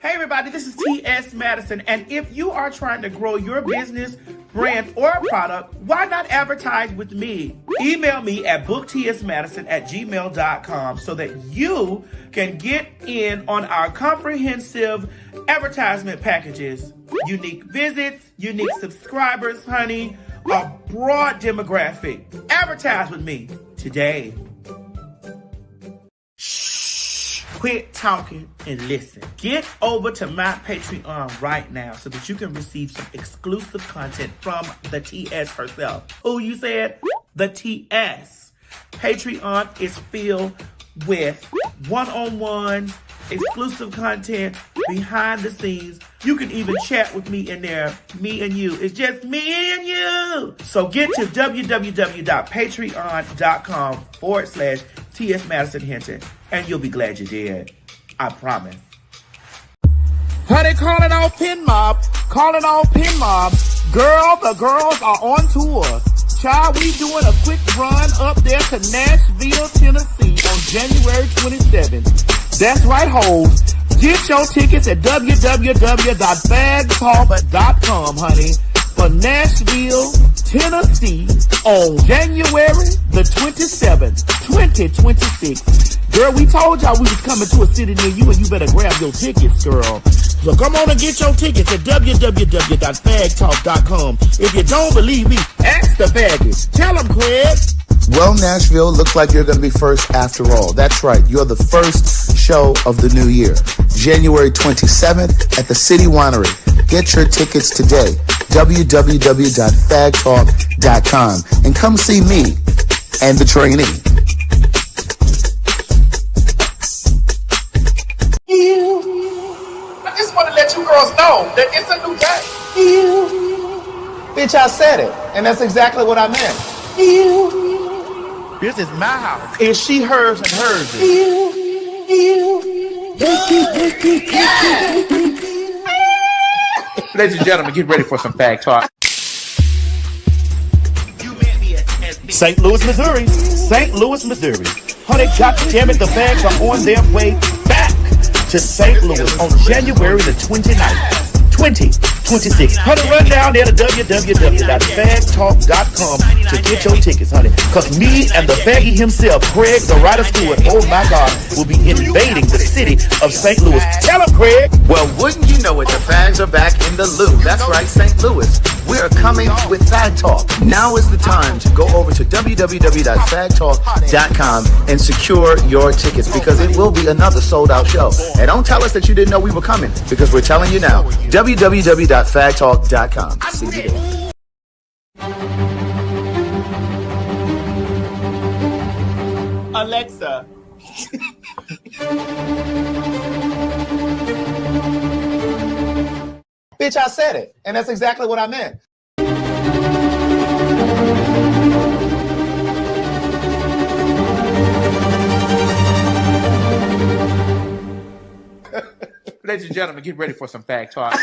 Hey everybody, this is T.S. Madison, and if you are trying to grow your business, brand, or product, why not advertise with me? Email me at booktsmadison@gmail.com so that you can get in on our comprehensive advertisement packages. Unique visits, unique subscribers, honey, a broad demographic. Advertise with me today. Quit talking and listen. Get over to my Patreon right now so that you can receive some exclusive content from the TS herself. Who you said? The TS. Patreon is filled with one-on-ones, exclusive content, behind the scenes. You can even chat with me in there, me and you. It's just me and you. So get to www.patreon.com/TS Madison Hinton, and you'll be glad you did. I promise. Honey, calling all Pin Mob. Calling all Pin Mob. Girl, the girls are on tour. Child, we doing a quick run up there to Nashville, Tennessee on January 27th. That's right, hoes. Get your tickets at www.PhagTawlk.com, honey, for Nashville, Tennessee on January the 27th, 2026. Girl, we told y'all we was coming to a city near you, and you better grab your tickets, girl. So come on and get your tickets at www.PhagTawlk.com. If you don't believe me, ask the faggots. Tell them, Craig. Well, Nashville, looks like you're going to be first after all. That's right. You're the first show of the new year. January 27th at the City Winery. Get your tickets today. www.PhagTawlk.com. And come see me and the trainee. I just want to let you girls know that it's a new day. Bitch, I said it. And that's exactly what I meant. This is my house. It's she, hers, and hers. Ladies and gentlemen, get ready for some Phag Talk. St. Louis, Missouri. St. Louis, Missouri. Honey, goddammit, the Fags are on their way back to St. Louis on January the 29th. 2026. Honey, run down there to www.PhagTawlk.com to get your tickets, honey. Because me and the faggy himself, Craig, the writer Stewart, oh my God, will be invading the city of St. Louis. Tell him, Craig. Well, wouldn't you know it, the Fags are back in the Lou. That's right, St. Louis. We're coming with Phag Talk. Now is the time to go over to www.PhagTawlk.com and secure your tickets, because it will be another sold-out show. And don't tell us that you didn't know we were coming, because we're telling you now. www.PhagTawlk.com. See you there. Alexa. Bitch, I said it. And that's exactly what I meant. Ladies and gentlemen, get ready for some Phag Talk.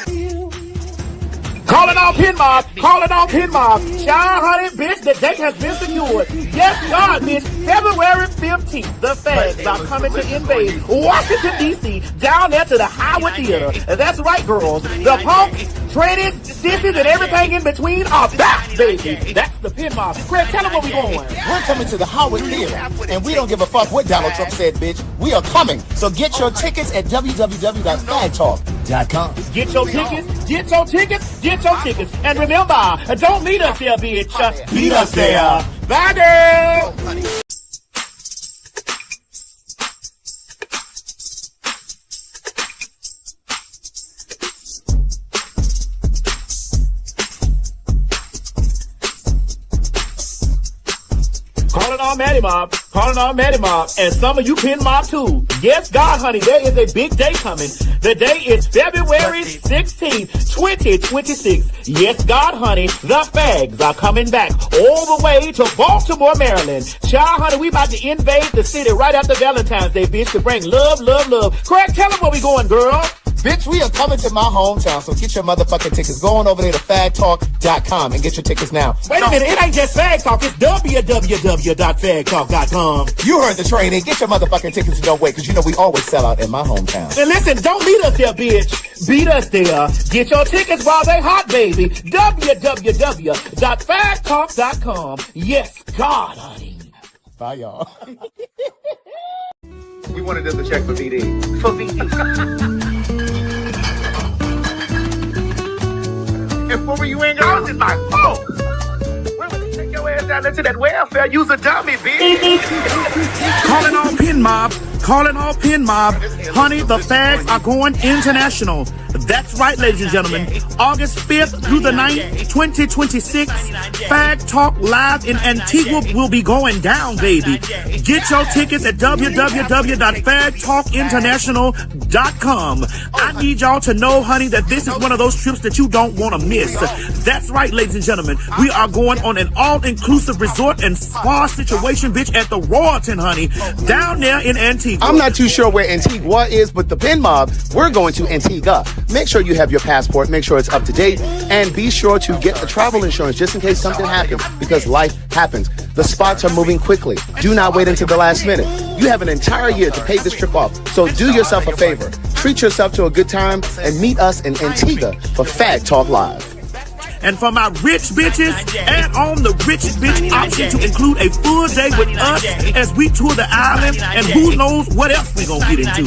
Calling all Pin Mob. Calling all Pin Mob. Child, honey, bitch, the date has been secured. Yes, God, bitch. February 15th, the Fags are coming to invade Washington, D.C., down there to the Howard Theater. That's right, girls. The punks, trannies, sissies, and everything in between are back, baby. That's the Pin Mob. Craig, tell them where we going. We're coming to the Howard Theater, and we don't give a fuck what Donald Trump said, bitch. We are coming. So get your tickets at www.PhagTawlk.com. Get your tickets, get your tickets, get your tickets. And remember, don't meet us there, bitch. Meet us there. Bye, girl. Calling all Maddie Mob, calling all Maddie Mob, and some of you Pin Mob too. Yes, God, honey, there is a big day coming. The day is February 16th, 2026. Yes, God, honey, the Fags are coming back all the way to Baltimore, Maryland. Child, honey, we about to invade the city right after Valentine's Day, bitch, to bring love, love, love. Craig, tell them where we going, girl. Bitch, we are coming to my hometown, so get your motherfucking tickets. Go on over there to PhagTawlk.com and get your tickets now. Wait a minute, it ain't just PhagTawlk, it's www.PhagTawlk.com. You heard the training. Get your motherfucking tickets and don't wait, because you know we always sell out in my hometown. And listen, don't meet us there, bitch. Beat us there. Get your tickets while they hot, baby. www.PhagTawlk.com. Yes, God, honey. Bye, y'all. We wanted them to check for VD. For VD. And what were you in, girl? I was in my phone. Where would they take your ass down there to that welfare? Use a dummy, bitch. Calling all pin mob. Calling all pin mob. Honey, the fags are going international. That's right, ladies and gentlemen. August 5th through the 9th, 2026, PhagTawlk Live in Antigua will be going down, baby. Get your tickets at www.PhagTawlkinternational.com. I need y'all to know, honey, that this is one of those trips that you don't want to miss. That's right, ladies and gentlemen. We are going on an all-inclusive resort and spa situation, bitch, at the Royalton, honey, down there in Antigua. I'm not too sure where Antigua is, but the Pin Mob, we're going to Antigua. Make sure you have your passport, make sure it's up to date, and be sure to get the travel insurance just in case something happens, because life happens. The spots are moving quickly. Do not wait until the last minute. You have an entire year to pay this trip off, so do yourself a favor. Treat yourself to a good time and meet us in Antigua for PhagTawlk Live. And for my rich bitches, add on the rich bitch option to include a full day with us as we tour the island, and who knows what else we gonna get into.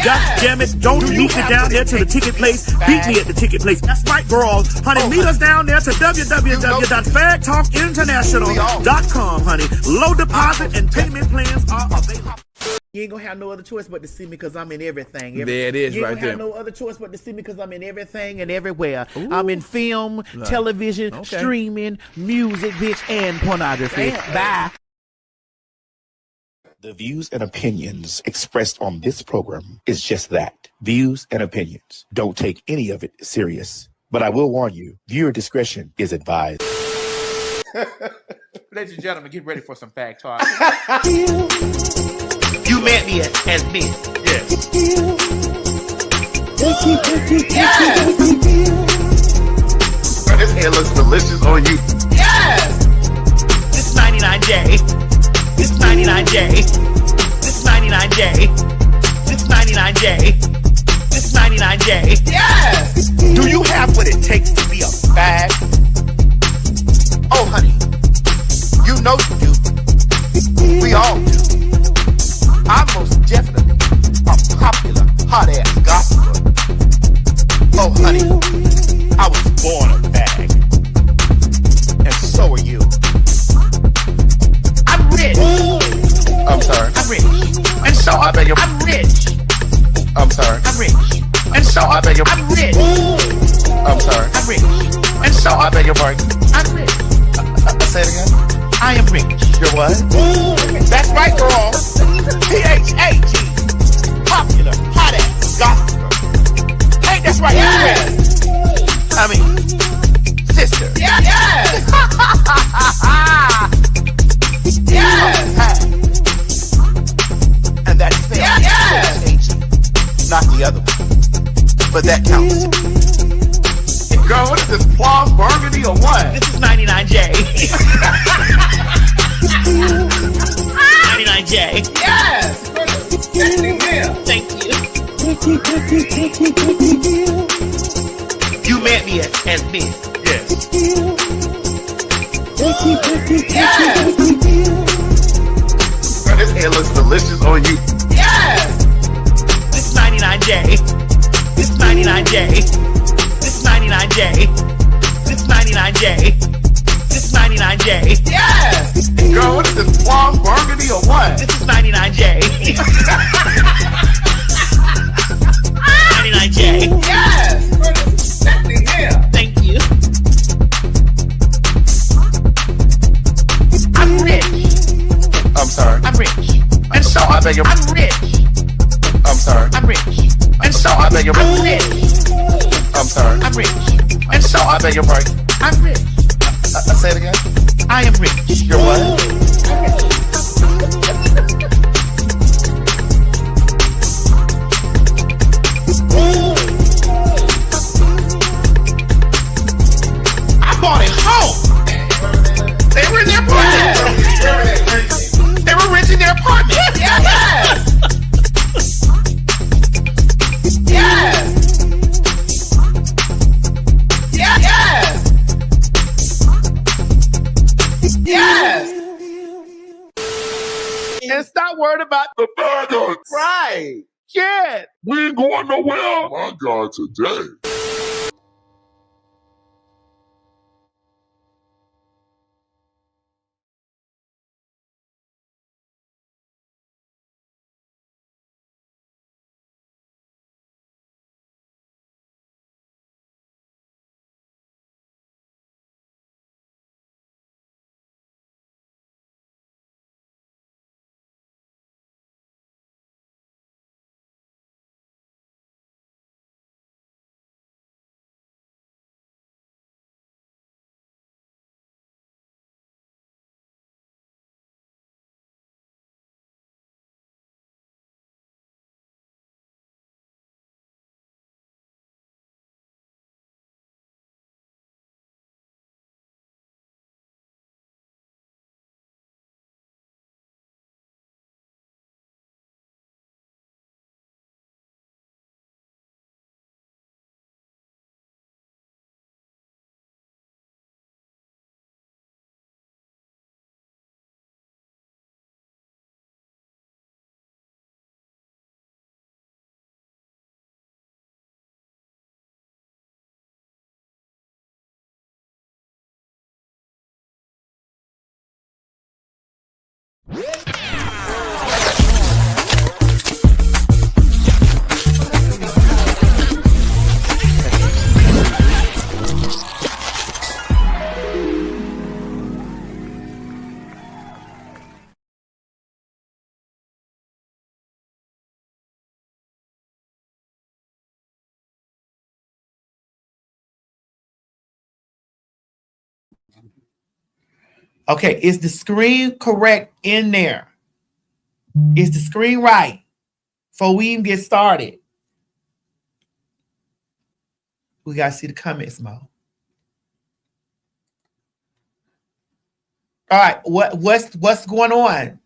God damn it, don't meet me down there to the ticket place. Beat me at the ticket place. That's right, girl. Honey, meet us down there to www.PhagTawlkinternational.com, honey. Low deposit and payment plans are available. You ain't gonna have no other choice but to see me because I'm in everything. There it is, you ain't right gonna there. have no other choice but to see me because I'm in everything and everywhere. I'm in film, television, streaming, music, bitch, and pornography. Bye. The views and opinions expressed on this program is just that. Views and opinions. Don't take any of it serious. But I will warn you, viewer discretion is advised. Ladies and gentlemen, get ready for some fact talk. You met me as this. Yes. Bro, this hair looks delicious on you. Yes! This 99J. This 99J. This 99J. This 99J. This 99J. Yes! Do you have what it takes to be a fag? Oh, honey, you know you do. We all do. I'm most definitely a popular, hot-ass gossiper. Oh, honey, I was born a fag. And so are you. I'm rich. I'm sorry. I'm rich. And so I beg your I'm rich. I'm sorry. I'm rich. And so I beg your I'm rich. I'm sorry. I'm rich. And so I beg your pardon. I'm rich. Say it again. I am rich. You're what? That's right, girl. PhagTawlk. Popular, hot ass, gossiper. Hey, that's right. Yeah. I mean, sister. Yeah. Yeah. And that's spelled PhagTawlk. Not the other one. But that counts. Girl, what is this, plum burgundy or what? This is 99J. 99J. Yes! Thank you. You met me as this. Yes. Girl, this hair looks delicious on you. Yes! This 99J. This 99J. This 99J. This 99J. This 99J. Yes! Girl, what is this, plum burgundy or what? This is 99J. 99J. Yes! Thank you. I'm rich. I'm sorry. I'm rich. And so I beg your I'm rich. I'm sorry. I'm rich. And so I beg your I'm rich. I'm sorry. I'm rich. And so I beg your pardon. I'm rich. Say it again. I am rich. You're what? And stop worrying about The faggots. right. Shit. We ain't going nowhere. My God, today. Okay, is the screen correct in there? Is the screen right? Before we even get started, we gotta see the comments, Mo. All right, what's going on?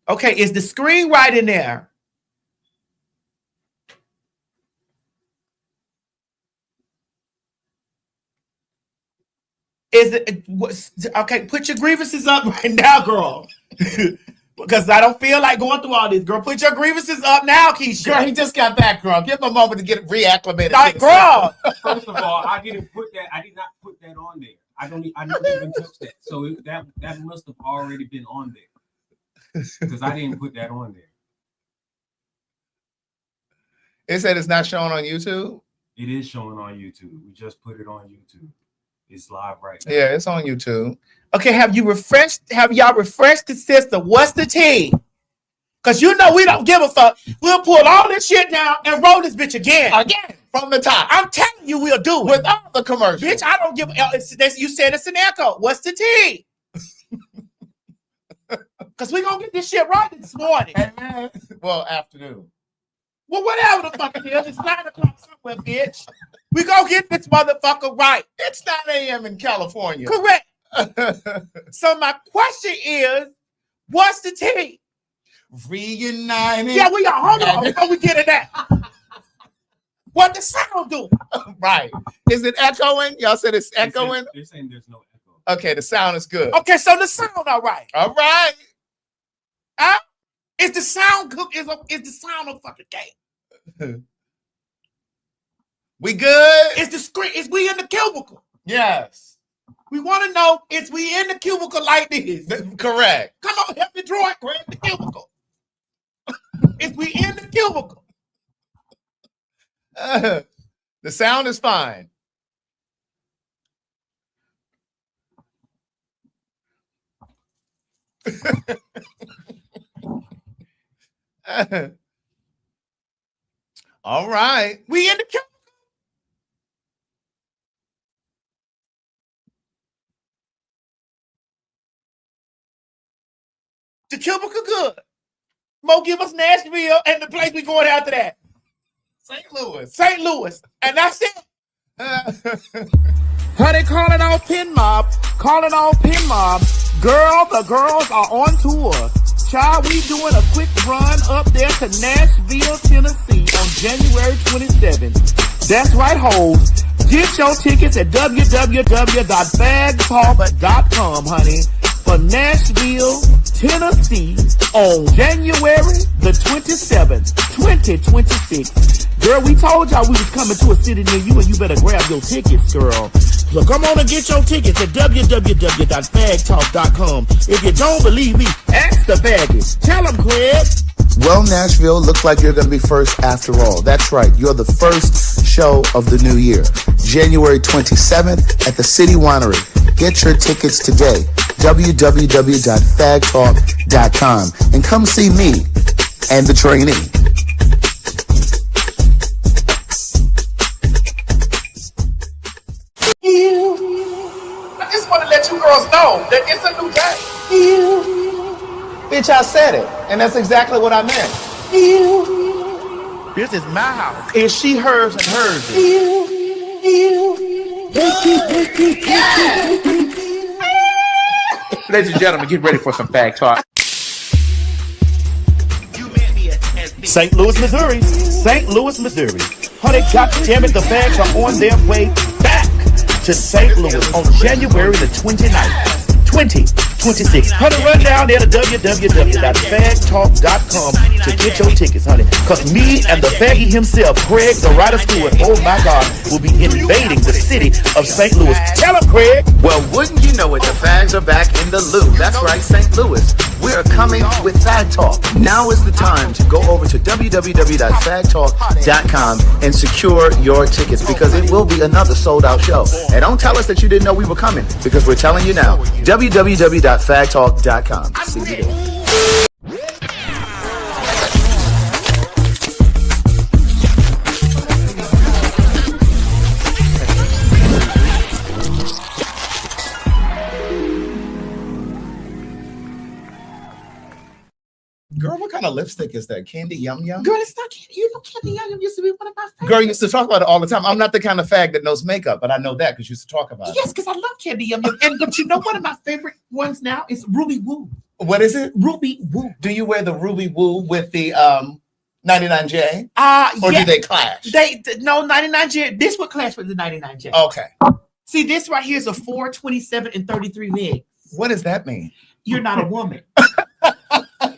Okay, is the screen right in there? Is it okay? Put your grievances up right now, girl. Because I don't feel like going through all this, girl. Put your grievances up now, Keisha. Girl, he just got back, girl. Give him a moment to get reacclimated. Like, girl. First of all, I didn't put that. I did not put that on there. I didn't even touch that. So that must have already been on there because I didn't put that on there. It said it's not showing on YouTube. It is showing on YouTube. We just put it on YouTube. It's live right now. Yeah, it's on YouTube. Okay, have y'all refreshed the system? What's the T? Because you know we don't give a fuck. We'll pull all this shit down and roll this bitch again. Again, from the top. I'm telling you we'll do it. Without the commercial. Bitch, I don't give you said it's an echo. What's the T? Because we're going to get this shit right this morning. Well, afternoon. Well, whatever the fuck it is, it's 9 o'clock somewhere, bitch. We gonna get this motherfucker right. It's 9 a.m. in California. Correct. So my question is, what's the T? Reunited. Yeah, we are. Hold on before we get in that. What the sound do? Right. Is it echoing? Y'all said it's echoing? They're saying there's no echo. Okay, the sound is good. Okay, so the sound all right. All right. Huh? Is the sound good? Is the sound a fucking game? We good? Is the screen? Is we in the cubicle? Yes. We want to know, is we in the cubicle like this? Correct. Come on, help me draw it. We're in the cubicle. Is we in the cubicle? The sound is fine. All right. We in the cubicle. The cubicle good. Mo, give us Nashville and the place we going after that. St. Louis. St. Louis. And that's it. Honey, calling all Pin Mob. Calling all Pin Mob. Girl, the girls are on tour. Child, we doing a quick run up there to Nashville, Tennessee on January 27th. That's right, hoes. Get your tickets at www.PhagTawlk.com, honey. for Nashville, Tennessee on January the 27th, 2026. Girl, we told y'all we was coming to a city near you and you better grab your tickets, girl. So come on and get your tickets at www.PhagTawlk.com. If you don't believe me, ask the faggots. Tell them, Craig. Well, Nashville, looks like you're going to be first after all. That's right. You're the first show of the new year. January 27th at the City Winery. Get your tickets today. www.PhagTawlk.com. And come see me and the trainee. I just want to let you girls know that it's a new day. Bitch, I said it. And that's exactly what I meant. This is my house. It's she, hers, and hers. Ladies and gentlemen, get ready for some Phag Talk. St. Louis, Missouri. St. Louis, Missouri. Honey, goddammit, the Fags are on their way back to St. Louis on January the 29th. 2026. Honey, run down there to www.PhagTawlk.com to get your tickets, honey. Because me and the faggy himself, Craig, the writer Stewart, oh my God, will be invading the city of St. Louis. Tell him, Craig. Well, wouldn't you know it, the fags are back in the loo. That's right, St. Louis. We are coming with Phag Talk. Now is the time to go over to www.PhagTawlk.com and secure your tickets because it will be another sold-out show. And don't tell us that you didn't know we were coming because we're telling you now. www.PhagTawlk.com. See you there. Girl, what kind of lipstick is that? Candy Yum Yum? Girl, it's not candy. You know, Candy Yum Yum used to be one of my favorites. Girl, you used to talk about it all the time. I'm not the kind of fag that knows makeup, but I know that because you used to talk about it. Yes, because I love Candy Yum Yum. But you know one of my favorite ones now is Ruby Woo. What is it? Ruby Woo. Do you wear the Ruby Woo with the 99J? Or yeah. do they clash? No, 99J. This would clash with the 99J. Okay. See, this right here is a 4, 27, and 33 mix. What does that mean? You're not a woman.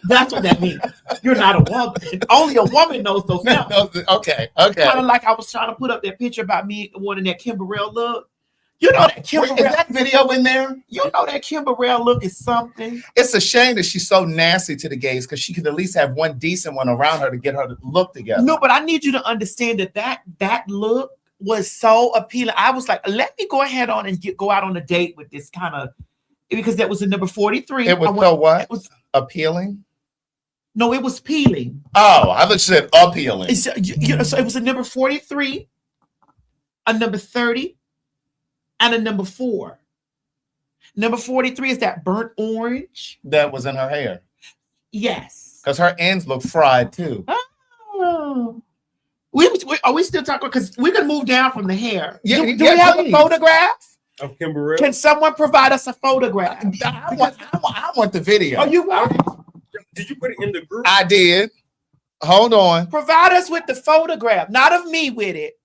That's what that means. You're not a woman. Only a woman knows those numbers. Okay. Kind of like I was trying to put up that picture about me wanting that Kimberell look. You know that Kimberell. Is that video in there? You know that Kimberell look is something. It's a shame that she's so nasty to the gays because she could at least have one decent one around her to get her to look together. No, but I need you to understand that look was so appealing. I was like, let me go ahead on and go out on a date with this kind of, because that was the number 43. It was what? It was appealing. No, it was peeling. Oh, I thought you said appealing. So it was a number 43, a number 30, and a number 4. Number 43 is that burnt orange. That was in her hair. Yes. Because her ends look fried too. Oh. Are we still talking? Because we can move down from the hair. Yeah, do we have a photograph? Of Kimberell? Can someone provide us a photograph? I want the video. Oh, you want it? Did you put it in the group? I did. Hold on. Provide us with the photograph, not of me with it.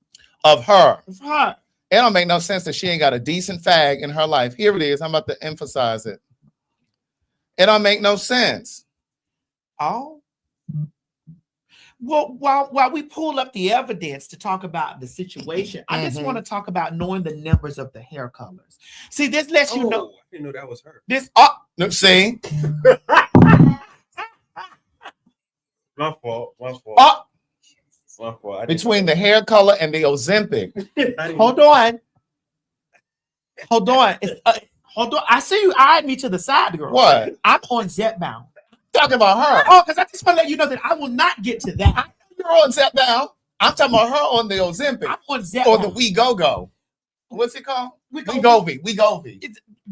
Of her. Of her. It don't make no sense that she ain't got a decent fag in her life. Here it is. I'm about to emphasize it. It don't make no sense. Oh. Well, while we pull up the evidence to talk about the situation, I just want to talk about knowing the numbers of the hair colors. See, this lets you know. I didn't know that was her. This. See? My fault. My fault. Between the hair color and the Ozempic. Hold on. Hold on. I see you eyeing me to the side, girl. What? I'm on Zepbound. Talking about her. Oh, because I just want to let you know that I will not get to that. You're on Zepbound. I'm talking about her on the Ozempic. I'm on Zepbound. Or the We-Go-Go. What's it called? We-Go-V.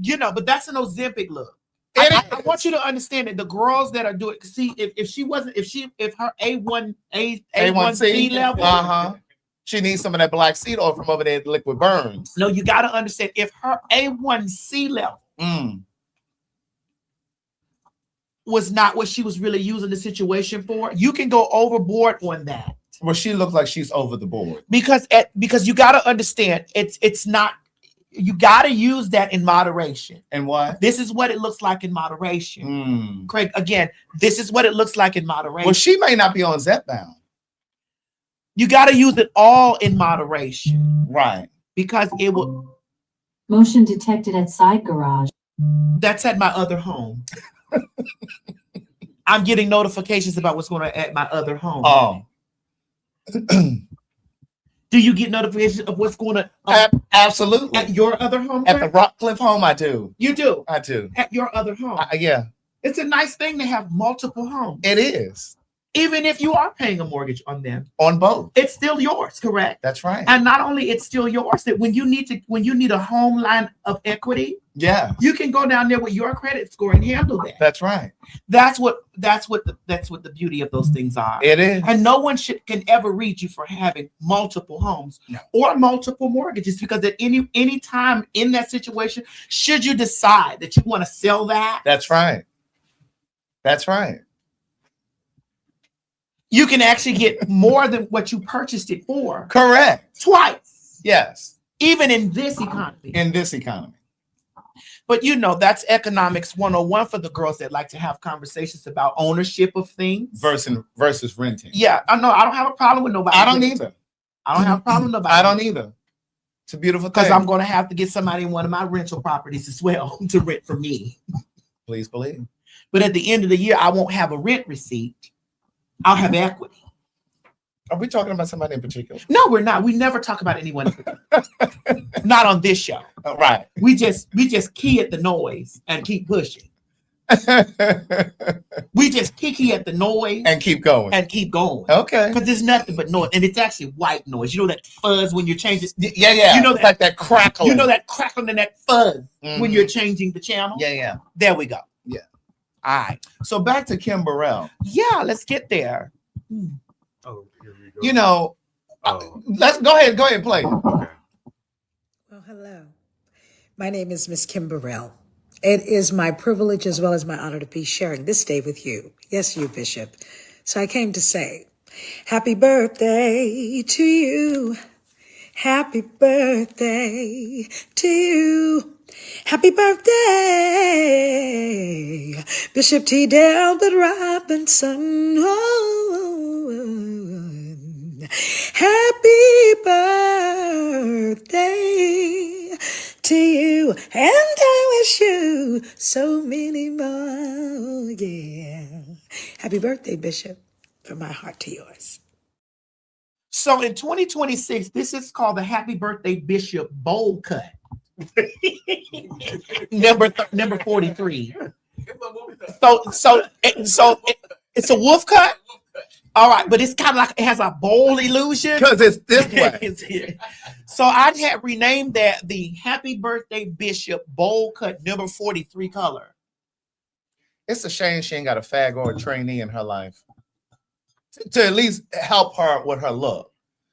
You know, but that's an Ozempic look. I want you to understand that the girls that are doing, see, if her A1C level, she needs some of that black seed oil from over there at Liquid Burns. No, you got to understand if her A1C level was not what she was really using the situation for, you can go overboard on that. Well, she looks like she's over the board because you got to understand it's not. You got to use that in moderation. And what? This is what it looks like in moderation. Craig, again, this is what it looks like in moderation. Well, she may not be on Zepbound. You got to use it all in moderation. Right. Because it will. Motion detected at side garage. That's at my other home. I'm getting notifications about what's going on at my other home. Oh. Do you get notifications of what's going on? Absolutely. At your other home? At the Rockcliffe home, I do. You do? I do. At your other home? Yeah. It's a nice thing to have multiple homes. It is. Even if you are paying a mortgage on them. On both. It's still yours, correct? That's right. And not only it's still yours, that when you need a home line of equity, yeah, you can go down there with your credit score and handle that. That's right. That's what the beauty of those things are. It is. And no one can ever read you for having multiple homes or multiple mortgages, because at any time in that situation, should you decide that you want to sell that, that's right. That's right. You can actually get more than what you purchased it for. Correct. Twice. Yes. Even in this economy. In this economy. But that's economics 101 for the girls that like to have conversations about ownership of things. Versus renting. Yeah, I know. I don't have a problem with nobody. I don't either. I don't have a problem with nobody. I don't either. It's a beautiful thing. Because I'm going to have to get somebody in one of my rental properties as well to rent from me. Please believe. But at the end of the year, I won't have a rent receipt. I'll have equity. Are we talking about somebody in particular? No, we're not. We never talk about anyone in particular. Not on this show. Right. We just key at the noise and keep pushing. We just key at the noise and keep going. Okay. Because there's nothing but noise. And it's actually white noise. You know that fuzz when you're changing. Yeah. You know that, like that crackling. You know that crackling and that fuzz when you're changing the channel? Yeah. There we go. Yeah. All right. So back to Kim Burrell. Yeah, let's get there. Oh, here we go. You know, let's go ahead and play. Okay. Well, hello. My name is Miss Kim Burrell. It is my privilege as well as my honor to be sharing this day with you. Yes, you, Bishop. So I came to say, happy birthday to you. Happy birthday to you. Happy birthday, Bishop T. Delbert Robinson. Oh, happy birthday to you, and I wish you so many more. Yeah. Happy birthday, Bishop, from my heart to yours. So in 2026, this is called the Happy Birthday Bishop Bowl Cut. number 43. So it's a wolf cut. All right, but it's kind of like it has a bowl illusion because it's this way. So I had renamed that the Happy Birthday Bishop Bowl Cut number 43 color. It's a shame she ain't got a fag or a trainee in her life to at least help her with her look.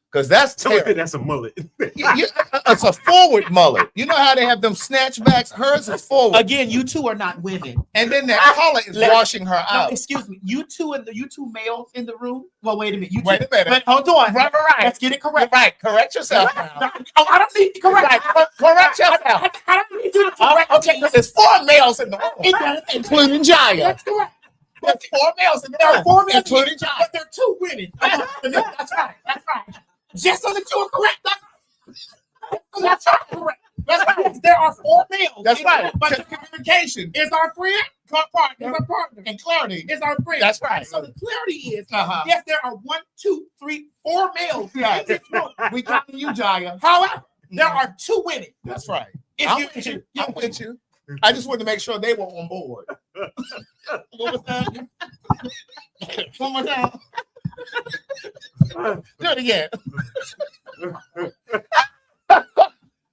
Because that's a mullet. It's a forward mullet. You know how they have them snatchbacks? Hers is forward. Again, you two are not women. And then that color is washing her out. Excuse me. You two males in the room. Well, wait a minute. Wait a minute. But hold on. Right. Let's get it correct. Right. Correct yourself. I don't need to correct. Correct yourself. I don't need you to correct. Okay. There's 4 males in the room, including Jaya. That's correct. There's 4 males in the There room. are 4 males, including Jaya. but there are 2 women. That's right. Just so that you are correct. That's right. Correct. That's right. There are 4 males. That's right. But communication is our friend. Partner. Is our partner. And clarity is our friend. That's right. So the clarity is, yes, there are 1, 2, 3, 4 males. We counting you, Jaya. However, there are 2 women. That's right. I'm with you. I just wanted to make sure they were on board. What was that? One more time. Do it again.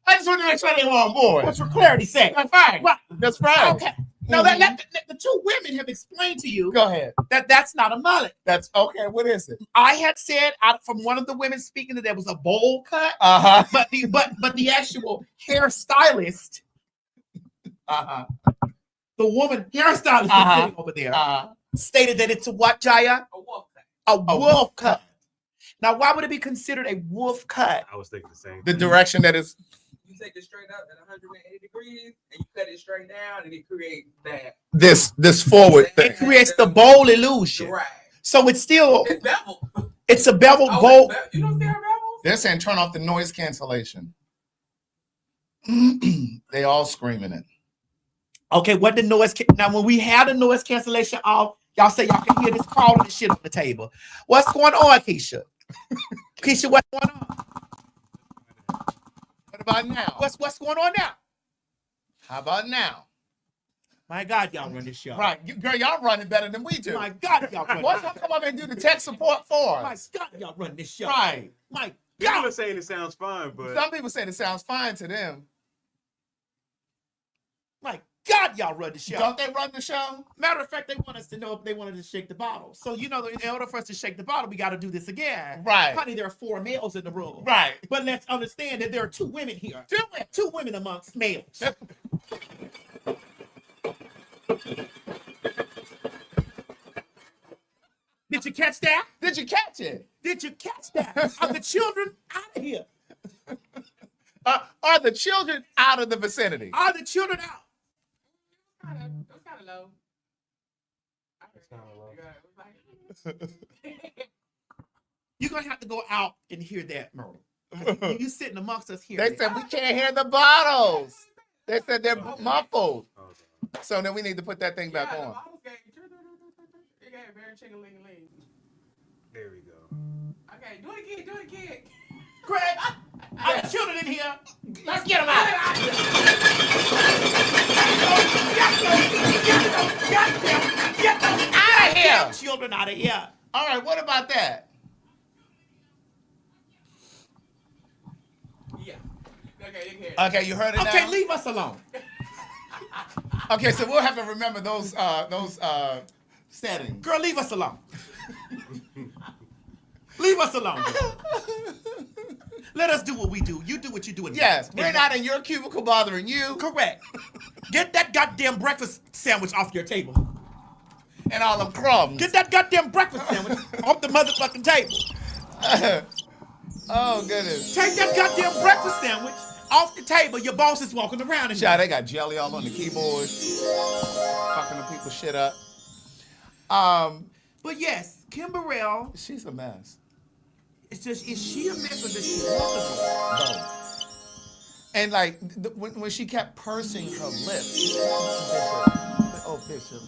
I just wanted to make sure they were on board. What's for clarity's sake? That's right. That's right. Okay. Now that the 2 women have explained to you. Go ahead. That's not a mullet. That's okay. What is it? I had said from one of the women speaking that there was a bowl cut. But the actual hairstylist. The woman hairstylist sitting over there stated that it's a what, Jaya? A wolf cut. A wolf cut. Now, why would it be considered a wolf cut? I was thinking the same. The direction that is You take it straight up at 180 degrees, and you cut it straight down, and it creates that. This forward thing. It creates the bowl illusion. Right. So it's still, It's beveled. it's a beveled Oh, bowl. you don't see our bevels? They're saying turn off the noise cancellation. They all screaming it. Okay, what the noise? Now, when we have the noise cancellation off, y'all say y'all can hear this crawling and shit on the table. What's going on, Keisha? Keisha, what's going on? What about now? What's going on now? How about now? My God, y'all run this show. Right, girl, y'all running better than we do. My God, y'all run. What's gonna come up and do the tech support for My us? God, y'all run this show. Right. My People God. are saying it sounds fine, but Some people say it sounds fine to them. My God, y'all run the show. Don't they run the show? Matter of fact, they want us to know if they wanted to shake the bottle. So, in order for us to shake the bottle, we got to do this again. Right. Honey, there are 4 males in the room. Right. But let's understand that there are 2 women here. 2 women amongst males. Did you catch that? Did you catch it? Did you catch that? Are the children out of here? Are the children out of the vicinity? Are the children out? That's kind of low. You're going to have to go out and hear that, Myrtle. You sitting amongst us here. They said we can't hear the bottles. They said they're muffled. So then we need to put that thing back on. there we go. Okay, do it again. Greg, are the children in here? Let's get them out. Get them Out of here. children out of here. All right, what about that? Yeah. Okay, you can. Okay, you heard it Okay, now? leave us alone. Okay, so we'll have to remember those settings. Girl, leave us alone. Leave us alone, girl. Let us do what we do. You do what you do. Yes, we're not in your cubicle bothering you. Correct. Get that goddamn breakfast sandwich off your table. And all them crumbs. Get that goddamn breakfast sandwich off the motherfucking table. Oh, goodness. Take that goddamn breakfast sandwich off the table. Your boss is walking around in Child, there. they got jelly all on the keyboard. Fucking the people shit up. But yes, Kim Burrell, She's a mess. it's just, is she a mess or does she want to Both. And like when she kept pursing her lips. Oh, Bishop.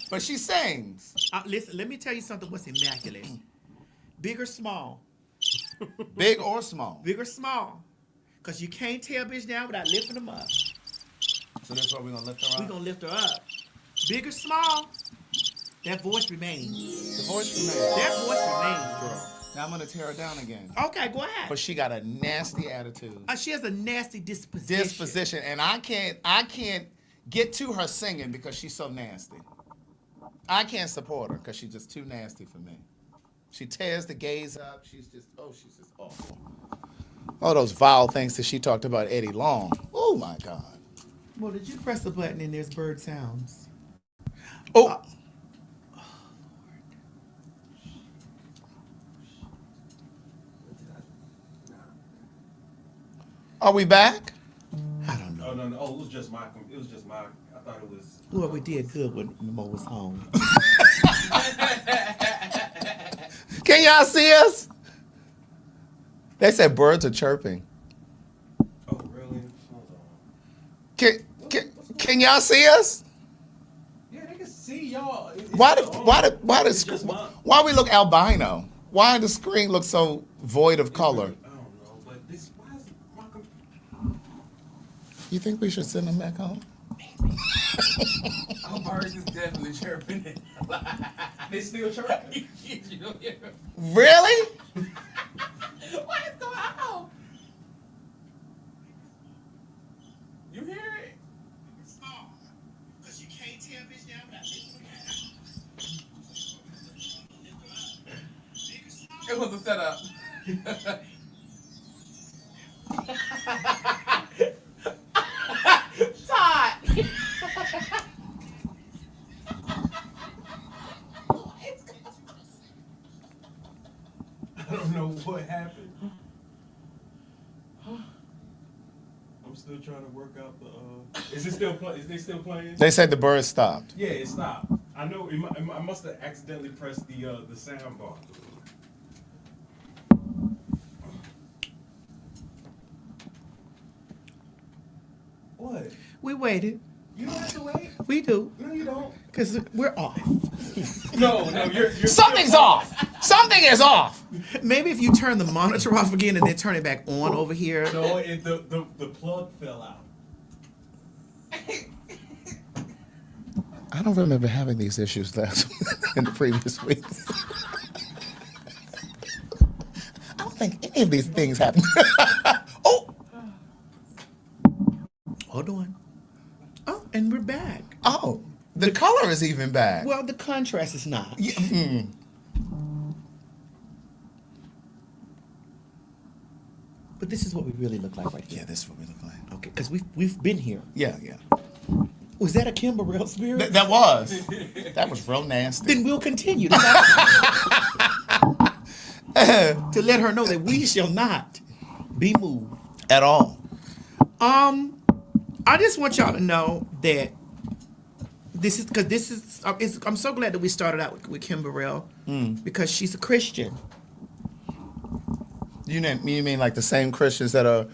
But she sings. be? Listen, let me tell you something what's immaculate. Big or small? Big or small. Big or small? Because you can't tell bitch down without lifting them up. So that's why we're gonna lift her up. We're going to lift her up. Big or small? That voice remains. The voice remains. That voice remains, girl. Now I'm gonna tear her down again. Okay, go ahead. But she got a nasty attitude. She has a nasty disposition. And I can't get to her singing because she's so nasty. I can't support her because she's just too nasty for me. She tears the gays up. She's just awful. All those vile things that she talked about Eddie Long. Oh my God. Well, did you press the button and there's bird sounds? Oh. Are we back? I don't know. Oh no, no. Oh, it was just my. I thought it was. Well, we did good when Mo was home. Can y'all see us? They said birds are chirping. Oh really? Hold on. Can y'all see us? Yeah, they can see y'all. Why we look albino? Why the screen look so void of color? I don't know, but this. Why is my You think we should send them back home? Our birds is definitely chirping. They still chirping. You know, yeah. Really? What is going on? You hear it? Because you can't tell bitch down without It was a setup. Todd. I don't know what happened. trying to work out the. Is it still play? Is they still playing? They said the bird stopped. Yeah, it stopped. I know. I must have accidentally pressed the sound bar. What? We waited. You don't have to wait. We do. No, you don't. Because we're off. No, you're Something's off. Something is off. Maybe if you turn the monitor off again and then turn it back on over here. No, the plug fell out. I don't remember having these issues last in the previous weeks. I don't think any of these things happened. Oh, Hold on. Oh, and we're back. oh, the color is even back. Well, the contrast is not. Yeah, mm. But this is what we really look like right here. Yeah, this is what we look like. Okay, because we've been here. Yeah, yeah. Was that a Kimber Real spirit? That was real nasty. Then we'll continue to let her know that we shall not be moved. At all. I just want y'all to know that I'm so glad that we started out with Kim Burrell because she's a Christian. You mean like the same Christians that are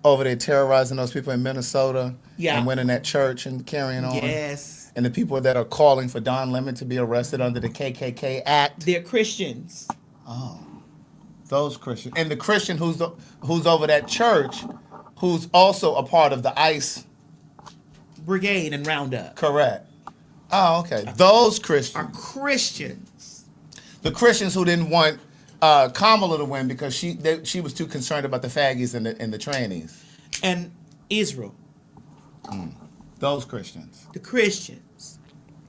over there terrorizing those people in Minnesota? Yeah. And winning that church and carrying on? Yes. And the people that are calling for Don Lemon to be arrested under the KKK Act? They're Christians. Oh. Those Christians. And the Christian who's over that church, who's also a part of the ICE Brigade and Roundup. Correct. Oh, okay. Those Christians. Are Christians. The Christians who didn't want Kamala to win because she was too concerned about the faggies and the trannies. And Israel. Those Christians. The Christians.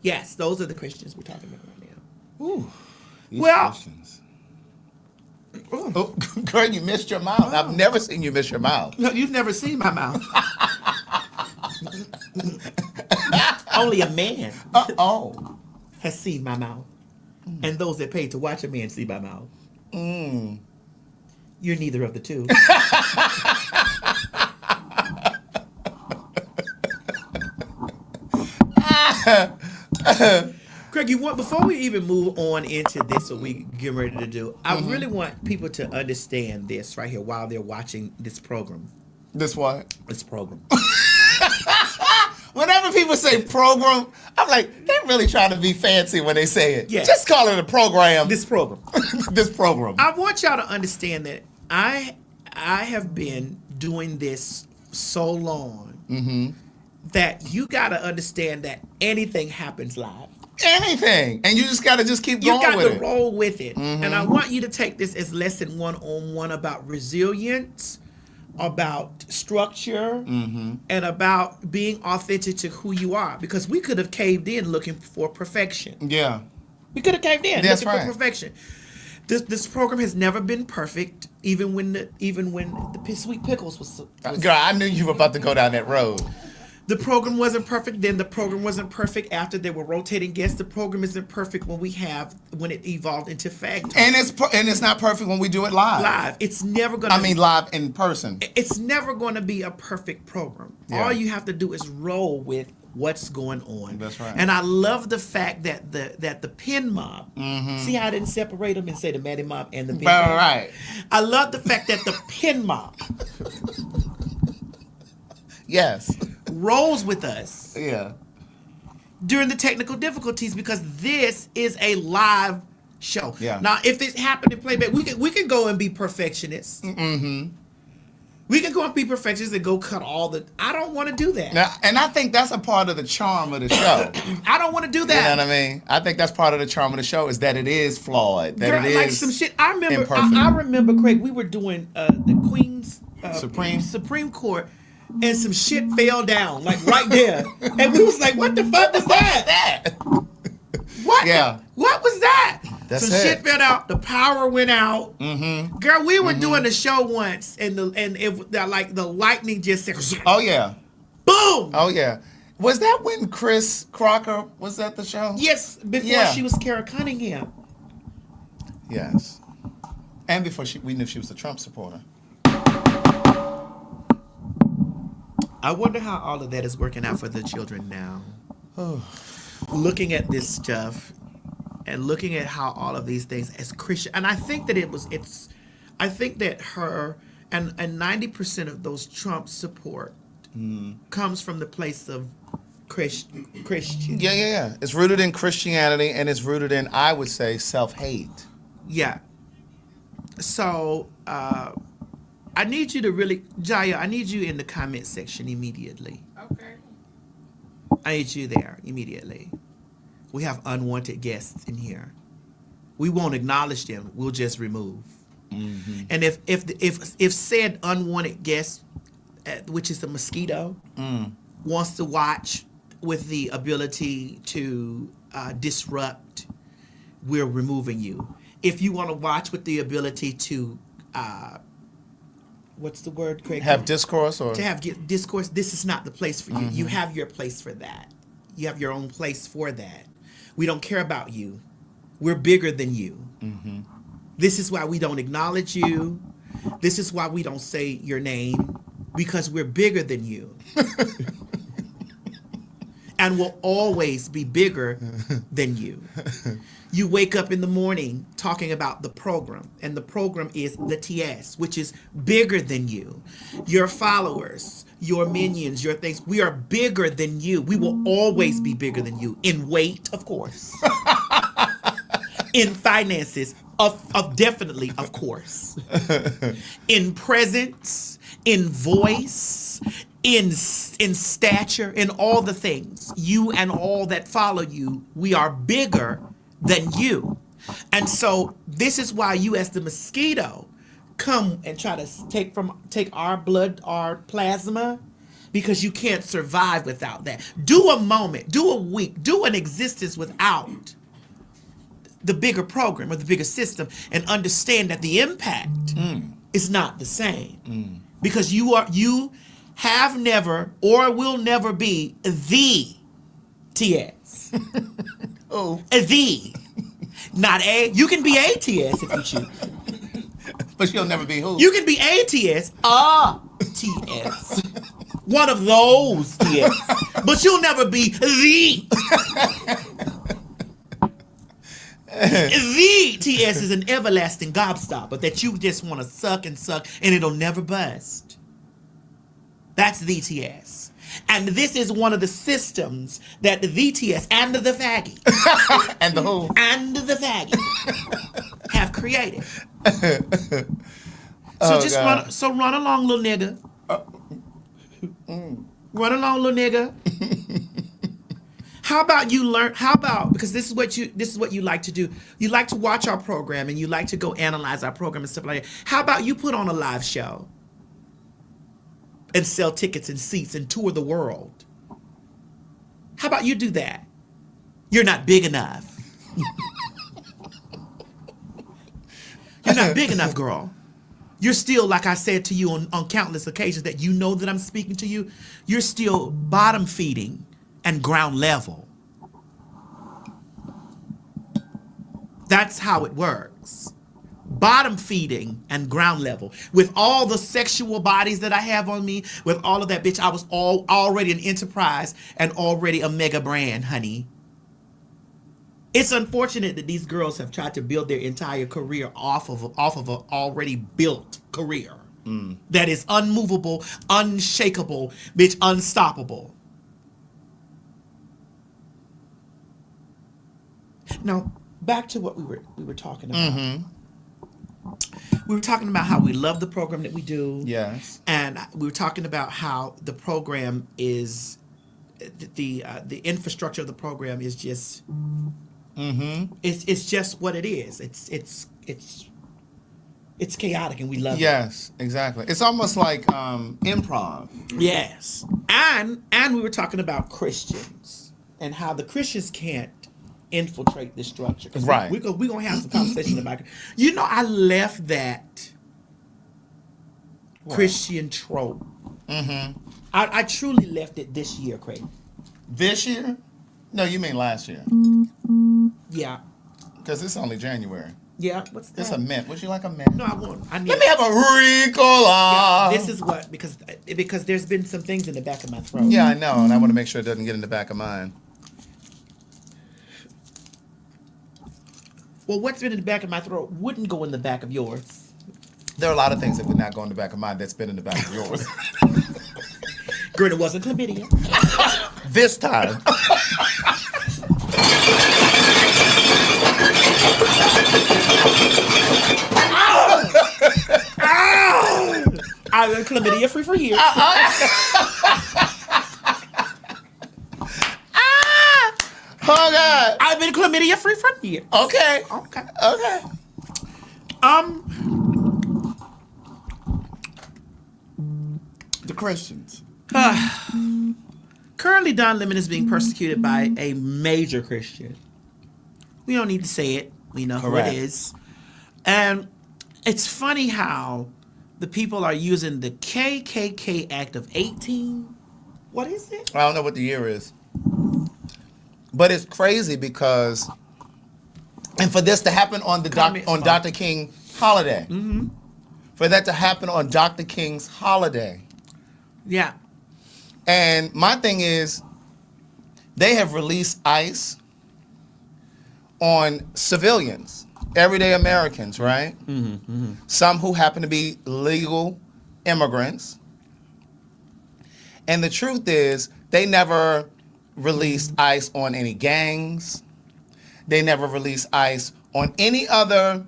Yes, those are the Christians we're talking about right now. Ooh. These Well- Christians. Oh, girl, you missed your mouth. I've never seen you miss your mouth. No, you've never seen my mouth. Only a man Oh. has seen my mouth. And those that paid to watch a man see my mouth. You're neither of the two. Craig, before we even move on into this, what we get ready to do, I really want people to understand this right here while they're watching this program. This what? This program. Whenever people say program, I'm like, they're really trying to be fancy when they say it. Yeah. Just call it a program. This program. This program. I want y'all to understand that I have been doing this so long that you got to understand that anything happens live. Anything. And you just got to keep You going got with to it. roll with it. And I want you to take this as lesson 101 about resilience, about structure, and about being authentic to who you are. Because we could have caved in looking for perfection. Yeah. We could have caved in That's looking right. for perfection. This program has never been perfect, even when the Sweet Pickles was Girl, I knew you were about to go down that road. The program wasn't perfect then. The program wasn't perfect after they were rotating guests. The program isn't perfect when it evolved into PhagTawlk. And it's not perfect when we do it live. Live. It's never going to I mean live in person. It's never going to be a perfect program. Yeah. All you have to do is roll with what's going on. That's right. And I love the fact that the pin mob, see how I didn't separate them and say the Maddie mob and the pin mob? Right. I love the fact that the pin mob Yes. rolls with us Yeah. during the technical difficulties because this is a live show. Yeah. Now, if it happened in playback, we can go and be perfectionists. We can go and be perfectionists and go cut all the. I don't want to do that. Now, and I think that's a part of the charm of the show. I don't want to do You that. know what I mean? I think that's part of the charm of the show is that it is flawed. That Girl, it is like some shit. I remember. imperfect. I remember, Craig. We were doing the Queen's Supreme Court, and some shit fell down like right there, and we was like, "What the fuck was that? What? Yeah. What was that?" That's some it. shit fell out. The power went out. Girl, we were doing a show once, and the lightning just said, Oh yeah. boom. Oh yeah. Was that when Chris Crocker was at the show? Yes, before she was Kara Cunningham. Yes. And before we knew she was a Trump supporter. I wonder how all of that is working out for the children now. Looking at this stuff and looking at how all of these things as Christian, and I think that I think that her and 90% of those Trump support comes from the place of Christian. Yeah. It's rooted in Christianity, and it's rooted in, I would say, self-hate. Yeah. So I need you to really, Jaya, I need you in the comment section immediately. Okay. I need you there immediately. We have unwanted guests in here. We won't acknowledge them. We'll just remove. Mm-hmm. And if said unwanted guest, which is the mosquito, wants to watch with the ability to disrupt, we're removing you. If you want to watch with the ability to, what's the word, Craig? Have discourse or? To have discourse, this is not the place for you. You have your place for that. You have your own place for that. We don't care about you. We're bigger than you. Mm-hmm. This is why we don't acknowledge you. This is why we don't say your name, because we're bigger than you. And will always be bigger than you. You wake up in the morning talking about the program, and the program is the TS, which is bigger than you. Your followers, your minions, your things, we are bigger than you. We will always be bigger than you. In weight, of course. In finances, of definitely, of course. In presence, in voice, in stature, in all the things. You and all that follow you, we are bigger than you. And so this is why you as the mosquito come and try to take our blood, our plasma, because you can't survive without that. Do a moment, do a week, do an existence without the bigger program or the bigger system, and understand that the impact is not the same. Because you have never or will never be the TS. Oh. The. Not A. You can be ATS if you choose. But you'll never be who? You can be ATS, TS. One of those TS. But you'll never be the. The TS is an everlasting gobstopper that you just want to suck and it'll never bust. That's the TS. And this is one of the systems that the VTS and the faggy and the who and the faggy have created. Run along, little nigga. Run along, little nigga. How about because this is what you like to do. You like to watch our program and you like to go analyze our program and stuff like that. How about you put on a live show and sell tickets and seats and tour the world? How about you do that? You're not big enough. You're not big enough, girl. You're still, like I said to you on countless occasions that you know that I'm speaking to you, you're still bottom feeding and ground level. That's how it works. Bottom feeding and ground level. With all the sexual bodies that I have on me, with all of that, bitch, I was already an enterprise and already a mega brand, honey. It's unfortunate that these girls have tried to build their entire career off of an already built career that is unmovable, unshakable, bitch, unstoppable. Now, back to what we were talking about. Mm-hmm. We were talking about how we love the program that we do. Yes. And we were talking about how the program is, the infrastructure of the program is just, it's just what it is. It's chaotic and we love it. Yes, exactly. It's almost like improv. Yes. And we were talking about Christians and how the Christians can't infiltrate this structure. Right. We're going to have some conversation about it. You know, I left that Christian trope. Mm-hmm. I truly left it this year, Craig. This year? No, you mean last year. Yeah. Because it's only January. Yeah, what's that? It's a mint. Would you like a mint? No, I won't. I need. Let me have a Ricola. This is what because there's been some things in the back of my throat. Yeah, I know, and I want to make sure it doesn't get in the back of mine. Well, what's been in the back of my throat wouldn't go in the back of yours. There are a lot of things that would not go in the back of mine that's been in the back of yours. Girl, it wasn't chlamydia. This time. I've been chlamydia free for years. Oh God. I've been chlamydia free for years. Okay. Okay. Okay. The Christians. Currently, Don Lemon is being persecuted by a major Christian. We don't need to say it. We know Correct. who it is. And it's funny how the people are using the KKK Act of 18. What is it? I don't know what the year is. But it's crazy because, and for this to happen on on Dr. King holiday, for that to happen on Dr. King's holiday. Yeah. And my thing is, they have released ICE on civilians, everyday Americans, right? Some who happen to be legal immigrants. And the truth is, they never released ICE on any gangs. They never released ICE on any other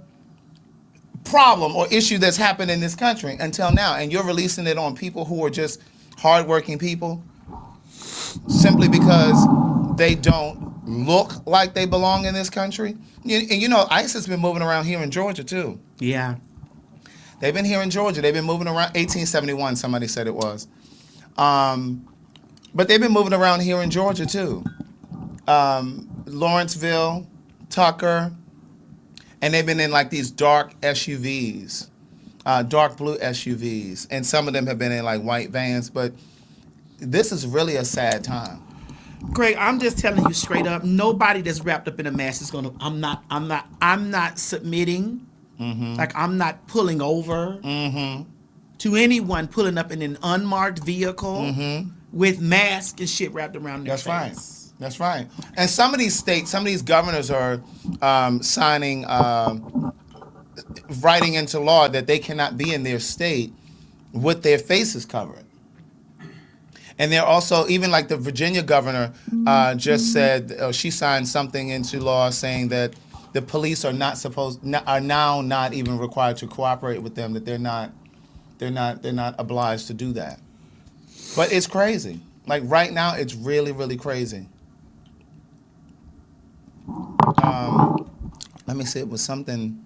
problem or issue that's happened in this country until now. And you're releasing it on people who are just hardworking people simply because they don't look like they belong in this country. And you know, ICE has been moving around here in Georgia too. Yeah. They've been here in Georgia. They've been moving around. 1871, somebody said it was. But they've been moving around here in Georgia too. Lawrenceville, Tucker, and they've been in like these dark SUVs, dark blue SUVs, and some of them have been in like white vans. But this is really a sad time. Greg, I'm just telling you straight up, nobody that's wrapped up in a mask is gonna. I'm not submitting. Like I'm not pulling over to anyone pulling up in an unmarked vehicle with masks and shit wrapped around their face. That's right. And some of these states, some of these governors are signing, writing into law that they cannot be in their state with their faces covered. And they're also, even like the Virginia governor just said, she signed something into law saying that the police are now not even required to cooperate with them, that they're not obliged to do that. But it's crazy. Like right now, it's really, really crazy. Let me see, it was something.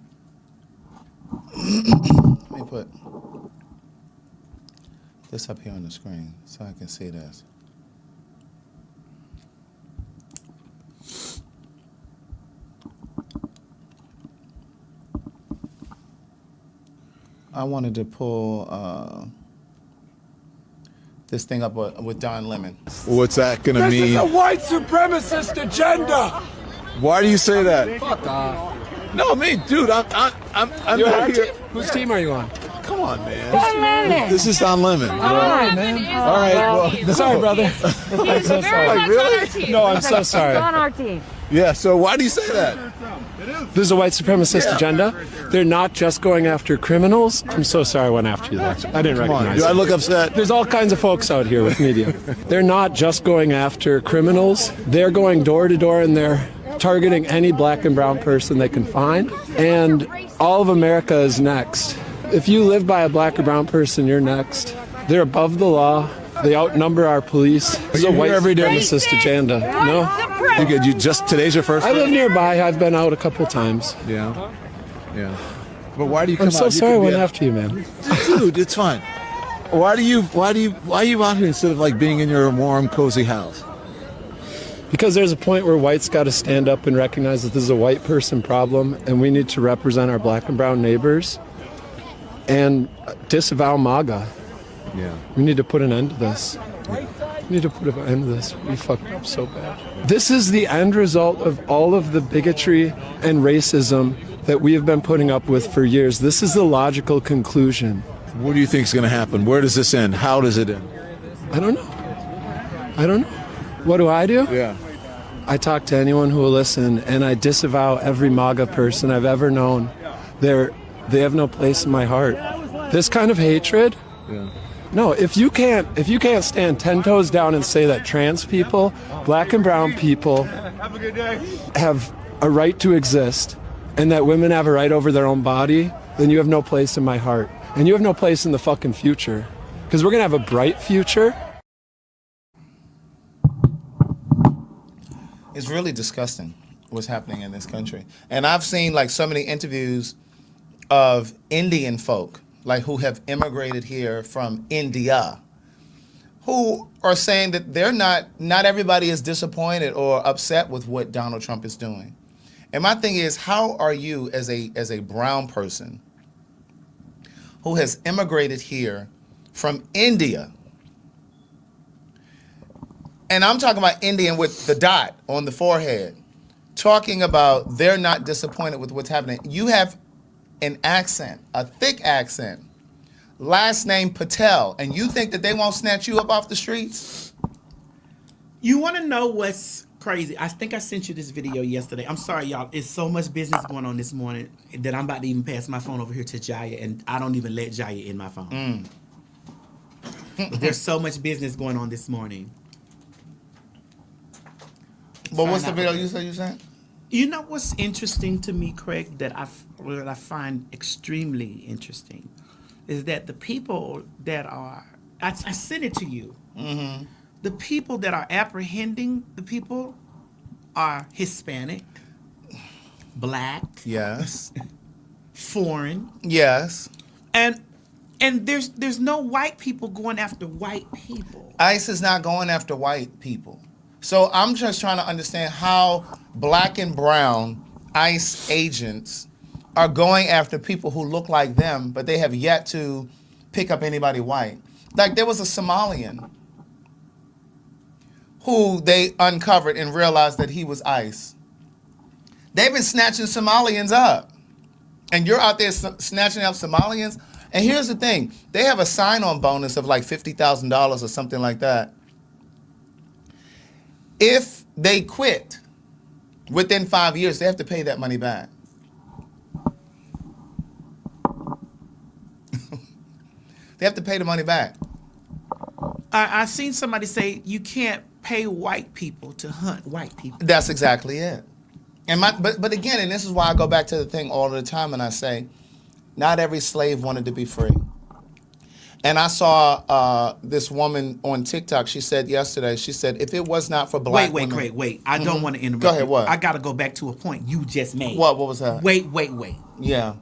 Let me put this up here on the screen so I can see this. I wanted to pull this thing up with Don Lemon. What's that going to mean? This is a white supremacist agenda. Why do you say that? Fuck off. No, me, dude. I'm You're not on here. team? Whose team are you on? Come on, man. This is Don Lemon. All right, man. All right. Well, no. Sorry, brother. I'm so sorry. Like, really? No, I'm so sorry. on our team. Yeah. So why do you say that? This is a white supremacist agenda. They're not just going after criminals. I'm so sorry I went after you there. I didn't Come on. recognize Do I you. look upset? There's all kinds of folks out here with media. They're not just going after criminals. They're going door to door and they're targeting any black and brown person they can find. And all of America is next. If you live by a black or brown person, you're next. They're above the law. They outnumber our police. It's a white supremacist agenda. No? You just today's your first. I live nearby. I've been out a couple times. Yeah. Yeah. But why do you come I'm so out? sorry I went after you, man. Dude, it's fine. Why are you out here instead of like being in your warm, cozy house? Because there's a point where whites got to stand up and recognize that this is a white person problem, and we need to represent our black and brown neighbors and disavow MAGA. Yeah. We need to put an end to this. We need to put an end to this. We fucked up so bad. This is the end result of all of the bigotry and racism that we have been putting up with for years. This is the logical conclusion. What do you think is going to happen? Where does this end? How does it end? I don't know. What do? Yeah. I talk to anyone who will listen, and I disavow every MAGA person I've ever known. They have no place in my heart. This kind of hatred. Yeah. No, if you can't stand 10 toes down and say that trans people, black and brown people have a right to exist, and that women have a right over their own body, then you have no place in my heart. And you have no place in the fucking future. Because we're going to have a bright future. It's really disgusting what's happening in this country. And I've seen like so many interviews of Indian folk, like who have immigrated here from India, who are saying that they're not everybody is disappointed or upset with what Donald Trump is doing. And my thing is, how are you as a brown person who has immigrated here from India, and I'm talking about Indian with the dot on the forehead, talking about they're not disappointed with what's happening. You have an accent, a thick accent, last name Patel, and you think that they won't snatch you up off the streets? You want to know what's crazy? I think I sent you this video yesterday. I'm sorry, y'all. It's so much business going on this morning that I'm about to even pass my phone over here to Jaya, and I don't even let Jaya in my phone. There's so much business going on this morning. But what's the video you said you sent? You know what's interesting to me, Craig, that I find extremely interesting, is that the people that are, I sent it to you. Mm-hmm. The people that are apprehending the people are Hispanic, black, yes, foreign, yes, and there's no white people going after white people. ICE is not going after white people. So I'm just trying to understand how black and brown ICE agents are going after people who look like them, but they have yet to pick up anybody white. Like there was a Somalian who they uncovered and realized that he was ICE. They've been snatching Somalians up. And you're out there snatching up Somalians? And here's the thing. They have a sign-on bonus of like $50,000 or something like that. If they quit within 5 years, they have to pay that money back. They have to pay the money back. I've seen somebody say you can't pay white people to hunt white people. That's exactly it. And but again, and this is why I go back to the thing all the time, and I say, not every slave wanted to be free. And I saw this woman on TikTok. She said yesterday, she said, if it was not for black women... Craig, wait. I don't want to interrupt. Go ahead, what? I got to go back to a point you just made. What was that? Wait. Yeah.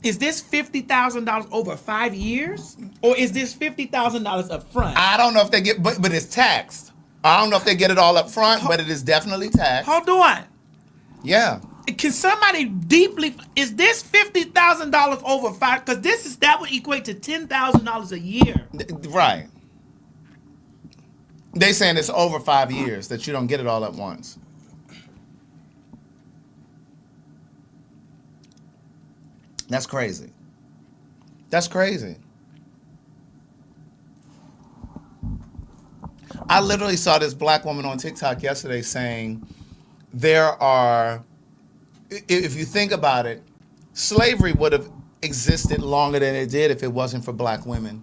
Is this $50,000 over 5 years? Or is this $50,000 up front? I don't know if they get... But it's taxed. I don't know if they get it all up front, but it is definitely taxed. Hold on. Yeah. Can somebody deeply... Is this $50,000 over 5? Because that would equate to $10,000 a year. Right. They saying it's over 5 years, that you don't get it all at once. That's crazy. That's crazy. I literally saw this black woman on TikTok yesterday saying there are, if you think about it, slavery would have existed longer than it did if it wasn't for black women.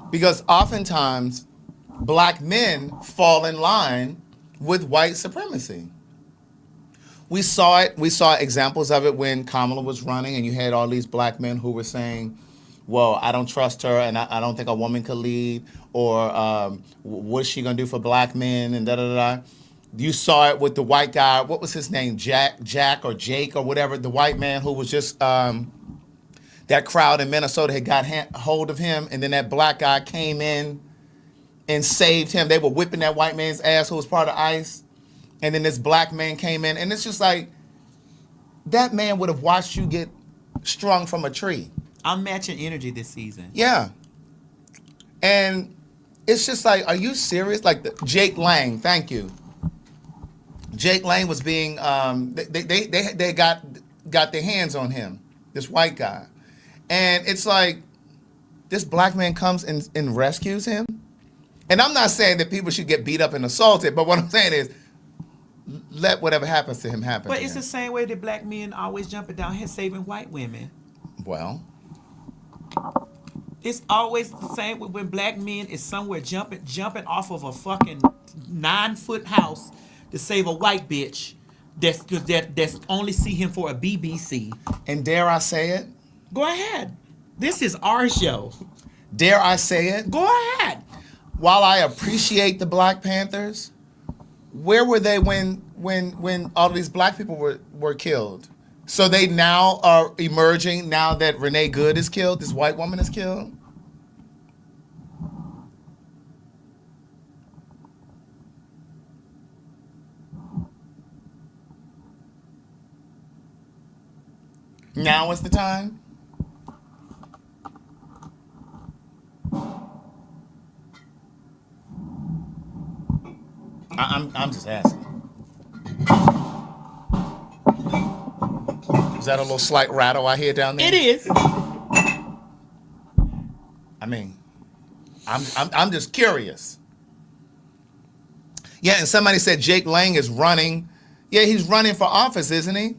Because oftentimes, black men fall in line with white supremacy. We saw it. We saw examples of it when Kamala was running, and you had all these black men who were saying, well, I don't trust her, and I don't think a woman could lead, or what's she going to do for black men, and da-da-da-da. You saw it with the white guy, what was his name, Jack or Jake or whatever, the white man who was just, that crowd in Minnesota had got hold of him, and then that black guy came in and saved him. They were whipping that white man's ass who was part of ICE. And then this black man came in, and it's just like, that man would have watched you get strung from a tree. I'm matching energy this season. Yeah. And it's just like, are you serious? Like Jake Lang, thank you. Jake Lang was being they got their hands on him, this white guy, and it's like this black man comes and rescues him. And I'm not saying that people should get beat up and assaulted, but what I'm saying is let whatever happens to him happen. But to it's him. the same way that black men always jumping down here saving white women. Well, it's always the same when black men is somewhere jumping off of a fucking 9-foot house to save a white bitch that's only see him for a BBC. And dare I say it? Go ahead. This is our show. Dare I say it? Go ahead. While I appreciate the Black Panthers, where were they when all these black people were killed? So they now are emerging now that Renee Good is killed, this white woman is killed? Now is the time? I'm just asking. Is that a little slight rattle I hear down there? It is. I mean, I'm just curious. Yeah, and somebody said Jake Lang is running. Yeah, he's running for office, isn't he?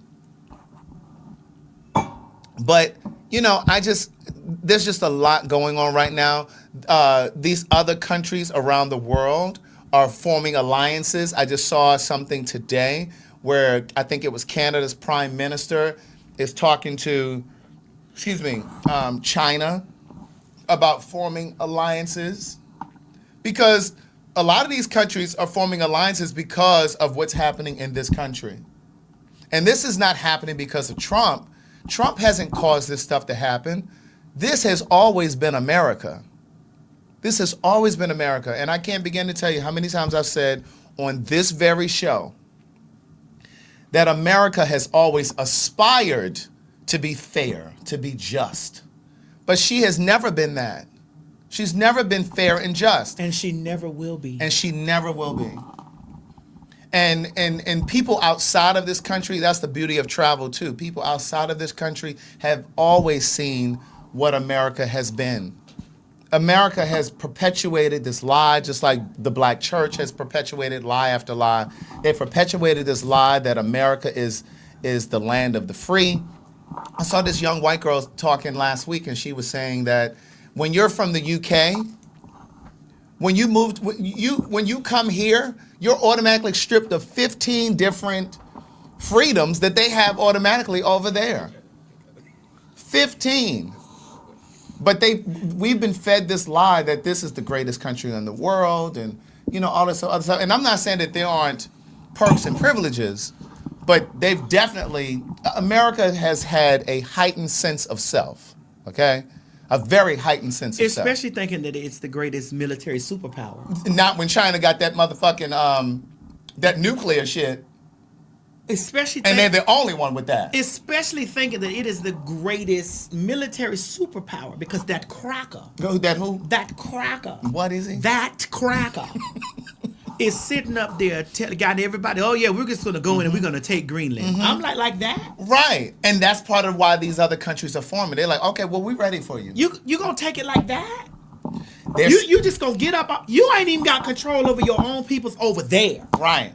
But, you know, there's just a lot going on right now. These other countries around the world are forming alliances. I just saw something today where I think it was Canada's prime minister is talking to, China about forming alliances. Because a lot of these countries are forming alliances because of what's happening in this country. And this is not happening because of Trump. Trump hasn't caused this stuff to happen. This has always been America. This has always been America. And I can't begin to tell you how many times I've said on this very show that America has always aspired to be fair, to be just. But she has never been that. She's never been fair and just. And she never will be. And she never will be. And people outside of this country, that's the beauty of travel too. People outside of this country have always seen what America has been. America has perpetuated this lie, just like the black church has perpetuated lie after lie. They've perpetuated this lie that America is the land of the free. I saw this young white girl talking last week, and she was saying that when you're from the UK, when you come here, you're automatically stripped of 15 different freedoms that they have automatically over there. 15. But we've been fed this lie that this is the greatest country in the world, and all this other stuff. And I'm not saying that there aren't perks and privileges, but America has had a heightened sense of self, okay? A very heightened sense of self. Especially thinking that it's the greatest military superpower. Not when China got that motherfucking, that nuclear shit. And they're the only one with that. Especially thinking that it is the greatest military superpower because that cracker. That who? That cracker. What is he? That cracker is sitting up there got everybody, oh yeah, we're just going to go in and we're going to take Greenland. I'm like that? Right. And that's part of why these other countries are forming. They're like, okay, well, we're ready for you. You going to take it like that? You just going to get up. You ain't even got control over your own peoples over there. Right.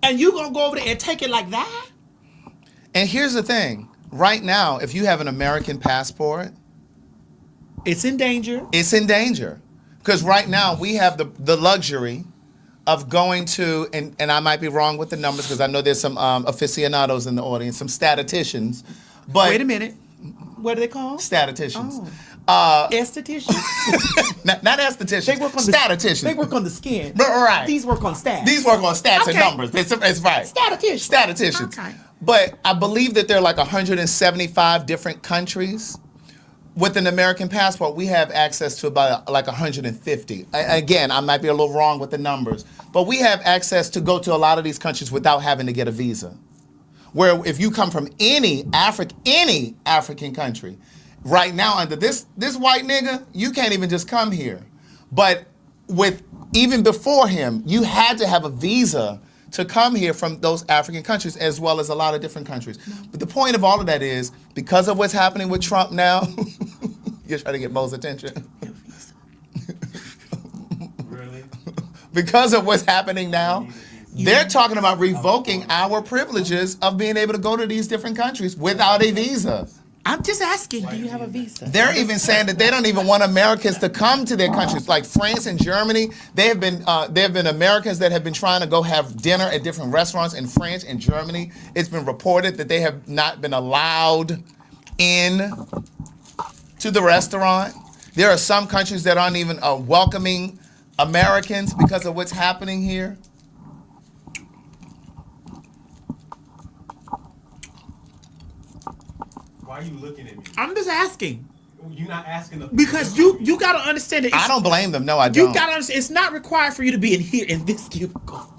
And you gonna go over there and take it like that? And here's the thing. Right now, if you have an American passport, it's in danger. It's in danger. Because right now, we have the luxury of going to, and I might be wrong with the numbers because I know there's some aficionados in the audience, some statisticians. But wait a minute. What are they called? Statisticians. Estheticians? not estheticians. They work on statisticians. They work on the skin. Right. These work on stats. These work on stats and numbers. It's right. Statisticians. Okay. But I believe that there are like 175 different countries. With an American passport, we have access to about like 150. Again, I might be a little wrong with the numbers, but we have access to go to a lot of these countries without having to get a visa. Where if you come from any African country, right now under this white nigga, you can't even just come here. But even before him, you had to have a visa to come here from those African countries, as well as a lot of different countries. But the point of all of that is, because of what's happening with Trump now, you're trying to get Mo's attention. Really? Because of what's happening now, they're talking about revoking our privileges of being able to go to these different countries without a visa. I'm just asking, do you have a visa? They're even saying that they don't even want Americans to come to their countries, like France and Germany. There have been Americans that have been trying to go have dinner at different restaurants in France and Germany. It's been reported that they have not been allowed in to the restaurant. There are some countries that aren't even welcoming Americans because of what's happening here. Why are you looking at me? I'm just asking. You're not asking the Because you got to understand that I don't blame them. No, I don't. You got to understand, it's not required for you to be in here in this cubicle.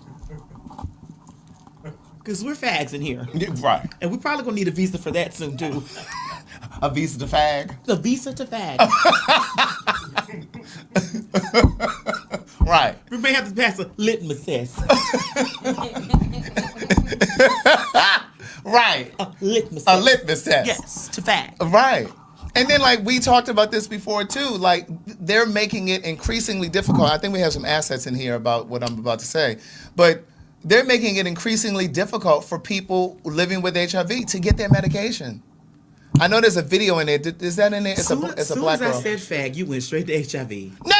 Because we're fags in here. Right. And we're probably going to need a visa for that soon, too. A visa to fag? A visa to fag. Right. We may have to pass a litmus test. Right. A litmus A test. litmus test. Yes, to fag. Right. And then, like, we talked about this before, too. Like, they're making it increasingly difficult. I think we have some assets in here about what I'm about to say. But they're making it increasingly difficult for people living with HIV to get their medication. I know there's a video in there. Is that in there? It's a black girl. As soon as I said fag, you went straight to HIV. No.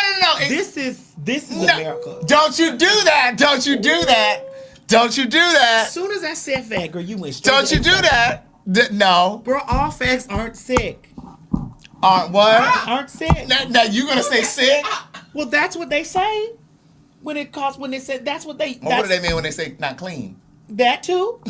This is America. Don't you do that. Don't you do that. Don't you do that. As soon as I said fag, girl, you went straight Don't to you do HIV. that. No. Bro, all fags aren't sick. Aren't what? Aren't sick. Now you gonna say sick? Well, that's what they say. When they said that's what they. What do they mean when they say not clean? That too.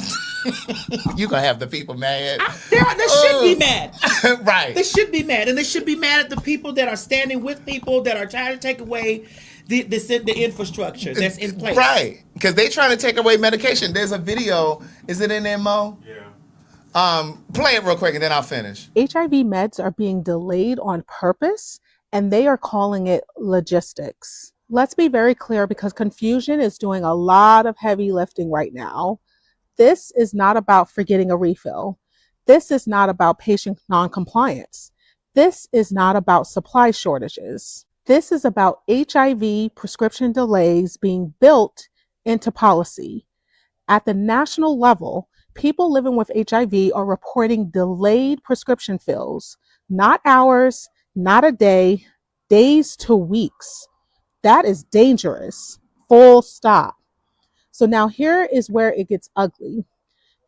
You gonna have the people mad. They should be mad. Right. They should be mad, and they should be mad at the people that are standing with people that are trying to take away the infrastructure that's in place. Right. Because they trying to take away medication. There's a video. Is it in there, Mo? Yeah. Play it real quick and then I'll finish. HIV meds are being delayed on purpose, and they are calling it logistics. Let's be very clear, because confusion is doing a lot of heavy lifting right now. This is not about forgetting a refill. This is not about patient noncompliance. This is not about supply shortages. This is about HIV prescription delays being built into policy. At the national level, people living with HIV are reporting delayed prescription fills, not hours, not a day, days to weeks. That is dangerous. Full stop. So now here is where it gets ugly.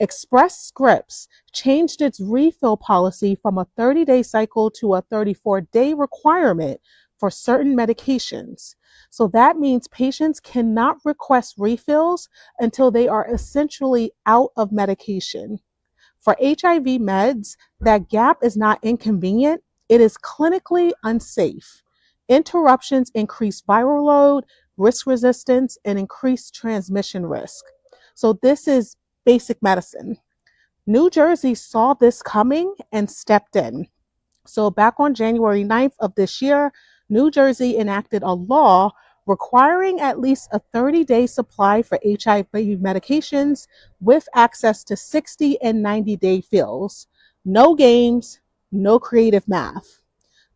Express Scripts changed its refill policy from a 30-day cycle to a 34-day requirement for certain medications. So that means patients cannot request refills until they are essentially out of medication. For HIV meds, that gap is not inconvenient. It is clinically unsafe. Interruptions increase viral load, risk resistance, and increase transmission risk. So this is basic medicine. New Jersey saw this coming and stepped in. So back on January 9th of this year, New Jersey enacted a law requiring at least a 30-day supply for HIV medications with access to 60 and 90-day fills. No games, no creative math.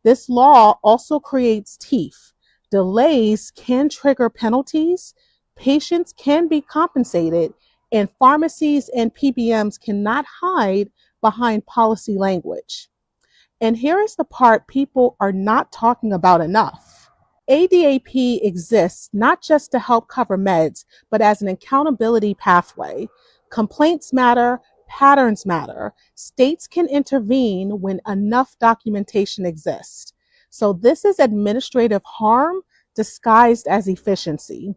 This law also creates teeth. Delays can trigger penalties, patients can be compensated, and pharmacies and PBMs cannot hide behind policy language. And here is the part people are not talking about enough. ADAP exists not just to help cover meds, but as an accountability pathway. Complaints matter, patterns matter. States can intervene when enough documentation exists. So this is administrative harm disguised as efficiency.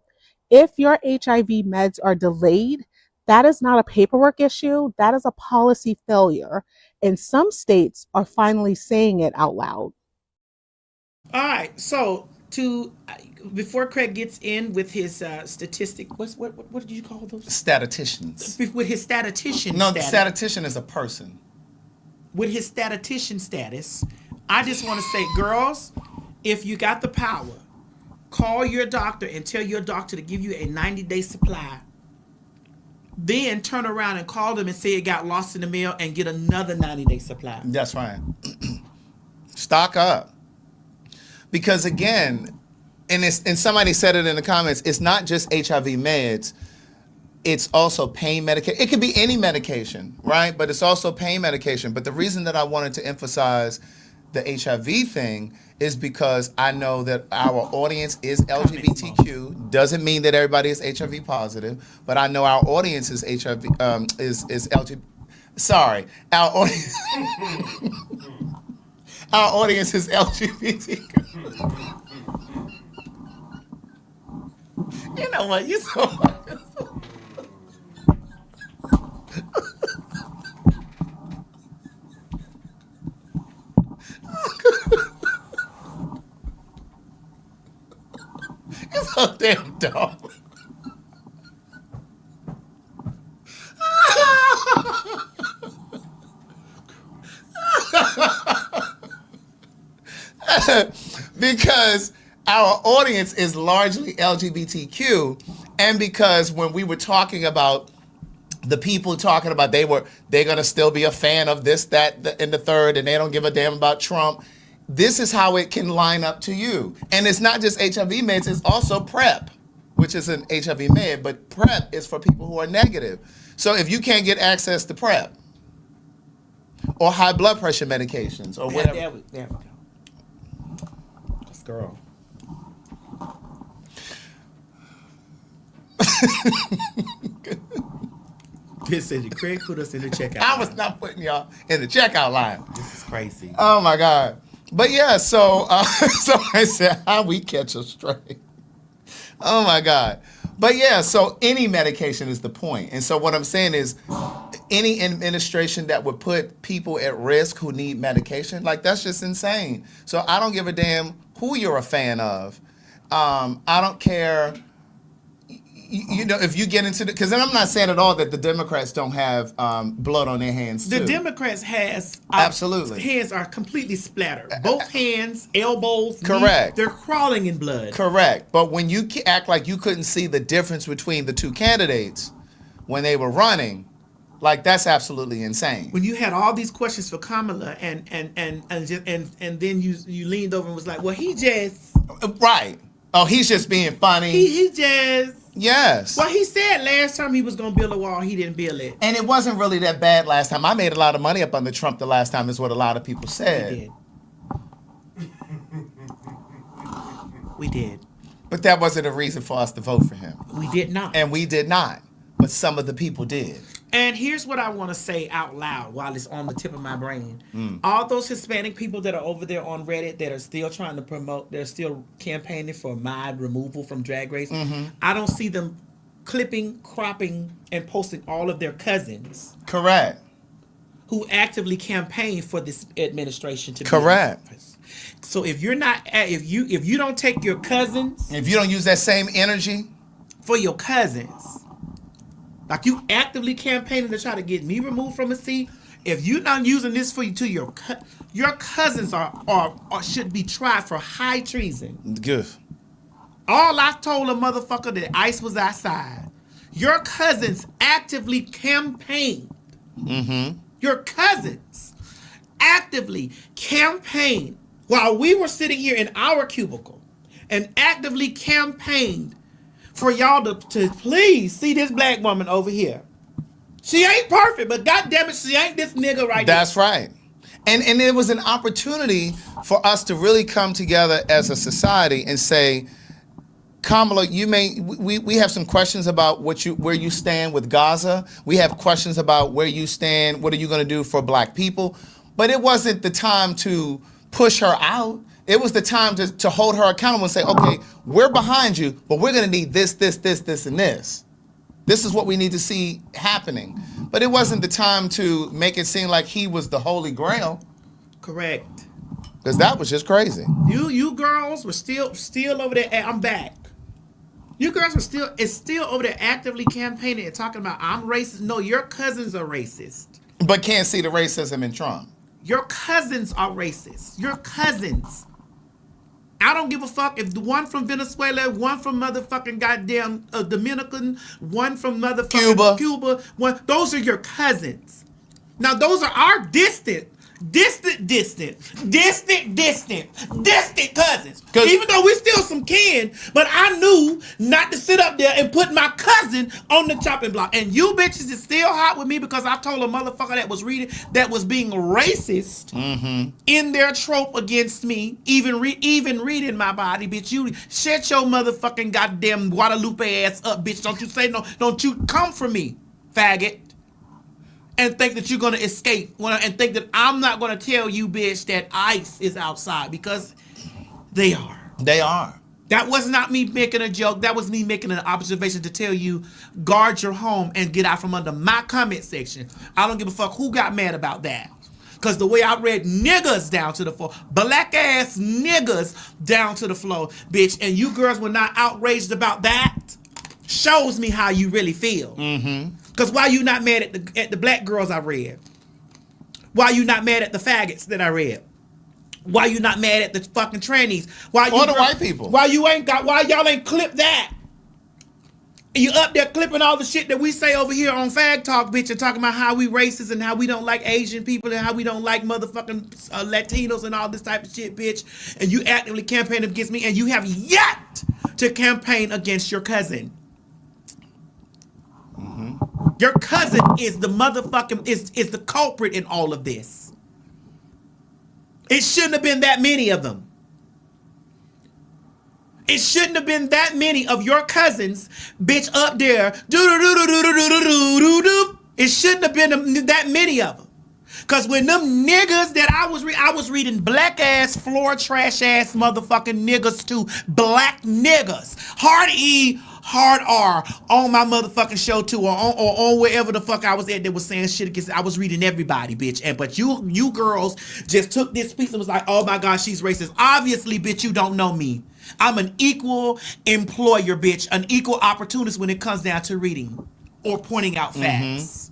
If your HIV meds are delayed, that is not a paperwork issue, that is a policy failure. And some states are finally saying it out loud. All right, so before Craig gets in with his statistic, what did you call those? Statisticians. With his statistician No, status. the statistician is a person. With his statistician status, I just want to say, girls, if you got the power, call your doctor and tell your doctor to give you a 90-day supply then turn around and call them and say it got lost in the mail and get another 90-day supply. That's right. Stock up. Because again, and somebody said it in the comments, it's not just HIV meds, it's also pain medication. It could be any medication, right? But it's also pain medication. But the reason that I wanted to emphasize the HIV thing is because I know that our audience is LGBTQ. Doesn't mean that everybody is HIV positive, but I know our audience is HIV is LGBT. Sorry, our audience. Our audience is LGBTQ. You know what? You so. You're so damn dumb. Because our audience is largely LGBTQ, and because when we were talking about the people talking about they're gonna still be a fan of this, that, and the third, and they don't give a damn about Trump. This is how it can line up to you. And it's not just HIV meds, it's also PrEP, which is an HIV med, but PrEP is for people who are negative. So if you can't get access to PrEP or high blood pressure medications or whatever. There we go. This girl. This said Craig put us in the checkout. I was not putting y'all in the checkout line. This is crazy. Oh my God. But yeah, so I said, how we catch a stray? Oh my God. But yeah, so any medication is the point. And so what I'm saying is any administration that would put people at risk who need medication, like that's just insane. So I don't give a damn who you're a fan of. I don't care. You know, if you get into the, because then I'm not saying at all that the Democrats don't have blood on their hands too. The Democrats has absolutely hands are completely splattered. Both hands, elbows, correct. Knees, they're crawling in blood. Correct. But when you act like you couldn't see the difference between the two candidates when they were running, like that's absolutely insane. When you had all these questions for Kamala and then you leaned over and was like, well, he just right. Oh, he's just being funny. He just. Yes. Well, he said last time he was going to build a wall. He didn't build it. And it wasn't really that bad last time. I made a lot of money up under Trump the last time is what a lot of people said. We did. But that wasn't a reason for us to vote for him. We did not. And we did not. But some of the people did. And here's what I want to say out loud while it's on the tip of my brain. All those Hispanic people that are over there on Reddit that are still trying to promote, they're still campaigning for my removal from Drag Race. I don't see them clipping, cropping, and posting all of their cousins. Correct. Who actively campaign for this administration to be correct. So if you're not, if you don't take your cousins, if you don't use that same energy for your cousins. Like you actively campaigning to try to get me removed from a seat. If you're not using this for you to your cousins are should be tried for high treason. Good. All I told a motherfucker that ICE was outside. Your cousins actively campaigned. Your cousins actively campaigned while we were sitting here in our cubicle and actively campaigned for y'all to please see this black woman over here. She ain't perfect, but goddamn it, she ain't this nigga right now. That's right. And it was an opportunity for us to really come together as a society and say, Kamala, we have some questions about where you stand with Gaza. We have questions about where you stand. What are you going to do for black people? But it wasn't the time to push her out. It was the time to hold her accountable and say, okay, we're behind you, but we're going to need this, and this. This is what we need to see happening. But it wasn't the time to make it seem like he was the Holy Grail. Correct. Because that was just crazy. You girls were still over there. I'm back. You girls were still over there actively campaigning and talking about I'm racist. No, your cousins are racist. But can't see the racism in Trump. Your cousins are racist. Your cousins. I don't give a fuck if the one from Venezuela, one from motherfucking goddamn Dominican, one from motherfucking Cuba, one. Those are your cousins. Now those are our distant cousins. Even though we still some kin, but I knew not to sit up there and put my cousin on the chopping block. And you bitches is still hot with me because I told a motherfucker that was being racist in their trope against me, even reading my body, bitch. You shut your motherfucking goddamn Guadalupe ass up, bitch. Don't you say no, don't you come for me, faggot. And think that you're going to escape. And think that I'm not going to tell you, bitch, that ICE is outside. Because they are. They are. That was not me making a joke. That was me making an observation to tell you, guard your home and get out from under my comment section. I don't give a fuck who got mad about that. Because the way I read niggas down to the floor, black ass niggas down to the floor, bitch, and you girls were not outraged about that, shows me how you really feel. Because why you not mad at the black girls I read? Why you not mad at the faggots that I read? Why you not mad at the fucking trannies? Why you the white people? Why y'all ain't clipped that? You up there clipping all the shit that we say over here on PhagTawlk, bitch, and talking about how we racist and how we don't like Asian people and how we don't like motherfucking Latinos and all this type of shit, bitch. And you actively campaign against me, and you have yet to campaign against your cousin. Your cousin is the motherfucking is the culprit in all of this. It shouldn't have been that many of them. It shouldn't have been that many of your cousins, bitch, up there. It shouldn't have been that many of them. Cause when them niggas that I was reading black ass floor trash ass motherfucking niggas to black niggas, hard E, hard R on my motherfucking show too, or on wherever the fuck I was at that was saying shit against. I was reading everybody, bitch. But you girls just took this piece and was like, oh my gosh, she's racist. Obviously, bitch, you don't know me. I'm an equal employer, bitch, an equal opportunist when it comes down to reading or pointing out facts.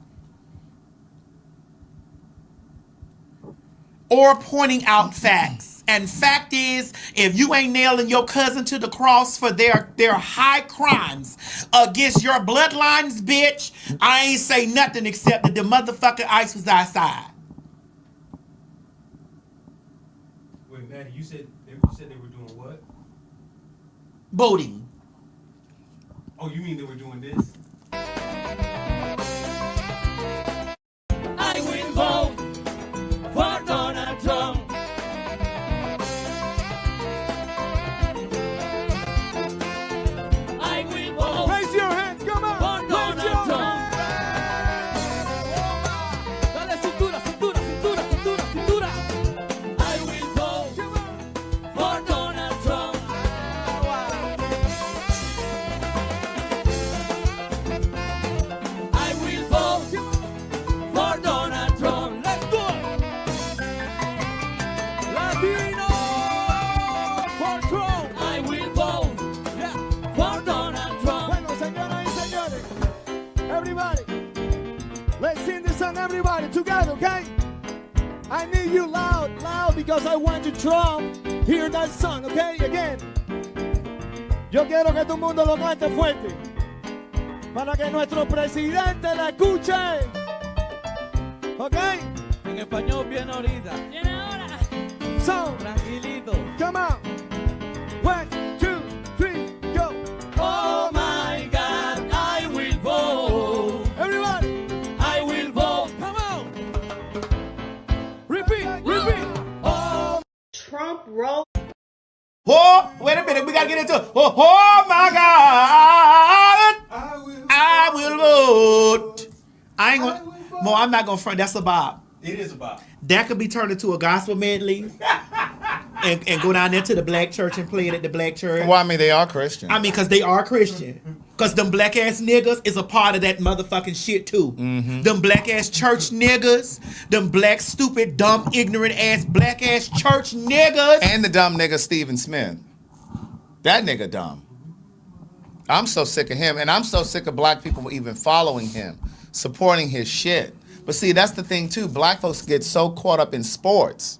Or pointing out facts. And fact is, if you ain't nailing your cousin to the cross for their high crimes against your bloodlines, bitch, I ain't say nothing except that the motherfucking ICE was outside. Wait, Maddie, you said they were doing what? Voting. Oh, you mean they were doing this? I will vote for Donald Trump. I will vote. Raise your hand, come on. For Donald Trump. Dale cintura, cintura, cintura, cintura, cintura. I will vote for Donald Trump. I will vote for Donald Trump. Let's go. Latino for Trump. I will vote for Donald Trump. Bueno, señoras y señores, everybody, let's sing this song, everybody, together, okay? I need you loud, because I want you Trump. Hear that song, okay? Again. Yo quiero que todo el mundo lo cante fuerte, para que nuestro presidente la escuche, ¿ok? En español bien ahorita. Bien ahora. So, Tranquilito. come on. 1, 2, 3, go. Oh my God, I will vote. Everybody, I will vote. come on. Repeat. Oh, Trump wrote. Oh, wait a minute, we gotta get into it. Oh my God, I will vote. I ain't gonna, Mo, I'm not gonna front. That's a bop. It is about. That could be turned into a gospel medley and go down there to the black church and play it at the black church. Well, I mean, they are Christian. I mean, because they are Christian. Because them black ass niggas is a part of that motherfucking shit too. Them black ass church niggas, them black stupid, dumb, ignorant ass black ass church niggas. And the dumb nigga Stephen Smith. That nigga dumb. I'm so sick of him, and I'm so sick of black people even following him, supporting his shit. But see, that's the thing too. Black folks get so caught up in sports.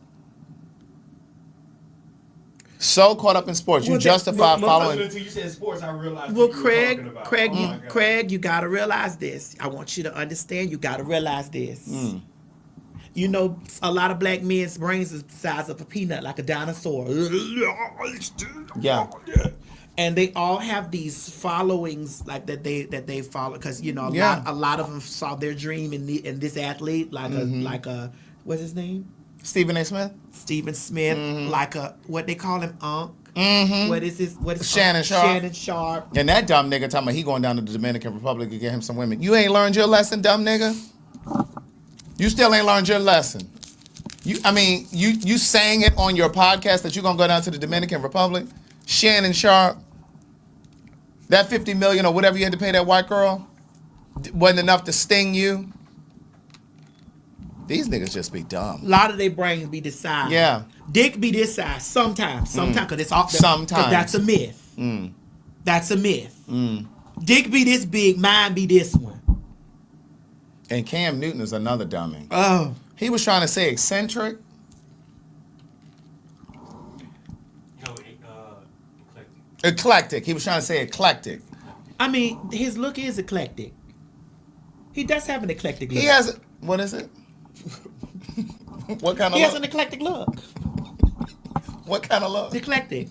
So caught up in sports, you Well, justify following. Until you said sports, I realized Well, what you were talking about. Craig, you gotta realize this. I want you to understand. You gotta realize this. You know, a lot of black men's brains is the size of a peanut, like a dinosaur. Yeah. And they all have these followings like that they follow because you know a lot of them saw their dream in this athlete like a what's his name? Stephen A. Smith. Stephen Smith, like a what they call him, Unc. What is Shannon Sharp? Shannon Sharp. And that dumb nigga talking about he going down to the Dominican Republic to get him some women. You ain't learned your lesson, dumb nigga. You still ain't learned your lesson. You saying it on your podcast that you're gonna go down to the Dominican Republic? Shannon Sharp. That $50 million or whatever you had to pay that white girl wasn't enough to sting you. These niggas just be dumb. A lot of their brains be this size. Yeah. Dick be this size sometimes, because it's all Sometimes. 'cause that's a myth. That's a myth. Dick be this big, mine be this one. And Cam Newton is another dummy. Oh. He was trying to say eccentric. Eclectic. He was trying to say eclectic. I mean, his look is eclectic. He does have an eclectic look. He has, what is it? What kind of He look? has an eclectic look. What kind of look? Eclectic.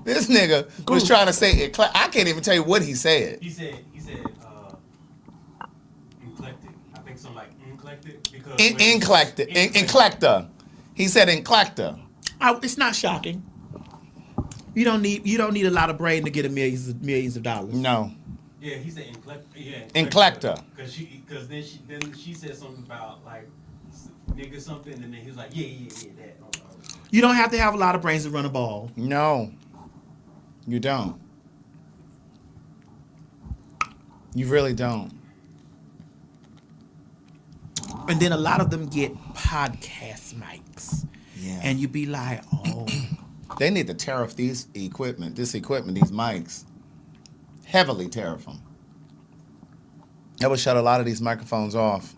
This nigga was trying to say eclectic. I can't even tell you what he said. He said eclectic. I think something like eclectic because Eclectic. Eclecta. He said eclecta. It's not shocking. You don't need a lot of brain to get millions of dollars. No. Yeah, he said eclecta. Yeah, eclecta. Because then she said something about like nigga something, and then he was like, yeah, that. You don't have to have a lot of brains to run a ball. No, you don't. You really don't. And then a lot of them get podcast mics. Yeah. And you be like, oh. They need to tariff this equipment, these mics. Heavily tariff them. That would shut a lot of these microphones off.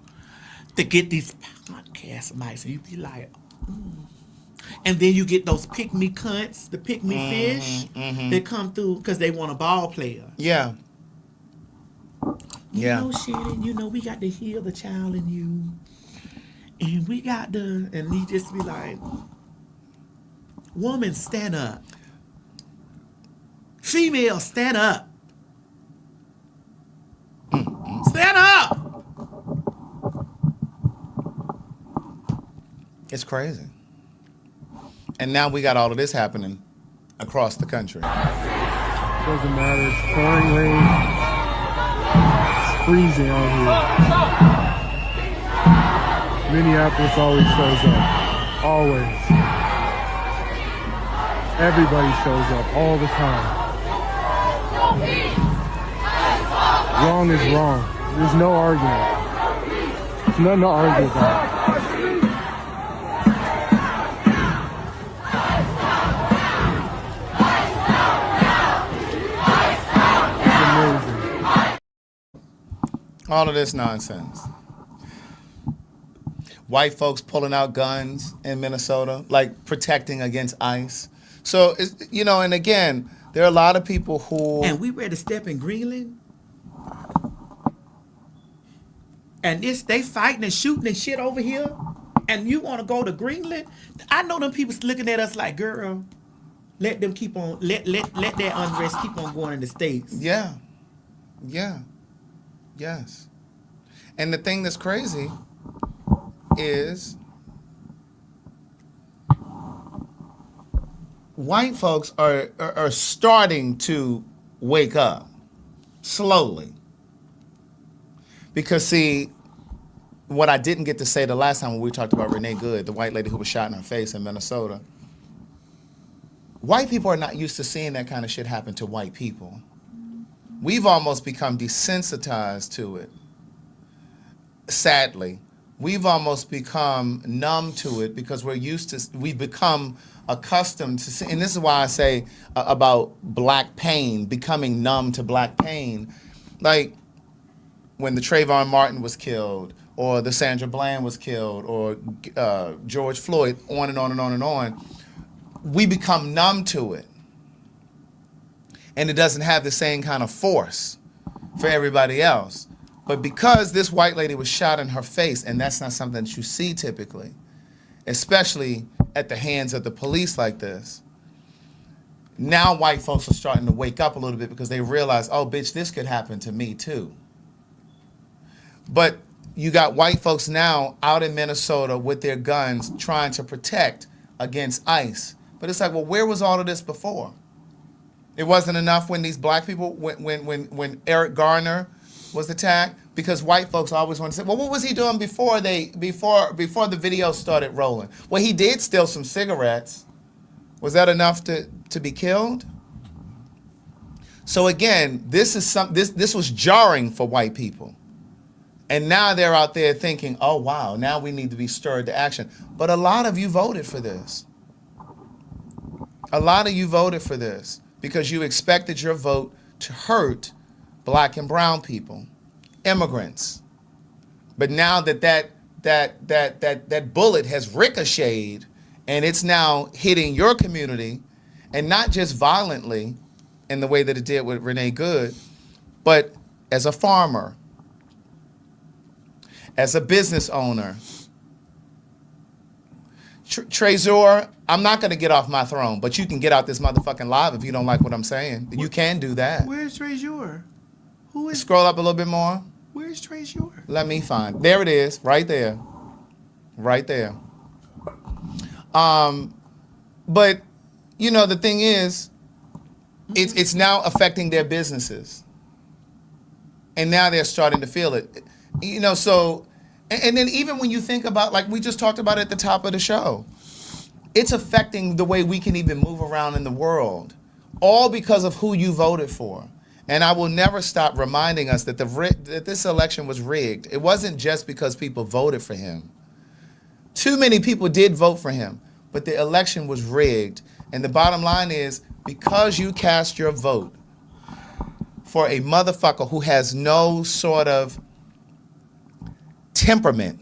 To get these podcast mics, and you be like, and then you get those pick-me cunts, the pick-me fish, that come through because they want a ball player. Yeah. You know, Shannon, we got to heal the child in you. And we got to, and he just be like, woman, stand up. Female, stand up. Stand up. It's crazy. And now we got all of this happening across the country. Doesn't matter. It's pouring rain. It's freezing out here. Minneapolis always shows up. Always. Everybody shows up all the time. Wrong is wrong. There's no argument. There's nothing to argue about. All of this nonsense. White folks pulling out guns in Minnesota, like protecting against ICE. So, and again, there are a lot of people who... And we ready to step in Greenland? And they fighting and shooting and shit over here? And you want to go to Greenland? I know them people looking at us like, girl, let them keep on, let that unrest keep on going in the States. Yeah. Yeah. Yes. And the thing that's crazy is white folks are starting to wake up slowly. Because, see, what I didn't get to say the last time when we talked about Renee Good, the white lady who was shot in her face in Minnesota, white people are not used to seeing that kind of shit happen to white people. We've almost become desensitized to it. Sadly, we've almost become numb to it because we've become accustomed to see, and this is why I say about black pain, becoming numb to black pain. Like when the Trayvon Martin was killed, or the Sandra Bland was killed, or George Floyd, on and on and on and on. we become numb to it. And it doesn't have the same kind of force for everybody else. But because this white lady was shot in her face, and that's not something that you see typically, especially at the hands of the police like this, now white folks are starting to wake up a little bit because they realize, oh, bitch, this could happen to me too. But you got white folks now out in Minnesota with their guns trying to protect against ICE. But it's like, well, where was all of this before? It wasn't enough when these black people, when Eric Garner was attacked, because white folks always want to say, well, what was he doing before the video started rolling? Well, he did steal some cigarettes. Was that enough to be killed? So again, this was jarring for white people. And now they're out there thinking, oh wow, now we need to be stirred to action. But a lot of you voted for this. A lot of you voted for this because you expected your vote to hurt black and brown people, immigrants. But now that bullet has ricocheted and it's now hitting your community, and not just violently in the way that it did with Renee Good, but as a farmer, as a business owner. Trezor, I'm not going to get off my throne, but you can get out this motherfucking live if you don't like what I'm saying. You can do that. Where's Trezor? Who is? Scroll up a little bit more. Where's Trezor? Let me find. There it is, right there. Right there. But, you know, the thing is, it's now affecting their businesses. And now they're starting to feel it. You know, so, and then even when you think about, like we just talked about at the top of the show, it's affecting the way we can even move around in the world, all because of who you voted for. And I will never stop reminding us that that this election was rigged. It wasn't just because people voted for him. Too many people did vote for him, but the election was rigged. And the bottom line is, because you cast your vote for a motherfucker who has no sort of temperament,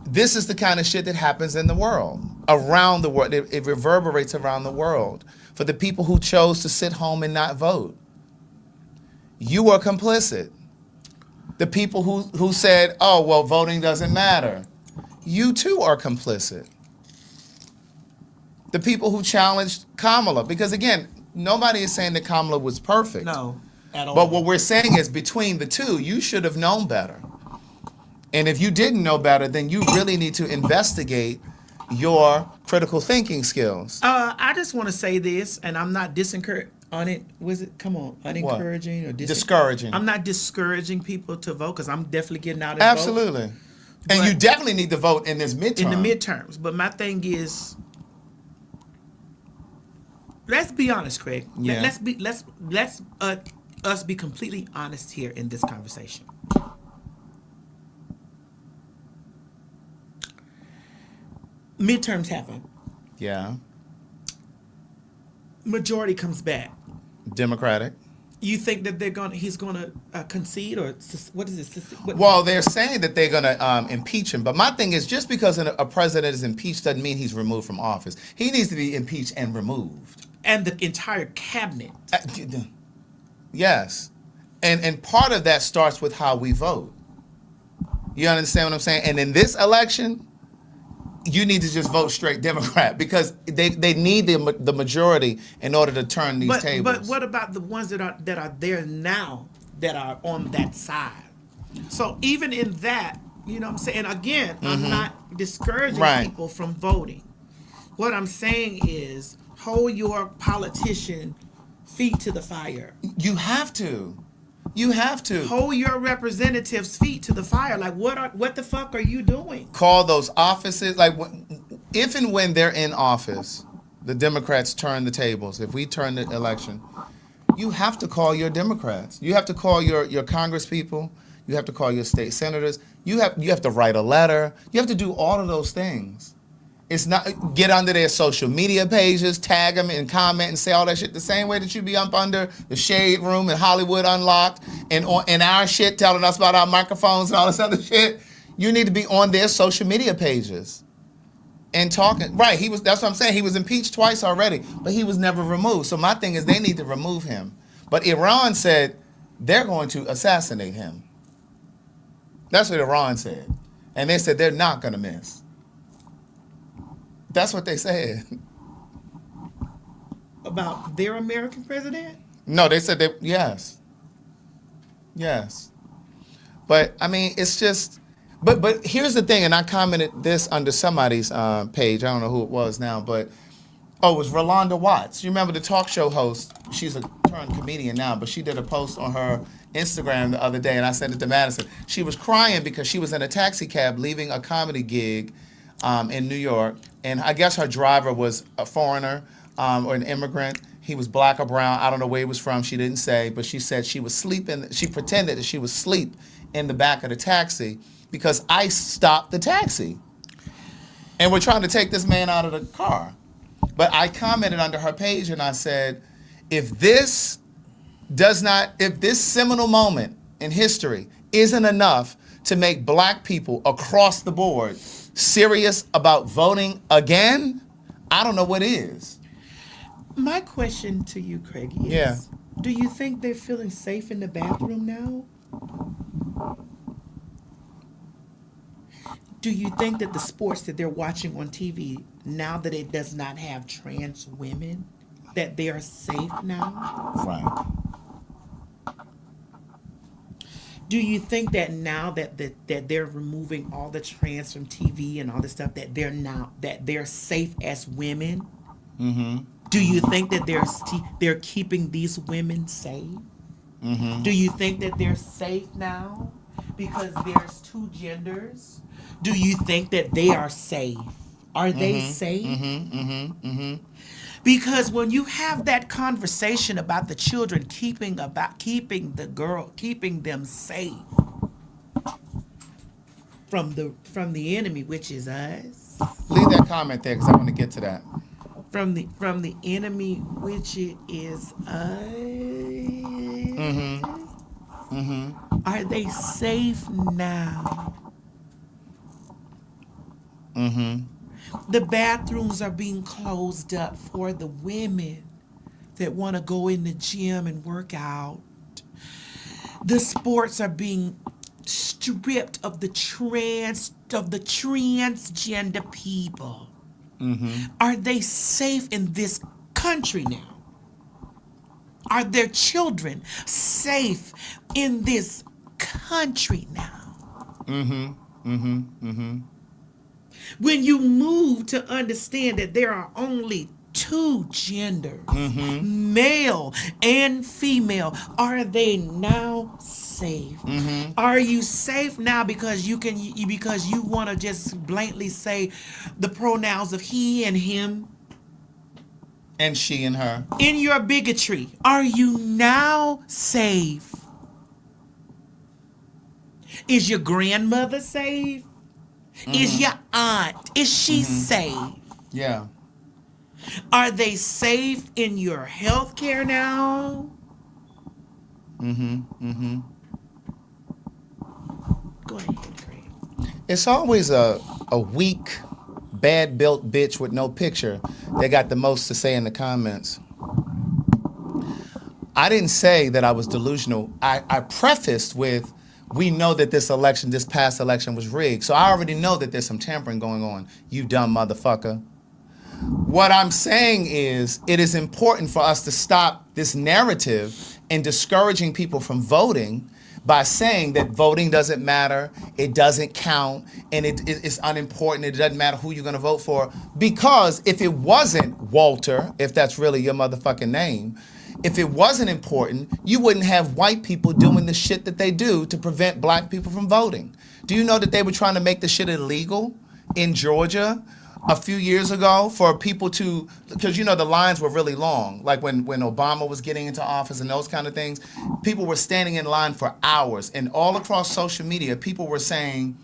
this is the kind of shit that happens in the world, around the world. It reverberates around the world. For the people who chose to sit home and not vote, you were complicit. The people who said, oh, well, voting doesn't matter, you too are complicit. The people who challenged Kamala, because again, nobody is saying that Kamala was perfect. No, at all. But what we're saying is between the two, you should have known better. And if you didn't know better, then you really need to investigate your critical thinking skills. I just want to say this, and I'm not unencouraging or discouraging. I'm not discouraging people to vote because I'm definitely getting out and Absolutely. vote. And you definitely need to vote in this midterm. In the midterms. But my thing is, let's be honest, Craig. Yeah. Let's us be completely honest here in this conversation. Midterms happen. Yeah. Majority comes back. Democratic. You think that he's gonna concede, or what is this? Well, they're saying that they're gonna impeach him. But my thing is, just because a president is impeached doesn't mean he's removed from office. He needs to be impeached and removed. And the entire cabinet. Yes. And part of that starts with how we vote. You understand what I'm saying? And in this election, you need to just vote straight Democrat because they need the majority in order to turn these tables. But what about the ones that are there now that are on that side? So even in that, you know what I'm saying? Again, I'm not discouraging people from voting. What I'm saying is hold your politician feet to the fire. You have to. You have to. Hold your representatives' feet to the fire. Like, what the fuck are you doing? Call those offices. Like, if and when they're in office, the Democrats turn the tables. If we turn the election, you have to call your Democrats. You have to call your Congress people. You have to call your state senators. You have to write a letter. You have to do all of those things. It's not get under their social media pages, tag them and comment and say all that shit the same way that you be up under the Shade Room and Hollywood Unlocked and our shit telling us about our microphones and all this other shit. You need to be on their social media pages. and talking. Right, that's what I'm saying. He was impeached twice already, but he was never removed. So my thing is they need to remove him. But Iran said they're going to assassinate him. That's what Iran said. And they said they're not going to miss. That's what they said. About their American president? No, they said that, yes. Yes. But, I mean, it's just, but here's the thing, and I commented this under somebody's page. I don't know who it was now, but, it was Rolanda Watts. You remember the talk show host? She's a turned comedian now, but she did a post on her Instagram the other day, and I sent it to Madison. She was crying because she was in a taxi cab leaving a comedy gig in New York, and I guess her driver was a foreigner or an immigrant. He was black or brown. I don't know where he was from. She didn't say, but she said she was sleeping. She pretended that she was asleep in the back of the taxi because ICE stopped the taxi. And we're trying to take this man out of the car. But I commented under her page and I said, if this seminal moment in history isn't enough to make black people across the board serious about voting again, I don't know what is. My question to you, Craig, is do you think they're feeling safe in the bathroom now? Do you think that the sports that they're watching on TV, now that it does not have trans women, that they are safe now? Right. Do you think that now that they're removing all the trans from TV and all this stuff, that they're safe as women? Mm-hmm. Do you think that they're keeping these women safe? Mm-hmm. Do you think that they're safe now because there's two genders? Do you think that they are safe? Are they safe? Mm-hmm. Mm-hmm. Mm-hmm. Because when you have that conversation about the children, keeping them safe from the enemy, which is us. Leave that comment there because I want to get to that. From the enemy, which it is us. Mm-hmm. Mm-hmm. Are they safe now? Mm-hmm. The bathrooms are being closed up for the women that want to go in the gym and work out. The sports are being stripped of the transgender people. Mm-hmm. Are they safe in this country now? Are their children safe in this country now? Mm-hmm. Mm-hmm. Mm-hmm. When you move to understand that there are only two genders, male and female, are they now safe? Mm-hmm. Are you safe now because you want to just blatantly say the pronouns of he and him? And she and her. In your bigotry, are you now safe? Is your grandmother safe? Is your aunt, is she safe? Yeah. Are they safe in your health care now? Mm-hmm. Mm-hmm. Go ahead, Craig. It's always a weak, bad-built bitch with no picture that got the most to say in the comments. I didn't say that I was delusional. I prefaced with, we know that this past election was rigged. So I already know that there's some tampering going on, you dumb motherfucker. What I'm saying is, it is important for us to stop this narrative and discouraging people from voting by saying that voting doesn't matter, it doesn't count, and it's unimportant, it doesn't matter who you're gonna vote for. Because if it wasn't Walter, if that's really your motherfucking name, if it wasn't important, you wouldn't have white people doing the shit that they do to prevent black people from voting. Do you know that they were trying to make the shit illegal in Georgia a few years ago for people to, because you know the lines were really long, like when Obama was getting into office and those kind of things, people were standing in line for hours, and all across social media, people were saying,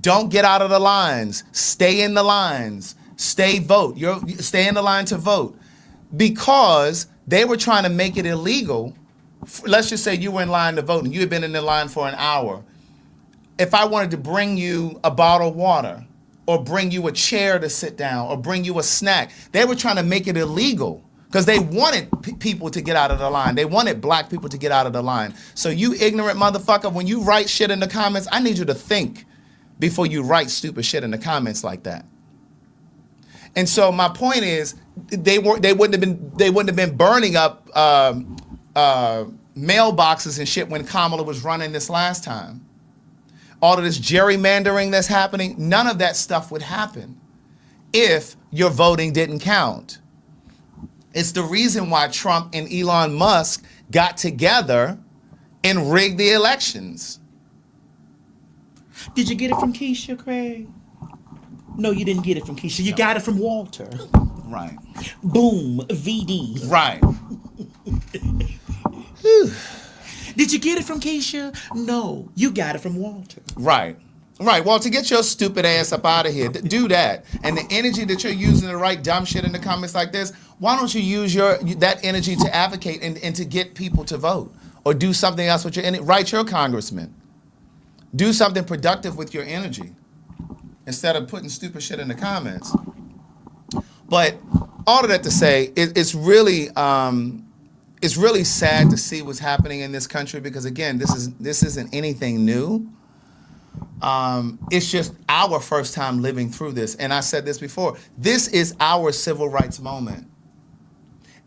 don't get out of the lines, stay in the lines, stay in the line to vote, because they were trying to make it illegal. Let's just say you were in line to vote and you had been in the line for an hour. If I wanted to bring you a bottle of water, or bring you a chair to sit down or bring you a snack. They were trying to make it illegal because they wanted people to get out of the line. They wanted black people to get out of the line. So you ignorant motherfucker, when you write shit in the comments, I need you to think before you write stupid shit in the comments like that. And so my point is, they wouldn't have been burning up mailboxes and shit when Kamala was running this last time. All of this gerrymandering that's happening, none of that stuff would happen if your voting didn't count. It's the reason why Trump and Elon Musk got together and rigged the elections. Did you get it from Keisha, Craig? No, you didn't get it from Keisha. You got it from Walter. Right. Boom, VD. Right. Did you get it from Keisha? No, you got it from Walter. Right. Right. Well, to get your stupid ass up out of here, do that. And the energy that you're using to write dumb shit in the comments like this, why don't you use that energy to advocate and to get people to vote? Or do something else with your energy. Write your congressman. Do something productive with your energy instead of putting stupid shit in the comments. But all of that to say, it's really sad to see what's happening in this country because, again, this isn't anything new. It's just our first time living through this. And I said this before. This is our civil rights moment.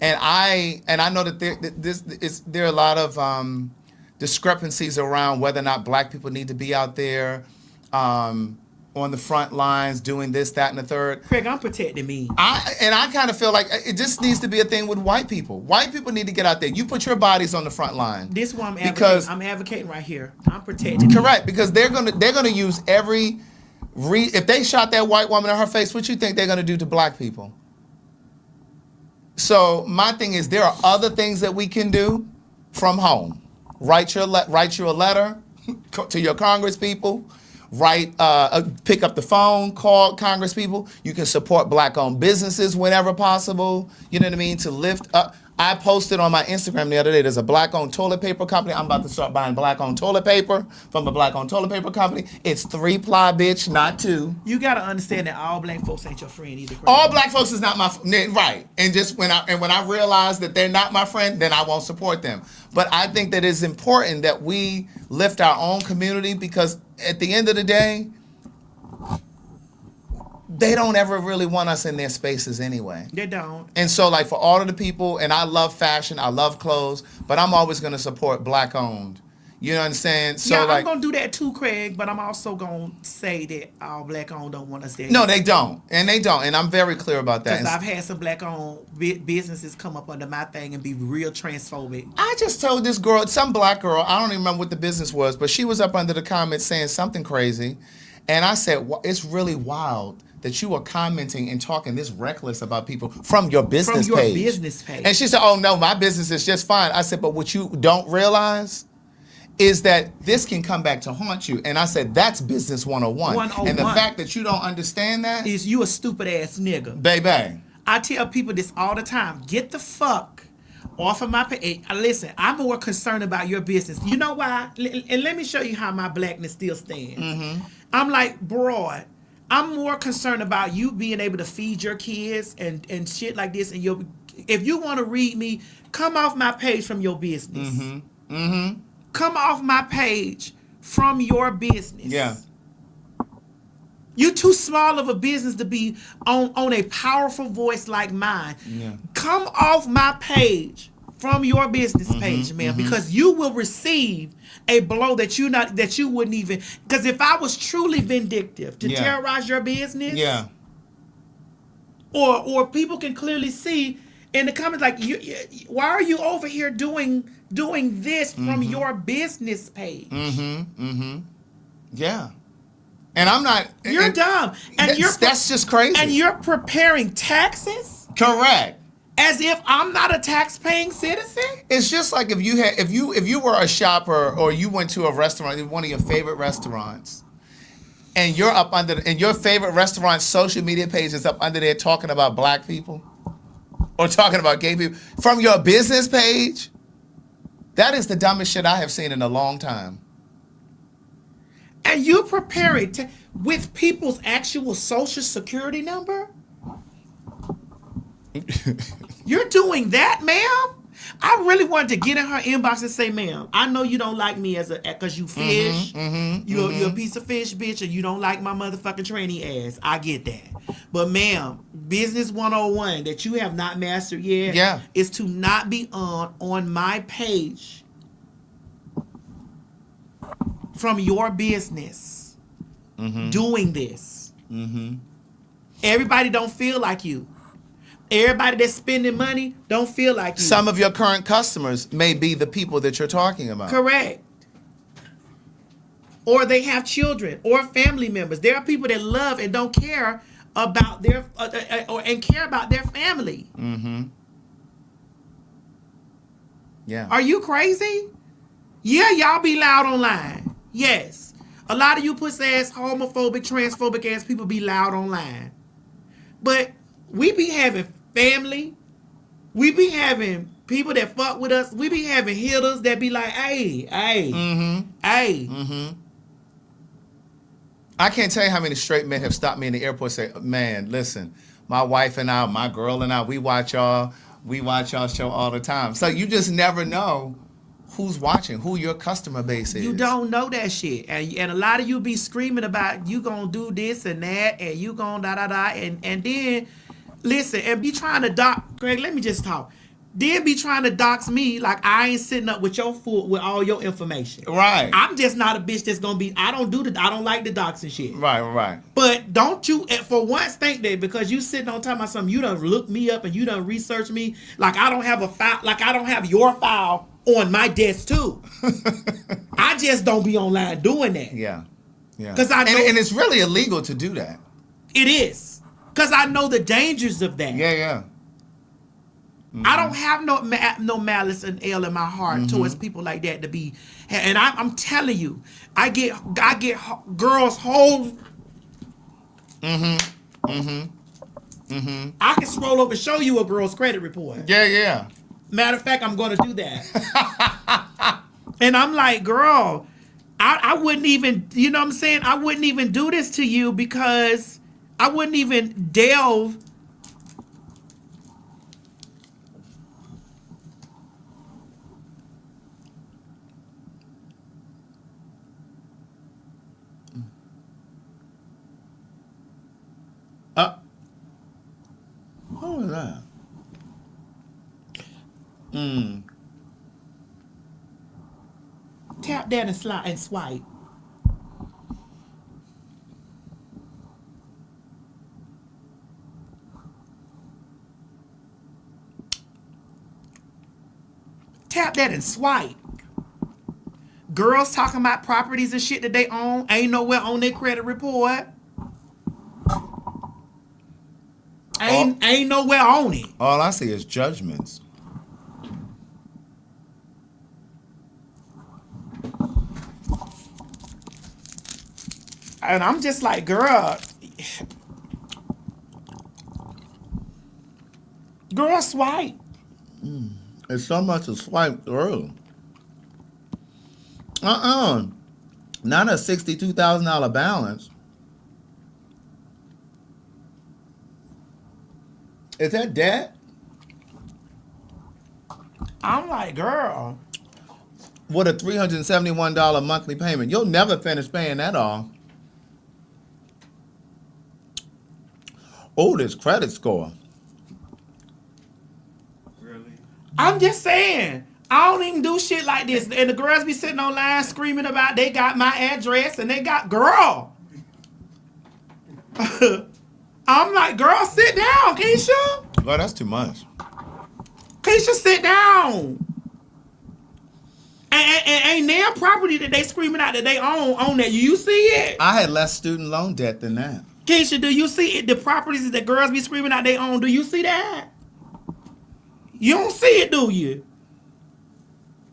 And I know that there are a lot of discrepancies around whether or not black people need to be out there on the front lines doing this, that, and the third. Craig, I'm protecting me. I kind of feel like it just needs to be a thing with white people. White people need to get out there. You put your bodies on the front line. This is why I'm advocating. I'm advocating right here. I'm protecting. Correct, because they're gonna use every. If they shot that white woman in her face, what you think they're gonna do to black people? So my thing is, there are other things that we can do from home. Write you a letter to your Congress people. Pick up the phone, call Congress people. You can support black-owned businesses whenever possible. You know what I mean? To lift up. I posted on my Instagram the other day, there's a black-owned toilet paper company. I'm about to start buying black-owned toilet paper from a black-owned toilet paper company. It's 3-ply, bitch, not 2. You gotta understand that all black folks ain't your friend either. Craig. All black folks is not my right. And just when I realize that they're not my friend, then I won't support them. But I think that it's important that we lift our own community because at the end of the day, they don't ever really want us in their spaces anyway. They don't. And so, like, for all of the people, and I love fashion, I love clothes, but I'm always going to support black-owned. You know what I'm saying? So, yeah, like, I'm going to do that too, Craig, but I'm also going to say that all black-owned don't want us there. No, they don't. And they don't. And I'm very clear about that. Because I've had some black-owned businesses come up under my thing and be real transphobic. I just told this girl, some black girl, I don't even remember what the business was, but she was up under the comments saying something crazy. And I said, it's really wild that you are commenting and talking this reckless about people from your business page. From your business page. And she said, oh, no, my business is just fine. I said, but what you don't realize is that this can come back to haunt you. And I said, that's business 101. And the fact that you don't understand that is you a stupid ass nigga. Baby. I tell people this all the time. Get the fuck off of my page. Listen, I'm more concerned about your business. You know why? And let me show you how my blackness still stands. Mm-hmm. I'm like, broad, I'm more concerned about you being able to feed your kids and shit like this. And if you want to read me, come off my page from your business. Mm-hmm. Mm-hmm. Come off my page from your business. Yeah. You too small of a business to be on a powerful voice like mine. Yeah. Come off my page from your business page, man, because you will receive a blow that you wouldn't even. Because if I was truly vindictive to terrorize your business, or people can clearly see in the comments like, why are you over here doing this from your business page? Yeah. And I'm not. You're dumb, and that's just crazy. And you're preparing taxes. Correct. As if I'm not a tax-paying citizen. It's just like if you were a shopper or you went to a restaurant, one of your favorite restaurants, and you're up under and your favorite restaurant's social media page is up under there talking about black people or talking about gay people from your business page. That is the dumbest shit I have seen in a long time. And you're preparing with people's actual social security number? You're doing that, ma'am? I really wanted to get in her inbox and say, ma'am, I know you don't like me because you fish. You're a piece of fish, bitch, and you don't like my motherfucking tranny ass. I get that. But ma'am, business 101 that you have not mastered yet is to not be on my page from your business doing this. Everybody don't feel like you. Everybody that's spending money don't feel like you. Some of your current customers may be the people that you're talking about. Correct. Or they have children or family members. There are people that love and don't care about their and care about their family. Yeah. Are you crazy? Yeah, y'all be loud online. Yes. A lot of you pussy ass, homophobic, transphobic ass people be loud online. But we be having family. We be having people that fuck with us. We be having hitters that be like, hey. I can't tell you how many straight men have stopped me in the airport and say, man, listen, my wife and I, my girl and I, we watch y'all show all the time. So you just never know who's watching, who your customer base is. You don't know that shit. And a lot of you be screaming about you gonna do this and that and you gonna da-da-da. And then, listen, and be trying to Greg, let me just talk. Then be trying to dox me like I ain't sitting up with your foot with all your information. Right. I'm just not a bitch that's gonna be, I don't like the doxing shit. Right. But don't you, for once, think that because you sitting on talking about something, you done look me up and you done research me, like I don't have a file, like I don't have your file on my desk too. I just don't be online doing that. Yeah. Because I know, and it's really illegal to do that. It is. Because I know the dangers of that. Yeah. I don't have no malice and ill in my heart towards people like that to be, and I'm telling you, I get girls whole. I can scroll over and show you a girl's credit report. Yeah. Matter of fact, I'm going to do that. And I'm like, girl, I wouldn't even, you know what I'm saying? I wouldn't even do this to you because I wouldn't even delve. What was that? Tap that and slide and swipe. Tap that and swipe. Girls talking about properties and shit that they own ain't nowhere on their credit report. Ain't nowhere on it. All I see is judgments. And I'm just like, girl, swipe. It's so much to swipe through. Not a $62,000 balance. Is that debt? I'm like, girl. With a $371 monthly payment. You'll never finish paying that off. Oh, this credit score. Really? I'm just saying. I don't even do shit like this. And the girls be sitting online screaming about they got my address and they got, girl. I'm like, girl, sit down, Keisha. Well, that's too much. Keisha, sit down. And ain't their property that they screaming out that they own that. You see it? I had less student loan debt than that. Keisha, do you see it? The properties that girls be screaming out they own, do you see that? You don't see it, do you?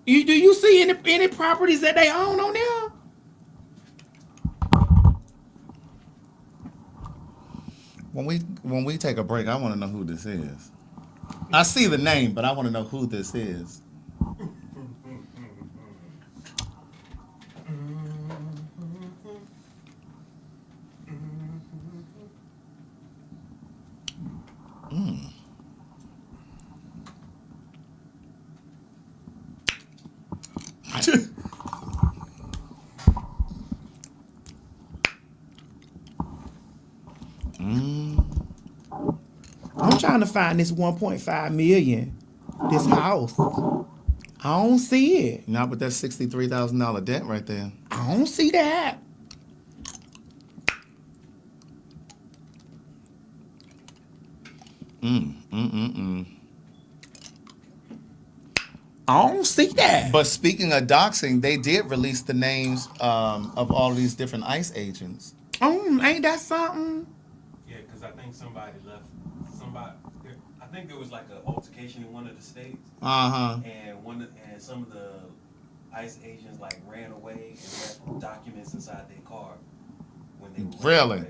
Do you see any properties that they own on there? When we take a break, I want to know who this is. I see the name, but I want to know who this is. I'm trying to find this 1.5 million, this house. I don't see it. Not with that $63,000 debt right there. I don't see that. I don't see that. But speaking of doxing, they did release the names of all of these different ICE agents. Ain't that something? Yeah, because I think somebody left. I think there was like an altercation in one of the states. Uh-huh. And some of the ICE agents like ran away and left documents inside their car when they were Really?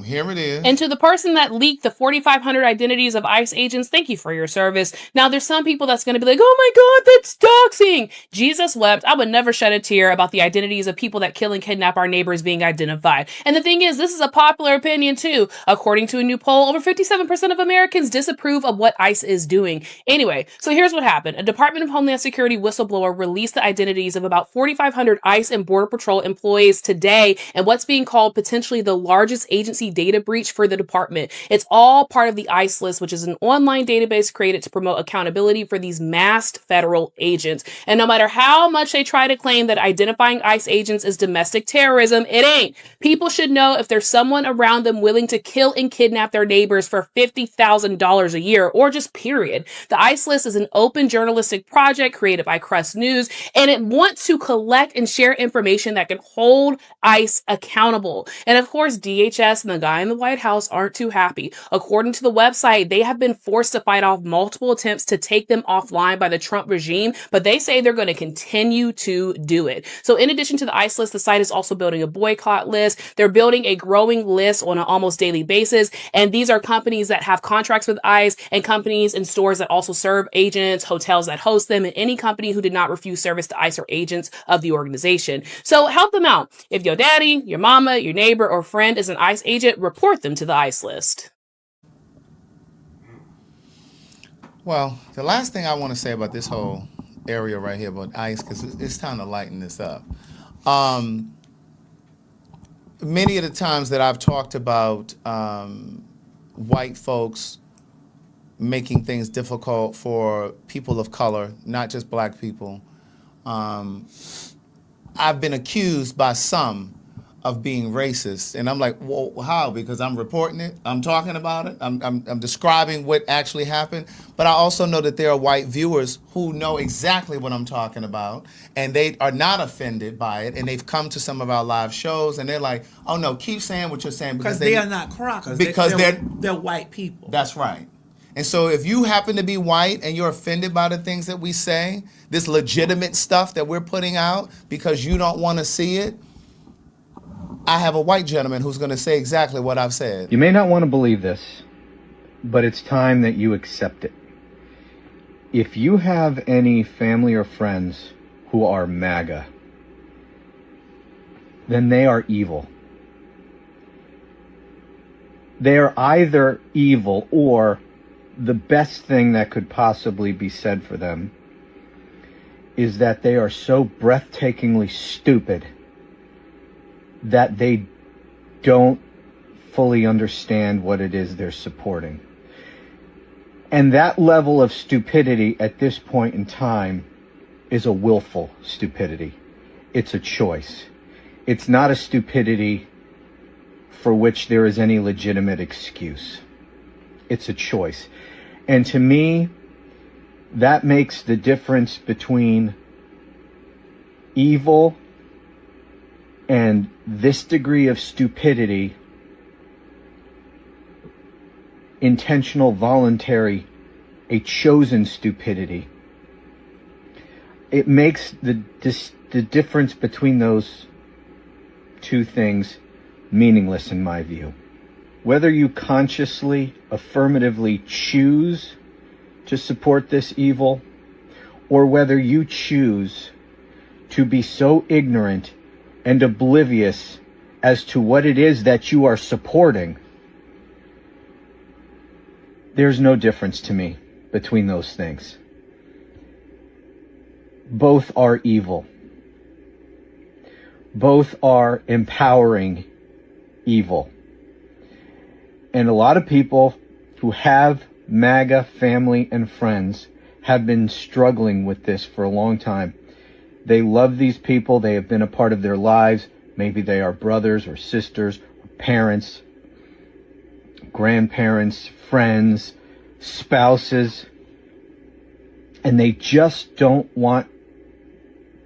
Here it is. And to the person that leaked the 4,500 identities of ICE agents, thank you for your service. Now, there's some people that's going to be like, oh my God, that's doxing. Jesus wept. I would never shed a tear about the identities of people that kill and kidnap our neighbors being identified. And the thing is, this is a popular opinion too. According to a new poll, over 57% of Americans disapprove of what ICE is doing. Anyway, so here's what happened. A Department of Homeland Security whistleblower released the identities of about 4,500 ICE and Border Patrol employees today and what's being called potentially the largest agency data breach for the department. It's all part of the ICE list, which is an online database created to promote accountability for these masked federal agents. And no matter how much they try to claim that identifying ICE agents is domestic terrorism, it ain't. People should know if there's someone around them willing to kill and kidnap their neighbors for $50,000 a year, or just period. The ICE list is an open journalistic project created by Crust News, and it wants to collect and share information that can hold ICE accountable. And of course, DHS and the guy in the White House aren't too happy. According to the website, they have been forced to fight off multiple attempts to take them offline by the Trump regime, but they say they're going to continue to do it. So in addition to the ICE list, the site is also building a boycott list. They're building a growing list on an almost daily basis. And these are companies that have contracts with ICE and companies and stores that also serve agents, hotels that host them, and any company who did not refuse service to ICE or agents of the organization. So help them out. If your daddy, your mama, your neighbor, or friend is an ICE agent, report them to the ICE list. Well, the last thing I want to say about this whole area right here about ICE, because it's time to lighten this up. Many of the times that I've talked about white folks making things difficult for people of color, not just black people, I've been accused by some of being racist. And I'm like, well, how? Because I'm reporting it, I'm talking about it, I'm describing what actually happened. But I also know that there are white viewers who know exactly what I'm talking about, and they are not offended by it, and they've come to some of our live shows, and they're like, oh no, keep saying what you're saying. Because they are not crockers. Because they're white people. That's right. And so if you happen to be white and you're offended by the things that we say, this legitimate stuff that we're putting out because you don't want to see it, I have a white gentleman who's going to say exactly what I've said. You may not want to believe this, but it's time that you accept it. If you have any family or friends who are MAGA, then they are evil. They are either evil, or the best thing that could possibly be said for them is that they are so breathtakingly stupid that they don't fully understand what it is they're supporting. And that level of stupidity at this point in time is a willful stupidity. It's a choice. It's not a stupidity for which there is any legitimate excuse. It's a choice. And to me, that makes the difference between evil and this degree of stupidity, intentional, voluntary, a chosen stupidity. It makes the difference between those two things meaningless in my view. Whether you consciously, affirmatively choose to support this evil, or whether you choose to be so ignorant and oblivious as to what it is that you are supporting, there's no difference to me between those things. Both are evil. both are empowering evil. And a lot of people who have MAGA family and friends have been struggling with this for a long time. They love these people. They have been a part of their lives. Maybe they are brothers or sisters, or parents, grandparents, friends, spouses. And they just don't want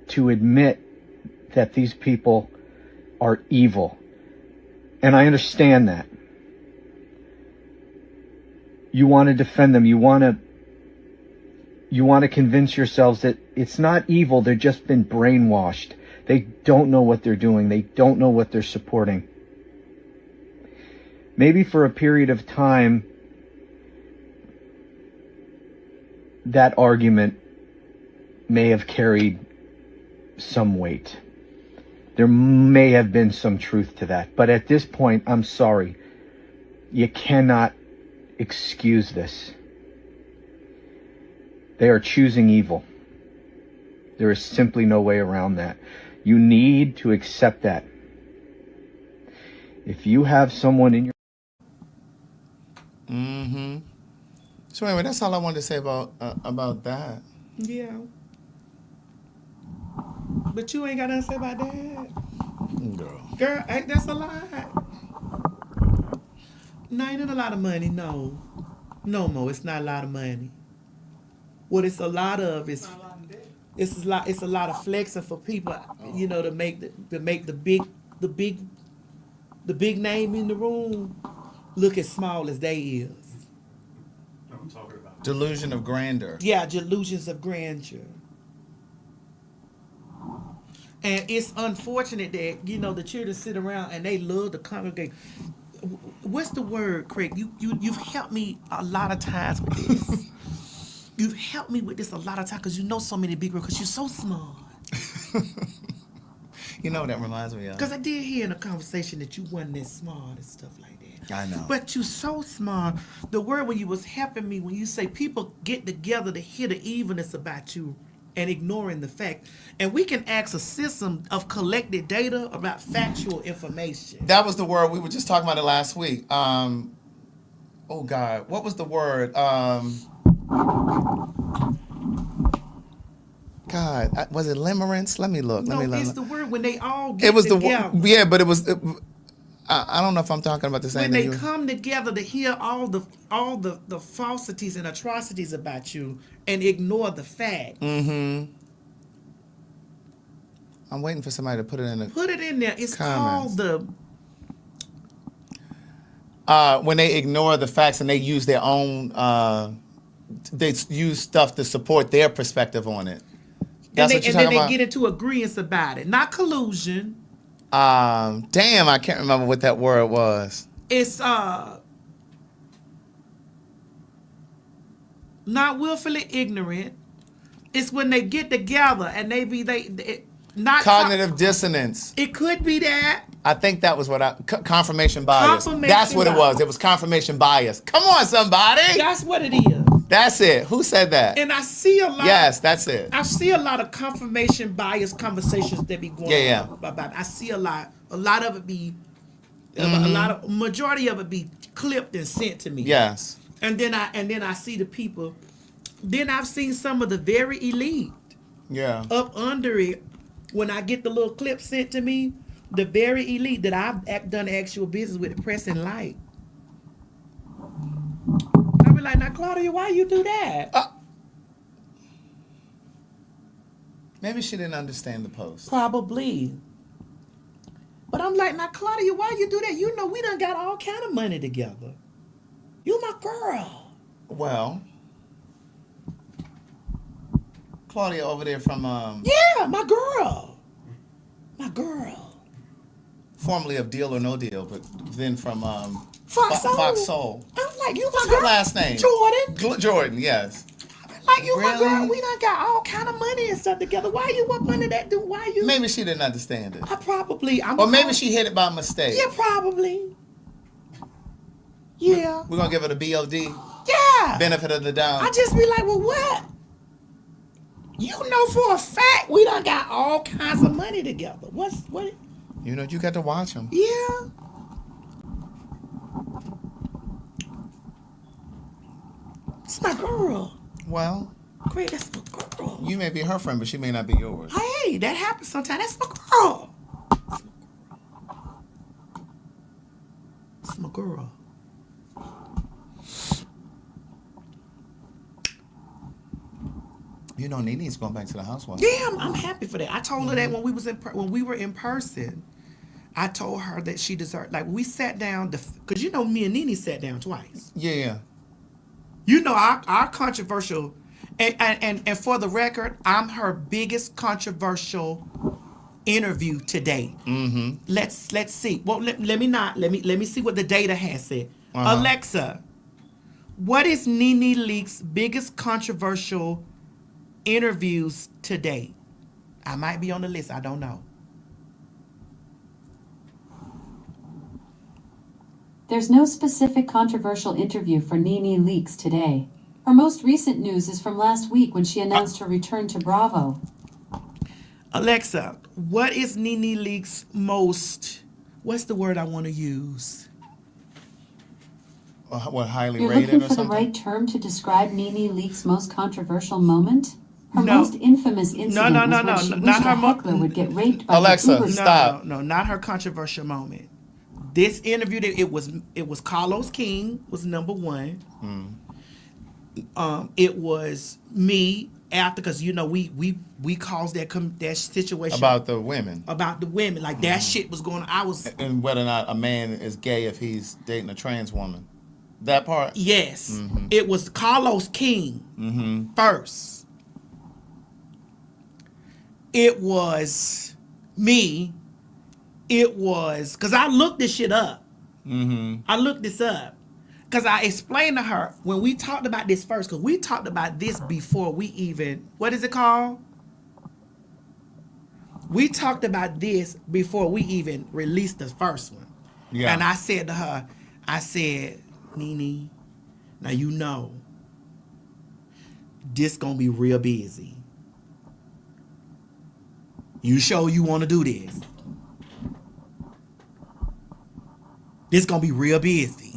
to admit that these people are evil. And I understand that. You want to defend them. You want to convince yourselves that it's not evil. They've just been brainwashed. They don't know what they're doing. They don't know what they're supporting. Maybe for a period of time, that argument may have carried some weight. There may have been some truth to that. But at this point, I'm sorry. You cannot excuse this. They are choosing evil. There is simply no way around that. You need to accept that. If you have someone in your... Mm-hmm. So anyway, that's all I wanted to say about that. Yeah. But you ain't got nothing to say about that. Girl, that's a lot. No, ain't a lot of money, no. No more, it's not a lot of money. What it's a lot of is it's a lot of flexing for people, you know, to make the big name in the room look as small as they is. I'm talking about Delusion of grandeur. Yeah, delusions of grandeur. And it's unfortunate that, you know, the children sit around and they love to congregate. What's the word, Craig? You've helped me a lot of times with this. You've helped me with this a lot of times because you know so many big girls because you're so smart. You know what that reminds me of? Because I did hear in a conversation that you wasn't that smart and stuff like that. I know. But you so smart. The word when you was helping me, when you say people get together to hear the evilness about you and ignoring the fact. And we can ask a system of collected data about factual information. That was the word we were just talking about it last week. Oh God, what was the word? God, was it limerence? Let me look. No, Let me it's look. the word when they all get It was together. yeah, but it was. I don't know if I'm talking about the same When thing. they come together to hear all the falsities and atrocities about you and ignore the fact. Mm-hmm. I'm waiting for somebody to put it in the Put it in there. It's comments. called the when they ignore the facts and they use their own, they use stuff to support their perspective on it. That's what you're talking about? They get into agreements about it. Not collusion. Damn, I can't remember what that word was. It's not willfully ignorant. It's when they get together and they not Cognitive dissonance. It could be that. I think that was what confirmation bias. Confirmation That's what bias. it was. It was confirmation bias. Come on, somebody. That's what it is. That's it. Who said that? And I see a lot. Yes, that's it. I see a lot of confirmation bias conversations that be going on about. I see a lot. A lot of it be, majority of it be clipped and sent to me. Yes. And then I see the people. Then I've seen some of the very elite. Yeah. Up under it, when I get the little clip sent to me, the very elite that I've done actual business with, the press and light. I be like, now Claudia, why you do that? Maybe she didn't understand the post. Probably. But I'm like, now Claudia, why you do that? You know we done got all kind of money together. You my girl. Well, Claudia over there from yeah, my girl. My girl. Formerly of Deal or No Deal, but then from Fox Soul. Fox Soul. I'm like, you my What's girl. her last name? Jordan. Jordan, yes. Like you my Really? girl. We done got all kind of money and stuff together. Why you up under that dude? Why you? Maybe she didn't understand it. I probably. Or maybe she hit it by mistake. Yeah, probably. Yeah. We're going to give her the BOD. Yeah. Benefit of the doubt. I just be like, well, what? You know for a fact we done got all kinds of money together. What? You know, you got to watch them. Yeah. It's my girl. Well, Great, that's my girl. you may be her friend, but she may not be yours. Hey, that happens sometimes. That's my girl. It's my girl. You know, Nene's going back to the housewife. Yeah, I'm happy for that. I told her that when we were in person. I told her that she deserved. Like we sat down, because you know me and Nene sat down twice. Yeah. You know our controversial, and for the record, I'm her biggest controversial interview today. Mm-hmm. Let's see. Well, let me see what the data has said. Alexa, what is Nene Leak's biggest controversial interviews today? I might be on the list. I don't know. There's no specific controversial interview for Nene Leakes today. Her most recent news is from last week when she announced her return to Bravo. Alexa, what is Nene Leak's most, what's the word I want to use? What, highly You're rated looking or for something? the right term to describe Nene Leakes' most controversial moment? Her No. most infamous incident was when she wished a heckler would get raped by Alexa, her Uber stop. No, not her controversial moment. This interview, it was Carlos King was number one. It was me after, because you know we caused that situation About the women. Like that shit was going on. I was And whether or not a man is gay if he's dating a trans woman. That part? Yes. It was Carlos King first. It was me. It was, because I looked this shit up. I looked this up. Because I explained to her when we talked about this first, because we talked about this before we even, what is it called? We talked about this before we even released the first one. Yeah. And I said to her, I said, Nene, now you know, this gonna be real busy. You sure you want to do this? This gonna be real busy.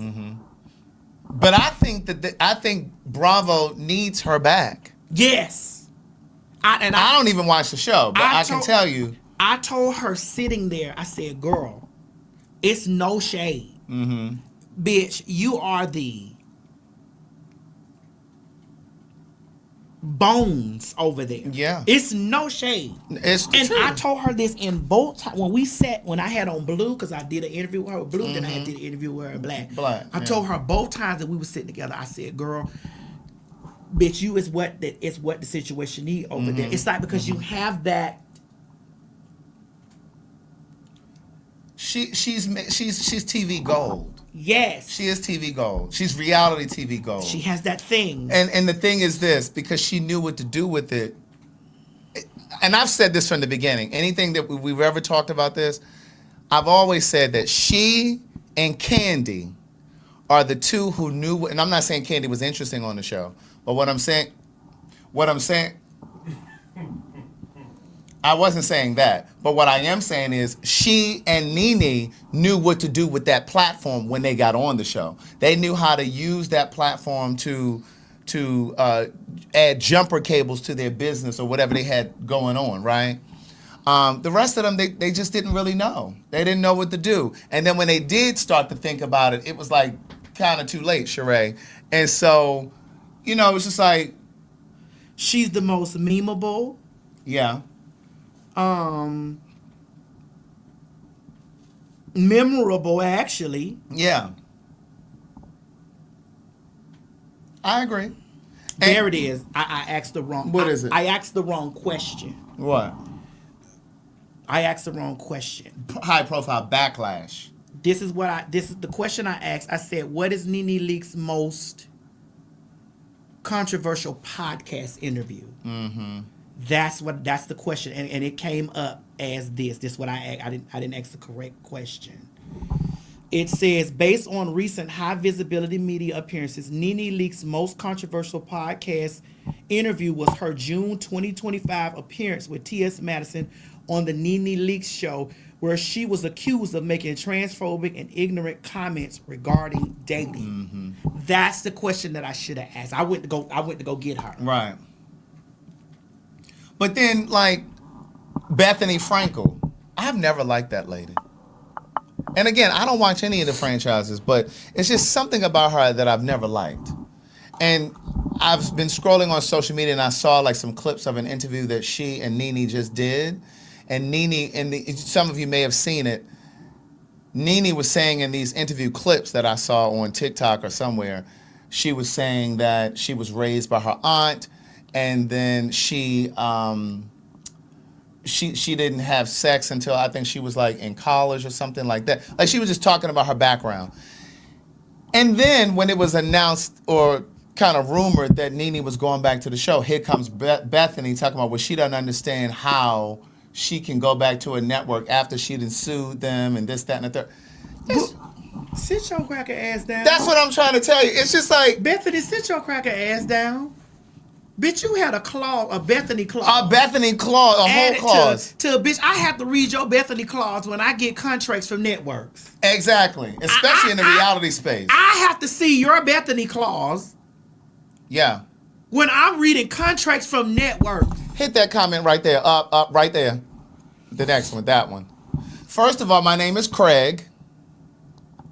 But I think I think Bravo needs her back. Yes. I don't even watch the show, but I can tell you. I told her sitting there, I said, girl, it's no shade. Bitch, you are the bones over there. Yeah. It's no shade. It's and true. I told her this in both times. When I had on Blue, because I did an interview with her with Blue, then I did an interview with her in Black. I told her both times that we were sitting together, I said, girl, bitch, you is what the situation need over there. It's like because you have that. She's TV gold. Yes. She is TV gold. She's reality TV gold. She has that thing. And the thing is this, because she knew what to do with it. And I've said this from the beginning. Anything that we've ever talked about this, I've always said that she and Candy are the two who knew, and I'm not saying Candy was interesting on the show, but what I'm saying, I wasn't saying that, but what I am saying is she and Nene knew what to do with that platform when they got on the show. They knew how to use that platform to add jumper cables to their business or whatever they had going on, right? The rest of them, they just didn't really know. They didn't know what to do. And then when they did start to think about it, it was like kind of too late, Sheree. And so, you know, it's just like... She's the most memeable. Yeah. Memorable, actually. Yeah. I agree. There it is. I asked the wrong... What is it? I asked the wrong question. What? I asked the wrong question. High profile backlash. This is the question I asked. I said, what is Nene Leakes' most controversial podcast interview? That's the question. And it came up as this. This is what I asked. I didn't ask the correct question. It says, based on recent high visibility media appearances, Nene Leakes' most controversial podcast interview was her June 2025 appearance with T.S. Madison on the Nene Leakes show, where she was accused of making transphobic and ignorant comments regarding dating. That's the question that I should have asked. I went to go get her. Right. But then, like, Bethany Frankel, I've never liked that lady. And again, I don't watch any of the franchises, but it's just something about her that I've never liked. And I've been scrolling on social media and I saw like some clips of an interview that she and Nene just did. And Nene, some of you may have seen it, Nene was saying in these interview clips that I saw on TikTok or somewhere, she was saying that she was raised by her aunt, and then she didn't have sex until I think she was like in college or something like that. Like she was just talking about her background. And then when it was announced or kind of rumored that Nene was going back to the show, here comes Bethany talking about, well, she doesn't understand how she can go back to a network after she done sued them and this, that, and the third. Sit your cracker ass down. That's what I'm trying to tell you. It's just like, Bethany, sit your cracker ass down. Bitch, you had a Bethany clause. A Bethany clause, a whole clause. To a bitch, I have to read your Bethany clause when I get contracts from networks. Exactly, especially in the reality space. I have to see your Bethany clause. Yeah. When I'm reading contracts from networks. Hit that comment right there, up, right there. The next one, that one. First of all, my name is Craig.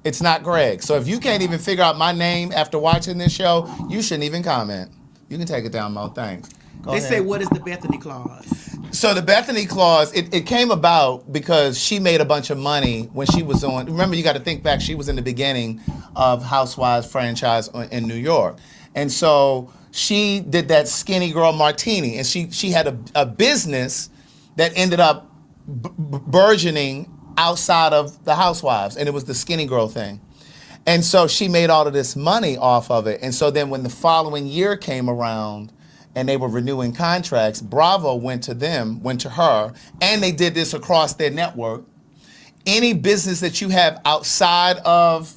It's not Greg. So if you can't even figure out my name after watching this show, you shouldn't even comment. You can take it down, Mo. Thanks. They say, what is the Bethany clause? So the Bethany clause, it came about because she made a bunch of money when she was on. Remember, you got to think back. She was in the beginning of Housewives franchise in New York. And so she did that Skinny Girl Martini. And she had a business that ended up burgeoning outside of the Housewives. And it was the Skinny Girl thing. And so she made all of this money off of it. And so then when the following year came around and they were renewing contracts, Bravo went to her, and they did this across their network. Any business that you have outside of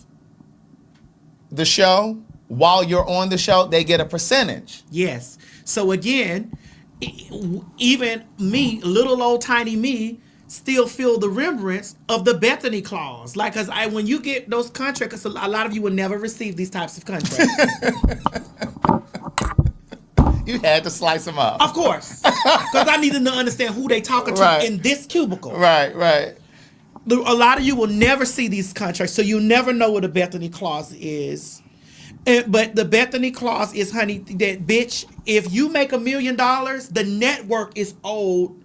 the show, while you're on the show, they get a percentage. Yes. So again, even me, little old tiny me, still feel the remembrance of the Bethany clause. Like, cause when you get those contracts, a lot of you will never receive these types of contracts. You had to slice them up. Of course. Because I needed to understand who they talking to in this cubicle. Right. A lot of you will never see these contracts, so you never know what a Bethany clause is. But the Bethany clause is, honey, that bitch, if you make $1 million, the network is owed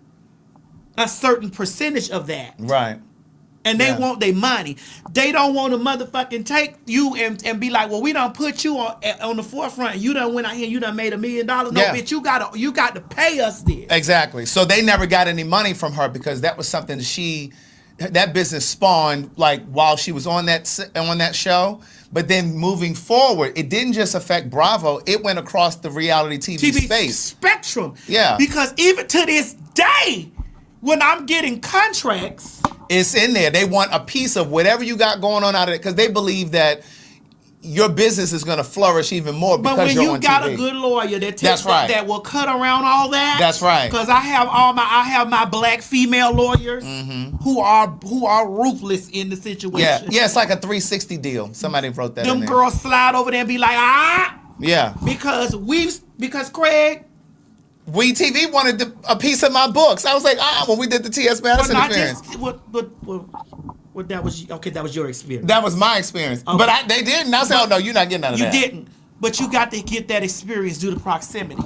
a certain percentage of that. Right. And they want their money. They don't want to motherfucking take you and be like, well, we don't put you on the forefront. You done went out here and you done made $1 million. No, bitch, you got to pay us this. Exactly. So they never got any money from her because that was something that business spawned like while she was on that show. But then moving forward, it didn't just affect Bravo. It went across the reality TV space. Spectrum. Yeah. Because even to this day, when I'm getting contracts, it's in there. They want a piece of whatever you got going on out of it because they believe that your business is going to flourish even more because you're on TV. But when you got a good lawyer that will cut around all that. That's right. Because I have my black female lawyers who are ruthless in the situation. Yeah, it's like a 360 deal. Somebody wrote that. Them girls slide over there and be like, yeah. Because Craig. We TV wanted a piece of my books. I was like, when we did the T.S. Madison experience. That was your experience. That was my experience. Okay. But they didn't. I said, oh no, you're not getting none of that. You didn't. But you got to get that experience due to proximity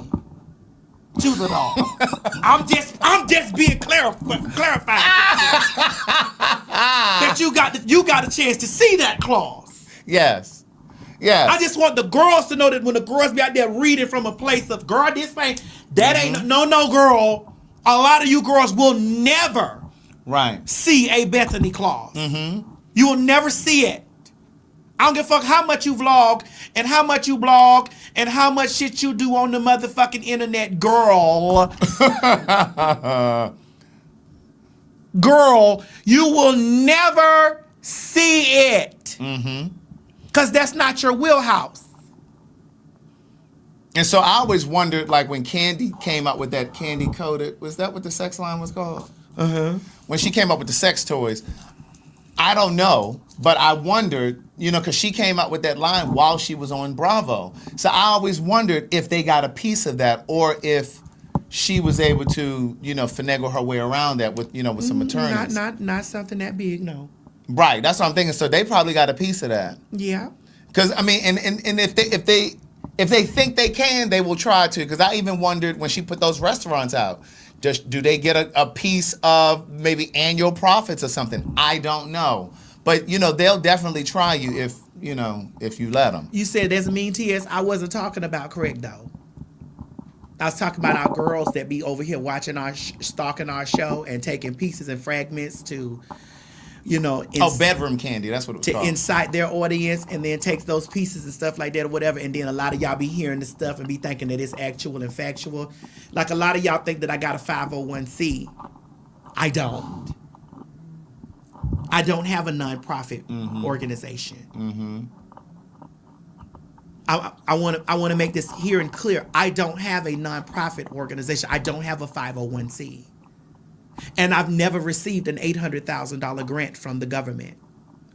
to the law. I'm just being clarified. That you got a chance to see that clause. Yes. Yeah. I just want the girls to know that when the girls be out there reading from a place of, girl, this ain't, that ain't, no, girl. A lot of you girls will never see a Bethany clause. You will never see it. I don't give a fuck how much you vlog and how much you blog and how much shit you do on the motherfucking internet, girl. Girl, you will never see it. Mm-hmm. Because that's not your wheelhouse. And so I always wondered, like when Candy came out with that Candy Coated, was that what the sex line was called? Uh-huh. When she came up with the sex toys, I don't know, but I wondered, because she came out with that line while she was on Bravo. So I always wondered if they got a piece of that, or if she was able to, finagle her way around that with some attorneys. Not something that big, no. Right, that's what I'm thinking. So they probably got a piece of that. Yeah. Because I mean, and if they think they can, they will try to. Because I even wondered when she put those restaurants out, do they get a piece of maybe annual profits or something? I don't know, but they'll definitely try you if you let them. You said that's mean TS. I wasn't talking about correct though. I was talking about our girls that be over here watching stalking our show and taking pieces and fragments to, bedroom candy. That's what it was called. To incite their audience, and then takes those pieces and stuff like that or whatever. And then a lot of y'all be hearing this stuff and be thinking that it's actual and factual. Like a lot of y'all think that I got a 501c. I don't. I don't have a nonprofit organization. Mm-hmm. I want to make this here and clear. I don't have a nonprofit organization. I don't have a 501c. And I've never received an $800,000 grant from the government.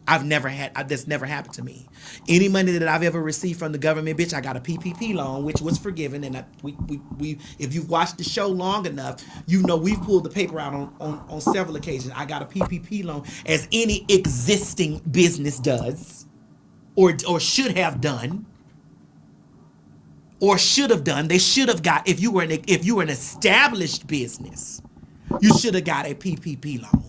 That's never happened to me. Any money that I've ever received from the government, bitch, I got a PPP loan, which was forgiven. And we if you've watched the show long enough, we've pulled the paper out on several occasions. I got a PPP loan, as any existing business does, or should have done. Or should have done. They should have got, if you were an established business, you should have got a PPP loan.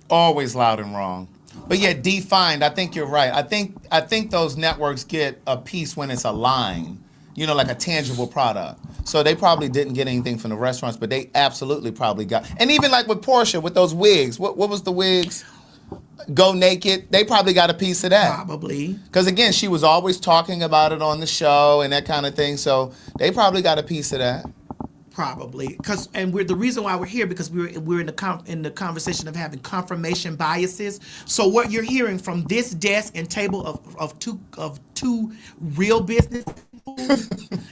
Always loud and wrong. But yeah, defined. I think you're right. I think those networks get a piece when it's a line, like a tangible product. So they probably didn't get anything from the restaurants, but they absolutely probably got. And even like with Portia, with those wigs, what was the wigs? Go Naked. They probably got a piece of that. Probably. Because again, she was always talking about it on the show and that kind of thing. So they probably got a piece of that. Probably, the reason why we're here because we're in the conversation of having confirmation biases. So what you're hearing from this desk and table of two real business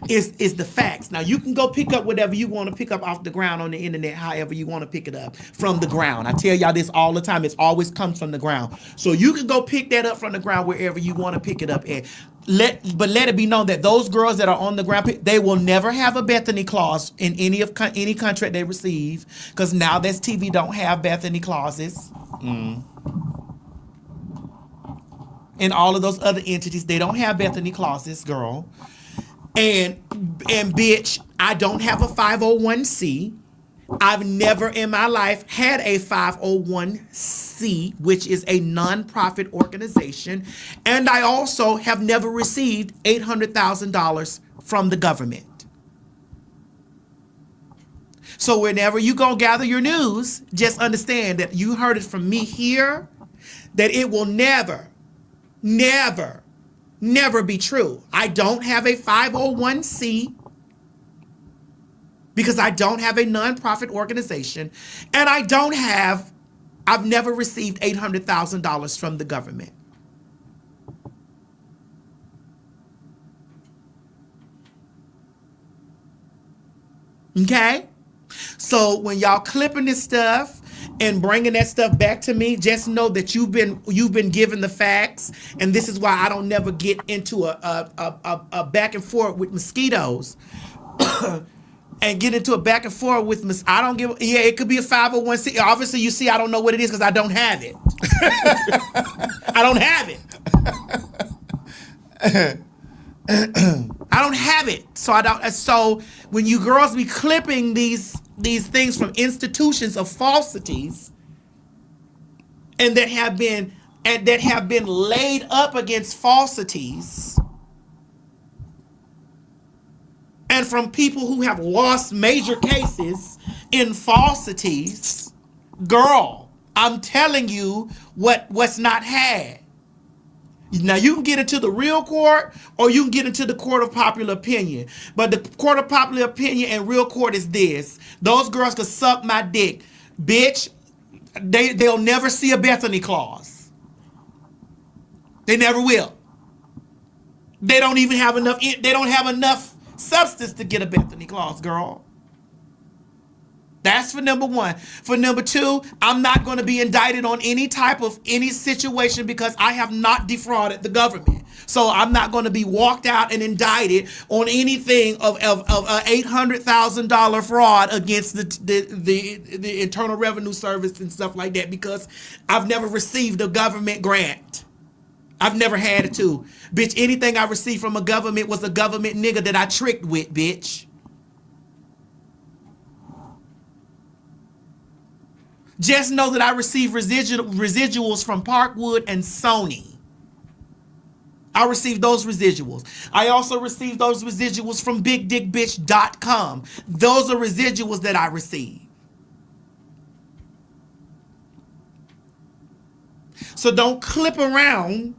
is the facts. Now you can go pick up whatever you want to pick up off the ground on the internet, however you want to pick it up from the ground. I tell y'all this all the time. It always comes from the ground. So you can go pick that up from the ground wherever you want to pick it up at. Let it be known that those girls that are on the ground, they will never have a Bethany clause in any contract they receive, because now this TV don't have Bethany clauses. And all of those other entities, they don't have Bethany clauses, girl. And bitch, I don't have a 501c. I've never in my life had a 501c, which is a nonprofit organization. And I also have never received $800,000 from the government. So whenever you go gather your news, just understand that you heard it from me here, that it will never be true. I don't have a 501c. Because I don't have a nonprofit organization, and I've never received $800,000 from the government. Okay? So when y'all clipping this stuff and bringing that stuff back to me, just know that you've been given the facts, and this is why I don't never get into a back and forth with mosquitoes. And get into a back and forth with I don't give. Yeah, it could be a 501c. Obviously, you see, I don't know what it is because I don't have it. I don't have it. I don't have it. So I don't. So when you girls be clipping these things from institutions of falsities, and that have been laid up against falsities. And from people who have lost major cases in falsities, girl, I'm telling you what's not had. Now, you can get into the real court or you can get into the court of popular opinion. But the court of popular opinion and real court is this. Those girls could suck my dick. Bitch, they'll never see a Bethany clause. They never will. They don't even have enough. They don't have enough substance to get a Bethany clause, girl. That's for number one. For number two, I'm not going to be indicted on any situation because I have not defrauded the government. So I'm not going to be walked out and indicted on anything of $800,000 fraud against the Internal Revenue Service and stuff like that because I've never received a government grant. I've never had it to. Bitch, anything I received from a government was a government nigga that I tricked with, bitch. Just know that I received residuals from Parkwood and Sony. I received those residuals. I also received those residuals from BigDickBitch.com. Those are residuals that I received. So don't clip around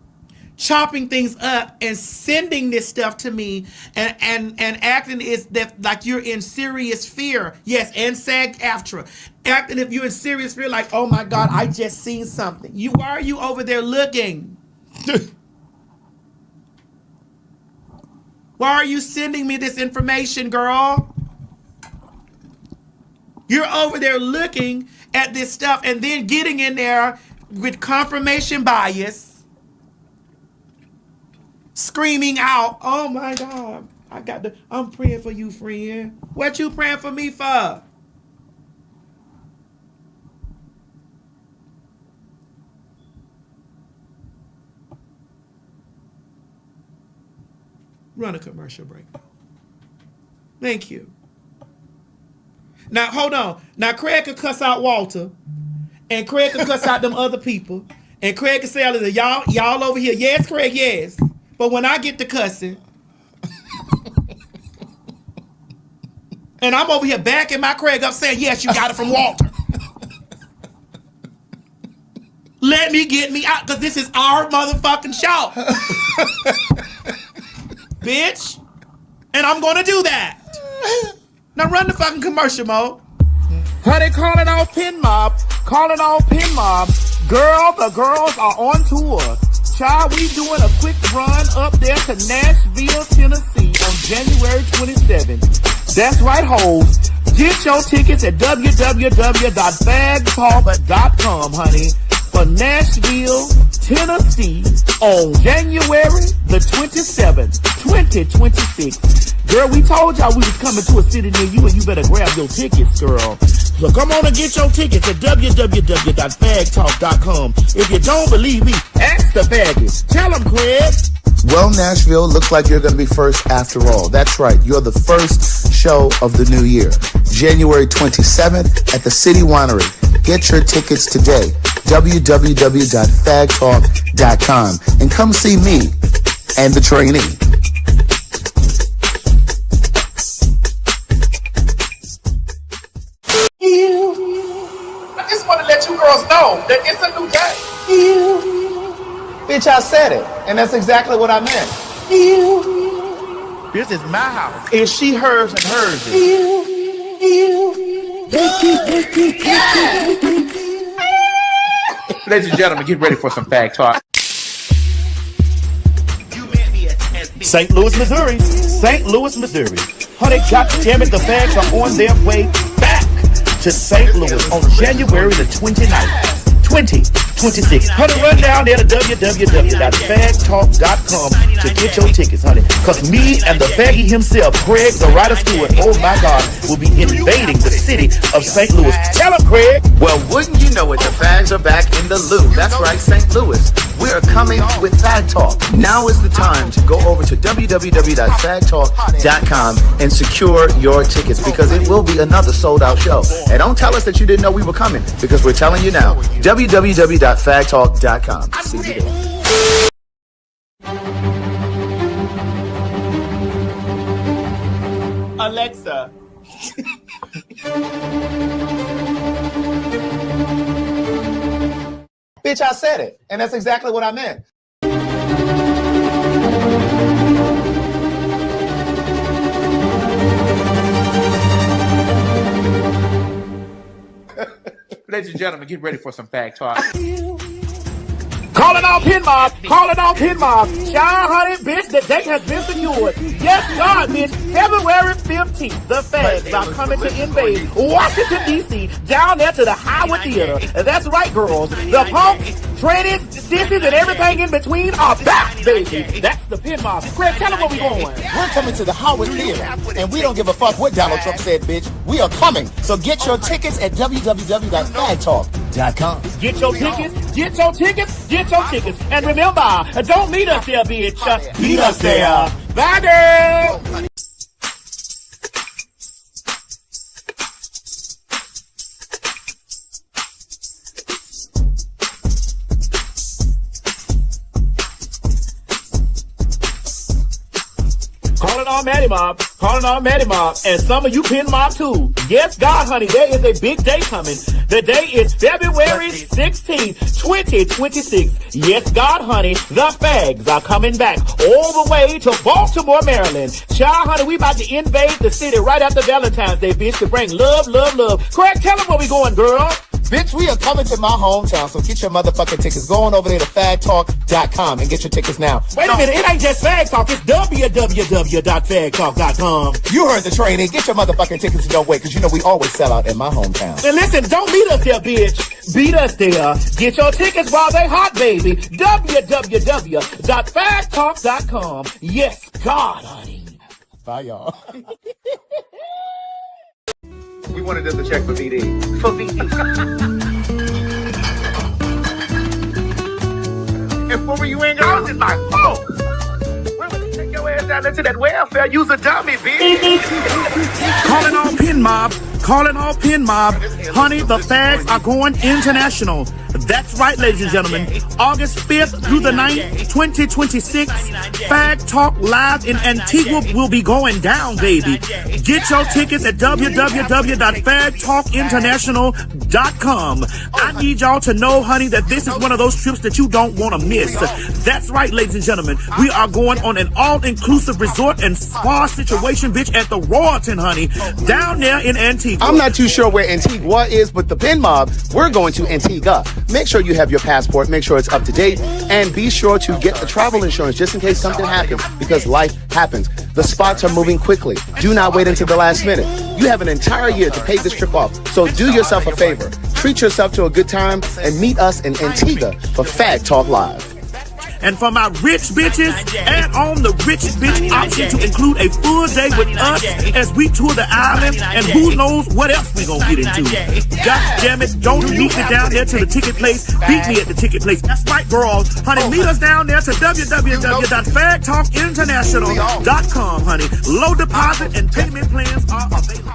chopping things up and sending this stuff to me and acting is that like you're in serious fear. Yes, and SAG-AFTRA. Acting if you're in serious fear, like, oh my God, I just seen something. Why are you over there looking? Why are you sending me this information, girl? You're over there looking at this stuff and then getting in there with confirmation bias, screaming out, oh my God, I'm praying for you, friend. What you praying for me for? Run a commercial break. Thank you. Now, hold on. Now, Craig could cuss out Walter, and Craig could cuss out them other people, and Craig could say, y'all over here. Yes, Craig, yes. But when I get to cussing, and I'm over here backing my Craig up saying, yes, you got it from Walter. Let me get me out, because this is our motherfucking show. Bitch. And I'm going to do that. Now run the fucking commercial, Mo. Honey, call it all Pin Mob. Call it all Pin Mob. Girl, the girls are on tour. Child, we doing a quick run up there to Nashville, Tennessee on January 27th. That's right, hoes. Get your tickets at www.PhagTawlk.com, honey. For Nashville, Tennessee on January the 27th, 2026. Girl, we told y'all we was coming to a city near you and you better grab your tickets, girl. So come on and get your tickets at www.PhagTawlk.com. If you don't believe me, ask the faggots. Tell them, Craig. Well, Nashville, looks like you're going to be first after all. That's right. You're the first show of the new year. January 27th at the City Winery. Get your tickets today. www.PhagTawlk.com. And come see me and the trainee. I just want to let you girls know that it's a new day. Bitch, I said it. And that's exactly what I meant. This is my house. It's she, hers, and hers. Ladies and gentlemen, get ready for some Phag Talk. St. Louis, Missouri. St. Louis, Missouri. Honey, goddammit, the fags are on their way back to St. Louis on January the 29th. 2026. Honey, run down there to www.PhagTawlk.com to get your tickets, honey. Because me and the faggy himself, Craig, the writer Stewart, oh my God, will be invading the city of St. Louis. Tell him, Craig. Well, wouldn't you know it, the fags are back in the loo. That's right, St. Louis. We are coming with Phag Talk. Now is the time to go over to www.PhagTawlk.com and secure your tickets because it will be another sold out show. And don't tell us that you didn't know we were coming because we're telling you now. www.PhagTawlk.com. See you there. Alexa. Bitch, I said it. And that's exactly what I meant. Ladies and gentlemen, get ready for some Phag Talk. Calling all pin mob. Calling all pin mob. Child, honey, bitch, the date has been secured. Yes, God, bitch. February 15th, the fags are coming to invade Washington, D.C., down there to the Howard Theater. That's right, girls. The punks, trannies, sissies, and everything in between are back, baby. That's the pin mob. Craig, tell them where we going. We're coming to the Howard Theater, and we don't give a fuck what Donald Trump said, bitch. We are coming. So get your tickets at www.PhagTawlk.com. Get your tickets, get your tickets, get your tickets. And remember, don't meet us there, bitch. Meet us there. Bye, girl. Calling all Maddie Mob, calling all Maddie Mob, and some of you pin mob too. Yes, God, honey, there is a big day coming. The day is February 16th, 2026. Yes, God, honey, the fags are coming back all the way to Baltimore, Maryland. Child, honey, we about to invade the city right after Valentine's Day, bitch, to bring love, love, love. Craig, tell them where we going, girl. Bitch, we are coming to my hometown, so get your motherfucking tickets. Go on over there to PhagTawlk.com and get your tickets now. Wait a minute, it ain't just Fag Talk, it's www.PhagTawlk.com. You heard the training. Get your motherfucking tickets and don't wait, because you know we always sell out in my hometown. And listen, don't meet us there, bitch. Beat us there. Get your tickets while they hot, baby. www.PhagTawlk.com. Yes, God, honey. Bye, y'all. We wanted us to check for VD. For VD. And what were you in? I was in my phone. Where would you take your ass down into that welfare? Use a dummy, bitch. Calling all pin mob. Calling all pin mob. Honey, the fags are going international. That's right, ladies and gentlemen. August 5th through the 9th, 2026, Fag Talk Live in Antigua will be going down, baby. Get your tickets at www.PhagTawlkInternational.com. I need y'all to know, honey, that this is one of those trips that you don't want to miss. That's right, ladies and gentlemen. We are going on an all-inclusive resort and spa situation, bitch, at the Royalton, honey, down there in Antigua. I'm not too sure where Antigua is, but the pin mob, we're going to Antigua. Make sure you have your passport, make sure it's up to date, and be sure to get the travel insurance just in case something happens, because life happens. The spots are moving quickly. Do not wait until the last minute. You have an entire year to pay this trip off, so do yourself a favor. Treat yourself to a good time and meet us in Antigua for Fag Talk Live. And for my rich bitches, add on the rich bitch option to include a full day with us as we tour the island, and who knows what else we gonna get into. God damn it, don't meet me down there to the ticket place. Beat me at the ticket place. That's right, girls. Honey, meet us down there to www.PhagTawlkInternational.com, honey. Low deposit and payment plans are available.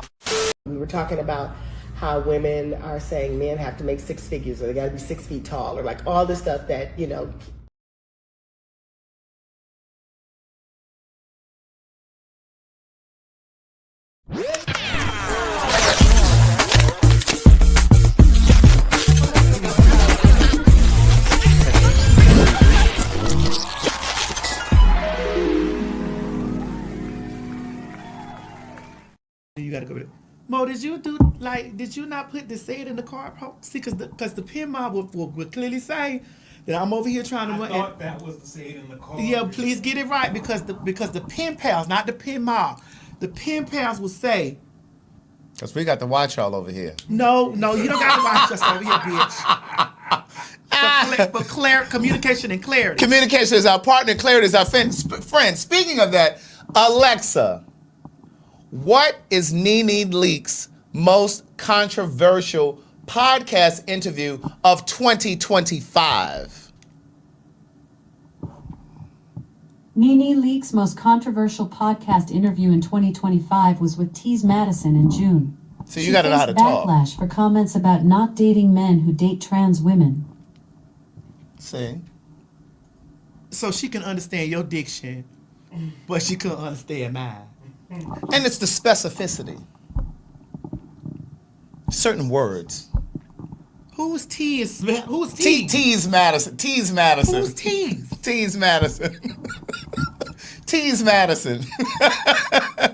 We were talking about how women are saying men have to make six figures, or they gotta be 6 feet tall, or like all the stuff that, you know, You gotta go with it. Mo, did you not put the say it in the card? See, because the pin mob will clearly say that I'm over here trying to. I thought that was the say it in the card. Yeah, please get it right, because the pen pals, not the pin mob, the pen pals will say. Because we got to watch y'all over here. No, you don't got to watch us over here, bitch. For communication and clarity. Communication is our partner, clarity is our friend. Speaking of that, Alexa, what is Nene Leakes' most controversial podcast interview of 2025? Nene Leakes' most controversial podcast interview in 2025 was with Tease Madison in June. So you gotta know how to talk. Backlash for comments about not dating men who date trans women. See? So she can understand your diction, but she couldn't understand mine. And it's the specificity. Certain words. Who's Tease? Who's Tease? Tease Madison. Tease Madison. Who's Tease? Tease Madison. Tease Madison.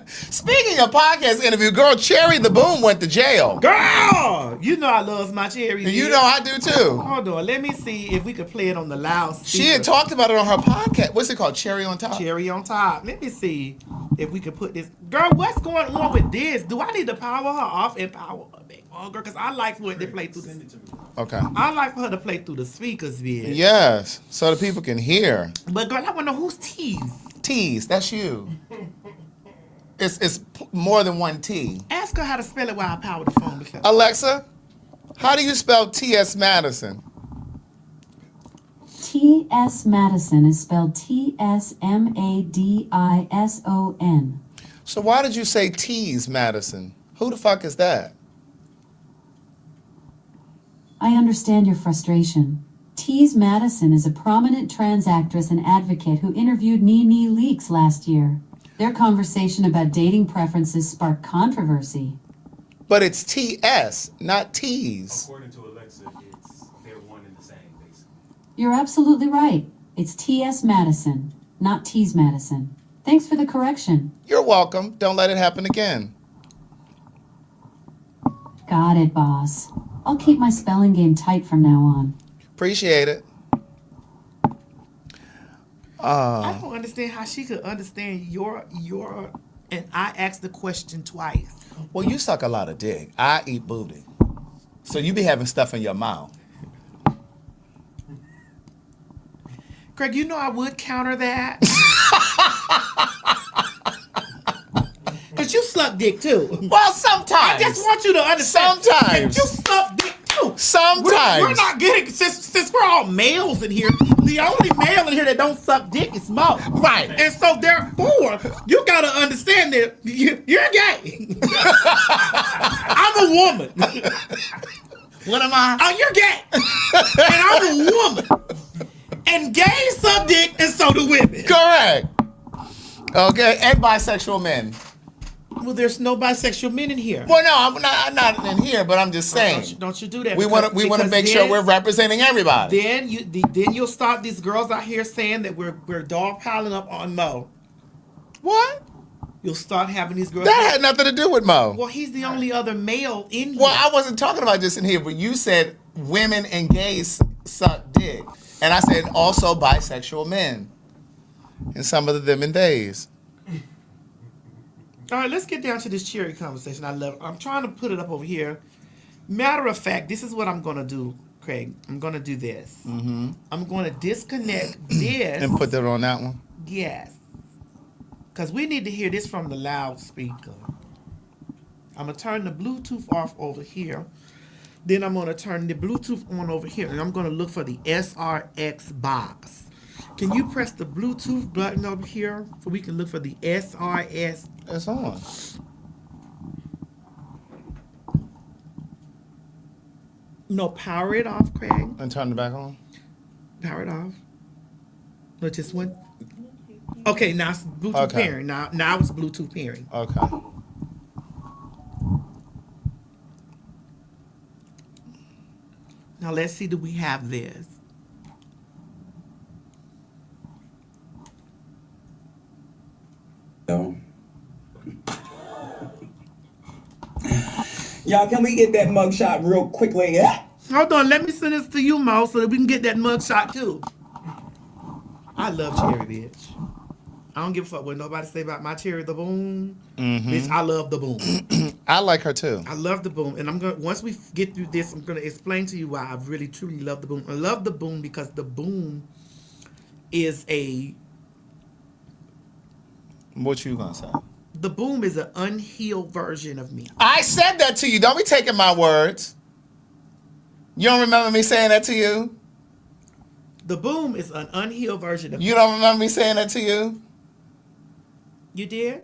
Speaking of podcast interview, girl, Cherry the Boom went to jail. Girl! You know I love my cherry. You bitch. know I do too. Hold on, let me see if we could play it on the loudspeaker. She had talked about it on her podcast. What's it called? Cherry on Top? Cherry on Top. Let me see if we could put this. Girl, what's going on with this? Do I need to power her off and power her back on, girl? Because I like for it to play through the. Okay. I like for her to play through the speakers, bitch. Yes, so the people can hear. But girl, I want to know who's T's. T's, that's you. It's more than one T. Ask her how to spell it while I power the phone. Because Alexa, how do you spell T.S. Madison? T.S. Madison is spelled T.S.M.A.D.I.S.O.N. So why did you say T's Madison? Who the fuck is that? I understand your frustration. Tease Madison is a prominent trans actress and advocate who interviewed Nene Leakes last year. Their conversation about dating preferences sparked controversy. But it's T.S., not T's. According to Alexa, they're one and the same, basically. You're absolutely right. It's T.S. Madison, not Tease Madison. Thanks for the correction. You're welcome. Don't let it happen again. Got it, boss. I'll keep my spelling game tight from now on. Appreciate it. I don't understand how she could understand your, and I asked the question twice. Well, you suck a lot of dick. I eat booty. So you be having stuff in your mouth. Greg, you know I would counter that. Because you suck dick too. Well, sometimes. I just want you to understand. Sometimes. You suck dick too. Sometimes. We're not getting, since we're all males in here, the only male in here that don't suck dick is Mo. Right. And so therefore, you got to understand that you're gay. I'm a woman. What am I? Oh, you're gay. And I'm a woman. And gays suck dick, and so do women. Correct. Okay, and bisexual men. Well, there's no bisexual men in here. Well, no, I'm not in here, but I'm just saying. Don't you do that? We want to make sure we're representing everybody. Then you'll start these girls out here saying that we're dog piling up on Mo. What? You'll start having these girls. That had nothing to do with Mo. Well, he's the only other male in here. Well, I wasn't talking about just in here, but you said women and gays suck dick, and I said also bisexual men, and some of the them and theys. All right, let's get down to this cherry conversation. I'm trying to put it up over here. Matter of fact, this is what I'm going to do, Craig. I'm going to do this. Mm-hmm. I'm going to disconnect this. And put that on that one? Yes. Because we need to hear this from the loudspeaker. I'm going to turn the Bluetooth off over here. Then I'm going to turn the Bluetooth on over here. And I'm going to look for the SRX box. Can you press the Bluetooth button over here so we can look for the SRS? It's on. No, power it off, Craig. And turn it back on? Power it off. No, just one. Okay, now it's Bluetooth pairing. Now it's Bluetooth pairing. Okay. Now let's see, do we have this? Y'all, can we get that mugshot real quickly? Hold on, let me send this to you, Mo, so that we can get that mugshot too. I love Cherry, bitch. I don't give a fuck what nobody say about my Cherry the Boom. Mm-hmm. Bitch, I love the Boom. I like her too. I love the Boom, and I'm gonna once we get through this, I'm gonna explain to you why I really truly love the Boom. I love the Boom because the Boom is a. What you gonna say? The Boom is an unhealed version of me. I said that to you. Don't be taking my words. You don't remember me saying that to you? The Boom is an unhealed version of me. You don't remember me saying that to you? You did?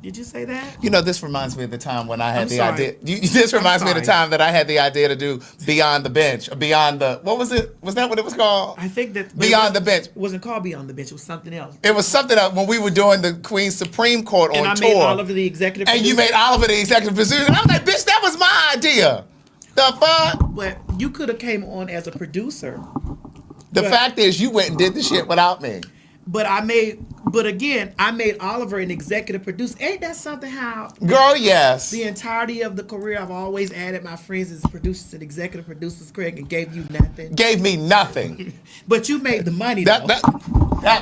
Did you say that? You know, this reminds me of the time when I had the sorry. idea. This reminds me of the time that I had the idea to do Beyond the Bench, or Beyond the, what was it? Was that what it was called? I think that Beyond the Bench. It wasn't called Beyond the Bench. It was something else. It was something else when we were doing the Queen's Supreme Court And on I tour. made all of the executive And you producers. made all of it the executive producer. And I was like, bitch, that was my idea. The fuck? But you could have came on as a producer. The fact is, you went and did the shit without me. But again, I made Oliver an executive producer. Ain't that something how? Girl, yes. The entirety of the career, I've always added my friends as producers and executive producers, Craig, and gave you nothing. Gave me nothing. But you made the money, that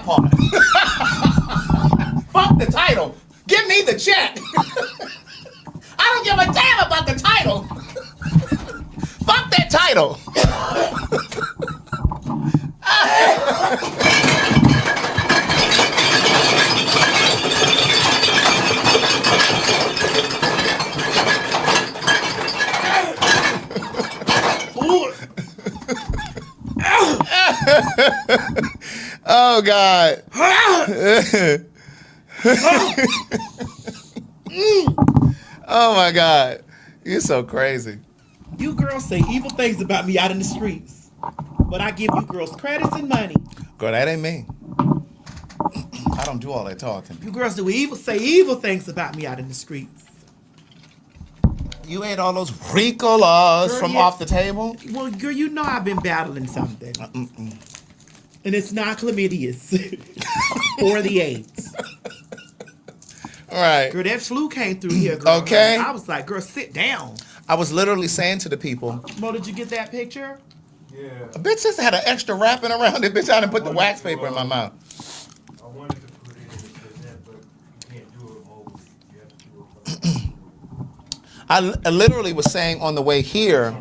part. Fuck the title. Give me the check. I don't give a damn about the title. Fuck that title. Oh God. Oh my God. You're so crazy. You girls say evil things about me out in the streets, but I give you girls credits and money. Girl, that ain't me. I don't do all that talking. You girls say evil things about me out in the streets. You ate all those Ricolas from yes. off the table? Well, girl, you know I've been battling something. And it's not chlamydias or the AIDS. All right. Girl, that flu came through here, girl. Okay. I was like, girl, sit down. I was literally saying to the people, Mo, did you get that picture? Yeah. A bitch just had an extra wrapping around it. Bitch, I didn't put the wax paper in my mouth. I wanted to put it in the present, but you can't do it over. You have to do it for I literally was saying on the way here,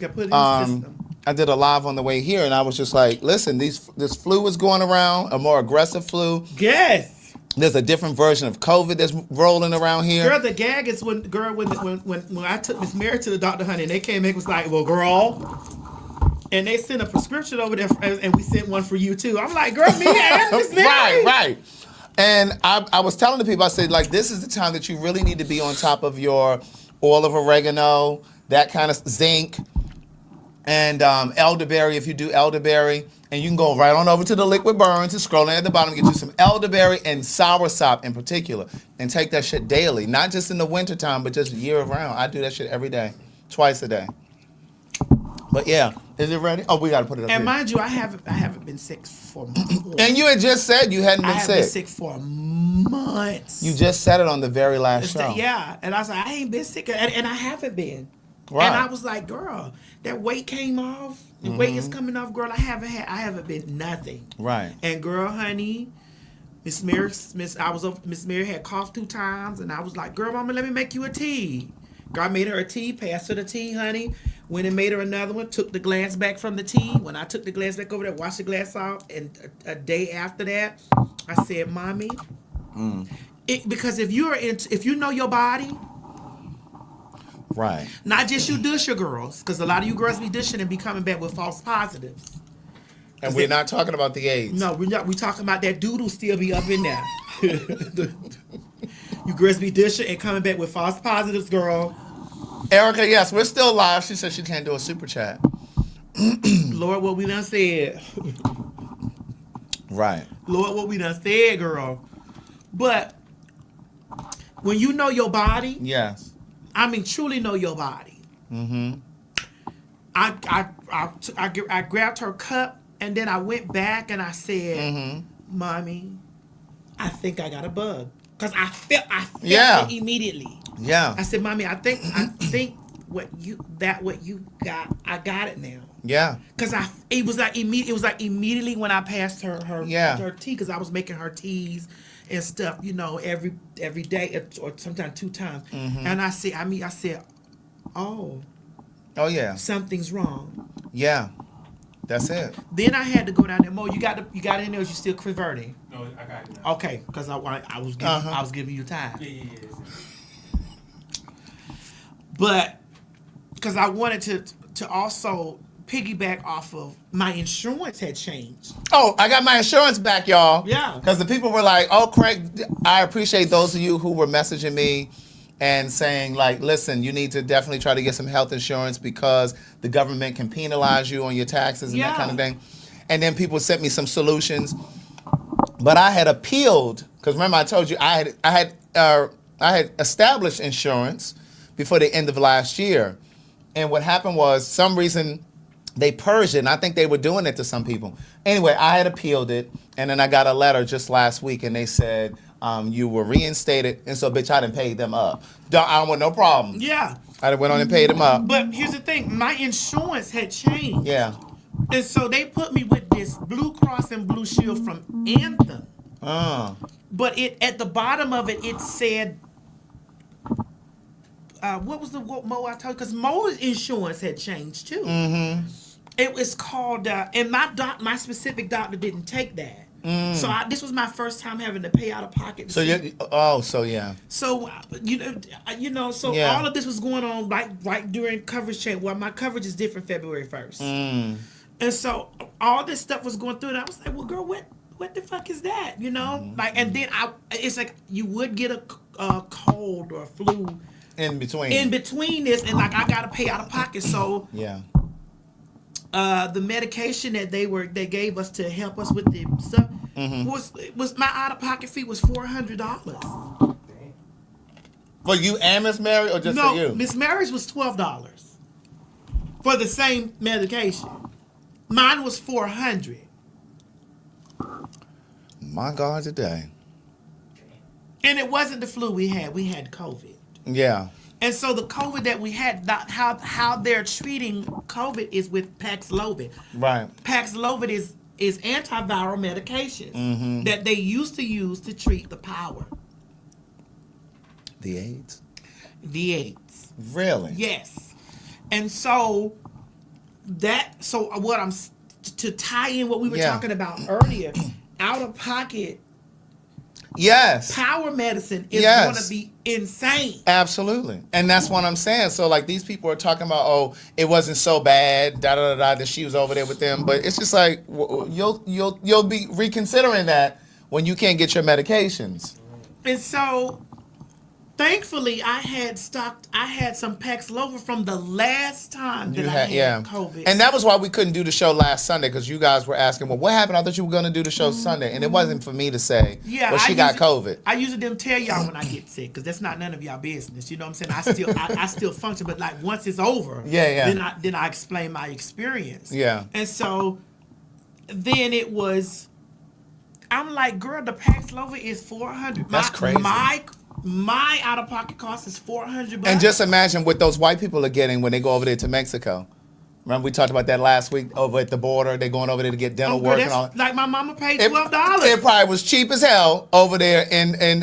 Yeah, put it in the system. I did a live on the way here, and I was just like, listen, this flu is going around, a more aggressive flu. Yes. There's a different version of COVID that's rolling around here. Girl, the gag is when I took Miss Mary to the doctor, honey, and they came and was like, well, girl, and they sent a prescription over there, and we sent one for you too. I'm like, girl, me and Miss Mary. Right. And I was telling the people, I said, like, this is the time that you really need to be on top of your oil of oregano, that kind of zinc, and elderberry if you do elderberry. And you can go right on over to the Liquid Burns and scrolling at the bottom, get you some elderberry and soursop in particular, and take that shit daily. Not just in the wintertime, but just year round. I do that shit every day, twice a day. But yeah, is it ready? Oh, we gotta put it up And here. mind you, I haven't been sick for months. And you had just said you hadn't been I sick. haven't been sick for months. You just said it on the very last show. Yeah, and I was like, I ain't been sick, and I haven't been. Right. And I was like, girl, that weight came off. The weight is coming off, girl. I haven't been nothing. Right. And girl, honey, Miss Mary had coughed 2 times, and I was like, girl, mama, let me make you a tea. Girl, I made her a tea, passed her the tea, honey. Went and made her another one, took the glass back from the tea. When I took the glass back over there, washed the glass off, and a day after that, I said, mommy, because if you know your body. Right. Not just you dusher girls, because a lot of you girls be dishing and be coming back with false positives. And we're not talking about the AIDS. No, we're not. We're talking about that doodle still be up in there. You girls be dishing and coming back with false positives, girl. Erica, yes, we're still live. She said she can't do a super chat. Lord, what we done said. Right. Lord, what we done said, girl. But when you know your body. Yes. I mean, truly know your body. Mm-hmm. I grabbed her cup, and then I went back and I said, Mommy, I think I got a bug. Because I felt it immediately. Yeah. I said, Mommy, I think what you got, I got it now. Yeah. Because it was like immediately when I passed her tea, because I was making her teas and stuff, every day or sometimes 2 times. And I said, oh yeah, something's wrong. Yeah, that's it. Then I had to go down there. Mo, you got it in there? Or you still converting? No, I got it now. Okay, because I was giving you time. Yeah. But because I wanted to also piggyback off of my insurance had changed. Oh, I got my insurance back, y'all. Yeah. Because the people were like, oh, Craig, I appreciate those of you who were messaging me and saying, like, listen, you need to definitely try to get some health insurance because the government can penalize you on your taxes and that kind of thing. And then people sent me some solutions. But I had appealed, because remember I told you I had established insurance before the end of last year. And what happened was, some reason They purged it, and I think they were doing it to some people. Anyway, I had appealed it, and then I got a letter just last week, and they said you were reinstated, and so, bitch, I done paid them up. I don't want no problem. Yeah. I done went on and paid them up. But here's the thing. My insurance had changed. Yeah. And so they put me with this Blue Cross and Blue Shield from Anthem. But at the bottom of it said, what was what Mo I told you? Because Mo's insurance had changed too. Mm-hmm. It was called, and my specific doctor didn't take that. So this was my first time having to pay out of pocket. So yeah. So so Yeah. all of this was going on right during coverage change. Well, my coverage is different February 1st. And so all this stuff was going through, and I was like, well, girl, what the fuck is that? You know? Like, and then it's like you would get a cold or a flu in between this, and like I gotta pay out of pocket. So yeah. The medication that they gave us to help us with the stuff was my out of pocket fee was $400. For you and Miss Mary, or just for you? No, Miss Mary's was $12 for the same medication. Mine was $400. My God, today. And it wasn't the flu we had. We had COVID. Yeah. And so the COVID that we had, how they're treating COVID is with Paxlovid. Right. Paxlovid is antiviral medication that they used to use to treat the power. The AIDS? The AIDS. Really? Yes. And so what I'm to tie in what we were talking about earlier, out of pocket. Yes. Power medicine is going to be insane. Absolutely. And that's what I'm saying. So like these people are talking about, oh, it wasn't so bad, that she was over there with them. But it's just like you'll be reconsidering that when you can't get your medications. And so thankfully I had some Paxlovid from the last time that I had COVID. And that was why we couldn't do the show last Sunday, because you guys were asking, well, what happened? I thought you were going to do the show Sunday. And it wasn't for me to say, well, she got COVID. I usually didn't tell y'all when I get sick, because that's not none of y'all business. You know what I'm saying? I still function, but like once it's over, then I explain my experience. Yeah. And so then it was, I'm like, girl, the Paxlovid is $400. That's crazy. My out-of-pocket cost is $400. And just imagine what those white people are getting when they go over there to Mexico. Remember we talked about that last week over at the border. They're going over there to get dental work and all. Like my mama paid $12. It probably was cheap as hell over there in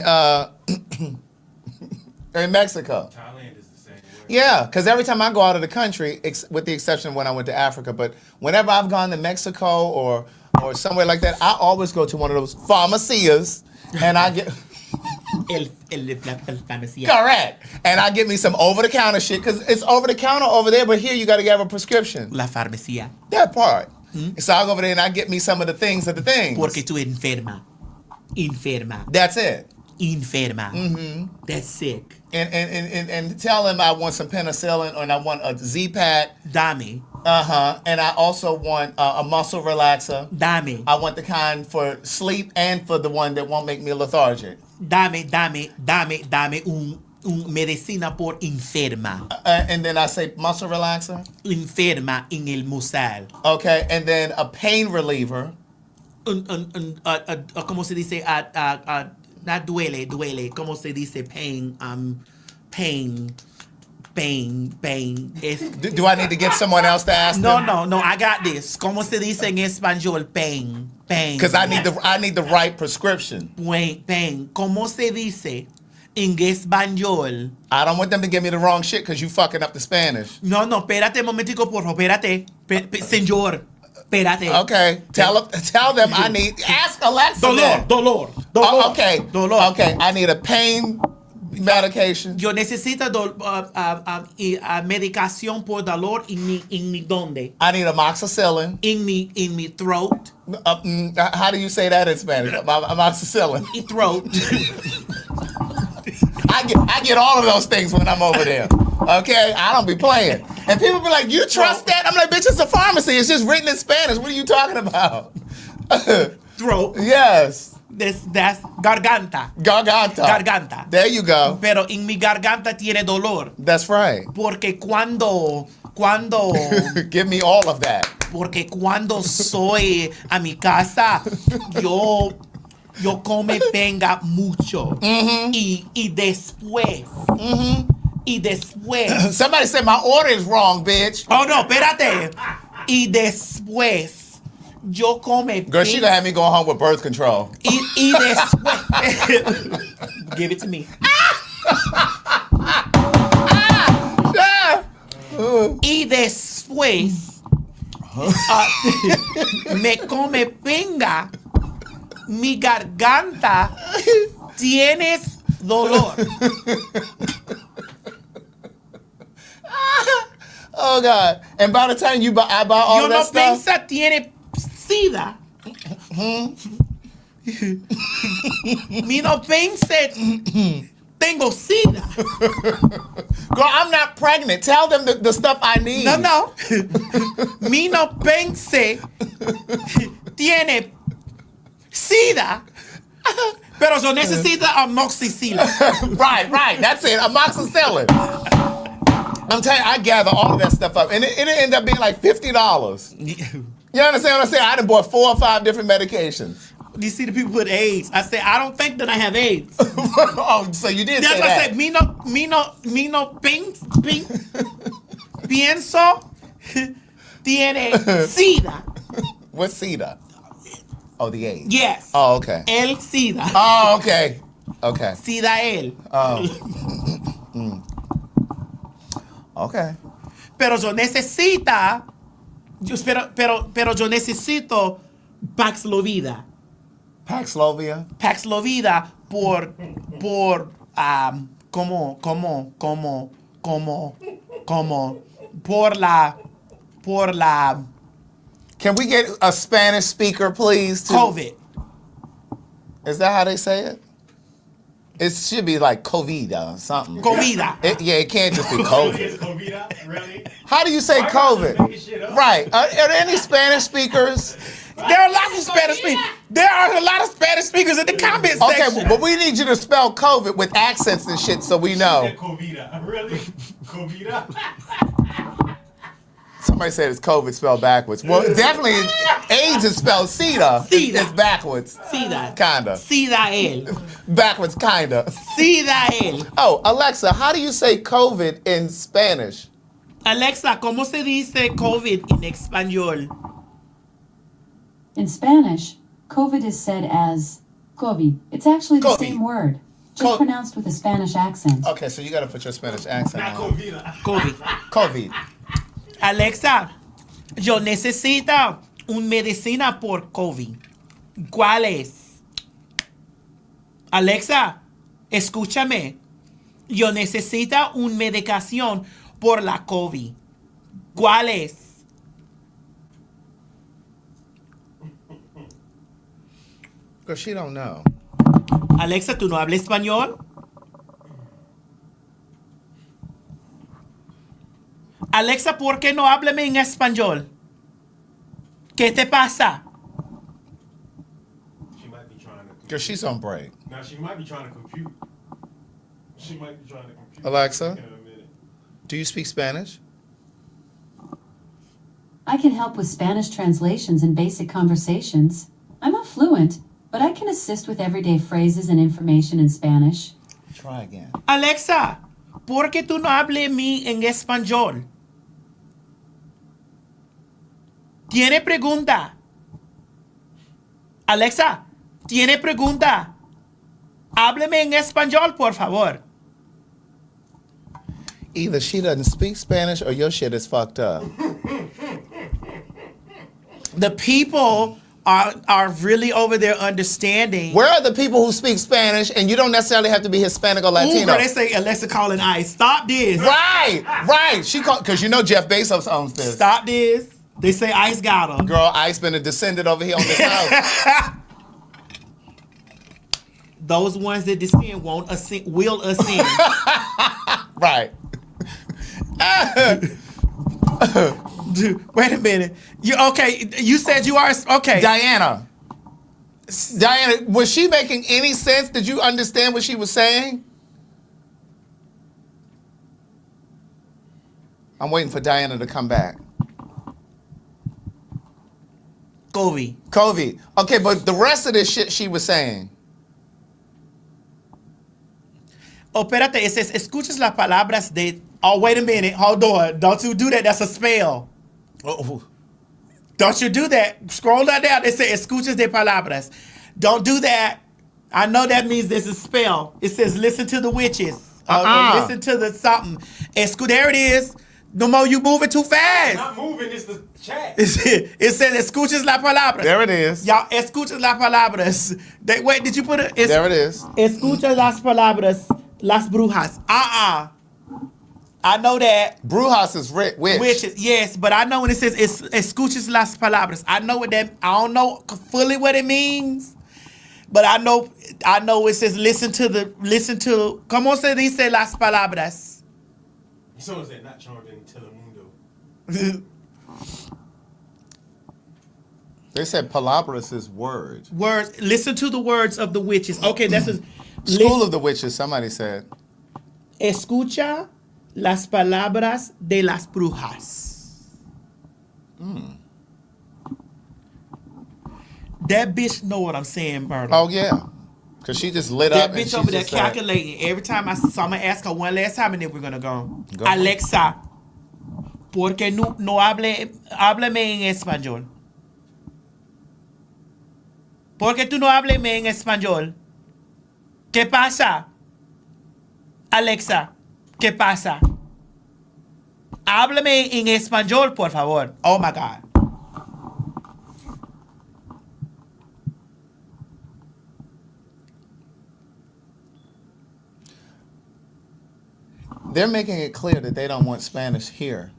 Mexico. Thailand is the same way. Yeah, because every time I go out of the country, with the exception of when I went to Africa, but whenever I've gone to Mexico or somewhere like that, I always go to one of those pharmacias and I get... Correct. And I get me some over-the-counter shit, because it's over-the-counter over there, but here you got to have a prescription. La farmacia. That part. So I go over there and I get me some of the things. Porque tú enferma. That's it. Enferma. That's sick. And tell them I want some penicillin, and I want a Z-Pack. Dame. And I also want a muscle relaxer. Dame. I want the kind for sleep and for the one that won't make me lethargic. Dame un medicina por enferma. And then I say muscle relaxer. Enferma en el musal. Okay, and then a pain reliever. ¿Cómo se dice? Not duele. ¿Cómo se dice pain? Pain. Do I need to get someone else to ask them? No, I got this. ¿Cómo se dice en español pain? Because I need the right prescription. Pain. ¿Cómo se dice en español? I don't want them to give me the wrong shit because you fucking up the Spanish. No, espérate un momentico, por favor, espérate. Señor, espérate. Okay, tell them I need, ask Alexa. Dolor. Okay, I need a pain medication. Yo necesito medicación por dolor en mi donde. I need amoxicillin. In mi throat. How do you say that in Spanish? Amoxicillin. Throat. I get all of those things when I'm over there. Okay, I don't be playing. And people be like, "You trust that?" I'm like, "Bitch, it's a pharmacy. It's just written in Spanish. What are you talking about?" Throat. Yes. That's garganta. There you go. Pero en mi garganta tiene dolor. That's right. Porque cuando cuando Give me all of that. porque cuando soy a mi casa, yo come venga mucho. Y después. Y después. Somebody said my order is wrong, bitch. Oh, no, espérate. Y después, yo come. Girl, she gonna have me going home with birth control. Y después. Give it to me. Y después, me come pinga. Mi garganta tienes dolor. Oh God! And by the time I buy all Yo that no stuff, piensa tiene sida. Mi no pense tengo sida. girl, I'm not pregnant. Tell them the stuff I need. No. Mi no pense tiene sida. Pero yo necesito amoxicillin. Right. That's it. Amoxicillin. I'm telling you, I gather all of that stuff up, and it ended up being like $50. You understand what I'm saying? I done bought 4 or 5 different medications. You see the people with AIDS. I say, I don't think that I have AIDS. Oh, so you did That's say what that. I said. Mi no pienso tiene sida. What's SIDA? Oh, the AIDS. Yes. Oh, okay. El sida. Oh, okay. Okay. Sida él. Oh. Okay. Pero yo necesito Paxlovid. Paxlovid por por la Can we get a Spanish speaker, please? COVID. Is that how they say it? It should be like COVID or something. Covida. It can't just be COVID. Covida? Really? How do you say COVID? Right. Are there any Spanish speakers? There are lots of Spanish speakers. There are a lot of Spanish speakers in the comment section. Okay, but we need you to spell COVID with accents and shit so we know. Covida. Really? Covida? Somebody said it's COVID spelled backwards. Well, definitely AIDS is spelled SIDA. It's backwards. Sida. Kinda. Sida él. Backwards, kinda. Sida él. Oh, Alexa, how do you say COVID in Spanish? Alexa, ¿cómo se dice COVID en español? In Spanish, COVID is said as COVID. It's actually the COVID. same word, just pronounced with a Spanish accent. Okay, so you gotta put your Spanish accent on. COVID. COVID. Alexa, yo necesito una medicina por COVID. ¿Cuál es? Alexa, escúchame. Yo necesito una medicación por la COVID. ¿Cuál es? Because she don't know. Alexa, ¿tú no hablas español? Alexa, ¿por qué no háblame en español? ¿Qué te pasa? She might be trying to. Because she's on break. Now she might be trying to compute. She might be trying to compute. Alexa, In a minute. do you speak Spanish? I can help with Spanish translations and basic conversations. I'm not fluent, but I can assist with everyday phrases and information in Spanish. Try again. Alexa, ¿por qué tú no hablas mí en español? ¿Tiene pregunta? Alexa, ¿tiene pregunta? Háblame en español, por favor. Either she doesn't speak Spanish or your shit is fucked up. The people are really over there understanding. Where are the people who speak Spanish and you don't necessarily have to be Hispanic or Latino? Ooh, girl, they say Alexa calling ICE. Stop this. Right. She called, because you know Jeff Bezos owns this. Stop this. They say ICE got him. Girl, ICE been a descendant over here on this house. Those ones that descend won't ascend, will ascend. Right. Wait a minute. You okay? You said you are okay. Diana, was she making any sense? Did you understand what she was saying? I'm waiting for Diana to come back. Covey. Okay, but the rest of this shit she was saying. Oh, espérate, it says, escuchas las palabras de... Oh, wait a minute. Hold on. Don't you do that. That's a spell. Oh. Don't you do that. Scroll that down. It says, escuchas de palabras. Don't do that. I know that means there's a spell. It says, listen to the witches. Or listen to the something. There it is. No more you moving too fast. Not moving, it's the chat. It says, escuchas las palabras. There it is. Y'all, escuchas las palabras. Wait, did you put it? There it is. Escucha las palabras, las brujas. I know that. Brujas is witch. Witches, yes, but I know when it says escuchas las palabras. I know what that. I don't know fully what it means, but I know it says listen to. ¿Cómo se dice las palabras? Someone said not charmed in Telemundo. They said palabras is word. Words. Listen to the words of the witches. Okay, that's a School of the Witches. Somebody said. Escucha las palabras de las brujas. That bitch know what I'm saying, Myrtle. Oh yeah, because she just lit that up. That bitch over there calculating. Every time I'm gonna ask her one last time, and then we're gonna go. Alexa, ¿por qué no háblame en español? ¿Por qué tú no háblame en español? ¿Qué pasa? Alexa, ¿qué pasa? Háblame en español, por favor. Oh my God. They're making it clear that they don't want Spanish here.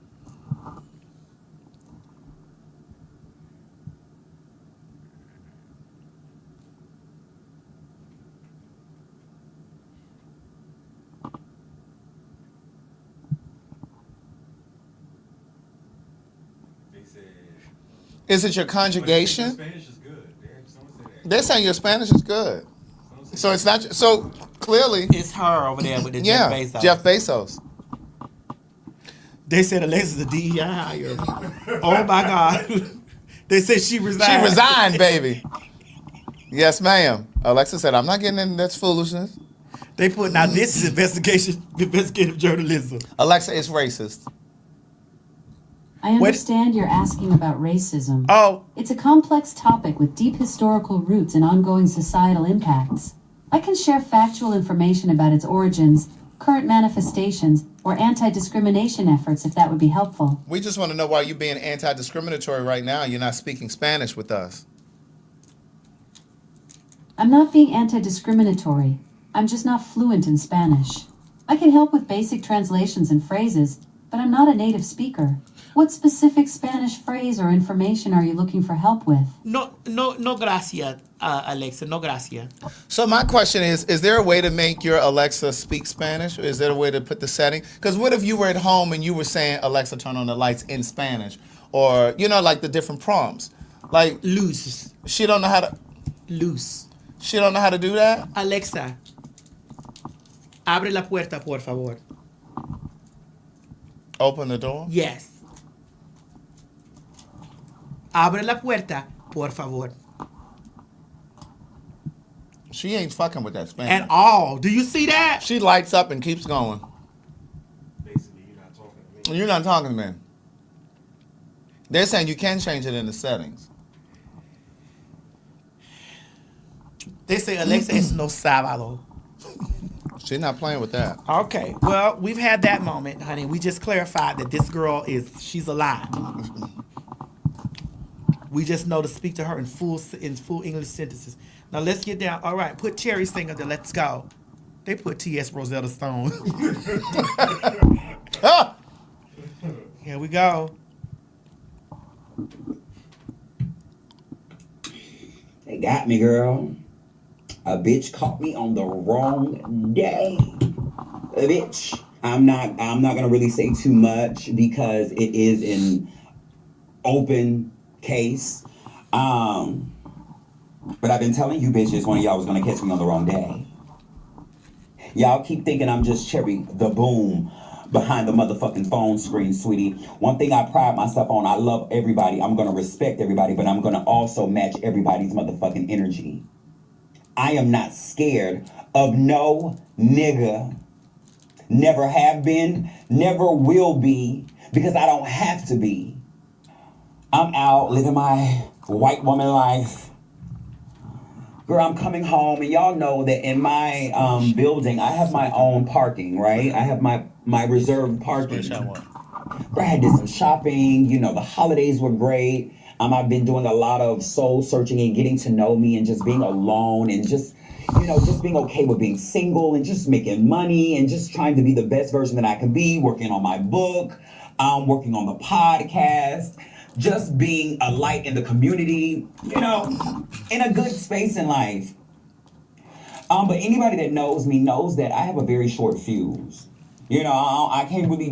Is it your conjugation? Spanish is good. Someone said that. They're saying your Spanish is good. So it's not. So clearly, it's her over there with the Jeff Bezos. Jeff Bezos. They said Alexa's a DEI hire. Oh my God. They said she resigned. She resigned, baby. Yes, ma'am. Alexa said, "I'm not getting into this foolishness." They put now. This is investigative journalism. Alexa is racist. I understand you're asking about racism. Oh. It's a complex topic with deep historical roots and ongoing societal impacts. I can share factual information about its origins, current manifestations, or anti-discrimination efforts if that would be helpful. We just want to know why you're being anti-discriminatory right now. You're not speaking Spanish with us. I'm not being anti-discriminatory. I'm just not fluent in Spanish. I can help with basic translations and phrases, but I'm not a native speaker. What specific Spanish phrase or information are you looking for help with? No gracias, Alexa, no gracias. So my question is there a way to make your Alexa speak Spanish? Or is there a way to put the setting? Because what if you were at home and you were saying, Alexa, turn on the lights in Spanish? Or, like the different prompts. Like, luz. She don't know how to... Luz. She don't know how to do that? Alexa, abre la puerta, por favor. Open the door? Yes. Abre la puerta, por favor. She ain't fucking with that Spanish. At all. Do you see that? She lights up and keeps going. Basically, you're not talking to me. You're not talking to me. They're saying you can change it in the settings. They say Alexa es no sábado. She's not playing with that. Okay. Well, we've had that moment, honey. We just clarified that this girl she's alive. We just know to speak to her in full English sentences. Now let's get down. All right, put Cherry Singer there. Let's go. They put T.S. Rosetta Stone. Here we go. They got me, girl. A bitch caught me on the wrong day. A bitch. I'm not gonna really say too much because it is an open case. But I've been telling you bitches one of y'all was gonna catch me on the wrong day. Y'all keep thinking I'm just Cherry the Boom, behind the motherfucking phone screen, sweetie. One thing I pride myself on, I love everybody. I'm gonna respect everybody, but I'm gonna also match everybody's motherfucking energy. I am not scared of no nigga. Never have been, never will be, because I don't have to be. I'm out living my white woman life. Girl, I'm coming home, and y'all know that in my building, I have my own parking, right? I have my reserved parking. Girl, I did some shopping. You know, the holidays were great. I've been doing a lot of soul searching and getting to know me and just being alone and just, you know, just being okay with being single and just making money and just trying to be the best version that I can be, working on my book, working on the podcast, just being a light in the community, you know, in a good space in life. But anybody that knows me knows that I have a very short fuse. You know, I can't really,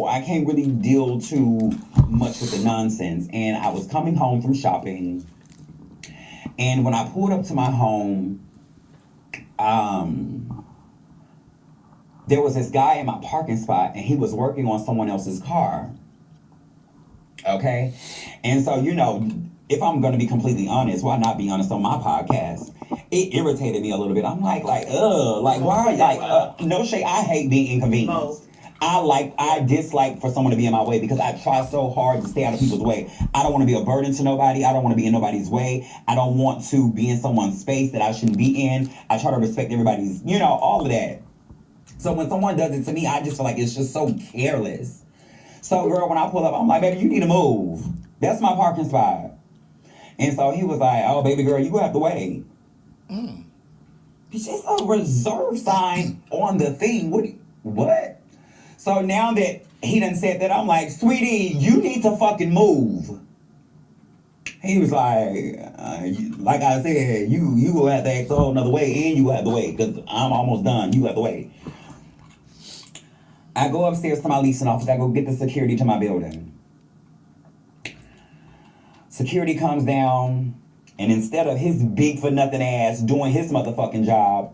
I can't really deal too much with the nonsense. And I was coming home from shopping, and when I pulled up to my home, there was this guy in my parking spot, and he was working on someone else's car. Okay? And so, you know, if I'm going to be completely honest, why not be honest on my podcast? It irritated me a little bit. I'm like, why are you, no shade, I hate being inconvenienced. I dislike for someone to be in my way because I try so hard to stay out of people's way. I don't want to be a burden to nobody. I don't want to be in nobody's way. I don't want to be in someone's space that I shouldn't be in. I try to respect everybody's, you know, all of that. So when someone does it to me, I just feel like it's just so careless. So, girl, when I pull up, I'm like, baby, you need to move. That's my parking spot. And so he was like, oh, baby girl, you have to wait. It's just a reserve sign on the thing. What? So now that he done said that, I'm like, sweetie, you need to fucking move. He was like I said, you will have to ask a whole another way, and you will have to wait, because I'm almost done. You have to wait. I go upstairs to my leasing office. I go get the security to my building. Security comes down, and instead of his big for nothing ass doing his motherfucking job,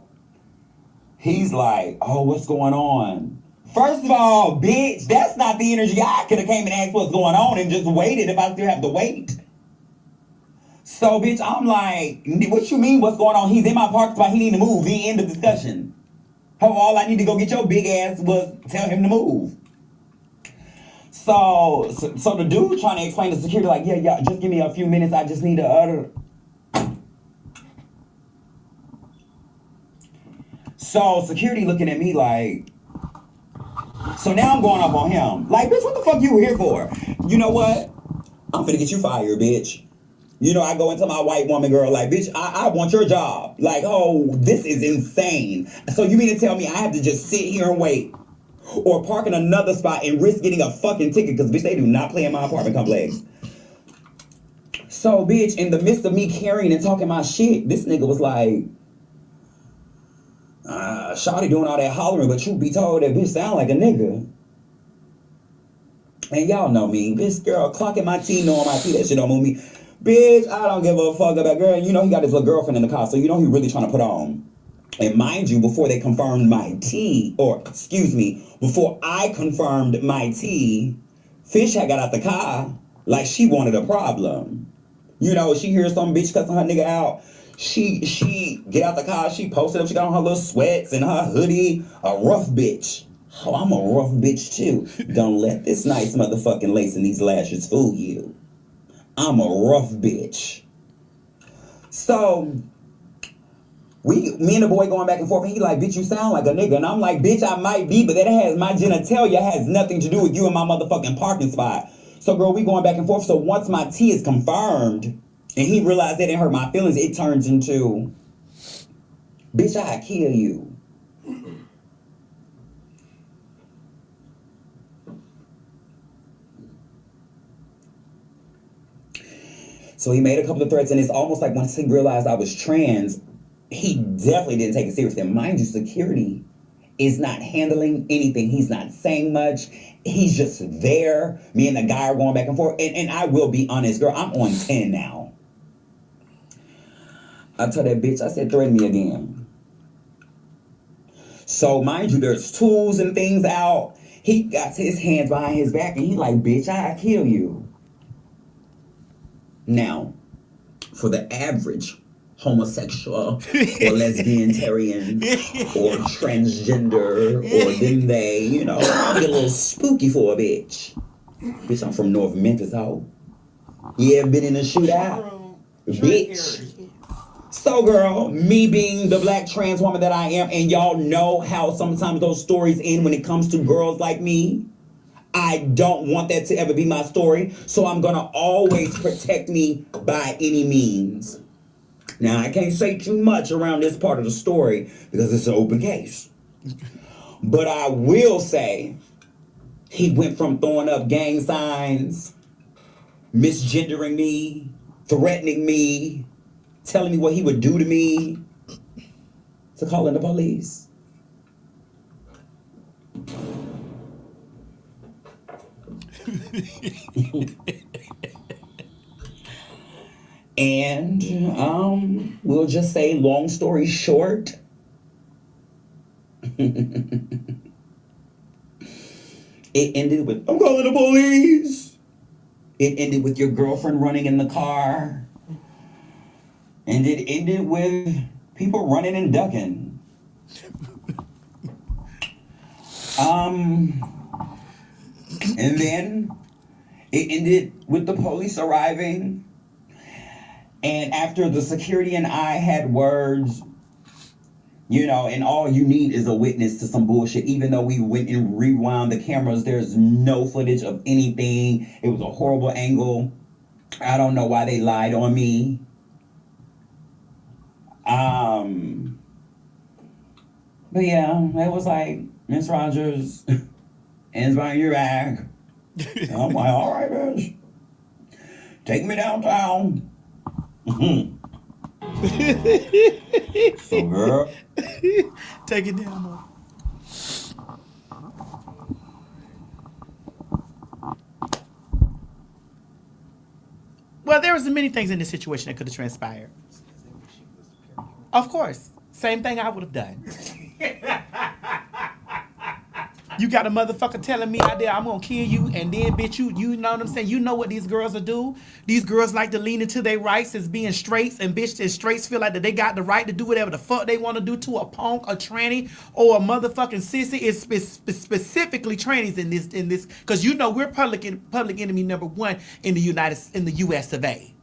he's like, oh, what's going on? First of all, bitch, that's not the energy. I could have came and asked what's going on and just waited if I still have to wait. So, bitch, I'm like, what you mean what's going on? He's in my parking spot. He need to move. The end of discussion. All I need to go get your big ass was tell him to move. So the dude trying to explain to security, like, yeah, just give me a few minutes. I just need to utter. So security looking at me like, so now I'm going up on him. Like, bitch, what the fuck you here for? You know what? I'm finna get you fired, bitch. You know, I go into my white woman girl like, bitch, I want your job. Like, oh, this is insane. So you mean to tell me I have to just sit here and wait? Or park in another spot and risk getting a fucking ticket? Because, bitch, they do not play in my apartment complex. So, bitch, in the midst of me carrying and talking my shit, this nigga was like, Shawty doing all that hollering, but truth be told, that bitch sound like a nigga. And y'all know me. This girl clocking my T, knowing my T, that shit don't move me. Bitch, I don't give a fuck about girl. You know he got his little girlfriend in the car, so you know he really trying to put on. And mind you, before they confirmed my T, before I confirmed my T, Fish had got out the car like she wanted a problem. You know, she hears some bitch cussing her nigga out. She get out the car, she posted up, she got on her little sweats and her hoodie, a rough bitch. Oh, I'm a rough bitch too. Don't let this nice motherfucking lace and these lashes fool you. I'm a rough bitch. So, me and the boy going back and forth, and he like, bitch, you sound like a nigga. And I'm like, bitch, I might be, but that has, my genitalia has nothing to do with you in my motherfucking parking spot. So, girl, we going back and forth. So, once my T is confirmed, and he realized that didn't hurt my feelings, it turns into, bitch, I kill you. So he made a couple of threats, and it's almost like once he realized I was trans, he definitely didn't take it seriously. And mind you, security is not handling anything. He's not saying much. He's just there. Me and the guy are going back and forth. And I will be honest, girl, I'm on 10 now. I told that bitch, I said, threaten me again. So mind you, there's tools and things out. He got his hands behind his back and he like, bitch, I kill you. Now, for the average homosexual or lesbianitarian or transgender or them they, you know, I'll get a little spooky for a bitch. Bitch, I'm from North Memphis, ho. You ever been in a shootout? Bitch. So, girl, me being the black trans woman that I am, and y'all know how sometimes those stories end when it comes to girls like me. I don't want that to ever be my story, so I'm gonna always protect me by any means. Now, I can't say too much around this part of the story because it's an open case. But I will say, he went from throwing up gang signs, misgendering me, threatening me, telling me what he would do to me, to calling the police. And we'll just say, long story short, it ended with, I'm calling the police. It ended with your girlfriend running in the car. And it ended with people running and ducking. And then it ended with the police arriving. And after the security and I had words, you know, and all you need is a witness to some bullshit. Even though we went and rewound the cameras, there's no footage of anything. It was a horrible angle. I don't know why they lied on me. But yeah, it was like, Miss Rogers, hands behind your back. And I'm like, all right, bitch. Take me downtown. So, girl. Take it down, Mo. Well, there was many things in this situation that could have transpired. Of course. Same thing I would have done. You got a motherfucker telling me out there, I'm gonna kill you, and then bitch, you know what I'm saying? You know what these girls will do? These girls like to lean into their rights as being straights, and bitch, and straights feel like that they got the right to do whatever the fuck they want to do to a punk, a tranny, or a motherfucking sissy. It's specifically trannies in this, because you know we're public enemy number one in the US of A.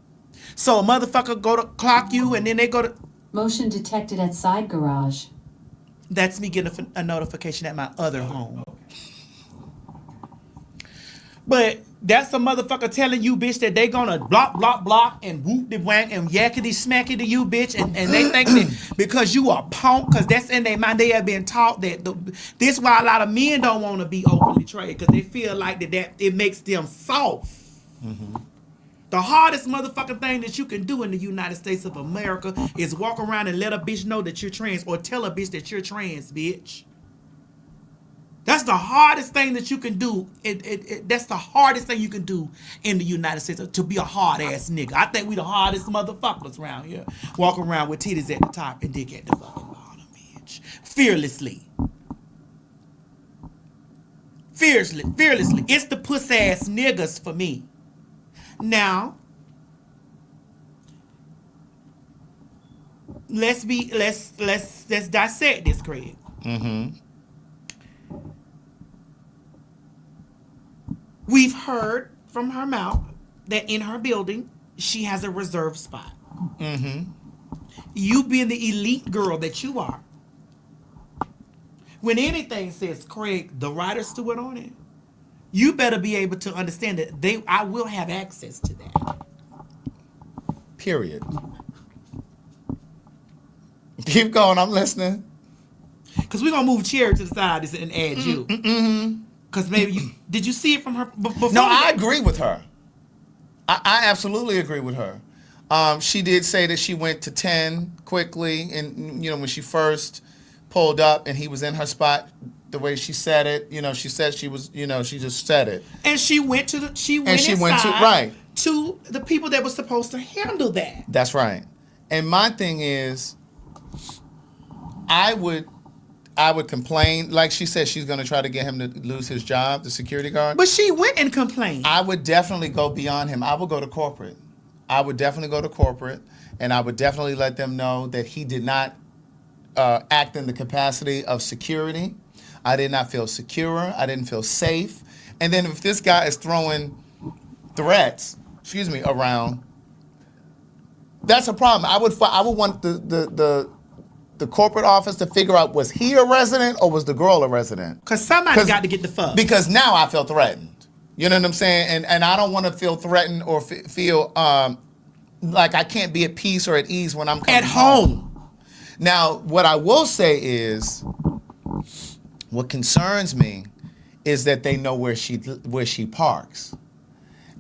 So a motherfucker go to clock you, and then they go to Motion detected at side garage. That's me getting a notification at my other home. But that's a motherfucker telling you, bitch, that they gonna block, and whoop the wang and yakety smacky to you, bitch, and they think that because you are punk, because that's in their mind, they have been taught that. This is why a lot of men don't want to be openly traded, because they feel like that it makes them soft. Mm-hmm. The hardest motherfucking thing that you can do in the United States of America is walk around and let a bitch know that you're trans, or tell a bitch that you're trans, bitch. That's the hardest thing that you can do. That's the hardest thing you can do in the United States, to be a hard ass nigga. I think we the hardest motherfuckers around here. Walk around with titties at the top and dick at the fucking bottom, bitch. Fearlessly. Fearlessly. It's the puss ass niggas for me. Now, let's dissect this, Craig. Mm-hmm. We've heard from her mouth that in her building she has a reserved spot. Mm-hmm. You being the elite girl that you are, when anything says Craig, the Ryder Stewart on it, you better be able to understand that I will have access to that. Period. Keep going, I'm listening. Because we're going to move Cherry to the side and add you. Because maybe did you see it from her before? No, I agree with her. I absolutely agree with her. She did say that she went to 10 quickly, and when she first pulled up and he was in her spot, the way she said it, she said she was, she just said it. And she went to the people that were supposed to handle that. That's right. And my thing is, I would I would complain. Like she said, she's going to try to get him to lose his job, the security guard. But she went and complained. I would definitely go beyond him. I would go to corporate. I would definitely go to corporate, and I would definitely let them know that he did not act in the capacity of security. I did not feel secure. I didn't feel safe. And then if this guy is throwing threats, around, that's a problem. I would want the corporate office to figure out, was he a resident or was the girl a resident? Because somebody got to get the fuck. Because now I feel threatened. You know what I'm saying? And I don't want to feel threatened or feel like I can't be at peace or at ease when I'm coming at home. Now, what I will say is, what concerns me is that they know where she parks.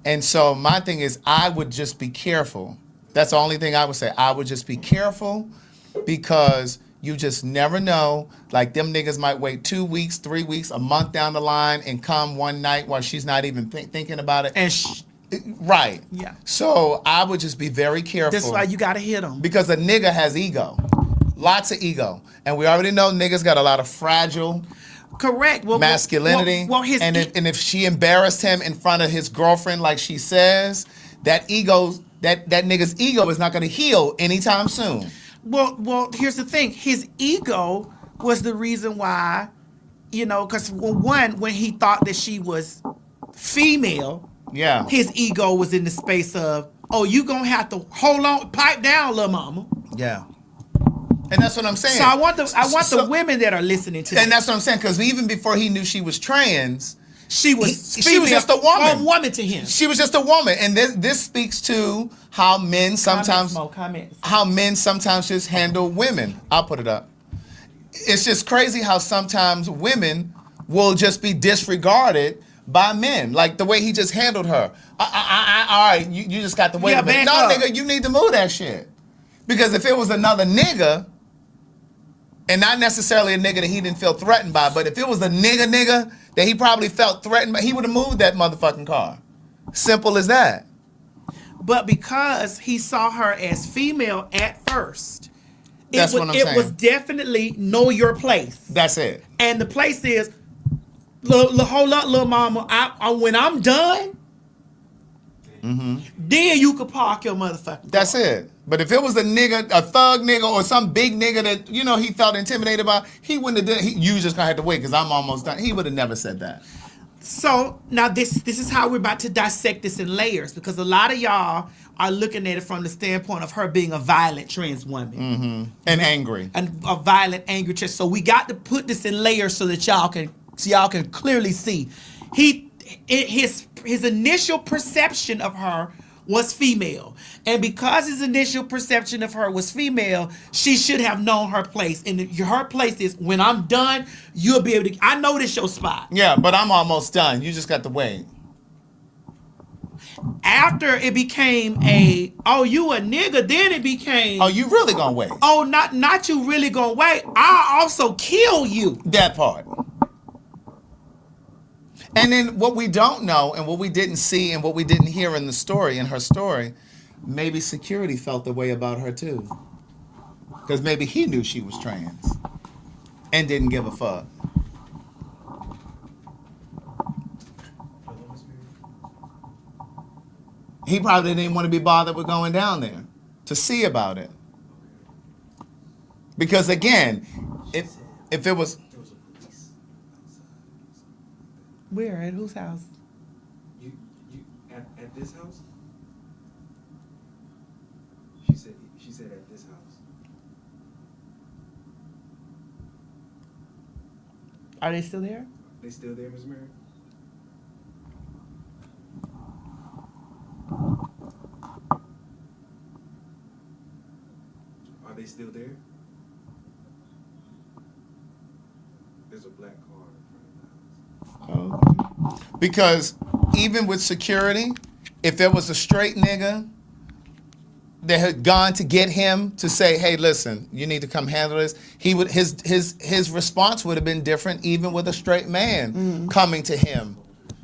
And so my thing is, I would just be careful. That's the only thing I would say. I would just be careful, because you just never know. Like, them niggas might wait 2 weeks, 3 weeks, a month down the line and come one night while she's not even thinking about it. And right. Yeah. So I would just be very careful. That's why you got to hit them. Because a nigga has ego. Lots of ego. And we already know niggas got a lot of fragile masculinity. And if she embarrassed him in front of his girlfriend like she says, that nigga's ego is not going to heal anytime soon. Well, here's the thing. His ego was the reason why, because when he thought that she was female, yeah, his ego was in the space of, oh, you gonna have to hold on, pipe down, little mama. Yeah. And that's what I'm saying. So I want the women that are listening to. And that's what I'm saying, because even before he knew she was trans, she was just a woman. A woman to him. She was just a woman, and this speaks to how men sometimes just handle women. I'll put it up. It's just crazy how sometimes women will just be disregarded by men, like the way he just handled her. All right, you just got to wait a minute. No, nigga, you need to move that shit, because if it was another nigga. And not necessarily a nigga that he didn't feel threatened by, but if it was a nigga that he probably felt threatened by, he would have moved that motherfucking car. Simple as that. But because he saw her as female at first, That's what I'm saying. It was definitely know your place. That's it. And the place is, hold up, little mama. When I'm done, then you could park your motherfucking That's it. But if it was a nigga, a thug nigga, or some big nigga that, he felt intimidated by, he wouldn't have done, you just gonna have to wait because I'm almost done. He would have never said that. So now this is how we're about to dissect this in layers, because a lot of y'all are looking at it from the standpoint of her being a violent trans woman. And angry. And a violent, angry trans. So we got to put this in layers so that y'all can clearly see. His initial perception of her was female. And because his initial perception of her was female, she should have known her place. And her place is, when I'm done, you'll be able to, I know this your spot. Yeah, but I'm almost done. You just got to wait. After it became you a nigga, then it became, oh, you really gonna wait? Oh, not you really gonna wait. I'll also kill you. That part. And then what we don't know, and what we didn't see, and what we didn't hear in her story, maybe security felt the way about her too. Because maybe he knew she was trans and didn't give a fuck. He probably didn't want to be bothered with going down there to see about it. Because again, if it was... Where? At whose house? You at this house? She said at this house. Are they still there? They still there, Ms. Mary? Are they still there? There's a black car. Because even with security, if there was a straight nigga that had gone to get him to say, hey, listen, you need to come handle this, his response would have been different, even with a straight man coming to him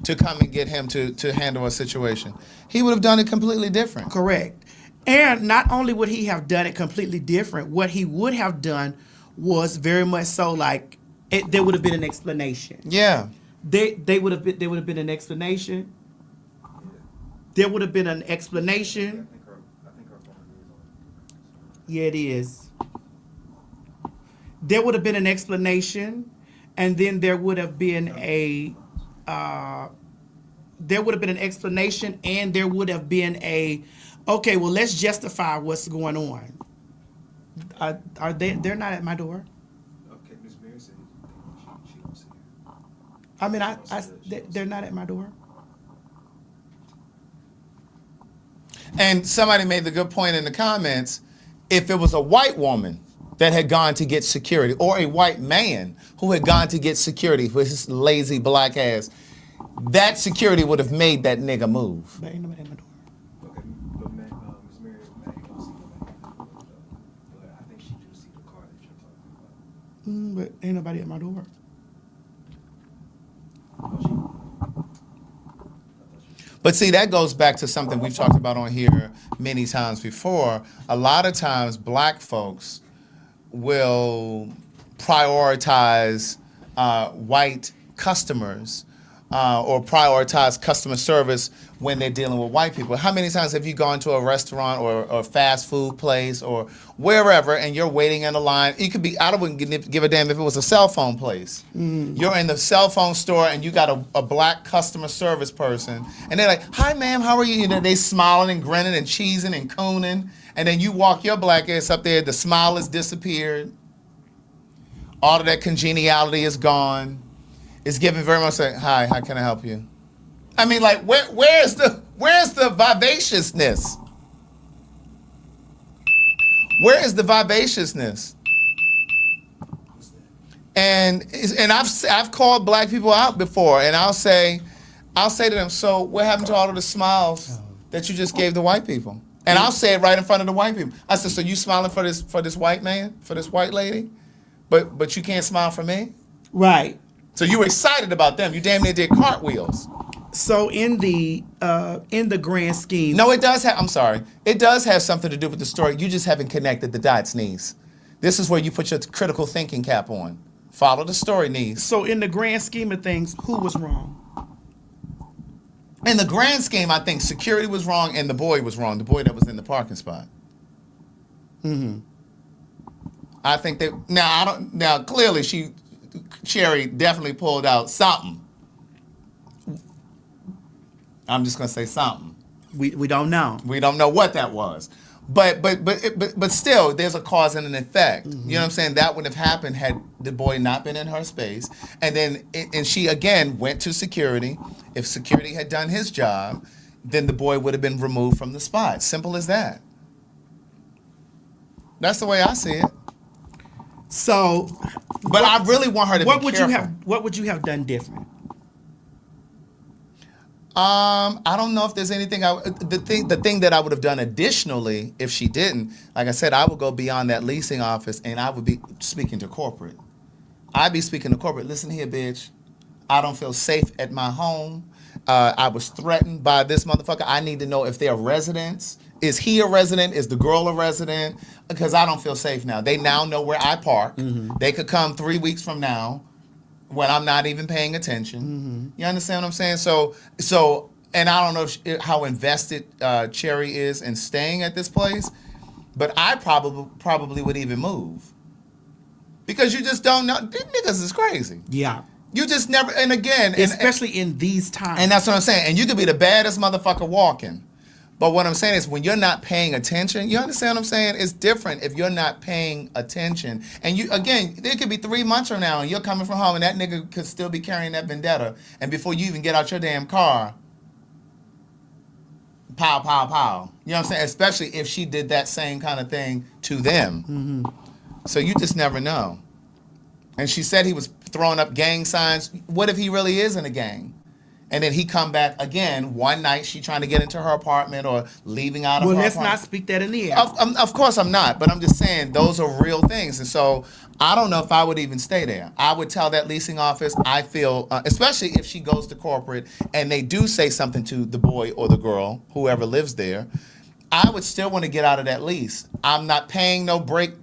to come and get him to handle a situation. He would have done it completely different. Correct. And not only would he have done it completely different, what he would have done was very much so like, there would have been an explanation. Yeah. There would have been an explanation. There would have been an explanation. Yeah, it is. There would have been an explanation, and then there would have been there would have been an explanation, and there would have been okay, well, let's justify what's going on. Are they? They're not at my door. Okay, Miss Mary said she don't see it. I mean, they're not at my door. And somebody made the good point in the comments, if it was a white woman that had gone to get security, or a white man who had gone to get security with his lazy black ass, that security would have made that nigga move. But ain't nobody at my door. Okay, but Miss Mary, Maggie don't see nobody at the door, though. But I think she do see the car that you're talking about. But ain't nobody at my door. But see, that goes back to something we've talked about on here many times before. A lot of times black folks will prioritize white customers or prioritize customer service when they're dealing with white people. How many times have you gone to a restaurant or a fast food place or wherever and you're waiting in a line? It could be, I wouldn't give a damn if it was a cell phone place. You're in the cell phone store and you got a black customer service person and they're like, hi ma'am, how are you? You know, they smiling and grinning and cheesing and cooning. And then you walk your black ass up there, the smile has disappeared. All of that congeniality is gone. It's given very much like, hi, how can I help you? I mean, like, where's the vivaciousness? Where is the vivaciousness? And I've called black people out before, and I'll say to them, so what happened to all of the smiles that you just gave the white people? And I'll say it right in front of the white people. I said, so you smiling for this white man, for this white lady, but you can't smile for me? Right. So you were excited about them. You damn near did cartwheels. So in the grand scheme, no, it does have. I'm sorry. It does have something to do with the story. You just haven't connected the dots, niece. This is where you put your critical thinking cap on. Follow the story, niece. So in the grand scheme of things, who was wrong? In the grand scheme, I think security was wrong and the boy was wrong. The boy that was in the parking spot. I think that now clearly Cherry definitely pulled out something. I'm just gonna say something. We don't know. We don't know what that was. But still, there's a cause and an effect. You know what I'm saying? That wouldn't have happened had the boy not been in her space. And she again went to security. If security had done his job, then the boy would have been removed from the spot. Simple as that. That's the way I see it. So, but I really want her to be careful. What would you have done different? I don't know if there's anything. The thing that I would have done additionally, if she didn't, like I said, I would go beyond that leasing office and I would be speaking to corporate. I'd be speaking to corporate. Listen here, bitch. I don't feel safe at my home. I was threatened by this motherfucker. I need to know if they're residents. Is he a resident? Is the girl a resident? Because I don't feel safe now. They now know where I park. They could come 3 weeks from now when I'm not even paying attention. You understand what I'm saying? So, and I don't know how invested Cherry is in staying at this place, but I probably would even move. Because you just don't know. These niggas is crazy. Yeah. You just never, and again. Especially in these times. And that's what I'm saying. And you could be the baddest motherfucker walking. But what I'm saying is when you're not paying attention, you understand what I'm saying? It's different if you're not paying attention. And you, again, there could be 3 months from now and you're coming from home and that nigga could still be carrying that vendetta. And before you even get out your damn car, pow, pow, pow. You know what I'm saying? Especially if she did that same kind of thing to them. So you just never know. And she said he was throwing up gang signs. What if he really is in a gang? And then he come back again one night. She trying to get into her apartment or leaving out of her apartment. Well, let's not speak that in the air. Of course I'm not, but I'm just saying those are real things. And so I don't know if I would even stay there. I would tell that leasing office, I feel, especially if she goes to corporate and they do say something to the boy or the girl, whoever lives there, I would still want to get out of that lease. I'm not paying no break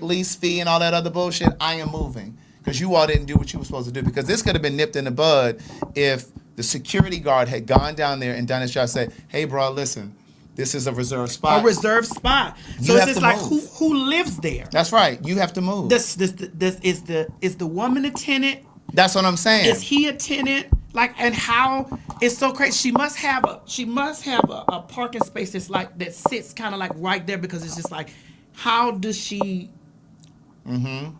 lease fee and all that other bullshit. I am moving. because you all didn't do what you were supposed to do. Because this could have been nipped in the bud if the security guard had gone down there and done his job. Said, "Hey, bro, listen, this is a reserved spot." A reserved spot. You So it's have just to like move. who lives there? That's right. You have to move. This is the woman a tenant? That's what I'm saying. Is he a tenant? Like, and how it's so crazy. She must have a parking space that's like that sits kind of like right there, because it's just like, how does she? Mm-hmm.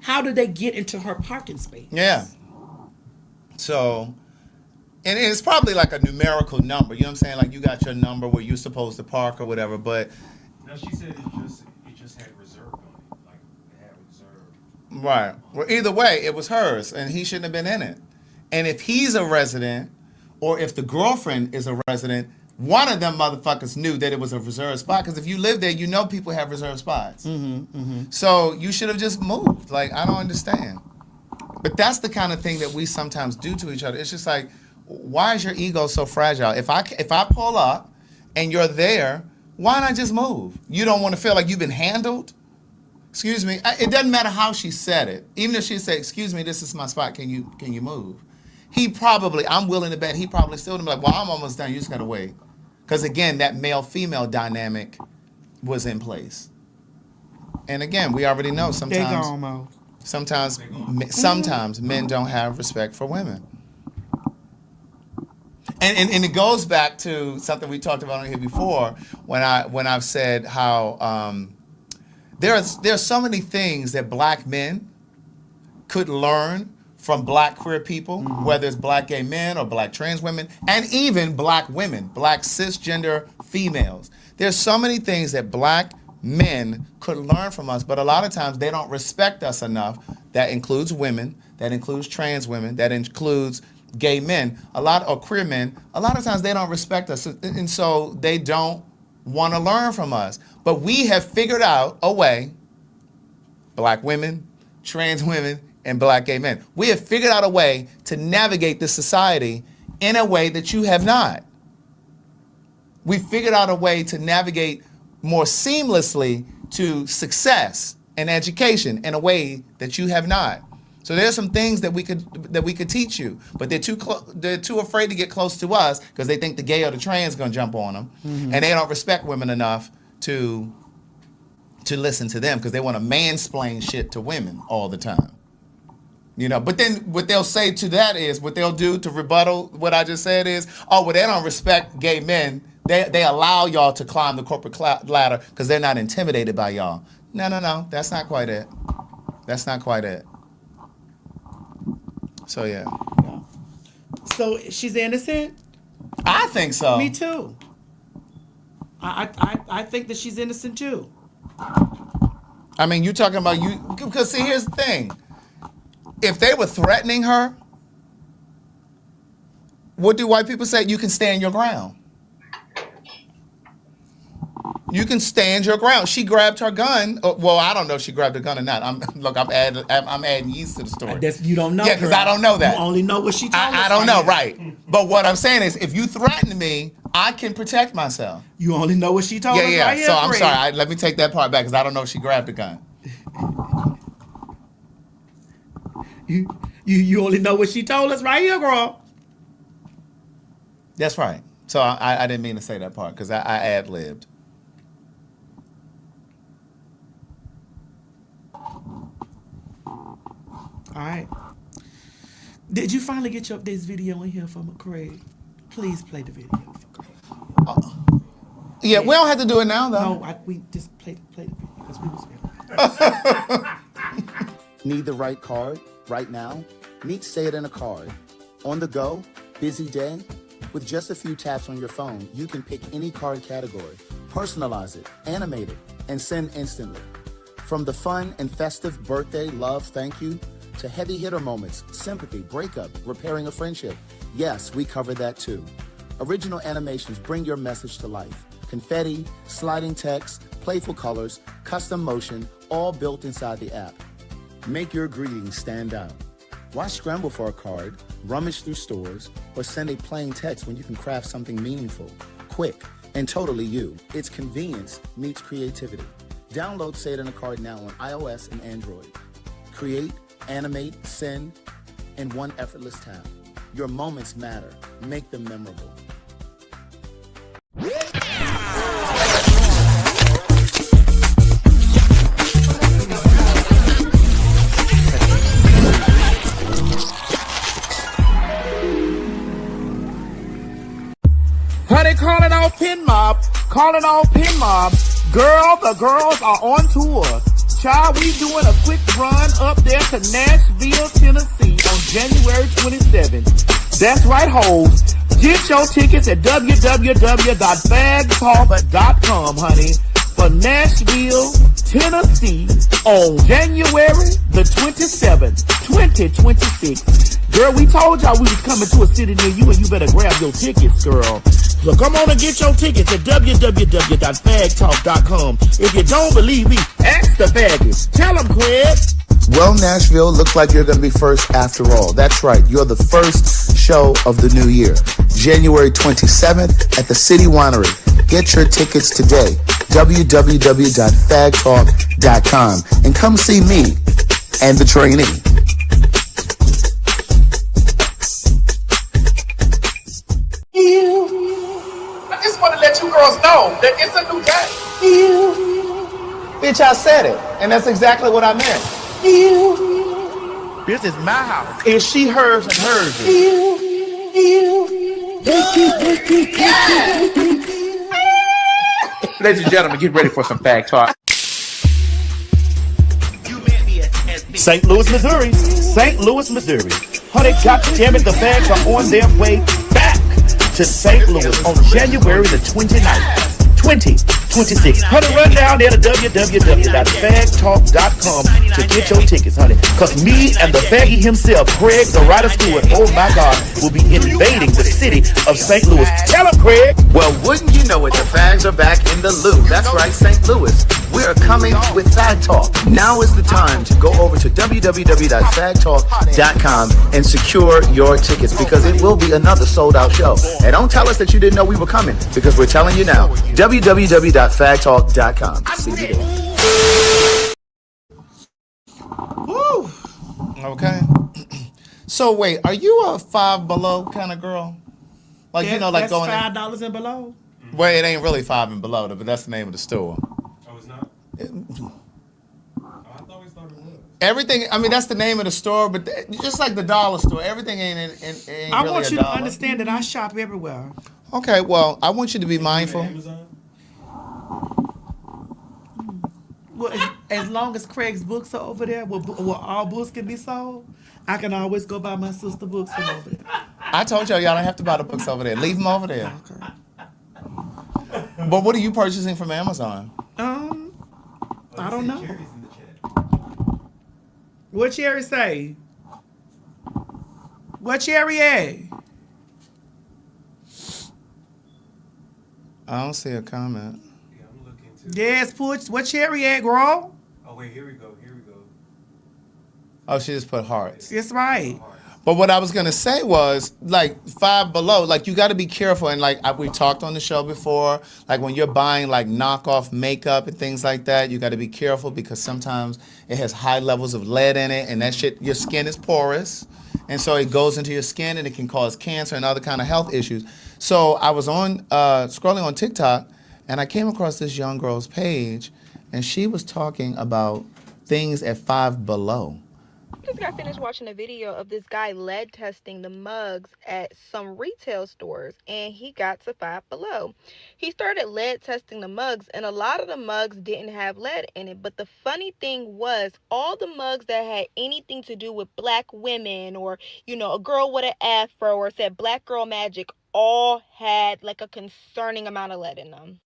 How do they get into her parking space? Yeah. So, and it's probably like a numerical number. You know what I'm saying? Like you got your number where you're supposed to park or whatever. But No, she said it just had reserved on it. Like it had reserved. right. Well, either way, it was hers, and he shouldn't have been in it. And if he's a resident, or if the girlfriend is a resident, one of them motherfuckers knew that it was a reserved spot. Because if you live there, you know people have reserved spots. So you should have just moved. Like, I don't understand. But that's the kind of thing that we sometimes do to each other. It's just like, why is your ego so fragile? If I pull up and you're there, why not just move? You don't want to feel like you've been handled? Excuse me. It doesn't matter how she said it. Even if she said, "Excuse me, this is my spot. Can you move?" He probably, I'm willing to bet, he probably still would be like, "Well, I'm almost done. You just got to wait." Because again, that male-female dynamic was in place. And again, we already know sometimes men don't have respect for women. And it goes back to something we talked about on here before when I've said how there's so many things that black men could learn from black queer people, whether it's black gay men or black trans women, and even black women, black cisgender females. There's so many things that black men could learn from us, but a lot of times they don't respect us enough. That includes women, that includes trans women, that includes gay men, or queer men. A lot of times they don't respect us, and so they don't want to learn from us. But we have figured out a way, black women, trans women, and black gay men. We have figured out a way to navigate this society in a way that you have not. We figured out a way to navigate more seamlessly to success and education in a way that you have not. So there's some things that we could teach you, but they're too afraid to get close to us because they think the gay or the trans gonna jump on them, and they don't respect women enough to listen to them because they want to mansplain shit to women all the time. You know, but then what they'll say to that is, what they'll do to rebuttal what I just said is, oh, well, they don't respect gay men. They allow y'all to climb the corporate ladder because they're not intimidated by y'all. No, that's not quite it. That's not quite it. So, yeah. So she's innocent? I think so. Me too. I think that she's innocent too. I mean, you talking about you, because see, here's the thing. If they were threatening her, what do white people say? You can stand your ground. You can stand your ground. She grabbed her gun. Well, I don't know if she grabbed her gun or not. I'm adding yeast to the story. You don't know. Yeah, because I don't know that. You only know what she told us. I don't know, right? But what I'm saying is, if you threaten me, I can protect myself. You only know what she told us. Yeah. Right So here, I'm Fred. sorry. Let me take that part back because I don't know if she grabbed the gun. You only know what she told us right here, girl. That's right. So I didn't mean to say that part because I ad-libbed. All right. Did you finally get your this video in here for McCrae? Please play the video for Craig. Yeah, we don't have to do it now, though. No, we just play the video because we was Need the right card right now? Meet Say It in a Card. On the go, busy day? With just a few taps on your phone, you can pick any card category, personalize it, animate it, and send instantly. From the fun and festive birthday, love, thank you, to heavy hitter moments, sympathy, breakup, repairing a friendship. Yes, we cover that too. Original animations bring your message to life. Confetti, sliding text, playful colors, custom motion, all built inside the app. Make your greetings stand out. Why scramble for a card, rummage through stores, or send a plain text when you can craft something meaningful, quick, and totally you? It's convenience meets creativity. Download Say It in a Card now on iOS and Android. Create, animate, send in one effortless tap. Your moments matter. Make them memorable. Honey, calling all pin mob, calling all pin mob. Girl, the girls are on tour. Child, we doing a quick run up there to Nashville, Tennessee on January 27th. That's right, hoes. Get your tickets at www.PhagTawlk.com, honey, for Nashville, Tennessee on January the 27th, 2026. Girl, we told y'all we was coming to a city near you, and you better grab your tickets, girl. So come on and get your tickets at www.PhagTawlk.com. If you don't believe me, ask the faggots. Tell them, Craig. Well, Nashville, looks like you're going to be first after all. That's right. You're the first show of the new year. January 27th at the City Winery. Get your tickets today. www.PhagTawlk.com. And come see me and the trainee. I just want to let you girls know that it's a new game. Bitch, I said it. And that's exactly what I meant. This is my house. It's she, hers, and hers. Ladies and gentlemen, get ready for some fact talk. St. Louis, Missouri. St. Louis, Missouri. Honey, goddammit, the fags are on their way back to St. Louis on January the 29th, 2026. Honey, run down there to www.PhagTawlk.com to get your tickets, honey. Because me and the faggy himself, Craig, the writer Stewart, oh my God, will be invading the city of St. Louis. Tell him, Craig. Well, wouldn't you know it, the fags are back in the loo. That's right, St. Louis. We are coming with Fag Talk. Now is the time to go over to www.PhagTawlk.com and secure your tickets, because it will be another sold-out show. And don't tell us that you didn't know we were coming, because we're telling you now. www.PhagTawlk.com. See you there. Woo. Okay. So wait, are you a Five Below kind of girl? Like, you know, like that's going $5 and below. Well, it ain't really Five and Below, but that's the name of the store. Oh, it's not? I always thought it was. Everything, I mean, that's the name of the store, but just like the dollar store, everything ain't I really want a you dollar. to understand that I shop everywhere. Okay, well, I want you to be mindful. Well, as long as Craig's books are over there, where all books can be sold, I can always go buy my sister books from over there. I told y'all don't have to buy the books over there. Leave them over there. Okay. But what are you purchasing from Amazon? I don't know. What Cherry say? What Cherry at? I don't see a comment. Yes, Pooch. What Cherry at, girl? Oh, wait, here we go. Oh, she just put hearts. That's right. But what I was gonna say was, like, Five Below, like, you got to be careful. And like we talked on the show before, like when you're buying like knockoff makeup and things like that, you got to be careful, because sometimes it has high levels of lead in it, and that shit, your skin is porous, and so it goes into your skin and it can cause cancer and other kind of health issues. So I was on scrolling on TikTok, and I came across this young girl's page, and she was talking about things at Five Below. Just got finished watching a video of this guy lead testing the mugs at some retail stores, and he got to Five Below. He started lead testing the mugs, and a lot of the mugs didn't have lead in it. But the funny thing was, all the mugs that had anything to do with black women, or, you know, a girl with an afro, or said black girl magic, all had like a concerning amount of lead in them.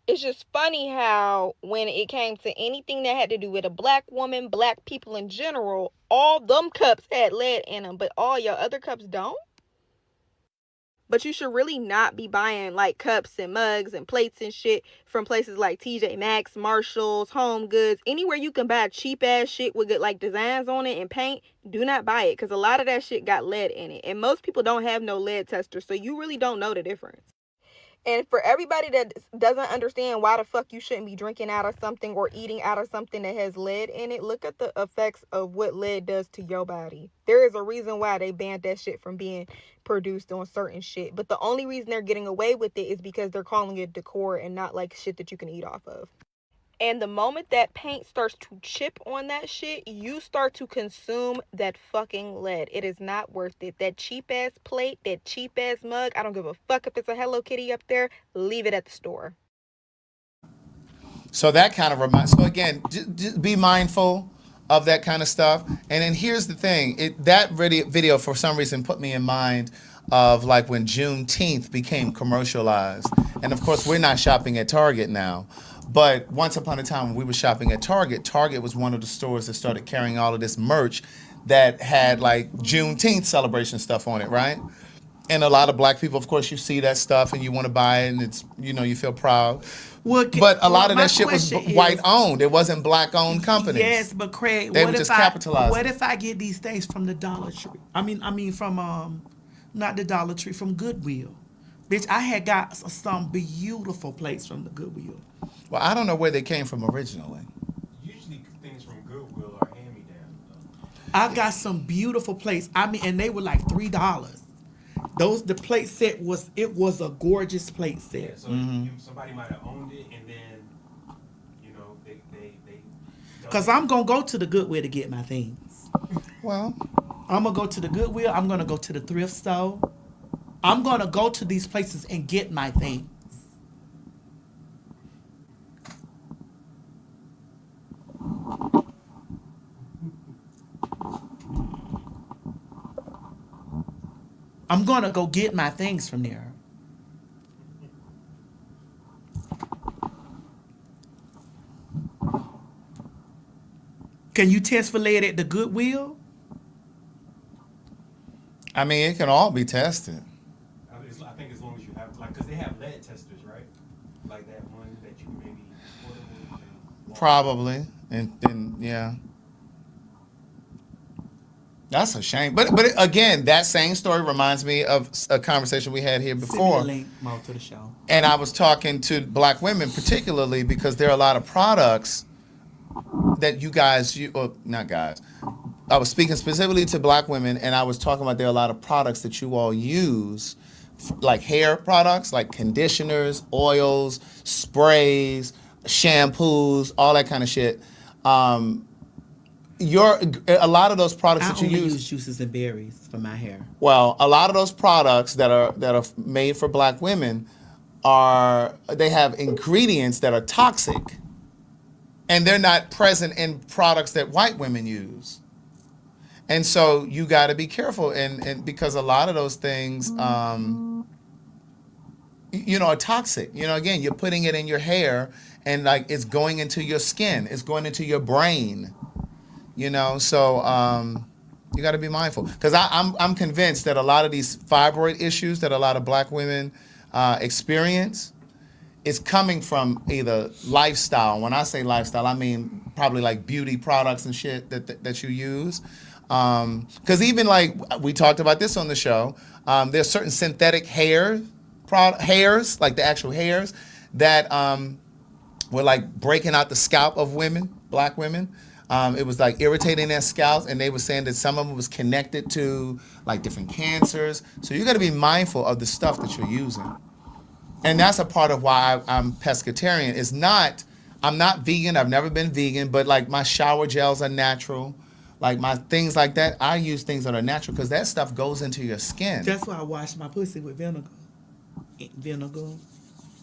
It's just funny how when it came to anything that had to do with a black woman, black people in general, all them cups had lead in them, but all your other cups don't. But you should really not be buying like cups and mugs and plates and shit from places like TJ Maxx, Marshalls, Home Goods, anywhere you can buy cheap ass shit with good like designs on it and paint. Do not buy it, because a lot of that shit got lead in it, and most people don't have no lead tester, so you really don't know the difference. And for everybody that doesn't understand why the fuck you shouldn't be drinking out of something or eating out of something that has lead in it, look at the effects of what lead does to your body. There is a reason why they banned that shit from being produced on certain shit. But the only reason they're getting away with it is because they're calling it decor and not like shit that you can eat off of. And the moment that paint starts to chip on that shit, you start to consume that fucking lead. It is not worth it. That cheap ass plate, that cheap ass mug, I don't give a fuck if it's a Hello Kitty up there. Leave it at the store. So that kind of reminds. So again, just be mindful of that kind of stuff. And then here's the thing: that video for some reason put me in mind of like when Juneteenth became commercialized. And of course, we're not shopping at Target now. But once upon a time when we were shopping at Target, Target was one of the stores that started carrying all of this merch that had like Juneteenth celebration stuff on it, right? And a lot of black people, of course, you see that stuff and you want to buy it and it's, you feel proud. But a lot of that shit was white owned. It wasn't black owned companies. Yes, but Craig, they were just capitalizing. What if I get these things from the Dollar Tree? I mean from not the Dollar Tree, from Goodwill. Bitch, I had got some beautiful plates from the Goodwill. Well, I don't know where they came from originally. Usually things from Goodwill are hand-me-down. I got some beautiful plates. And they were like $3. The plate set was a gorgeous plate set. Yeah, so somebody might have owned it, and then they. Because I'm gonna go to the Goodwill to get my things. Well, I'm gonna go to the Goodwill. I'm gonna go to the thrift store. I'm gonna go to these places and get my things. I'm gonna go get my things from there. Can you test for lead at the Goodwill? I mean, it can all be tested. I think as long as you have, because they have lead testers, right? Like that one that you can maybe order with. Probably, and yeah. That's a shame. But again, that same story reminds me of a conversation we had here before. Send me a link, Mo, to the show. And I was talking to black women particularly because there are a lot of products that you guys, not guys, I was speaking specifically to black women, and I was talking about there are a lot of products that you all use, like hair products, like conditioners, oils, sprays, shampoos, all that kind of shit. A lot of those products that you use juices and berries for my hair. Well, a lot of those products that are made for black women they have ingredients that are toxic, and they're not present in products that white women use. And so you got to be careful, and because a lot of those things, are toxic. Again, you're putting it in your hair, and like it's going into your skin, it's going into your brain. So you got to be mindful, because I'm convinced that a lot of these fibroid issues that a lot of black women experience is coming from either lifestyle. When I say lifestyle, I mean probably like beauty products and shit that you use. Because even like we talked about this on the show, there's certain synthetic hairs, like the actual hairs, that were like breaking out the scalp of women, black women. It was like irritating their scalps, and they were saying that some of them was connected to like different cancers. So you got to be mindful of the stuff that you're using. And that's a part of why I'm pescatarian. I'm not vegan. I've never been vegan, but like my shower gels are natural. Like my things like that, I use things that are natural because that stuff goes into your skin. That's why I wash my pussy with vinegar.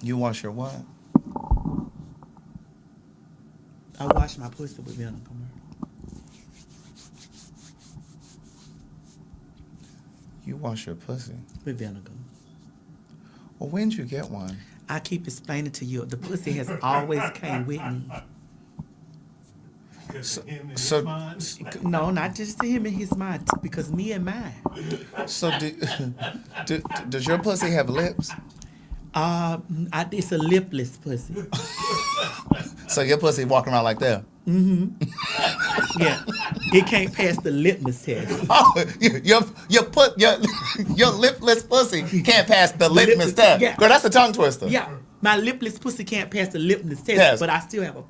You wash your what? I wash my pussy with vinegar. You wash your pussy? With vinegar. Well, when'd you get one? I keep explaining to you, the pussy has always came with me. No, not just to him and his mind, because me and mine. So does your pussy have lips? It's a lipless pussy. So your pussy walking around like that? Mm-hmm. Yeah, it can't pass the litmus test. Oh, you put your lipless pussy can't pass the litmus test. Yeah. Girl, that's a tongue twister. Yeah, my lipless pussy can't pass the litmus test, Yes. but I still have a.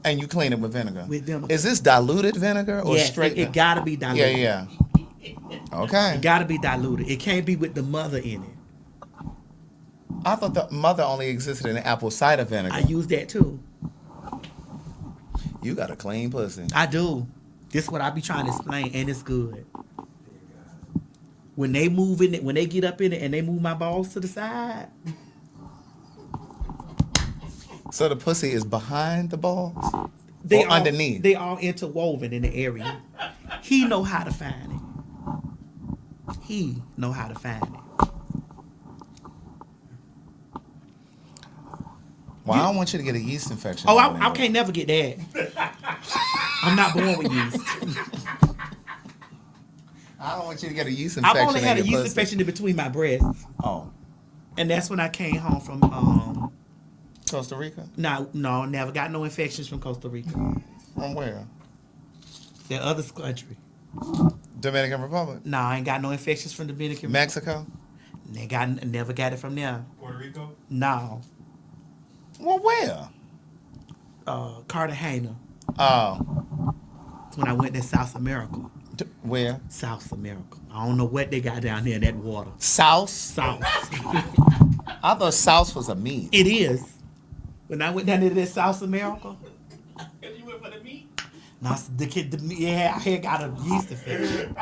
And you clean it with vinegar. With vinegar. Is this diluted vinegar or Yes, straight? it gotta be diluted. Yeah. Okay. It gotta be diluted. It can't be with the mother in it. I thought the mother only existed in apple cider vinegar. I use that too. You got a clean pussy. I do. This is what I be trying to explain, and it's good. When they move in it, when they get up in it, and they move my balls to the side. So the pussy is behind the balls? They or underneath? They all interwoven in the area. He know how to find it. He know how to find it. Well, I don't want you to get a yeast infection. Oh, I can't never get that. I'm not born with yeast. I don't want you to get a yeast infection. I've only had a yeast pussy. infection in between my breasts. Oh. And that's when I came home from Costa Rica? No, never got no infections from Costa Rica. From where? The other country. Dominican Republic? No, I ain't got no infections from Dominican Mexico? Never got it from there. Puerto Rico? No. Well, where? Cartagena. Oh. That's when I went to South America. Where? South America. I don't know what they got down there in that water. South? South. I thought South was a meat. It is. When I went down there to that South America. You went for the meat? No, the kid, yeah, I had got a yeast infection.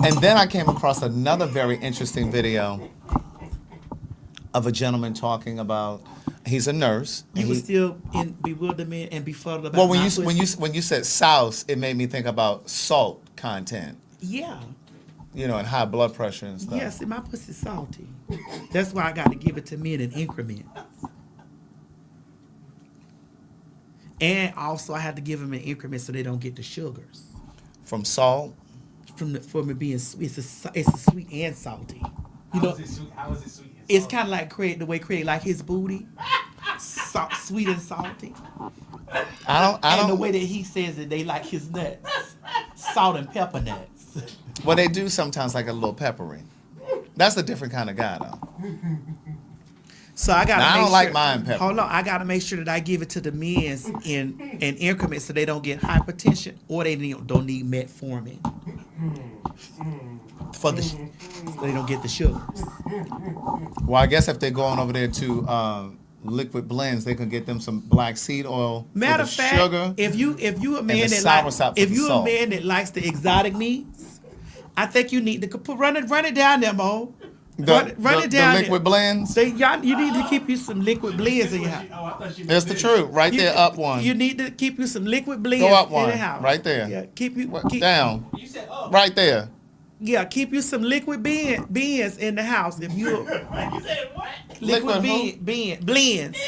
And then I came across another very interesting video of a gentleman talking about he's a nurse. You were still in bewilderment and befuddled about Well, my pussy? when you said sauce, it made me think about salt content. Yeah. You know, and high blood pressure and stuff. Yes, my pussy's salty. That's why I got to give it to men in increments. And also, I had to give them in increments so they don't get the sugars. From salt? For it being sweet. It's a sweet and salty. You know, How is it sweet and it's kind of like the way Craig like his booty. Sweet and salty. I And the don't. way that he says it, they like his nuts. Salt and pepper nuts. Well, they do sometimes like a little peppery. That's a different kind of guy, though. So I gotta. Now, I make don't like sure, mine pepper. Hold on, I gotta make sure that I give it to the men in increments so they don't get hypertension or they don't need metformin so they don't get the sugars. Well, I guess if they're going over there to liquid blends, they can get them some black seed oil. Matter for of the fact, sugar. if you a and man the that soursop for if the you a salt. man that likes the exotic meats, I think you need to run it down there, Mo. Run it down the liquid there. blends. You need to keep you some liquid blends in your house. That's the truth. Right there, up one. You need to keep you some liquid blends Go up in one. the house. Right there. Yeah, keep down. Right there. Yeah, keep you some liquid beans in the house. If you You said what? liquid blends.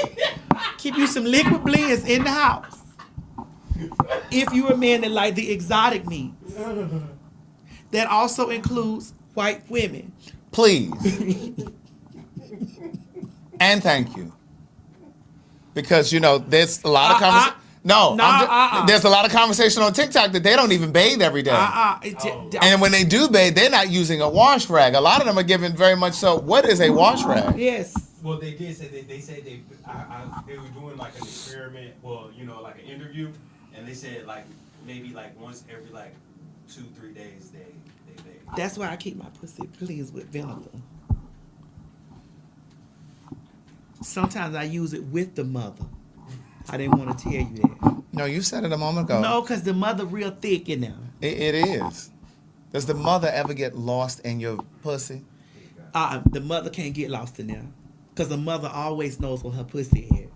Keep you some liquid blends in the house. If you're a man that like the exotic meats, that also includes white women. Please. And thank you. Because, you know, there's a lot of conversation. There's a lot of conversation on TikTok that they don't even bathe every day. And when they do bathe, they're not using a wash rag. A lot of them are giving very much so. What is a wash rag? Yes. Well, they did say they said they were doing like an experiment. Well, you know, like an interview, and they said like maybe like once every like 2-3 days they bathe. That's why I keep my pussy cleansed with vinegar. Sometimes I use it with the mother. I didn't want to tell you that. No, you said it a moment ago. No, because the mother real thick in there. It is. Does the mother ever get lost in your pussy? The mother can't get lost in there. Because the mother always knows where her pussy is.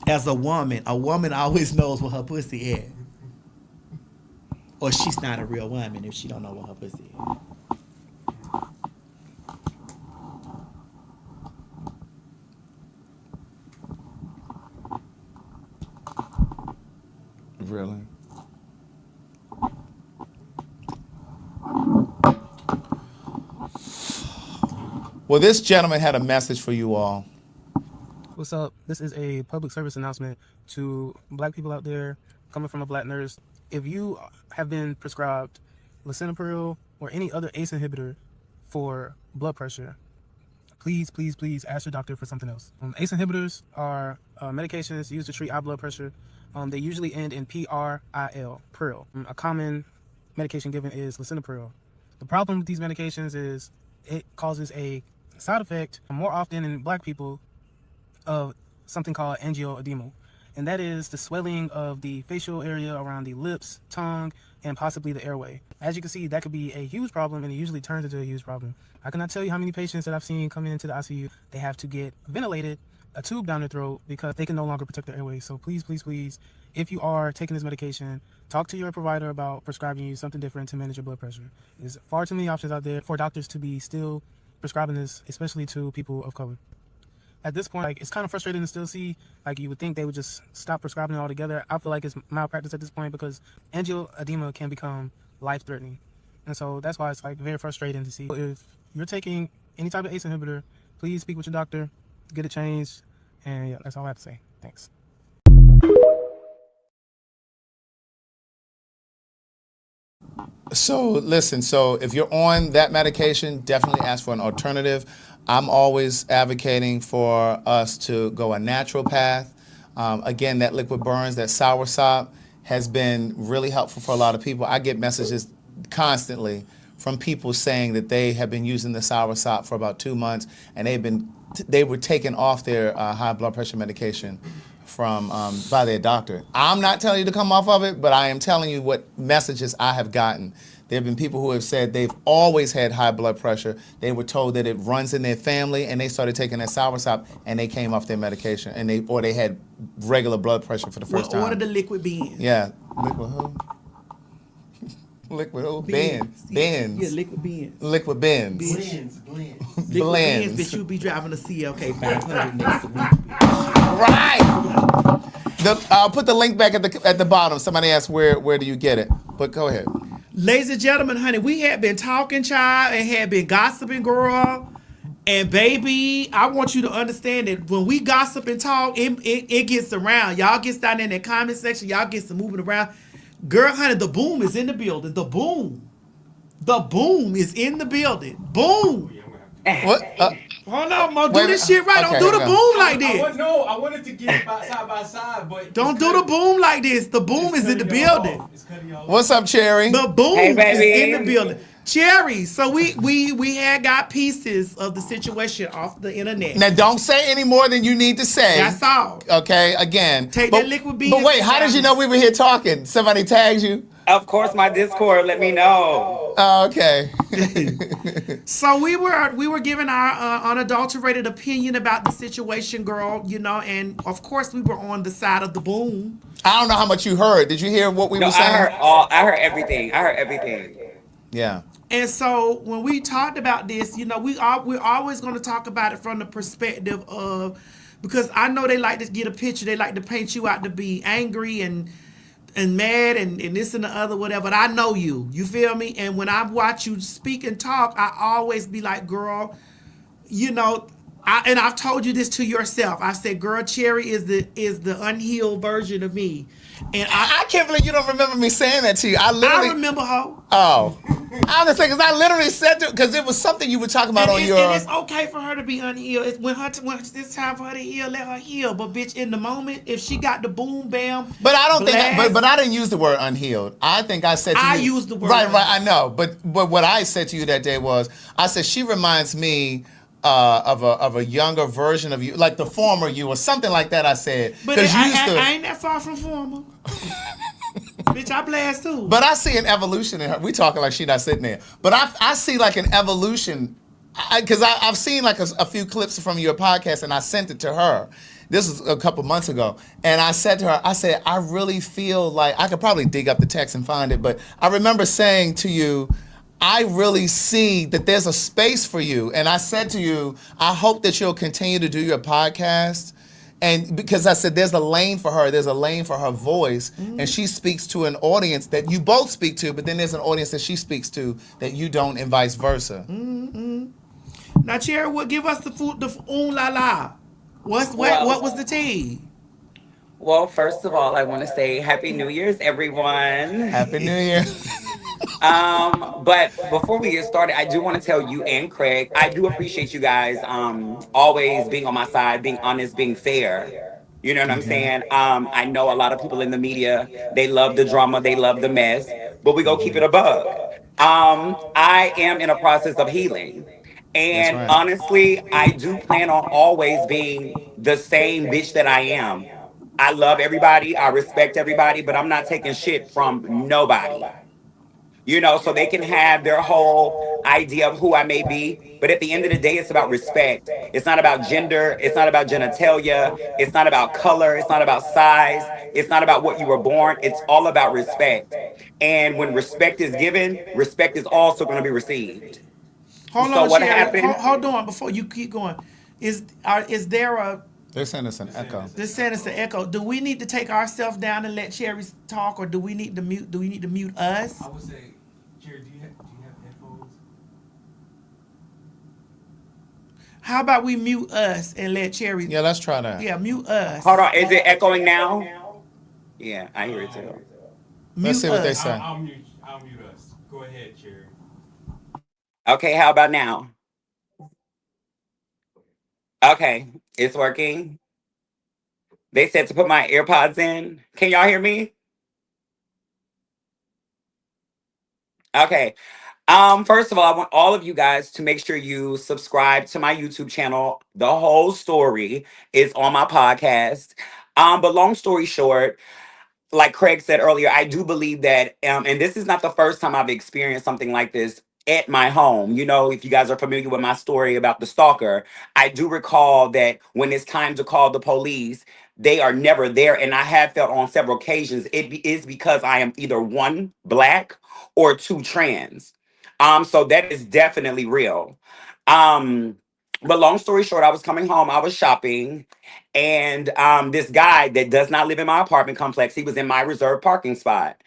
As a woman always knows where her pussy is. Or she's not a real woman if she don't know where her pussy is. Well, this gentleman had a message for you all. What's up? This is a public service announcement to black people out there, coming from a black nurse. If you have been prescribed lisinopril or any other ACE inhibitor for blood pressure, please ask your doctor for something else. ACE inhibitors are medications used to treat high blood pressure. They usually end in PRIL, pril. A common medication given is lisinopril. The problem with these medications is it causes a side effect more often in black people of something called angioedema, and that is the swelling of the facial area around the lips, tongue, and possibly the airway. As you can see, that could be a huge problem, and it usually turns into a huge problem. I cannot tell you how many patients that I've seen coming into the ICU, they have to get ventilated, a tube down their throat, because they can no longer protect their airways. So please, if you are taking this medication, talk to your provider about prescribing you something different to manage your blood pressure. There's far too many options out there for doctors to be still prescribing this, especially to people of color. At this point, like, it's kind of frustrating to still see, like, you would think they would just stop prescribing it altogether. I feel like it's malpractice at this point because angioedema can become life-threatening. And so that's why it's, like, very frustrating to see. If you're taking any type of ACE inhibitor, please speak with your doctor, get it changed, and yeah, that's all I have to say. Thanks. So listen, if you're on that medication, definitely ask for an alternative. I'm always advocating for us to go a natural path. Again, that liquid burns, that soursop has been really helpful for a lot of people. I get messages constantly from people saying that they have been using the soursop for about 2 months and they were taken off their high blood pressure medication from by their doctor. I'm not telling you to come off of it, but I am telling you what messages I have gotten. There have been people who have said they've always had high blood pressure. They were told that it runs in their family, and they started taking that soursop, and they came off their medication, and they had regular blood pressure for the first time. Order the liquid beans. Yeah, liquid who? Liquid who? Bends. Yeah, liquid beans. Liquid bends. Blends. Liquid Blends. beans, bitch, you'll be driving a CLK 500 next week. Right. I'll put the link back at the bottom. Somebody asked where do you get it? But go ahead. Ladies and gentlemen, honey, we had been talking, child, and had been gossiping, girl. And baby, I want you to understand that when we gossip and talk, it gets around. Y'all gets down in that comment section. Y'all gets to moving around. Girl, honey, the boom is in the building. The boom is in the building. Boom. What? Hold on, Mo. Do this shit right. Don't do the boom like this. I wanted to get it side by side, but don't do the boom like this. The boom is in the building. What's up, Cherry? The boom is in the building. Cherry. So we had got pieces of the situation off the internet. Now don't say any more than you need to say. That's all. Okay, again. Take that liquid beans. But wait, how did you know we were here talking? Somebody tagged you? Of course, my Discord let me know. Oh, okay. So we were giving our unadulterated opinion about the situation, girl, and of course we were on the side of the boom. I don't know how much you heard. Did you hear what we were saying? I heard everything. Yeah. And so when we talked about this, we're always going to talk about it from the perspective of, because I know they like to get a picture, they like to paint you out to be angry and mad and this and the other, whatever. But I know you feel me? And when I watch you speak and talk, I always be like, girl, and I've told you this to yourself. I said, girl, Cherry is the unhealed version of me. And I can't believe you don't remember me saying that to you. I remember her. Oh. I was saying, because I literally said to, because it was something you were talking about and it's okay for her to be unhealed. It's when it's time for her to heal, let her heal. But bitch, in the moment, if she got the boom bam. But I don't think. But I didn't use the word unhealed. I think I said to you. I used the word. Right. I know. But what I said to you that day was, I said she reminds me of a younger version of you, like the former you or something like that. I said. But I ain't that far from former. Bitch, I blast too. But I see an evolution in her. We talking like she not sitting there. But I see like an evolution, because I've seen like a few clips from your podcast, and I sent it to her. This was a couple months ago. And I said to her, I really feel like, I could probably dig up the text and find it, but I remember saying to you, I really see that there's a space for you. And I said to you, I hope that you'll continue to do your podcast. And because I said there's a lane for her voice, and she speaks to an audience that you both speak to, but then there's an audience that she speaks to that you don't, and vice versa. Now, Cherry, what give us the food, the la la. What was the tea? Well, first of all, I want to say Happy New Year's, everyone. Happy New Year. But before we get started, I do want to tell you and Craig, I do appreciate you guys always being on my side, being honest, being fair. You know what I'm saying? I know a lot of people in the media, they love the drama, they love the mess, but we go keep it a bug. I am in a process of healing. That's And right. honestly, I do plan on always being the same bitch that I am. I love everybody, I respect everybody, but I'm not taking shit from nobody. You know, so they can have their whole idea of who I may be. But at the end of the day, it's about respect. It's not about gender. It's not about genitalia. It's not about color. It's not about size. It's not about what you were born. It's all about respect. And when respect is given, respect is also going to be received. Hold So on, what Cherry. happened? Hold on before you keep going. Is there a? They're sending us an echo. This send us the echo. Do we need to take ourselves down and let Cherry talk, or do we need to mute? Do we need to mute us? I would say, Jared, do you have headphones? How about we mute us and let Cherry? Yeah, let's try that. Yeah, mute us. Hold on. Is it echoing now? Yeah, I hear it too. Let's see what they us. say. I'll mute us. Go ahead, Jared. Okay, how about now? Okay, it's working. They said to put my AirPods in. Can y'all hear me? Okay. First of all, I want all of you guys to make sure you subscribe to my YouTube channel. The whole story is on my podcast. But long story short, like Craig said earlier, I do believe that, and this is not the first time I've experienced something like this at my home. You know, if you guys are familiar with my story about the stalker, I do recall that when it's time to call the police, they are never there. And I have felt on several occasions is because I am either one, black, or two, trans. So that is definitely real. Um, but long story short, I was coming home, I was shopping, and this guy that does not live in my apartment complex, he was in my reserved parking spot.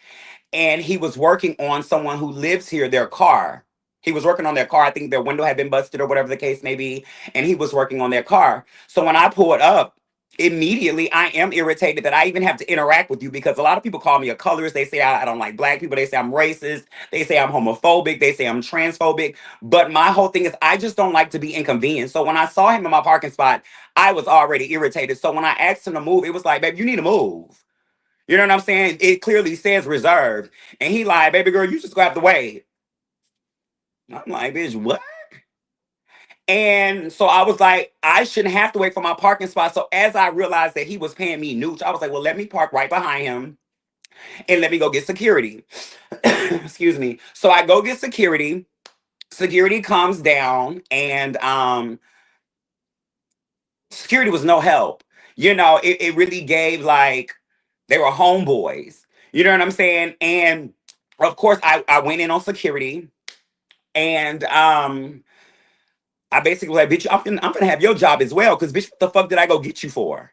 And he was working on someone who lives here, their car. He was working on their car. I think their window had been busted or whatever the case may be. And he was working on their car. So when I pulled up, immediately I am irritated that I even have to interact with you, because a lot of people call me a colorist. They say I don't like black people. They say I'm racist. They say I'm homophobic. They say I'm transphobic. But my whole thing is I just don't like to be inconvenienced. So when I saw him in my parking spot, I was already irritated. So when I asked him to move, it was like, babe, you need to move. You know what I'm saying? It clearly says reserved. And he like, baby girl, you just gonna have to wait. I'm like, bitch, what? And so I was like, I shouldn't have to wait for my parking spot. So as I realized that he was paying me nooch, I was like, well, let me park right behind him and let me go get security. Excuse me. So I go get security. Security comes down, and security was no help. You know, it really gave like they were homeboys. You know what I'm saying? And of course, I went in on security, and I basically was like, bitch, I'm gonna have your job as well, because bitch, what the fuck did I go get you for?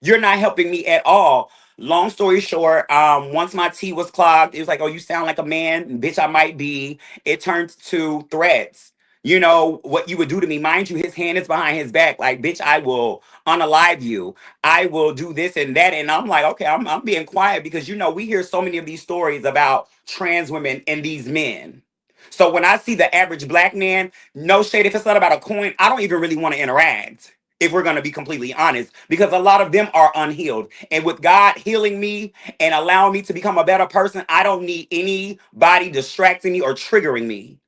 You're not helping me at all. Long story short, once my tea was clogged, it was like, oh, you sound like a man, bitch, I might be. It turned to threats. You know what you would do to me. Mind you, his hand is behind his back. Like, bitch, I will unalive you. I will do this and that. And I'm like, okay, I'm being quiet, because, you know, we hear so many of these stories about trans women and these men. So when I see the average black man, no shade, if it's not about a coin, I don't even really want to interact, if we're going to be completely honest, because a lot of them are unhealed. And with God healing me and allowing me to become a better person, I don't need anybody distracting me or triggering me.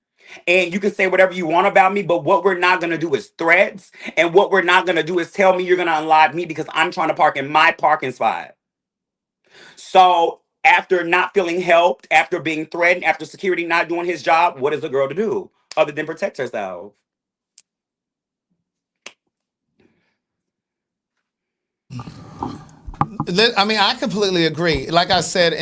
And you can say whatever you want about me, but what we're not going to do is threats. And what we're not going to do is tell me you're going to unlive me because I'm trying to park in my parking spot. So after not feeling helped, after being threatened, after security not doing his job, what is a girl to do other than protect herself? I mean, I completely agree. Like I said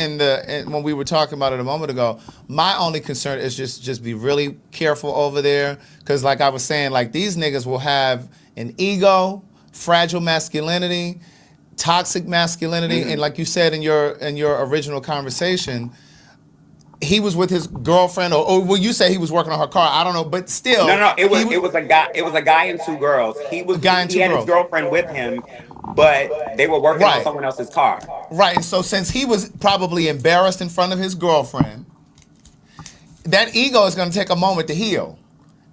when we were talking about it a moment ago, my only concern is just be really careful over there, because like I was saying, like these niggas will have an ego, fragile masculinity, toxic masculinity, and like you said in your original conversation, he was with his girlfriend, or well, you say he was working on her car. I don't know, but still, No, it was a guy. It was a guy and two girls. a guy and He two had his girls. girlfriend with him, but they were working on Right. someone else's car. Right. And so since he was probably embarrassed in front of his girlfriend, that ego is going to take a moment to heal.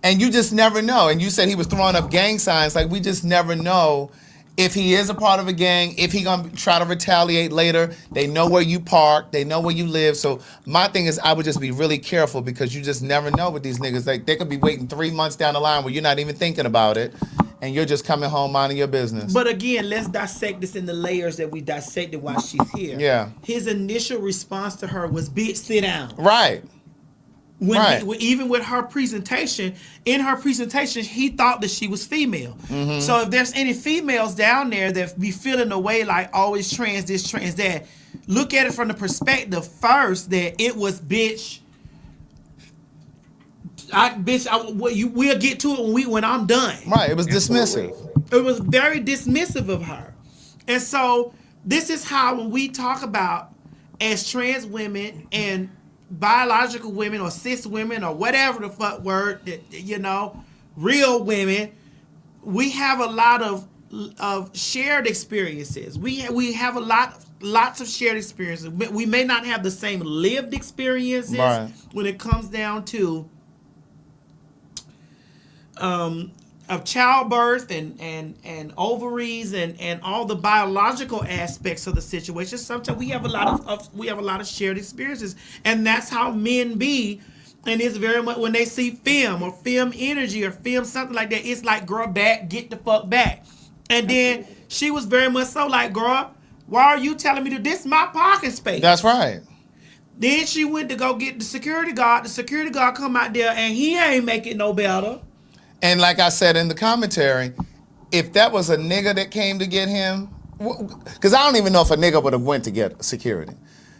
And you just never know. And you said he was throwing up gang signs. Like, we just never know if he is a part of a gang, if he going to try to retaliate later. They know where you park. They know where you live. So my thing is, I would just be really careful, because you just never know with these niggas. Like, they could be waiting 3 months down the line where you're not even thinking about it, and you're just coming home minding your business. But again, let's dissect this in the layers that we dissected while she's here. Yeah. His initial response to her was, bitch, sit down. Right. When Right. even with her presentation, in her presentation, he thought that she was female. Mhm. So if there's any females down there that be feeling the way like, oh, it's trans this, trans that, look at it from the perspective first that it was, bitch, we'll get to it when I'm done. Right. It was dismissive. It was very dismissive of her. And so this is how, when we talk about as trans women and biological women or cis women or whatever the fuck word that, you know, real women, we have a lot of shared experiences. We have lots of shared experiences. We may not have the same lived experiences when it comes down to of childbirth and ovaries and all the biological aspects of the situation. Sometimes we have a lot of shared experiences, and that's how men be. And it's very much when they see film or film energy or film something like that, it's like, girl, back, get the fuck back. And then she was very much so like, girl, why are you telling me that this is my parking space? That's right. Then she went to go get the security guard. The security guard come out there and he ain't make it no better. And like I said in the commentary, if that was a nigga that came to get him, because I don't even know if a nigga would have went to get security.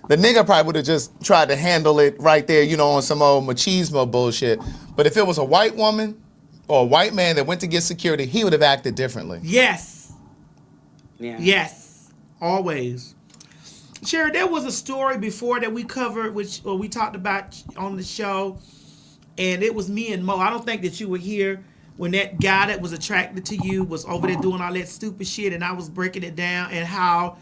The nigga probably would have just tried to handle it right there, you know, on some old machismo bullshit. But if it was a white woman or a white man that went to get security, he would have acted differently. Yes. Yeah. Yes. Always. Sherry, there was a story before that we covered, or we talked about on the show, and it was me and Mo. I don't think that you were here when that guy that was attracted to you was over there doing all that stupid shit, and I was breaking it down, and how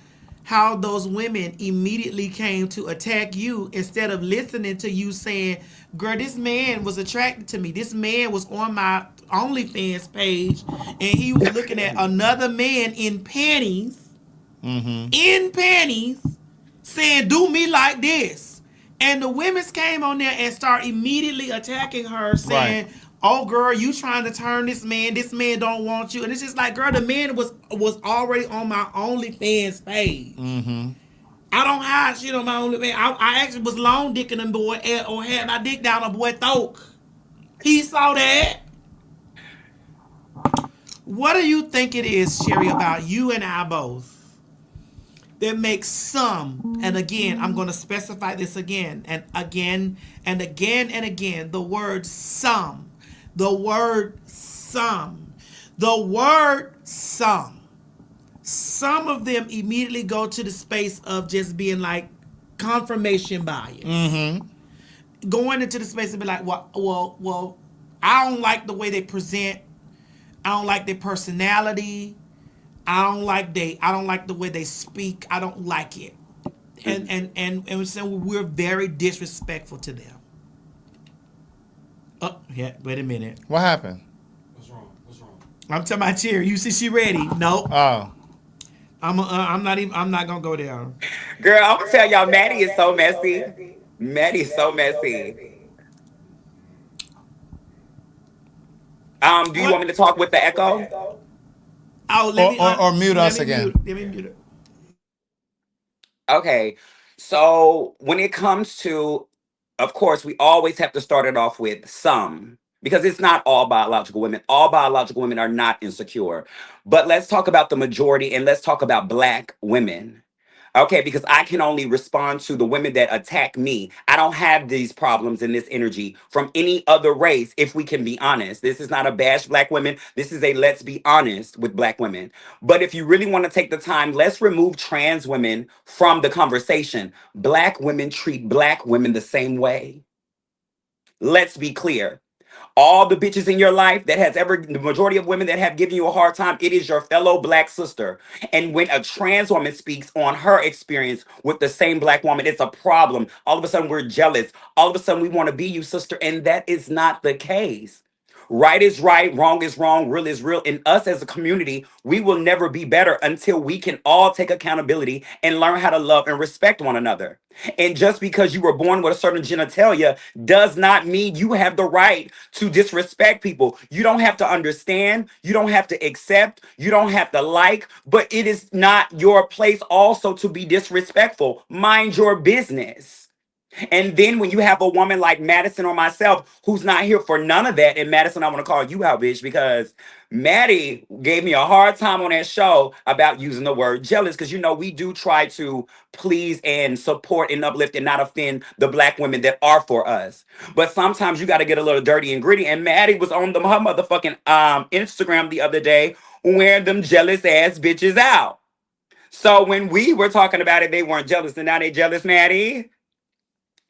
those women immediately came to attack you instead of listening to you saying, girl, this man was attracted to me. This man was on my OnlyFans page, and he was looking at another man in panties, saying, do me like this. And the women's came on there and start immediately attacking her, saying, oh, girl, you trying to turn this man don't want you. And it's just like, girl, the man was already on my OnlyFans page. I don't hide shit on my OnlyFans. I actually was long dicking them boy, or had my dick down on boy Thawk. He saw that. What do you think it is, Sherry, about you and I both that makes some, and again, I'm going to specify this again, and again, and again, and again, the word some. The word some. The word some. Some of them immediately go to the space of just being like confirmation bias. Going into the space and be like, well, I don't like the way they present. I don't like their personality. I don't like the way they speak. I don't like it. And so we're very disrespectful to them. Oh, yeah, wait a minute. What happened? What's wrong? I'm talking about Cherry. You see she ready. Nope. Oh. I'm not gonna go there. Girl, I'm gonna tell y'all, Maddie is so messy. Maddie's so messy. Do you want me to talk with the echo? Oh, or mute us again. Let me mute it. Okay. So when it comes to, of course, we always have to start it off with some, because it's not all biological women. All biological women are not insecure. But let's talk about the majority, and let's talk about Black women. Okay, because I can only respond to the women that attack me. I don't have these problems and this energy from any other race, if we can be honest. This is not a bash black women. This is a let's be honest with black women. But if you really want to take the time, let's remove trans women from the conversation. Black women treat black women the same way. Let's be clear. All the bitches in your life that has ever, the majority of women that have given you a hard time, it is your fellow black sister. And when a trans woman speaks on her experience with the same black woman, it's a problem. All of a sudden we're jealous. All of a sudden we want to be you, sister. And that is not the case. Right is right, wrong is wrong, real is real. And us as a community, we will never be better until we can all take accountability and learn how to love and respect one another. And just because you were born with a certain genitalia does not mean you have the right to disrespect people. You don't have to understand, you don't have to accept, you don't have to like, but it is not your place also to be disrespectful. Mind your business. And then when you have a woman like Madison or myself who's not here for none of that, and Madison, I want to call you out, bitch, because Maddie gave me a hard time on that show about using the word jealous, because you know we do try to please and support and uplift and not offend the black women that are for us. But sometimes you got to get a little dirty and gritty. And Maddie was on her motherfucking Instagram the other day wearing them jealous ass bitches out. So when we were talking about it, they weren't jealous, and now they jealous, Maddie.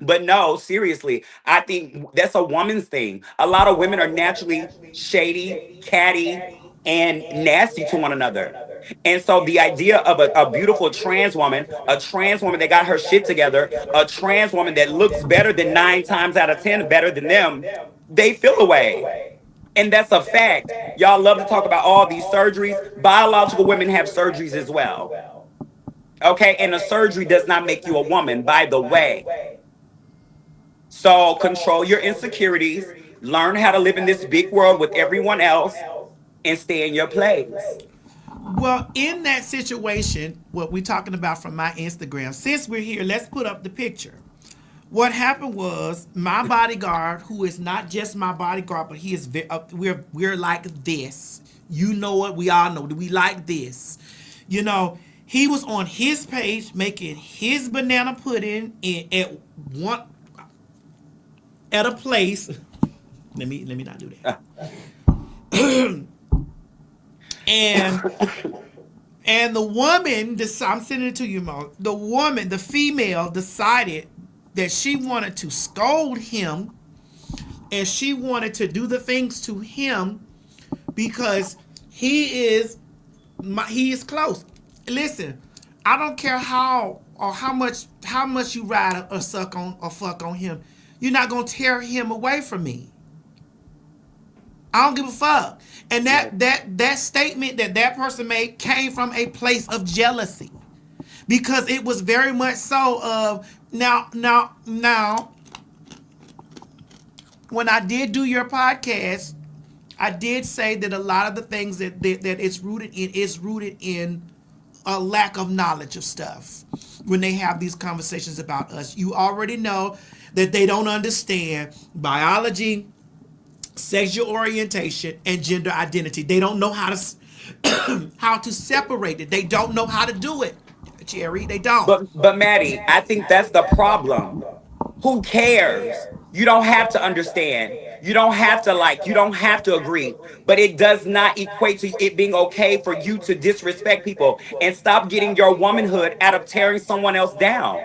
But no, seriously, I think that's a woman's thing. A lot of women are naturally shady, catty, and nasty to one another. And so the idea of a beautiful trans woman, a trans woman that got her shit together, a trans woman that looks better than 9 times out of 10 better than them, they feel away. And that's a fact. Y'all love to talk about all these surgeries. Biological women have surgeries as well. Okay, and a surgery does not make you a woman, by the way. So control your insecurities, learn how to live in this big world with everyone else, and stay in your place. Well, in that situation, what we're talking about from my Instagram, since we're here, let's put up the picture. What happened was my bodyguard, who is not just my bodyguard, but he is we're like this. You know it. We all know that we like this. You know, he was on his page making his banana pudding at a place. Let me not do that. and the woman, I'm sending it to you, Mo. The female decided that she wanted to scold him, and she wanted to do the things to him because he is close. Listen, I don't care how much you ride or suck on or fuck on him. You're not gonna tear him away from me. I don't give a fuck. And that statement that person made came from a place of jealousy, because it was very much so of now. When I did do your podcast, I did say that a lot of the things that it's rooted in a lack of knowledge of stuff. When they have these conversations about us, you already know that they don't understand biology, sexual orientation, and gender identity. They don't know how to separate it. They don't know how to do it, Cherry. They don't. But Maddie, I think that's the problem. Who cares? You don't have to understand. You don't have to like. You don't have to agree. But it does not equate to it being okay for you to disrespect people and stop getting your womanhood out of tearing someone else down.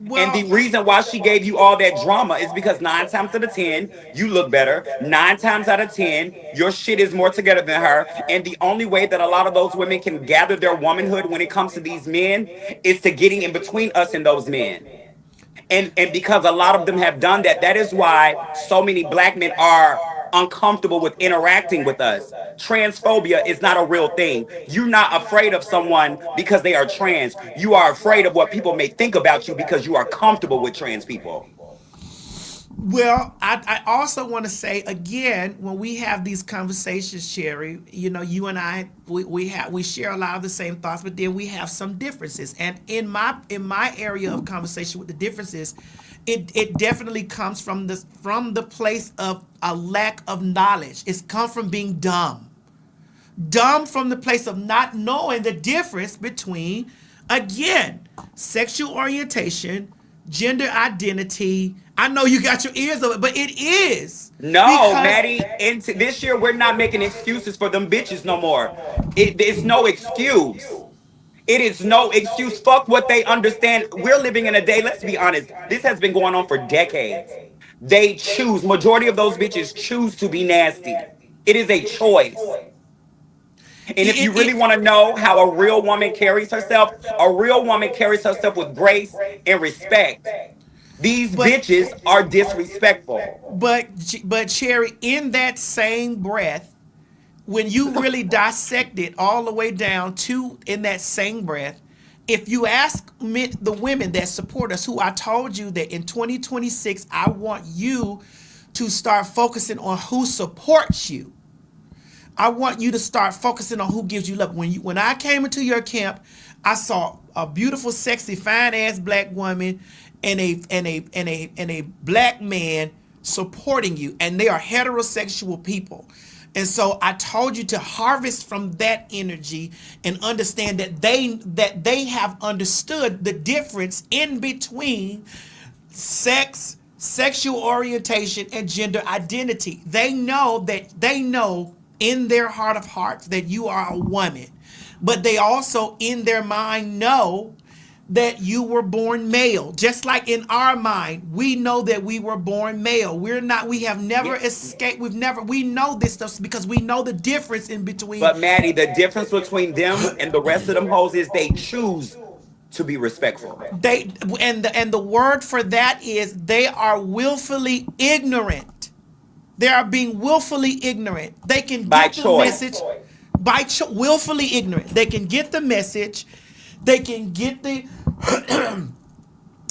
And the reason why she gave you all that drama is because 9 times out of 10, you look better. 9 times out of 10, your shit is more together than her. And the only way that a lot of those women can gather their womanhood when it comes to these men is to getting in between us and those men. And because a lot of them have done that, that is why so many black men are uncomfortable with interacting with us. Transphobia is not a real thing. You're not afraid of someone because they are trans. You are afraid of what people may think about you because you are comfortable with trans people. Well, I also want to say again, when we have these conversations, Sherry, you know, you and I, we share a lot of the same thoughts, but then we have some differences. And in my area of conversation with the differences, it definitely comes from the place of a lack of knowledge. It's come from being dumb. Dumb from the place of not knowing the difference between, again, sexual orientation, gender identity. I know you got your ears over, but it is. No, Because Maddie, into this year we're not making excuses for them bitches no more. It's no excuse. It is no excuse. Fuck what they understand. We're living in a day, let's be honest. This has been going on for decades. They choose, majority of those bitches choose to be nasty. It is a choice. And if you really want to know how a real woman carries herself, a real woman carries herself with grace and respect. These bitches are disrespectful. But Cherry, in that same breath, when you really dissect it all the way down to in that same breath, if you ask the women that support us, who I told you that in 2026, I want you to start focusing on who supports you. I want you to start focusing on who gives you love. When I came into your camp, I saw a beautiful, sexy, fine ass black woman and a black man supporting you, and they are heterosexual people. And so I told you to harvest from that energy and understand that they have understood the difference in between sex, sexual orientation, and gender identity. They know in their heart of hearts that you are a woman, but they also in their mind know that you were born male. Just like in our mind, we know that we were born male. We have never escaped. We know this stuff because we know the difference in between. But Maddie, the difference between them and the rest of them hoes is they choose to be respectful. And the word for that is they are willfully ignorant. They are being willfully ignorant. They can get the message by willfully ignorant. They can get the message. They can get the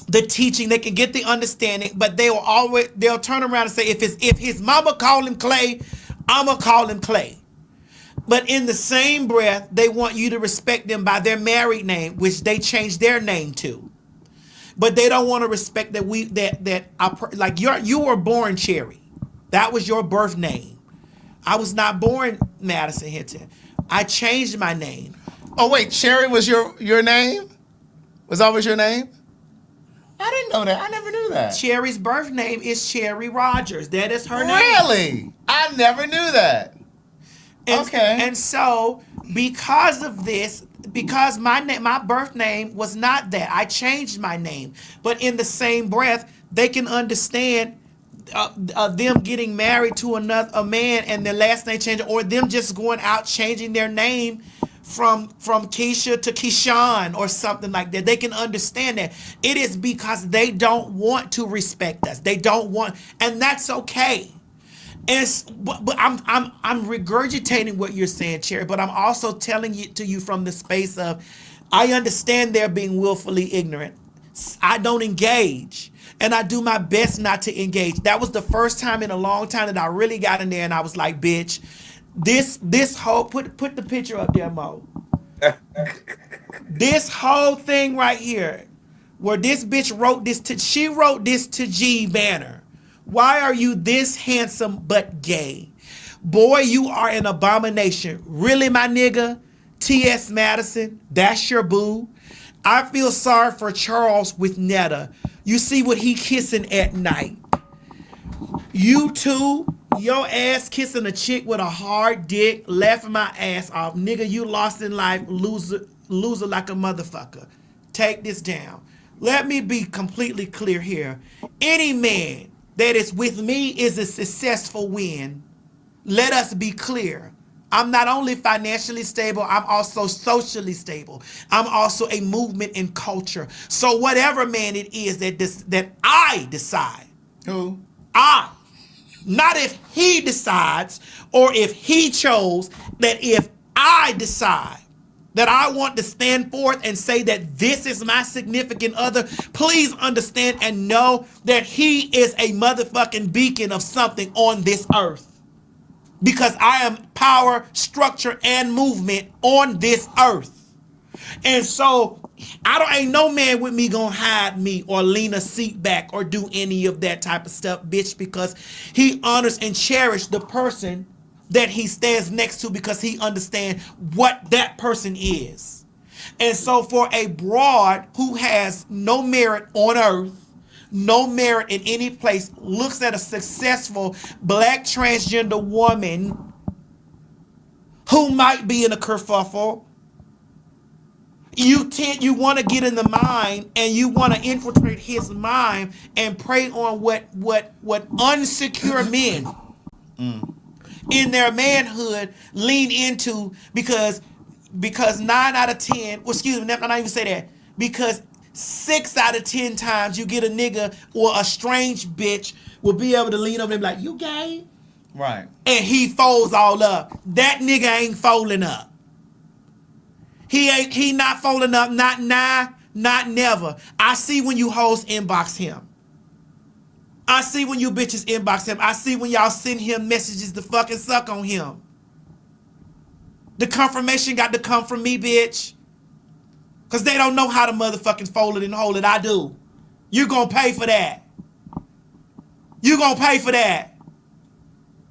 the teaching. They can get the understanding. But they'll turn around and say, if his mama called him Clay, I'ma call him Clay. But in the same breath, they want you to respect them by their married name, which they changed their name to. But they don't want to respect that you were born Cherry. That was your birth name. I was not born Madison Hinton. I changed my name. Oh wait, Cherry was your name? Was always your name? I didn't know that. I never knew that. Cherry's birth name is Cherry Rogers. That is her name. Really? I never knew that. Okay. And so because of this, because my birth name was not that, I changed my name. But in the same breath, they can understand them getting married to a man and their last name changing, or them just going out changing their name from Keisha to Keyshawn or something like that. They can understand that. It is because they don't want to respect us. They don't want, and that's okay. But I'm regurgitating what you're saying, Cherry, but I'm also telling you from the space of, I understand they're being willfully ignorant. I don't engage. And I do my best not to engage. That was the first time in a long time that I really got in there and I was like, bitch, this whole, put the picture up there, Mo. This whole thing right here, where this bitch wrote this to G Banner. Why are you this handsome but gay? Boy, you are an abomination. Really, my nigga? T.S. Madison, that's your boo? I feel sorry for Charles with Netta. You see what he kissing at night. You too, your ass kissing a chick with a hard dick, laughing my ass off. Nigga, you lost in life, loser like a motherfucker. Take this down. Let me be completely clear here. Any man that is with me is a successful win. Let us be clear. I'm not only financially stable, I'm also socially stable. I'm also a movement in culture. So whatever man it is that I decide. Who? Not if he decides or if he chose, that if I decide that I want to stand forth and say that this is my significant other, please understand and know that he is a motherfucking beacon of something on this earth. Because I am power, structure, and movement on this earth. And so ain't no man with me gonna hide me or lean a seat back or do any of that type of stuff, bitch, because he honors and cherishes the person that he stands next to because he understands what that person is. And so for a broad who has no merit on earth, no merit in any place, looks at a successful black transgender woman who might be in a kerfuffle, you want to get in the mind and you want to infiltrate his mind and prey on what unsecure men in their manhood lean into, because 9 out of 10, well, excuse me, not even say that, because 6 out of 10 times you get a nigga or a strange bitch will be able to lean over and be like, you gay? Right. And he folds all up. That nigga ain't folding up. He not folding up, not now, not never. I see when you hoes inbox him. I see when you bitches inbox him. I see when y'all send him messages to fucking suck on him. The confirmation got to come from me, bitch. Because they don't know how to motherfucking fold it and hold it. I do. You gonna pay for that. You gonna pay for that.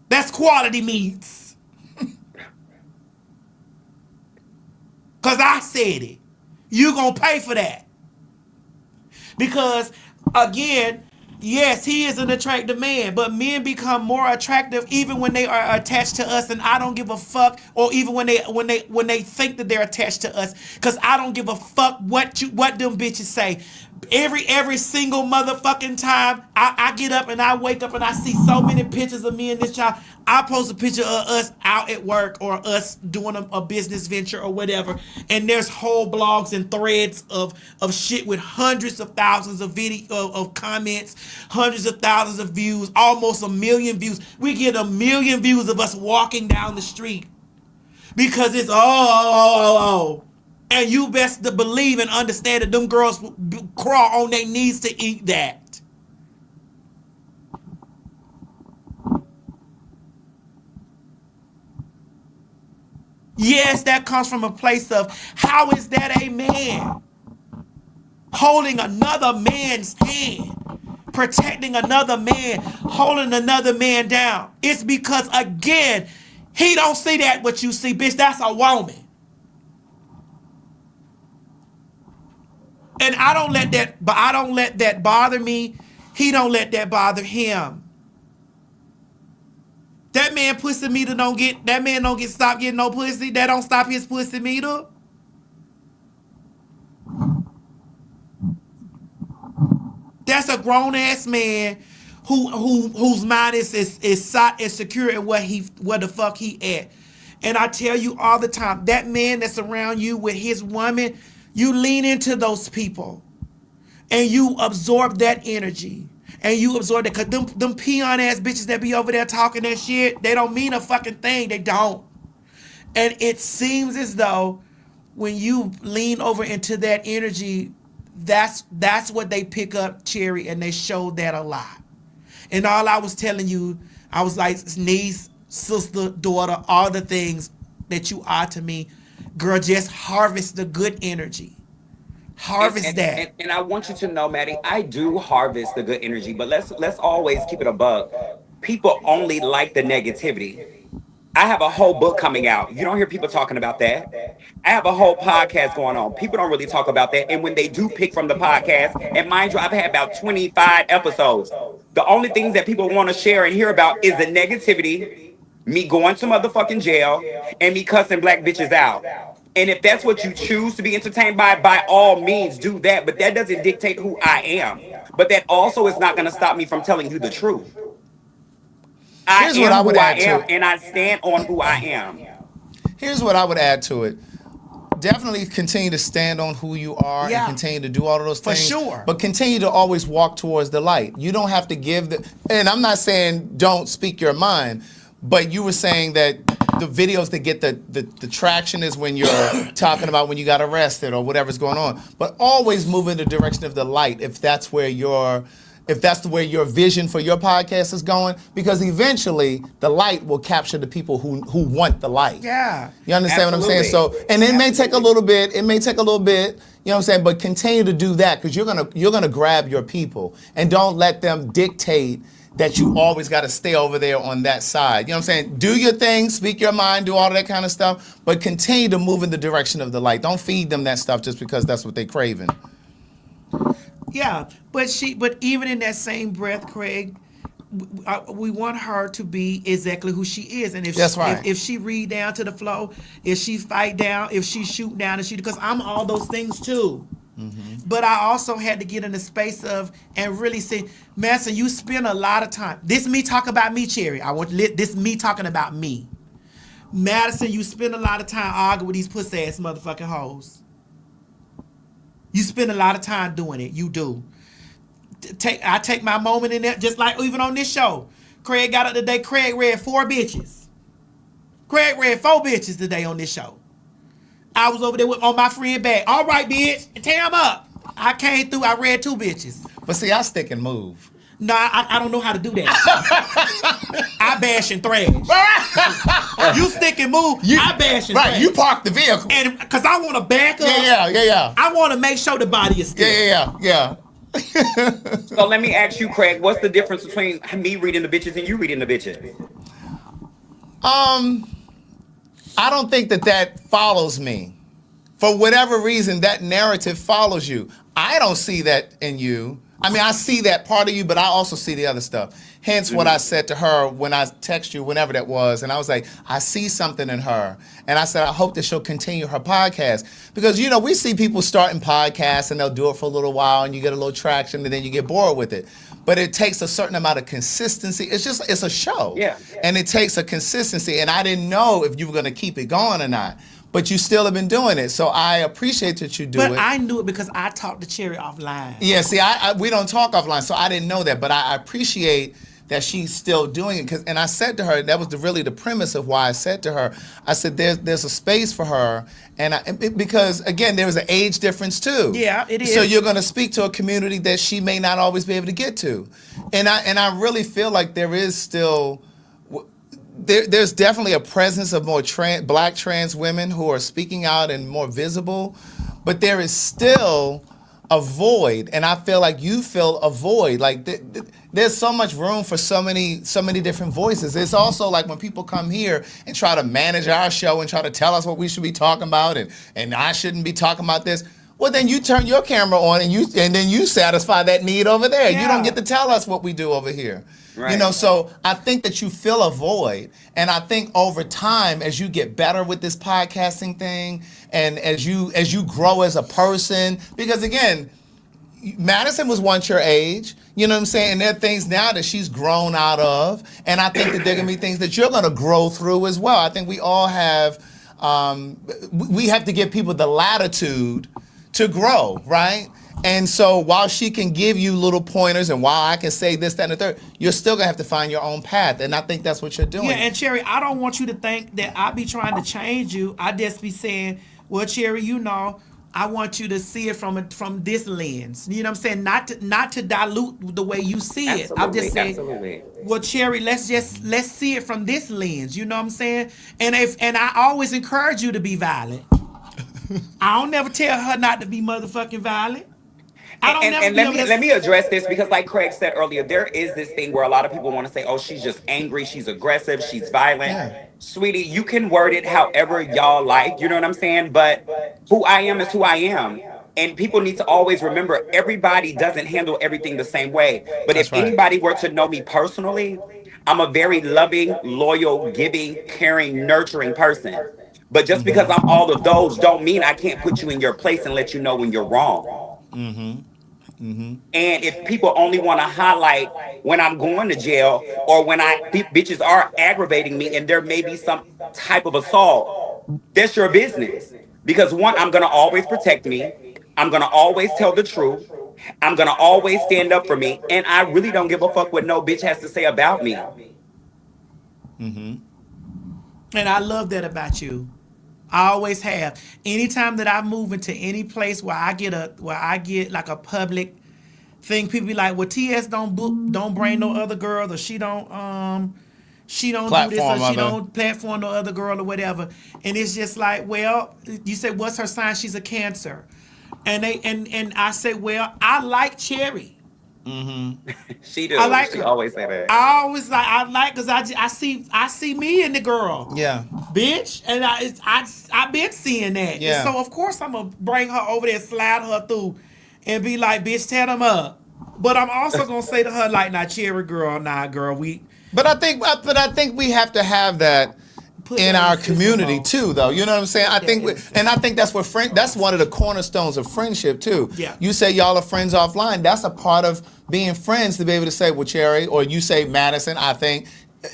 That's quality meats. Because I said it. You gonna pay for that. Because, again, yes, he is an attractive man, but men become more attractive even when they are attached to us, and I don't give a fuck, or even when they think that they're attached to us, because I don't give a fuck what them bitches say. Every single motherfucking time I get up and I wake up and I see so many pictures of me and this child. I post a picture of us out at work or us doing a business venture or whatever, and there's whole blogs and threads of shit with hundreds of thousands of of comments, hundreds of thousands of views, almost 1 million views. We get 1 million views of us walking down the street because it's and you best to believe and understand that them girls crawl on their knees to eat that. Yes, that comes from a place of, how is that a man holding another man's hand, protecting another man, holding another man down? It's because, again, he don't see that what you see, bitch. That's a woman. And I don't let that bother me. He don't let that bother him. That man pussy meter don't get stop getting no pussy. That don't stop his pussy meter. That's a grown ass man whose mind is secure in where the fuck he at. And I tell you all the time, that man that's around you with his woman, you lean into those people and you absorb that energy. And you absorb that, because them peon ass bitches that be over there talking that shit, they don't mean a fucking thing. They don't. And it seems as though when you lean over into that energy, that's what they pick up, Cherry, and they show that a lot. And all I was telling you, I was like, niece, sister, daughter, all the things that you are to me. Girl, just harvest the good energy. Harvest that. And I want you to know, Maddie, I do harvest the good energy, but let's always keep it a buck. People only like the negativity. I have a whole book coming out. You don't hear people talking about that. I have a whole podcast going on. People don't really talk about that. And when they do pick from the podcast, and mind you, I've had about 25 episodes. The only things that people want to share and hear about is the negativity, me going to motherfucking jail, and me cussing black bitches out. And if that's what you choose to be entertained by all means, do that. But that doesn't dictate who I am. But that also is not going to stop me from telling you the truth. Here's what I would add to it. And I stand on who I am. Here's what I would add to it. Definitely continue to stand on who you are and continue to do all of those things. For sure. But continue to always walk towards the light. You don't have to and I'm not saying don't speak your mind, but you were saying that the videos that get the traction is when you're talking about when you got arrested or whatever's going on. But always move in the direction of the light if that's where your vision for your podcast is going, because eventually the light will capture the people who want the light. Yeah. You understand what I'm saying? So, and it may take a little bit, you know what I'm saying, but continue to do that, because you're gonna grab your people, and don't let them dictate that you always got to stay over there on that side. You know what I'm saying? Do your thing, speak your mind, do all of that kind of stuff, but continue to move in the direction of the light. Don't feed them that stuff just because that's what they craving. Yeah, but even in that same breath, Craig, we want her to be exactly who she is, and if That's she, right. if she read down to the flow, if she fight down, if she shoot down, and she, because I'm all those things too. But I also had to get in the space of and really say, Madison, you spend a lot of time. This me talk about me, Cherry. I want this me talking about me. Madison, you spend a lot of time arguing with these pussy ass motherfucking hoes. You spend a lot of time doing it. You do. I take my moment in there, just like even on this show. Craig got up today. Craig read 4 bitches. Craig read 4 bitches today on this show. I was over there on my friend back. All right, bitch, tear them up. I came through. I read 2 bitches. But see, I stick and move. Nah, I don't know how to do that. I bash and thrash. You stick and move. I bash and thrash. Right, you park the vehicle. And because I want to back up. Yeah. I want to make sure the body is still. Yeah. So let me ask you, Craig, what's the difference between me reading the bitches and you reading the bitches? I don't think that follows me. For whatever reason, that narrative follows you. I don't see that in you. I mean, I see that part of you, but I also see the other stuff. Hence what I said to her when I text you, whenever that was, and I was like, I see something in her. And I said, I hope that she'll continue her podcast. Because, you know, we see people starting podcasts and they'll do it for a little while and you get a little traction and then you get bored with it. But it takes a certain amount of consistency. It's a show. Yeah. And it takes a consistency. And I didn't know if you were going to keep it going or not. But you still have been doing it. So I appreciate that you do it. But I knew it because I talked to Cherry offline. Yeah, see, we don't talk offline, so I didn't know that. But I appreciate that she's still doing it. And I said to her, that was really the premise of why I said to her, I said, there's a space for her. Because, again, there was an age difference, too. Yeah, it is. So you're going to speak to a community that she may not always be able to get to. And I really feel like there is still... There's definitely a presence of more black trans women who are speaking out and more visible, but there is still a void, and I feel like you fill a void. Like there's so much room for so many different voices. It's also like when people come here and try to manage our show and try to tell us what we should be talking about, and I shouldn't be talking about this. Well, then you turn your camera on and then you satisfy that need over there. Yeah. You don't get to tell us what we do over here. Right. You know, so I think that you fill a void. And I think over time, as you get better with this podcasting thing and as you grow as a person, because again, Madison was once your age, you know what I'm saying? And there are things now that she's grown out of. And I think that there are going to be things that you're going to grow through as well. I think we all have, we have to give people the latitude to grow, right? And so while she can give you little pointers and while I can say this, that, and the third, you're still going to have to find your own path. And I think that's what you're doing. Yeah, and Cherry, I don't want you to think that I be trying to change you. I just be saying, well, Cherry, you know, I want you to see it from this lens. You know what I'm saying? Not to dilute the way you see it. I'm just saying, well, Cherry, let's see it from this lens. You know what I'm saying? And I always encourage you to be violent. I don't never tell her not to be motherfucking violent. And let me address this because like Craig said earlier, there is this thing where a lot of people want to say, oh, she's just angry, she's aggressive, she's violent. Yeah. Sweetie, you can word it however y'all like, you know what I'm saying? But who I am is who I am. And people need to always remember everybody doesn't handle everything the same way. But if anybody were to know me personally, I'm a very loving, loyal, giving, caring, nurturing person. But just because I'm all of those don't mean I can't put you in your place and let you know when you're wrong. And if people only want to highlight when I'm going to jail or when bitches are aggravating me and there may be some type of assault, that's your business. Because one, I'm going to always protect me. I'm going to always tell the truth. I'm going to always stand up for me. And I really don't give a fuck what no bitch has to say about me. And I love that about you. I always have. Anytime that I move into any place where I get like a public thing, people be like, "Well, TS don't bring no other girl, or she don't do this, or she don't platform no other girl, or whatever." And it's just like, well, you say, "What's her sign?" She's a Cancer, and I say, well, I like Cherry. She do. I like She her. always say that. I always like I like because I see me in the girl. Yeah. Bitch, and I've been seeing that. And Yeah. so of course I'm gonna bring her over there, slide her through, and be like, bitch, tear them up. But I'm also gonna say to her like, nah, cherry girl, nah, girl, we. But I think we have to have that in our community too, though. You know what I'm saying? I think that's what that's one of the cornerstones of friendship too. Yeah. You say y'all are friends offline. That's a part of being friends to be able to say, well, Cherry, or you say Madison. I think.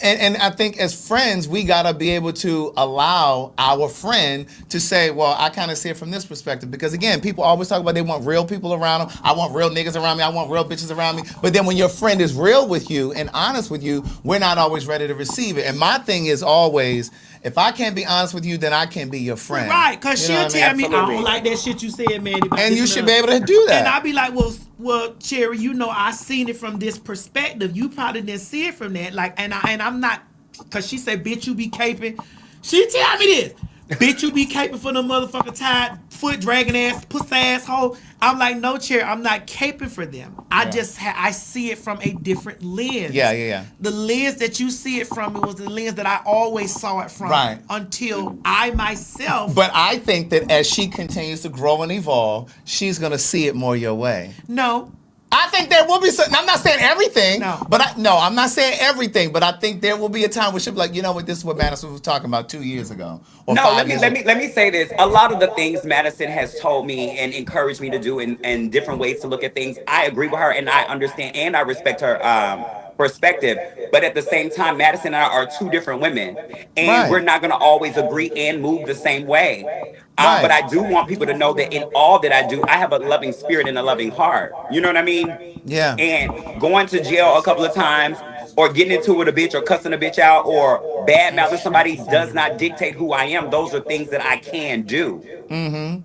And I think as friends, we gotta be able to allow our friend to say, well, I kind of see it from this perspective. Because again, people always talk about they want real people around them. I want real niggas around me. I want real bitches around me. But then when your friend is real with you and honest with you, we're not always ready to receive it. And my thing is always, if I can't be honest with you, then I can't be your friend. Right, because You know she'll what I mean? tell me, I don't like that shit you said, man. And you should be able to do that. And I'll be like, well, Cherry, you know, I seen it from this perspective. You probably didn't see it from that. Like, and I'm not, because she said, bitch, you be caping. She tell me this. Bitch, you be caping for the motherfucker tied, foot dragging ass, pussy asshole. I'm like, no, Cherry, I'm not caping for them. I see it from a different lens. Yeah. The lens that you see it from, it was the lens that I always saw it from. Right. Until I myself. But I think that as she continues to grow and evolve, she's gonna see it more your way. No. I think there will be some. I'm not saying everything. I'm not saying everything. But I think there will be a time where she'll be like, you know what, this is what Madison was talking about 2 years ago. Or No, 5 let years me say this. A lot of the things Madison has told me and encouraged me to do in different ways to look at things, I agree with her and I understand and I respect her perspective. But at the same time, Madison and I are two different women, and we're not going to always agree and move the same way. But I do want people to know that in all that I do, I have a loving spirit and a loving heart. You know what I mean? Yeah. And going to jail a couple of times, or getting into it with a bitch, or cussing a bitch out, or bad mouthing somebody does not dictate who I am. Those are things that I can do. Mm-hmm.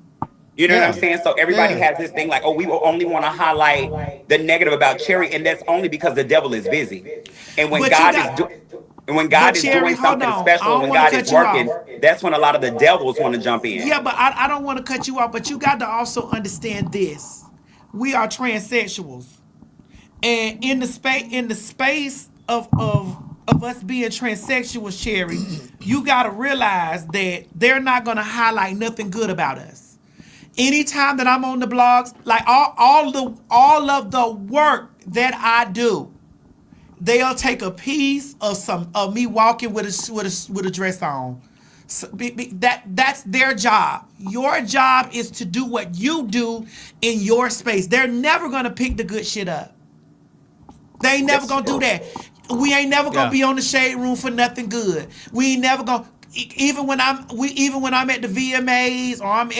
You know what I'm saying? So everybody has this thing like, oh, we will only want to highlight the negative about Cherry, and that's only because the devil is busy. And when God is doing something special, when God is working, that's when a lot of the devils want to jump in. Yeah, but I don't want to cut you off, but you got to also understand this. We are transsexuals. And in the space of us being transsexuals, Cherry, you got to realize that they're not going to highlight nothing good about us. Anytime that I'm on the blogs, like all of the work that I do, they'll take a piece of me walking with a dress on. So, that's their job. Your job is to do what you do in your space. They're never gonna pick the good shit up. They ain't never gonna do that. We ain't never gonna be on the shade room for nothing good. We ain't never gonna. Even when I'm at the VMAs, or I'm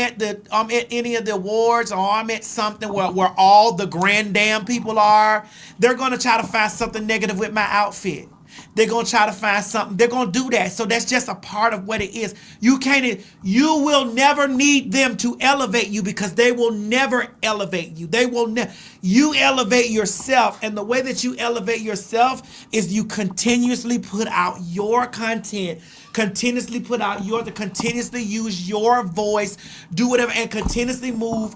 at any of the awards, or I'm at something where all the grand damn people are, they're gonna try to find something negative with my outfit. They're gonna try to find something. They're gonna do that. So that's just a part of what it is. You will never need them to elevate you, because they will never elevate you. They will never. You elevate yourself, and the way that you elevate yourself is you continuously put out your content, continuously use your voice, do whatever, and continuously move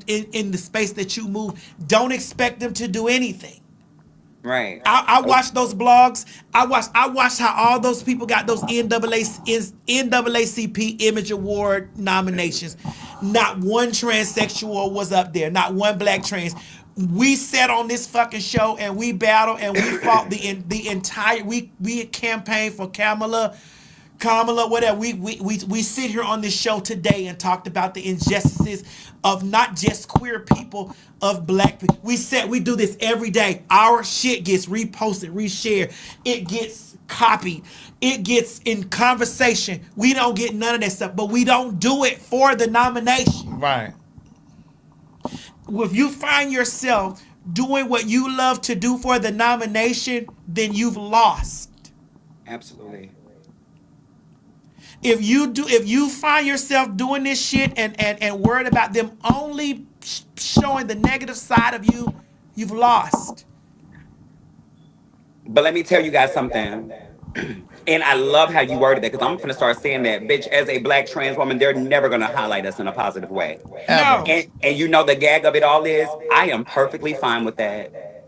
in the space that you move. Don't expect them to do anything. Right. I watched those blogs. I watched how all those people got those NAACP Image Award nominations. Not one transsexual was up there. Not one black trans. We sat on this fucking show and we battled and we fought the entire. We campaigned for Kamala, whatever. We sit here on this show today and talked about the injustices of not just queer people, of black people. We do this every day. Our shit gets reposted, reshared. It gets copied. It gets in conversation. We don't get none of that stuff, but we don't do it for the nomination. Right. If you find yourself doing what you love to do for the nomination, then you've lost. Absolutely. If you find yourself doing this shit and worried about them only showing the negative side of you, you've lost. But let me tell you guys something. And I love how you worded that because I'm gonna start saying that, bitch. As a black trans woman, they're never gonna highlight us in a positive way. Ever. And you know the gag of it all is, I am perfectly fine with that.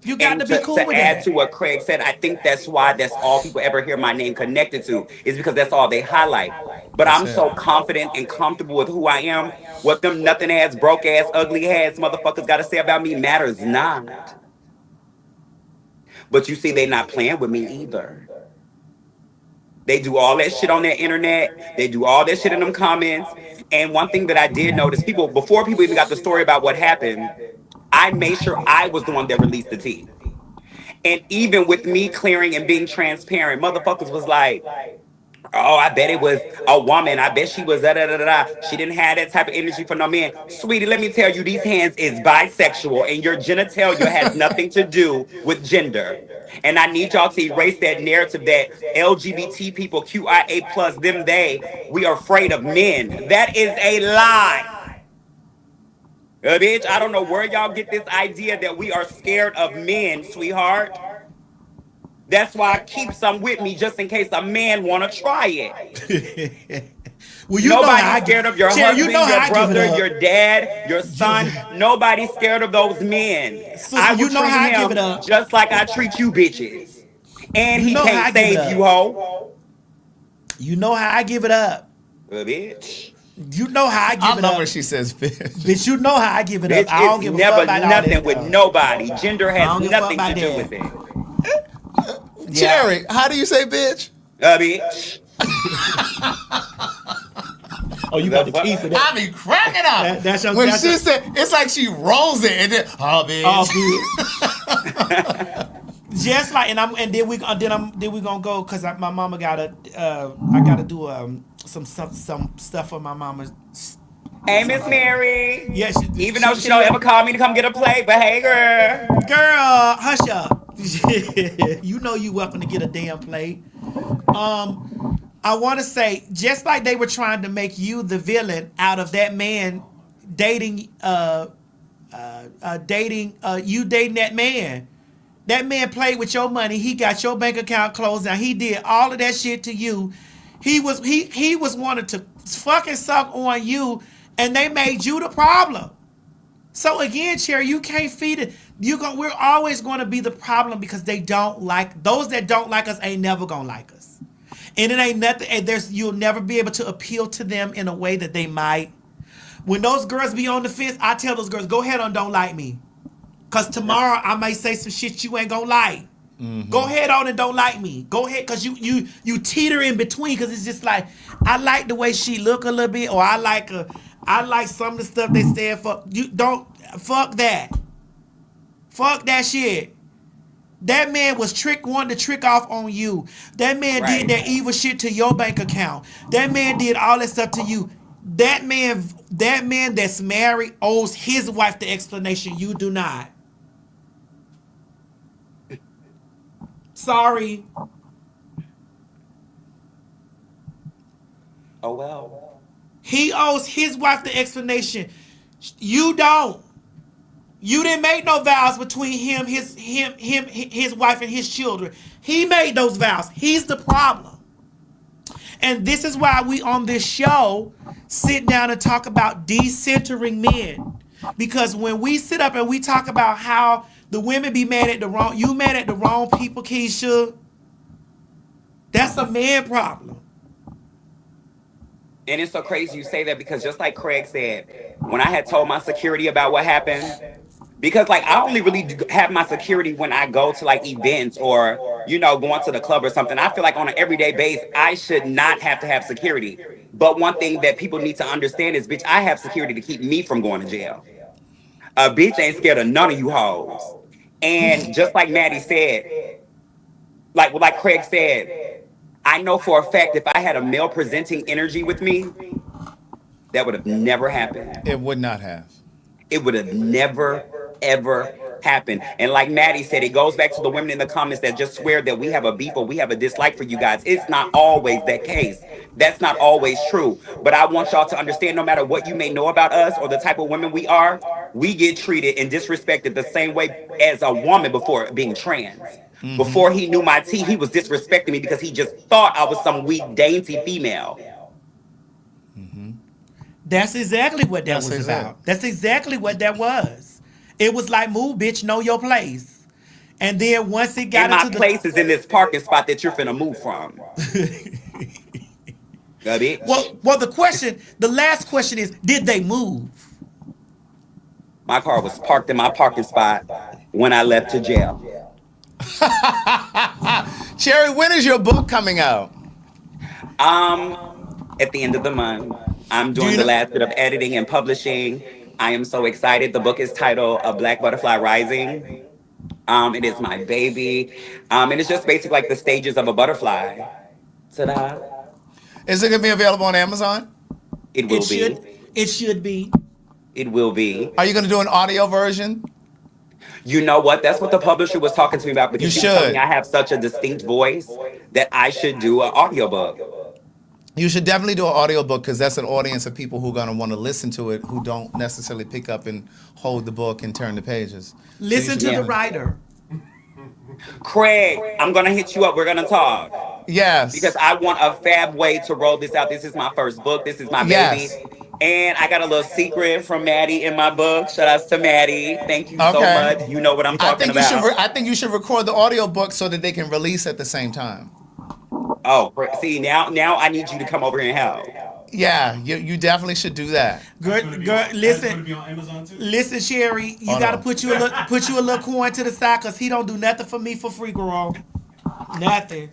You got And to be cool to with add that. to what Craig said, I think that's why that's all people ever hear my name connected to is because that's all they highlight. But That's I'm it. so confident and comfortable with who I am. What them nothing ass, broke ass, ugly ass motherfuckers got to say about me matters not. But you see, they not playing with me either. They do all that shit on their internet. They do all that shit in them comments. And one thing that I did notice, people before people even got the story about what happened, I made sure I was the one that released the tea. And even with me clearing and being transparent, motherfuckers was like, oh, I bet it was a woman. I bet she was da da da da. Da. She didn't have that type of energy for no man. Sweetie, let me tell you, these hands is bisexual, and your genitalia has nothing to do with gender. And I need y'all to erase that narrative that LGBT people, QIA plus them, we are afraid of men. That is a lie. Bitch, I don't know where y'all get this idea that we are scared of men, sweetheart. That's why I keep some with me just in case a man want to try it. Well, you know how I Nobody's scared of your Cherry, husband, you know how your I give it brother, up. your dad, your son. Nobody's scared of those men. Sister, I will you know treat how I give him it up. just like I treat you bitches. And You he know how can't I give it save up. you, ho. You know how I give it up. Bitch. You know how I give I it love up. when she says bitch. Bitch, you know how I give it up. Bitch, I don't it's give a never fuck about all nothing that with stuff. nobody. Gender I has don't give a fuck nothing to about do that. with it. Cherry, how do you say bitch? Bitch. Oh, you about to keep it. I be cracking up. That's your, when that's she your, said, it's like she rolls it and then, oh, bitch. Oh, just like, and then we gonna go because my mama gotta I gotta do some stuff for my mama. Hey, Miss Mary. Yeah, Even though she don't ever call me to come get a plate, but hey, girl. Girl, hush up. You know you welcome to get a damn plate. I want to say, just like they were trying to make you the villain out of that man dating you dating that man. That man played with your money. He got your bank account closed down. He did all of that shit to you. He was wanting to fucking suck on you, and they made you the problem. So again, Cherry, you can't feed it. We're always going to be the problem because they don't like those that don't like us ain't never gonna like us, and it ain't nothing. And you'll never be able to appeal to them in a way that they might. When those girls be on the fence, I tell those girls, go ahead and don't like me. Cause tomorrow I might say some shit you ain't gonna like. Mm-hmm. Go ahead on and don't like me. Go ahead, cause you teeter in between. Cause it's just like I like the way she look a little bit, or I like some of the stuff they stand for. You don't fuck that. Fuck that shit. That man was wanting to trick off on you. That man did that evil shit to your bank account. That man did all that stuff to you. That man that's married owes his wife the explanation. You do not. Sorry. Oh, well. He owes his wife the explanation. You don't. You didn't make no vows between his wife and his children. He made those vows. He's the problem. And this is why we on this show sit down and talk about decentering men. Because when we sit up and we talk about how the women be mad at the wrong people, Keisha. That's a man problem. And it's so crazy you say that because just like Craig said, when I had told my security about what happened, because like I only really have my security when I go to like events or, going to the club or something. I feel like on an everyday basis, I should not have to have security. But one thing that people need to understand is, bitch, I have security to keep me from going to jail. A bitch ain't scared of none of you hoes. And just like Maddie said, like Craig said, I know for a fact if I had a male presenting energy with me, that would have never happened. It would not have. It would have never, ever happened. And like Maddie said, it goes back to the women in the comments that just swear that we have a beef or we have a dislike for you guys. It's not always that case. That's not always true. But I want y'all to understand, no matter what you may know about us or the type of women we are, we get treated and disrespected the same way as a woman before being trans. Mm-hmm. Before he knew my tea, he was disrespecting me because he just thought I was some weak, dainty female. That's exactly what that That's was exact. about. That's exactly what that was. It was like, move, bitch, know your place. And then once it got And my into place is in this parking spot that you're finna move from. Bitch. Well, the last question is, did they move? My car was parked in my parking spot when I left to jail. Cherry, when is your book coming out? At the end of the month. I'm doing the last bit of editing and publishing. I am so excited. The book is titled A Black Butterfly Rising. It is my baby. And it's just basically like the stages of a butterfly. Ta-da. Is it going to be available on Amazon? It will be. It should be. It will be. Are you going to do an audio version? You know what? That's what the publisher was talking to me about because You she was telling should. me I have such a distinct voice that I should do an audiobook. You should definitely do an audiobook because that's an audience of people who are going to want to listen to it who don't necessarily pick up and hold the book and turn the pages. Listen to the writer. Craig, I'm going to hit you up. We're going to talk. Yes. Because I want a fab way to roll this out. This is my first book. This is my baby. Yes. And I got a little secret from Maddie in my book. Shout out to Maddie. Thank you so much. You know what I'm talking about. I think you should record the audiobook so that they can release at the same time. Oh, see, now I need you to come over here and help. Yeah, you definitely should do that. Girl, listen, Sherry, you gotta put you a little coin to the side because he don't do nothing for me for free, girl. Nothing.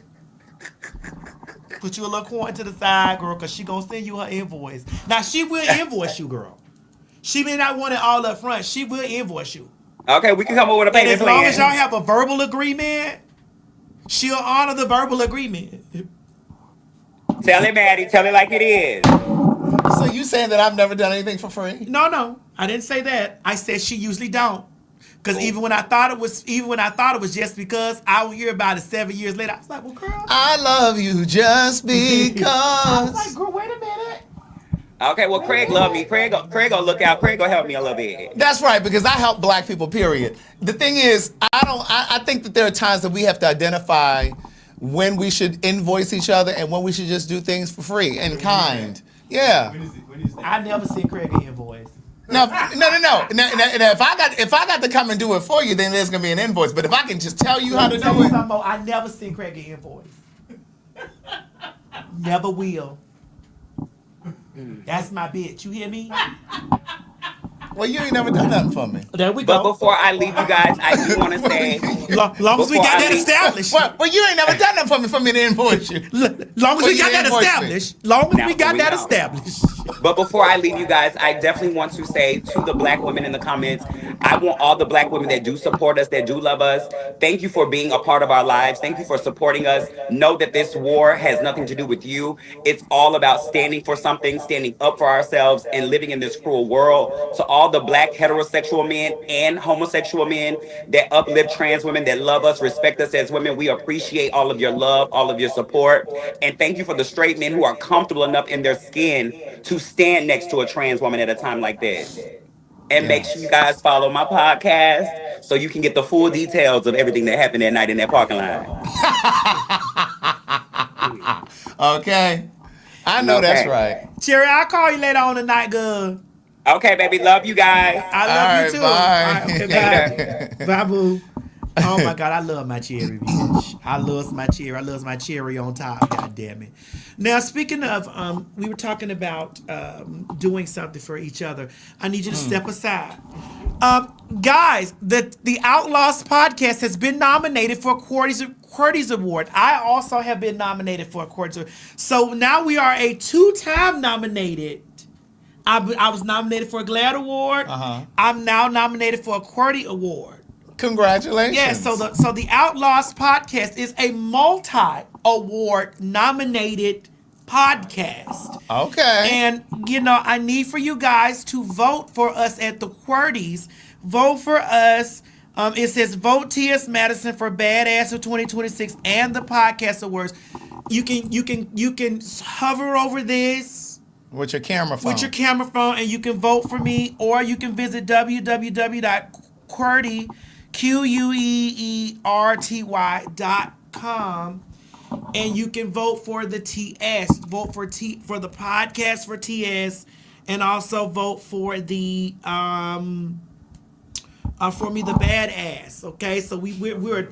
Put you a little coin to the side, girl, because she gonna send you her invoice. Now she will invoice you, girl. She may not want it all up front. She will invoice you. Okay, we can come up with a And payment as long plan. as y'all have a verbal agreement, she'll honor the verbal agreement. Tell it, Maddie. Tell it like it is. So you saying that I've never done anything for free? No, I didn't say that. I said she usually don't. Because even when I thought it was just because, I would hear about it 7 years later. I was like, well, girl, I love you just because. I was like, girl, wait a minute. Okay, well, Craig love me. Craig gonna look out. Craig gonna help me a little bit. That's right, because I help black people, period. The thing is, I think that there are times that we have to identify when we should invoice each other and when we should just do things for free and kind. Yeah. I never seen Craig an invoice. No. Now, if I got to come and do it for you, then there's gonna be an invoice. But if I can just tell you how to do it, I never seen Craig an invoice. Never will. That's my bitch. You hear me? Well, you ain't never done nothing for me. There we go. But before I leave you guys, I do want to say, long as we got that established. Well, you ain't never done nothing for me to invoice you. Long as we got that established. Long as we got that established. But before I leave you guys, I definitely want to say to the black women in the comments, I want all the black women that do support us, that do love us, thank you for being a part of our lives. Thank you for supporting us. Know that this war has nothing to do with you. It's all about standing for something, standing up for ourselves, and living in this cruel world. To all the black heterosexual men and homosexual men that uplift trans women, that love us, respect us as women, we appreciate all of your love, all of your support. And thank you for the straight men who are comfortable enough in their skin to stand next to a trans woman at a time like this. And make sure you guys follow my podcast so you can get the full details of everything that happened that night in that parking lot. Okay. I know that's right. Cherry, I'll call you later on tonight, girl. Okay, baby. Love you guys. I love you too. Bye. All right, okay, bye. Bye, boo. Oh my God, I love my cherry, bitch. I love my cherry. I love my cherry on top. God damn it. Now, speaking of, we were talking about doing something for each other. I need you to step aside. Guys, the Outlaws podcast has been nominated for a Qwerty's Award. I also have been nominated for a Qwerty's Award. So now we are a 2-time nominated. I was nominated for a GLAAD Award. I'm now nominated for a Qwerty Award. Congratulations. Yeah, so the Outlaws podcast is a multi-award nominated podcast. Okay. And, I need for you guys to vote for us at the Qwertys. Vote for us. It says vote T.S. Madison for Badass of 2026 and the Podcast Awards. You can hover over this. With your camera phone. With your camera phone, and you can vote for me, or you can visit www.QUEERTY, QUEERTY.com, and you can vote for the TS. Vote for the podcast for TS, and also vote for the for me the badass. Okay, so we're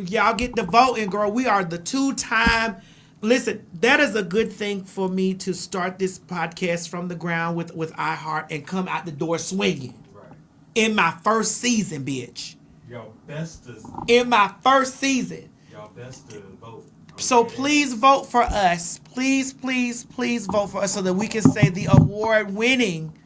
y'all get the voting, girl. We are the 2-time. Listen, that is a good thing for me to start this podcast from the ground with iHeart and come out the door swinging. Right. In my first season, bitch. Y'all best to. In my first season. Y'all best to vote. So please vote for us. Please, please, please vote for us so that we can say the award-winning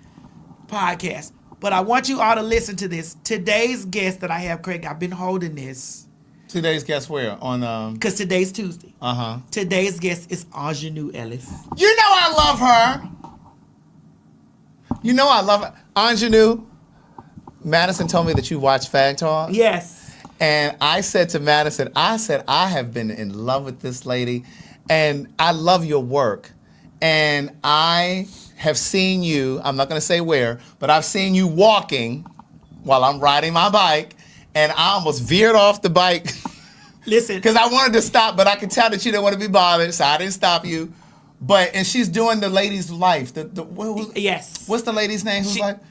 podcast. But I want you all to listen to this. Today's guest that I have, Craig, I've been holding this. Today's guest where? On Because today's Tuesday. Uh-huh. Today's guest is Ingenue Ellis. You know I love her. You know I love her. Ingenue, Madison told me that you watch PhagTawlk. Yes. And I said to Madison, I have been in love with this lady, and I love your work. And I have seen you, I'm not going to say where, but I've seen you walking while I'm riding my bike, and I almost veered off the bike. Listen. Because I wanted to stop, but I could tell that you didn't want to be bothered, so I didn't stop you. And she's doing the lady's life. Yes. What's the lady's name?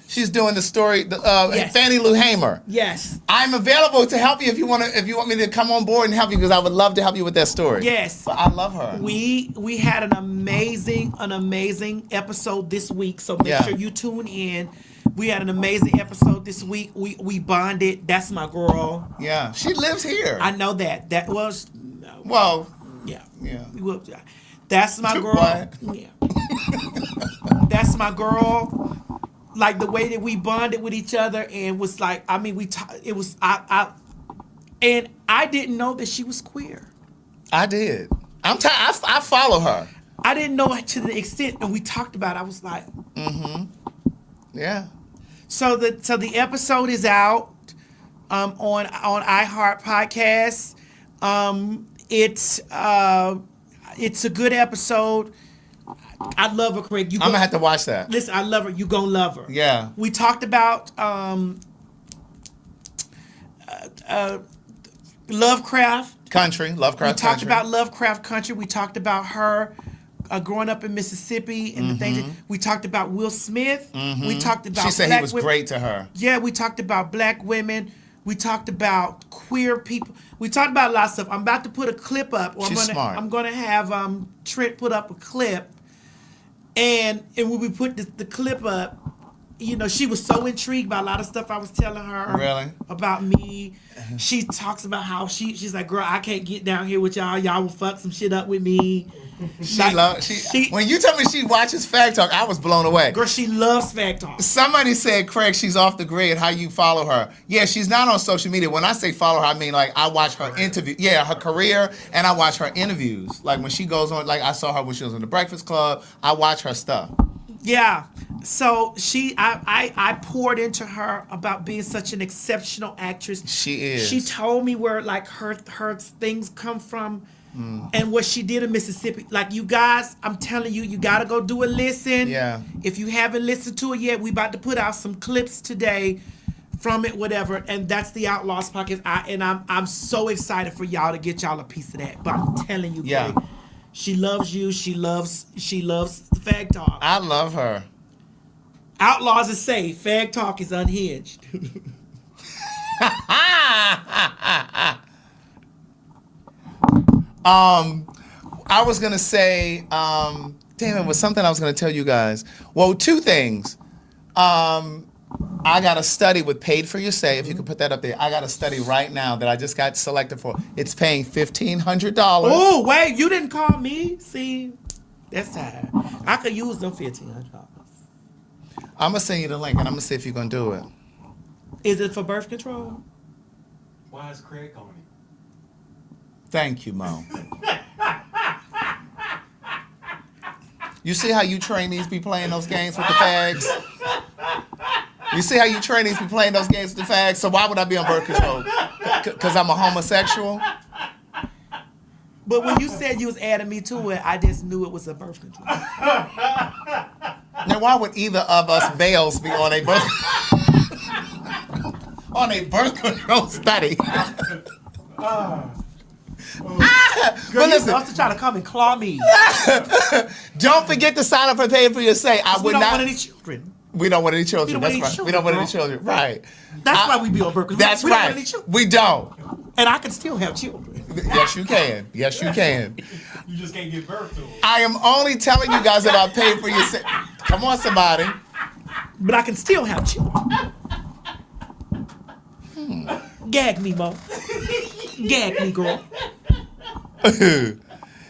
She's doing the story. Yes. Fannie Lou Hamer. Yes. I'm available to help you if you want me to come on board and help you, because I would love to help you with that story. Yes. But I love her. We had an amazing episode this week. So make sure you tune in. We had an amazing episode this week. We bonded. That's my girl. Yeah. She lives here. I know that. That was. Well. Yeah. Yeah. That's my girl. What? Yeah. That's my girl. Like the way that we bonded with each other, and was like, I mean, it was and I didn't know that she was queer. I did. I follow her. I didn't know it to the extent, and we talked about it. I was like, yeah. So the episode is out on iHeart Podcasts. It's a good episode. I love her, Craig. I'm gonna have to watch that. Listen, I love her. You gonna love her. Yeah. We talked about Lovecraft Country. We talked about Lovecraft Country. We talked about her growing up in Mississippi and the things. We talked about Will Smith. We talked about. She said he was great to her. Yeah, we talked about black women. We talked about queer people. We talked about a lot of stuff. I'm about to put a clip up. Smart. I'm gonna have Trent put up a clip, and when we put the clip up, she was so intrigued by a lot of stuff I was telling her. Really? About me. She talks about how she's like, girl, I can't get down here with y'all. Y'all will fuck some shit up with me. When you told me she watches PhagTawk, I was blown away. Girl, she loves PhagTawk. Somebody said, Craig, she's off the grid. How you follow her? Yeah, she's not on social media. When I say follow her, I mean like I watch her interview. Yeah, her career, and I watch her interviews. Like when she goes on, like I saw her when she was in the Breakfast Club. I watch her stuff. Yeah. So I poured into her about being such an exceptional actress. She is. She told me where like her things come from. And what she did in Mississippi. Like, you guys, I'm telling you, you got to go do a listen. Yeah. If you haven't listened to it yet, we about to put out some clips today from it, whatever. And that's the Outlaws podcast. I'm so excited for y'all to get y'all a piece of that. But I'm telling you, yeah. Craig, she loves you. She loves PhagTawk. I love her. Outlaws is safe. PhagTawk is unhinged. I was gonna say, damn, it was something I was gonna tell you guys. Well, two things. I got a study with Paid for Your Say. If you could put that up there, I got a study right now that I just got selected for. It's paying $1,500. Oh wait, you didn't call me. See, that's time. I could use them $1,500. I'm gonna send you the link, and I'm gonna see if you're gonna do it. Is it for birth control? Why is Craig on it? Thank you, Mo. You see how you train these be playing those games with the fags? You see how you train these be playing those games with the fags? So why would I be on birth control? Because I'm a homosexual? But when you said you was adding me to it, I just knew it was a birth control. Now, why would either of us males be on a birth control study? Girl, But you listen, also trying to come and claw me. don't forget to sign up for Pay For Your Say. I We would don't not. want any children. We don't want any children. We don't That's want any right. We children, don't want girl. any children. Right. That's why we be on birth control. That's We don't right. want any children. We don't. And I can still have children. Yes, you can. Yes, you can. You just can't give birth to them. I am only telling you guys about Pay For Your Say. Come on, somebody. But I can still have children. Gag me, Mo. Gag me, girl.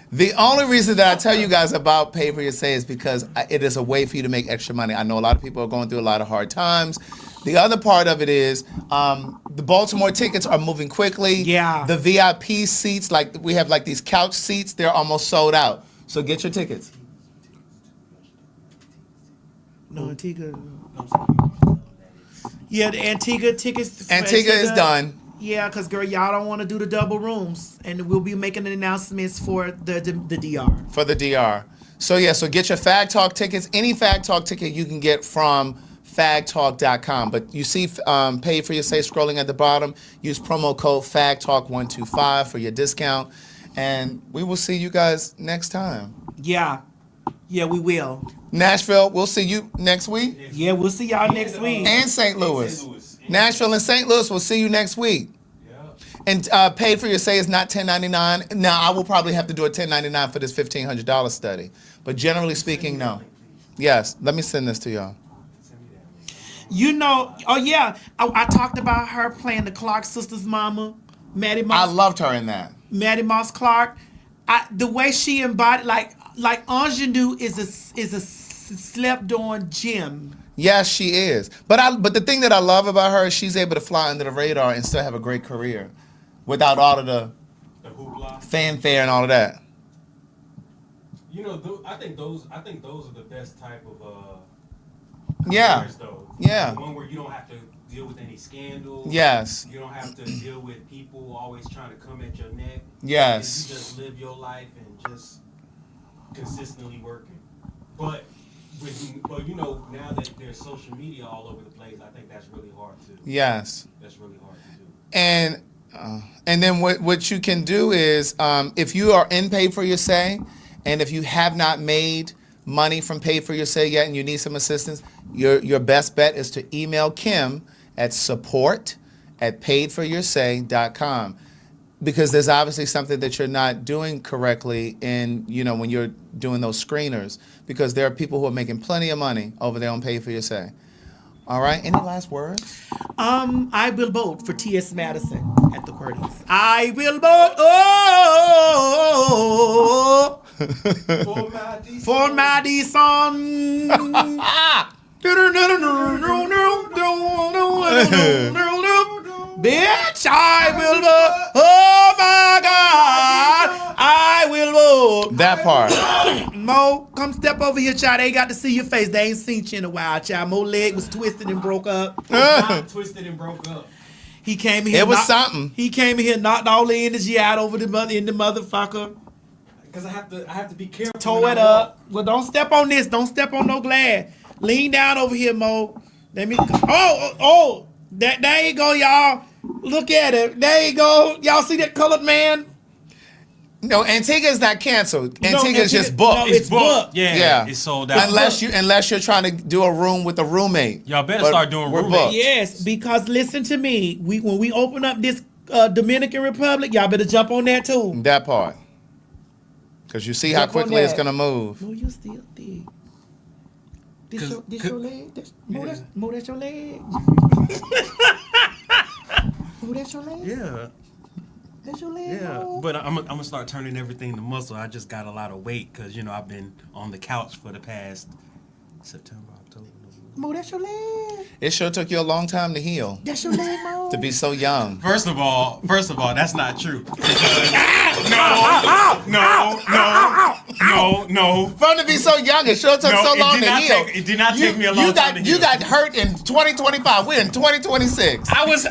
The only reason that I tell you guys about Pay For Your Say is because it is a way for you to make extra money. I know a lot of people are going through a lot of hard times. The other part of it is the Baltimore tickets are moving quickly. Yeah. The VIP seats, like we have like these couch seats, they're almost sold out. So get your tickets. No, Antigua. Yeah, the Antigua tickets. for Antigua is done. Yeah, because, girl, y'all don't want to do the double rooms. And we'll be making the announcements for the DR. For the DR. So yeah, so get your PhagTawlk tickets. Any PhagTawlk ticket you can get from PhagTawlk.com. But you see Pay For Your Say scrolling at the bottom. Use promo code PhagTawlk125 for your discount. And we will see you guys next time. Yeah. Yeah, we will. Nashville, we'll see you next week. Yeah, we'll see y'all next week. And St. Louis. Nashville and St. Louis, we'll see you next week. And Pay For Your Say is not $10.99. Now, I will probably have to do a $10.99 for this $1,500 study. But generally speaking, no. Yes, let me send this to y'all. You know, oh yeah, I talked about her playing the Clark sisters' mama, Maddie Moss. I loved her in that. Maddie Moss Clark. The way she embodied, like Ingenue is a slept-on gem. Yes, she is. But the thing that I love about her is she's able to fly under the radar and still have a great career without all of the fanfare and all of that. You know, I think those are the best type of Yeah. careers, though. Yeah. The one where you don't have to deal with any scandals. Yes. You don't have to deal with people always trying to come at your neck. Yes. You just live your life and just consistently working. But you know, now that there's social media all over the place, I think that's really hard to. Yes. That's really hard to do. And then what you can do is if you are in Pay For Your Say, and if you have not made money from Pay For Your Say yet and you need some assistance, your best bet is to email Kim at support@paidforyoursay.com, because there's obviously something that you're not doing correctly in, you know, when you're doing those screeners, because there are people who are making plenty of money over there on Pay For Your Say. All right, any last words? I will vote for T.S. Madison at the Courthouse. I will vote, oh, for Madison. Bitch, I will vote. Oh my God, I will vote. That part. Mo, come step over here, child. They ain't got to see your face. They ain't seen you in a while, child. Mo leg was twisted and broke up. Not twisted and broke up. He came in here. It was something. He came in here, knocked all the energy out over the motherfucker. Because I have to be careful. Toe it up. Well, don't step on this. Don't step on no glass. Lean down over here, Mo. Let me. Oh. There you go, y'all. Look at it. There you go. Y'all see that colored man? No, Antigua's not canceled. No, Antigua's just booked. no, it's booked. Yeah, it's sold out. Unless you're trying to do a room with a roommate. Y'all better But start doing we're roommates. booked. Yes, because listen to me. When we open up this Dominican Republic, y'all better jump on that too. That part. Because you see how Jump on quickly it's that. going to move. No, you still thick. This your leg? Mo, that's your leg? Mo, that's your leg? Yeah. That's your leg? Yeah, Mo? but I'm gonna start turning everything to muscle. I just got a lot of weight because I've been on the couch for the past September, October. Mo, that's your leg? It sure took you a long time to heal. That's your leg, Mo? To be so young. First of all, that's not true. No. For him to be so young, It sure took No, so it long did to not heal. it did not take me a long time to heal. You got hurt in 2025. We're in 2026. I was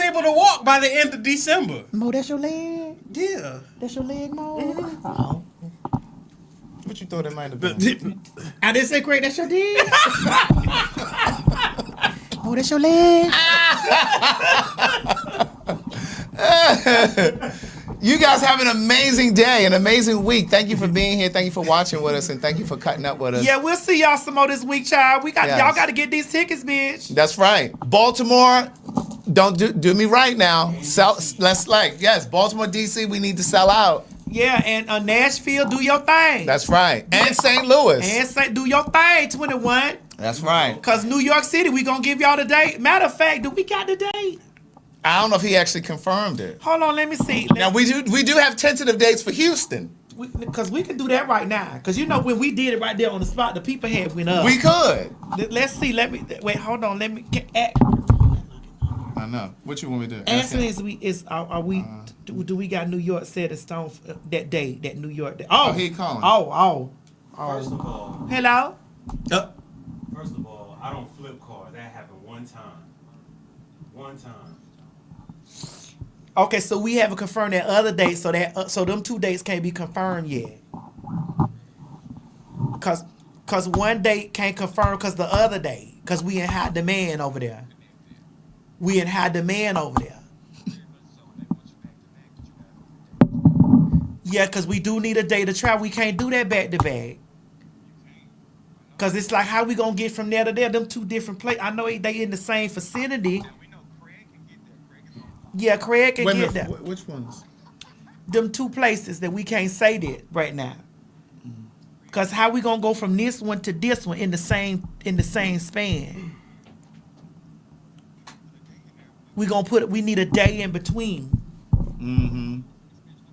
able to walk by the end of December. Mo, that's your leg? Yeah. That's your leg, Mo? Oh. What you thought it might have been? I didn't say great. That's your dick. Oh, that's your leg. You guys have an amazing day, an amazing week. Thank you for being here. Thank you for watching with us, and thank you for cutting up with us. Yeah, we'll see y'all some more this week, child. Yes. Y'all got to get these tickets, bitch. That's right. Baltimore, don't do me right now. Yes, Baltimore, DC, we need to sell out. Yeah, and Nashville, do your thing. That's right. And St. Louis. And do your thing, 21. That's right. Because New York City, we going to give y'all the date. Matter of fact, do we got the date? I don't know if he actually confirmed it. Hold on, let me see. Now, we do have tentative dates for Houston. Because we can do that right now. Because you know when we did it right there on the spot, the people had went up. We could. Let's see. Wait, hold on. Let me I know. What you want me to do? answer do we got New York set in stone for that day, that New York day? Oh, he calling. Oh. First of all, Hello? First of all, I don't flip cards. That happened one time. One time. Okay, so we haven't confirmed that other date, so them 2 dates can't be confirmed yet. Cause one date can't confirm because the other day, cause we in high demand over there. Yeah, cause we do need a day to travel. We can't do that back to back. Cause it's like how we gonna get from there to there? Them two different places. I know they in the same vicinity. Yeah, Craig can get that. Which ones? Them two places that we can't say that right now. Cause how we gonna go from this one to this one in the same span? We need a day in between. Mm-hmm.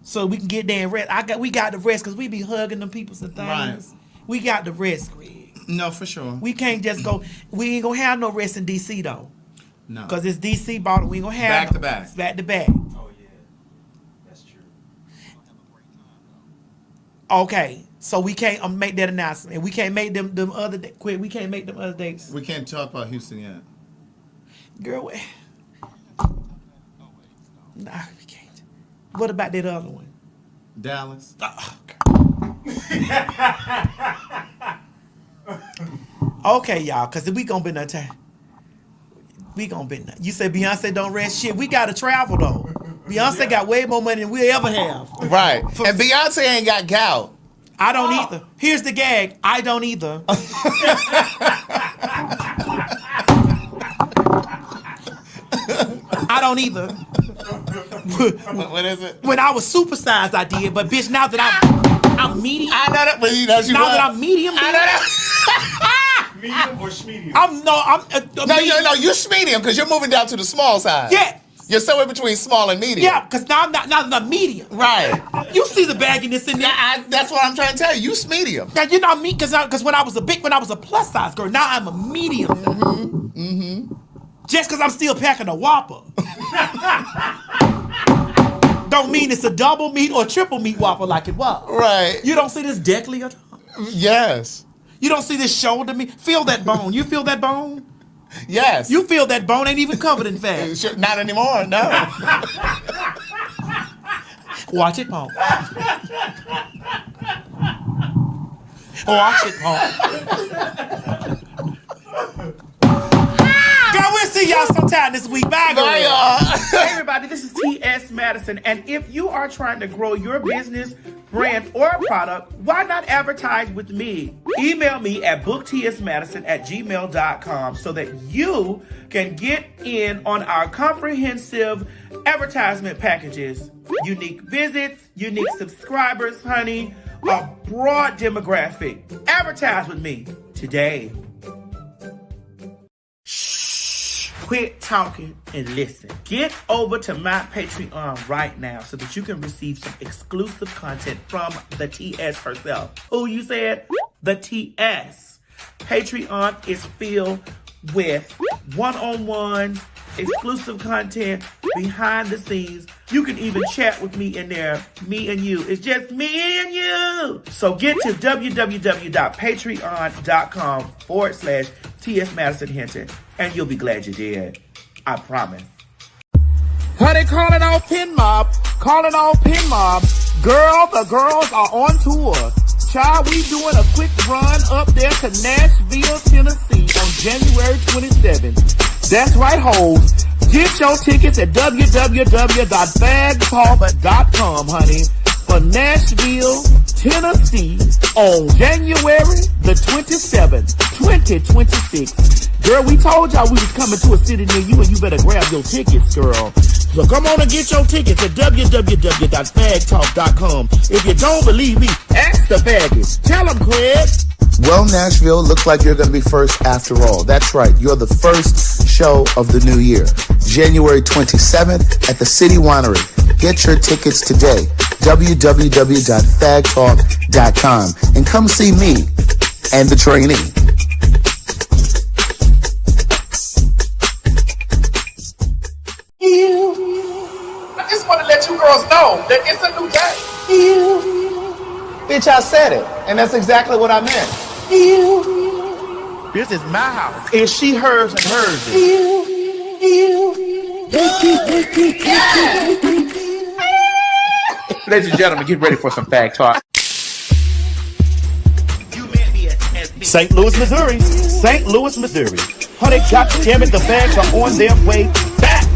So we can get there and rest. We got to rest because we be hugging them people and things. Right. We got to rest, Greg. No, for sure. We can't just go. We ain't gonna have no rest in DC though. No. Because it's DC bottle. We ain't gonna have Back to back. Back to back. Oh yeah, that's true. Okay, so we can't make that announcement. We can't make them other quit. We can't make them other dates. We can't talk about Houston yet. Girl, nah, we can't. What about that other one? Dallas. Okay, y'all, because we gonna be no time. We gonna be no. You say Beyonce don't rest shit. We gotta travel though. Beyonce got way more money than we ever have. Right. And Beyonce ain't got gout. I don't either. Here's the gag. I don't either. I don't either. What is it? When I was supersized, I did, but bitch, now that I'm medium. I know that, but you know you now what? that I'm medium. I know that. Medium or schmedium? No, you're schmedium because you're moving down to the small side. Yeah. You're somewhere between small and medium. Yeah, because now that I'm medium. Right. You see the bagginess in there. That's what I'm trying to tell you. You medium. Now you know me because when I was a plus size girl, now I'm a medium. Mm-hmm. Just because I'm still packing a Whopper. Don't mean it's a double meat or triple meat Whopper like it was. Right. You don't see this deckly at all? Yes. You don't see this shoulder meat? Feel that bone. You feel that bone? Yes. You feel that bone ain't even covered in fat. Not anymore, no. Watch it, Paul. Watch it, Paul. Girl, we'll see y'all sometime this week. Bye, girl. Bye, y'all. Hey, everybody, this is T.S. Madison, and if you are trying to grow your business, brand, or product, why not advertise with me? Email me at booktsmadison@gmail.com so that you can get in on our comprehensive advertisement packages. Unique visits, unique subscribers, honey, a broad demographic. Advertise with me today. Quit talking and listen. Get over to my Patreon right now so that you can receive some exclusive content from the TS herself. Who you said? The TS. Patreon is filled with one-on-ones, exclusive content, behind the scenes, You can even chat with me in there, me and you. It's just me and you. So get to www.patreon.com/TS Madison Hinton, and you'll be glad you did. I promise. Honey, calling all Pin Mob. Calling all Pin Mob. Girl, the girls are on tour. Child, we doing a quick run up there to Nashville, Tennessee on January 27th. That's right, hoes. Get your tickets at www.PhagTawlk.com, honey, for Nashville, Tennessee on January the 27th, 2026. Girl, we told y'all we was coming to a city near you, and you better grab your tickets, girl. So come on and get your tickets at www.PhagTawlk.com. If you don't believe me, ask the faggots. Tell them, Craig. Well, Nashville, looks like you're going to be first after all. That's right. You're the first show of the new year. January 27th at the City Winery. Get your tickets today. www.PhagTawlk.com. And come see me and the trainee. I just want to let you girls know that it's a new day. Bitch, I said it. And that's exactly what I meant. This is my house. It's she, hers, and hers. Ladies and gentlemen, get ready for some Phag Talk. St. Louis, Missouri. St. Louis, Missouri. Honey, goddammit, the fags are on their way back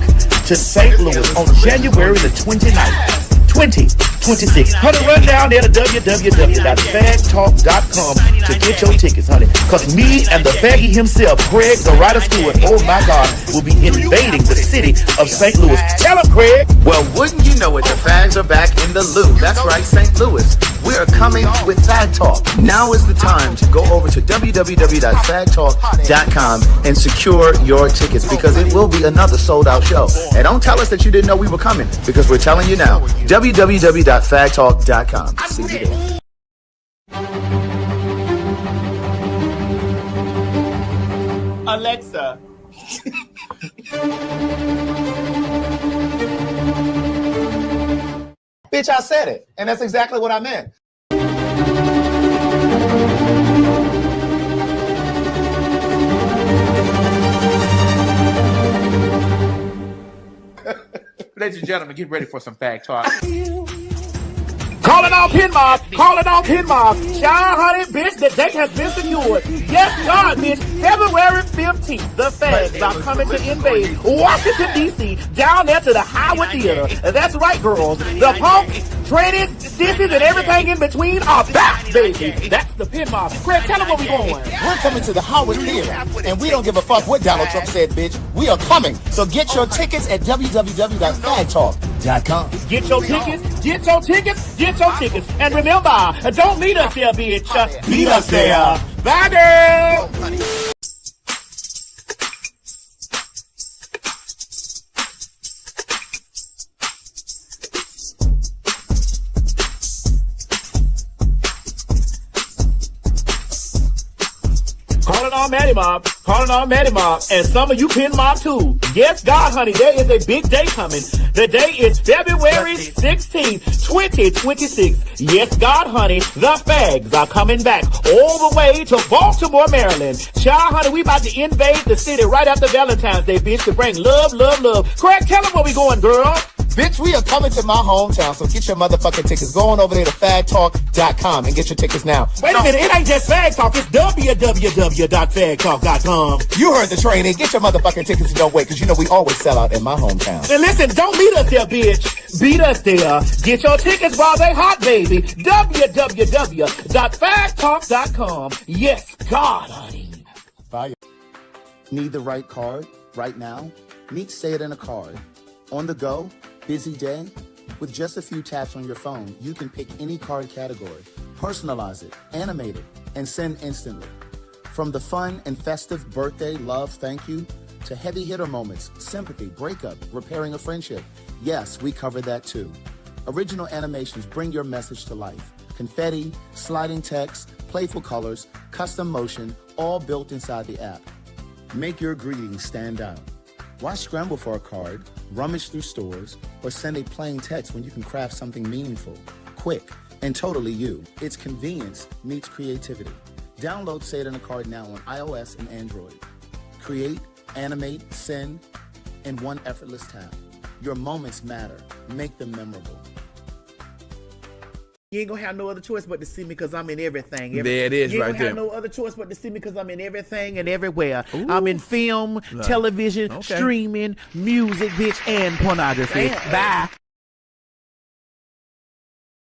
to St. Louis on January the 29th. 2026. Honey, run down there to www.PhagTawlk.com to get your tickets, honey. Because me and the faggy himself, Craig the Writer Stewart, oh my God, will be invading the city of St. Louis. Tell him, Craig. Well, wouldn't you know it, the fags are back in the loo. That's right, St. Louis. We are coming with Phag Talk. Now is the time to go over to www.PhagTawlk.com and secure your tickets, because it will be another sold-out show. And don't tell us that you didn't know we were coming, because we're telling you now. www.PhagTawlk.com. See you there. Alexa. Bitch, I said it. And that's exactly what I meant. Ladies and gentlemen, get ready for some Phag Talk. Calling all Pin Mob. Calling all Pin Mob. Child, honey, bitch, the date has been secured. Yes, God, bitch. February 15th, the fags are coming to invade Washington, D.C., down there to the Howard Theater. That's right, girls. The punks, trannies, sissies, and everything in between are back, baby. That's the Pin Mob. Craig, tell them where we going. We're coming to the Howard Theater, and we don't give a fuck what Donald Trump said, bitch. We are coming. So get your tickets at www.PhagTawlk.com. Get your tickets, get your tickets, get your tickets. And remember, don't meet us there, bitch. Meet us there. Bye, girl. Calling all Maddie Mob, calling all Maddie Mob, and some of you Pin Mob too. Yes, God, honey, there is a big day coming. The day is February 16th, 2026. Yes, God, honey, the fags are coming back all the way to Baltimore, Maryland. Child, honey, we about to invade the city right after Valentine's Day, bitch, to bring love, love, love. Craig, tell them where we going, girl. Bitch, we are coming to my hometown, so get your motherfucking tickets. Go on over there to PhagTawlk.com and get your tickets now. Wait a minute, it ain't just Phag Talk, it's www.PhagTawlk.com. You heard the train. Get your motherfucking tickets and don't wait, because you know we always sell out in my hometown. And listen, don't meet us there, bitch. Beat us there. Get your tickets while they hot, baby. www.PhagTawlk.com. Yes, God, honey. Bye. Need the right card right now? Meet Say It in a Card. On the go, busy day? With just a few taps on your phone, you can pick any card category, personalize it, animate it, and send instantly. From the fun and festive birthday, love, thank you, to heavy hitter moments, sympathy, breakup, repairing a friendship. Yes, we cover that too. Original animations bring your message to life. Confetti, sliding text, playful colors, custom motion, all built inside the app. Make your greetings stand out. Why scramble for a card, rummage through stores, or send a plain text when you can craft something meaningful, quick, and totally you? It's convenience meets creativity. Download Say It in a Card now on iOS and Android. Create, animate, send in one effortless tap. Your moments matter. Make them memorable. You ain't gonna have no other choice but to see me because I'm in everything. There it is you ain't right gonna have there. no other choice but to see me because I'm in everything and everywhere. I'm in film, Look. television, Okay. streaming, music, bitch, and pornography. Damn. Bye.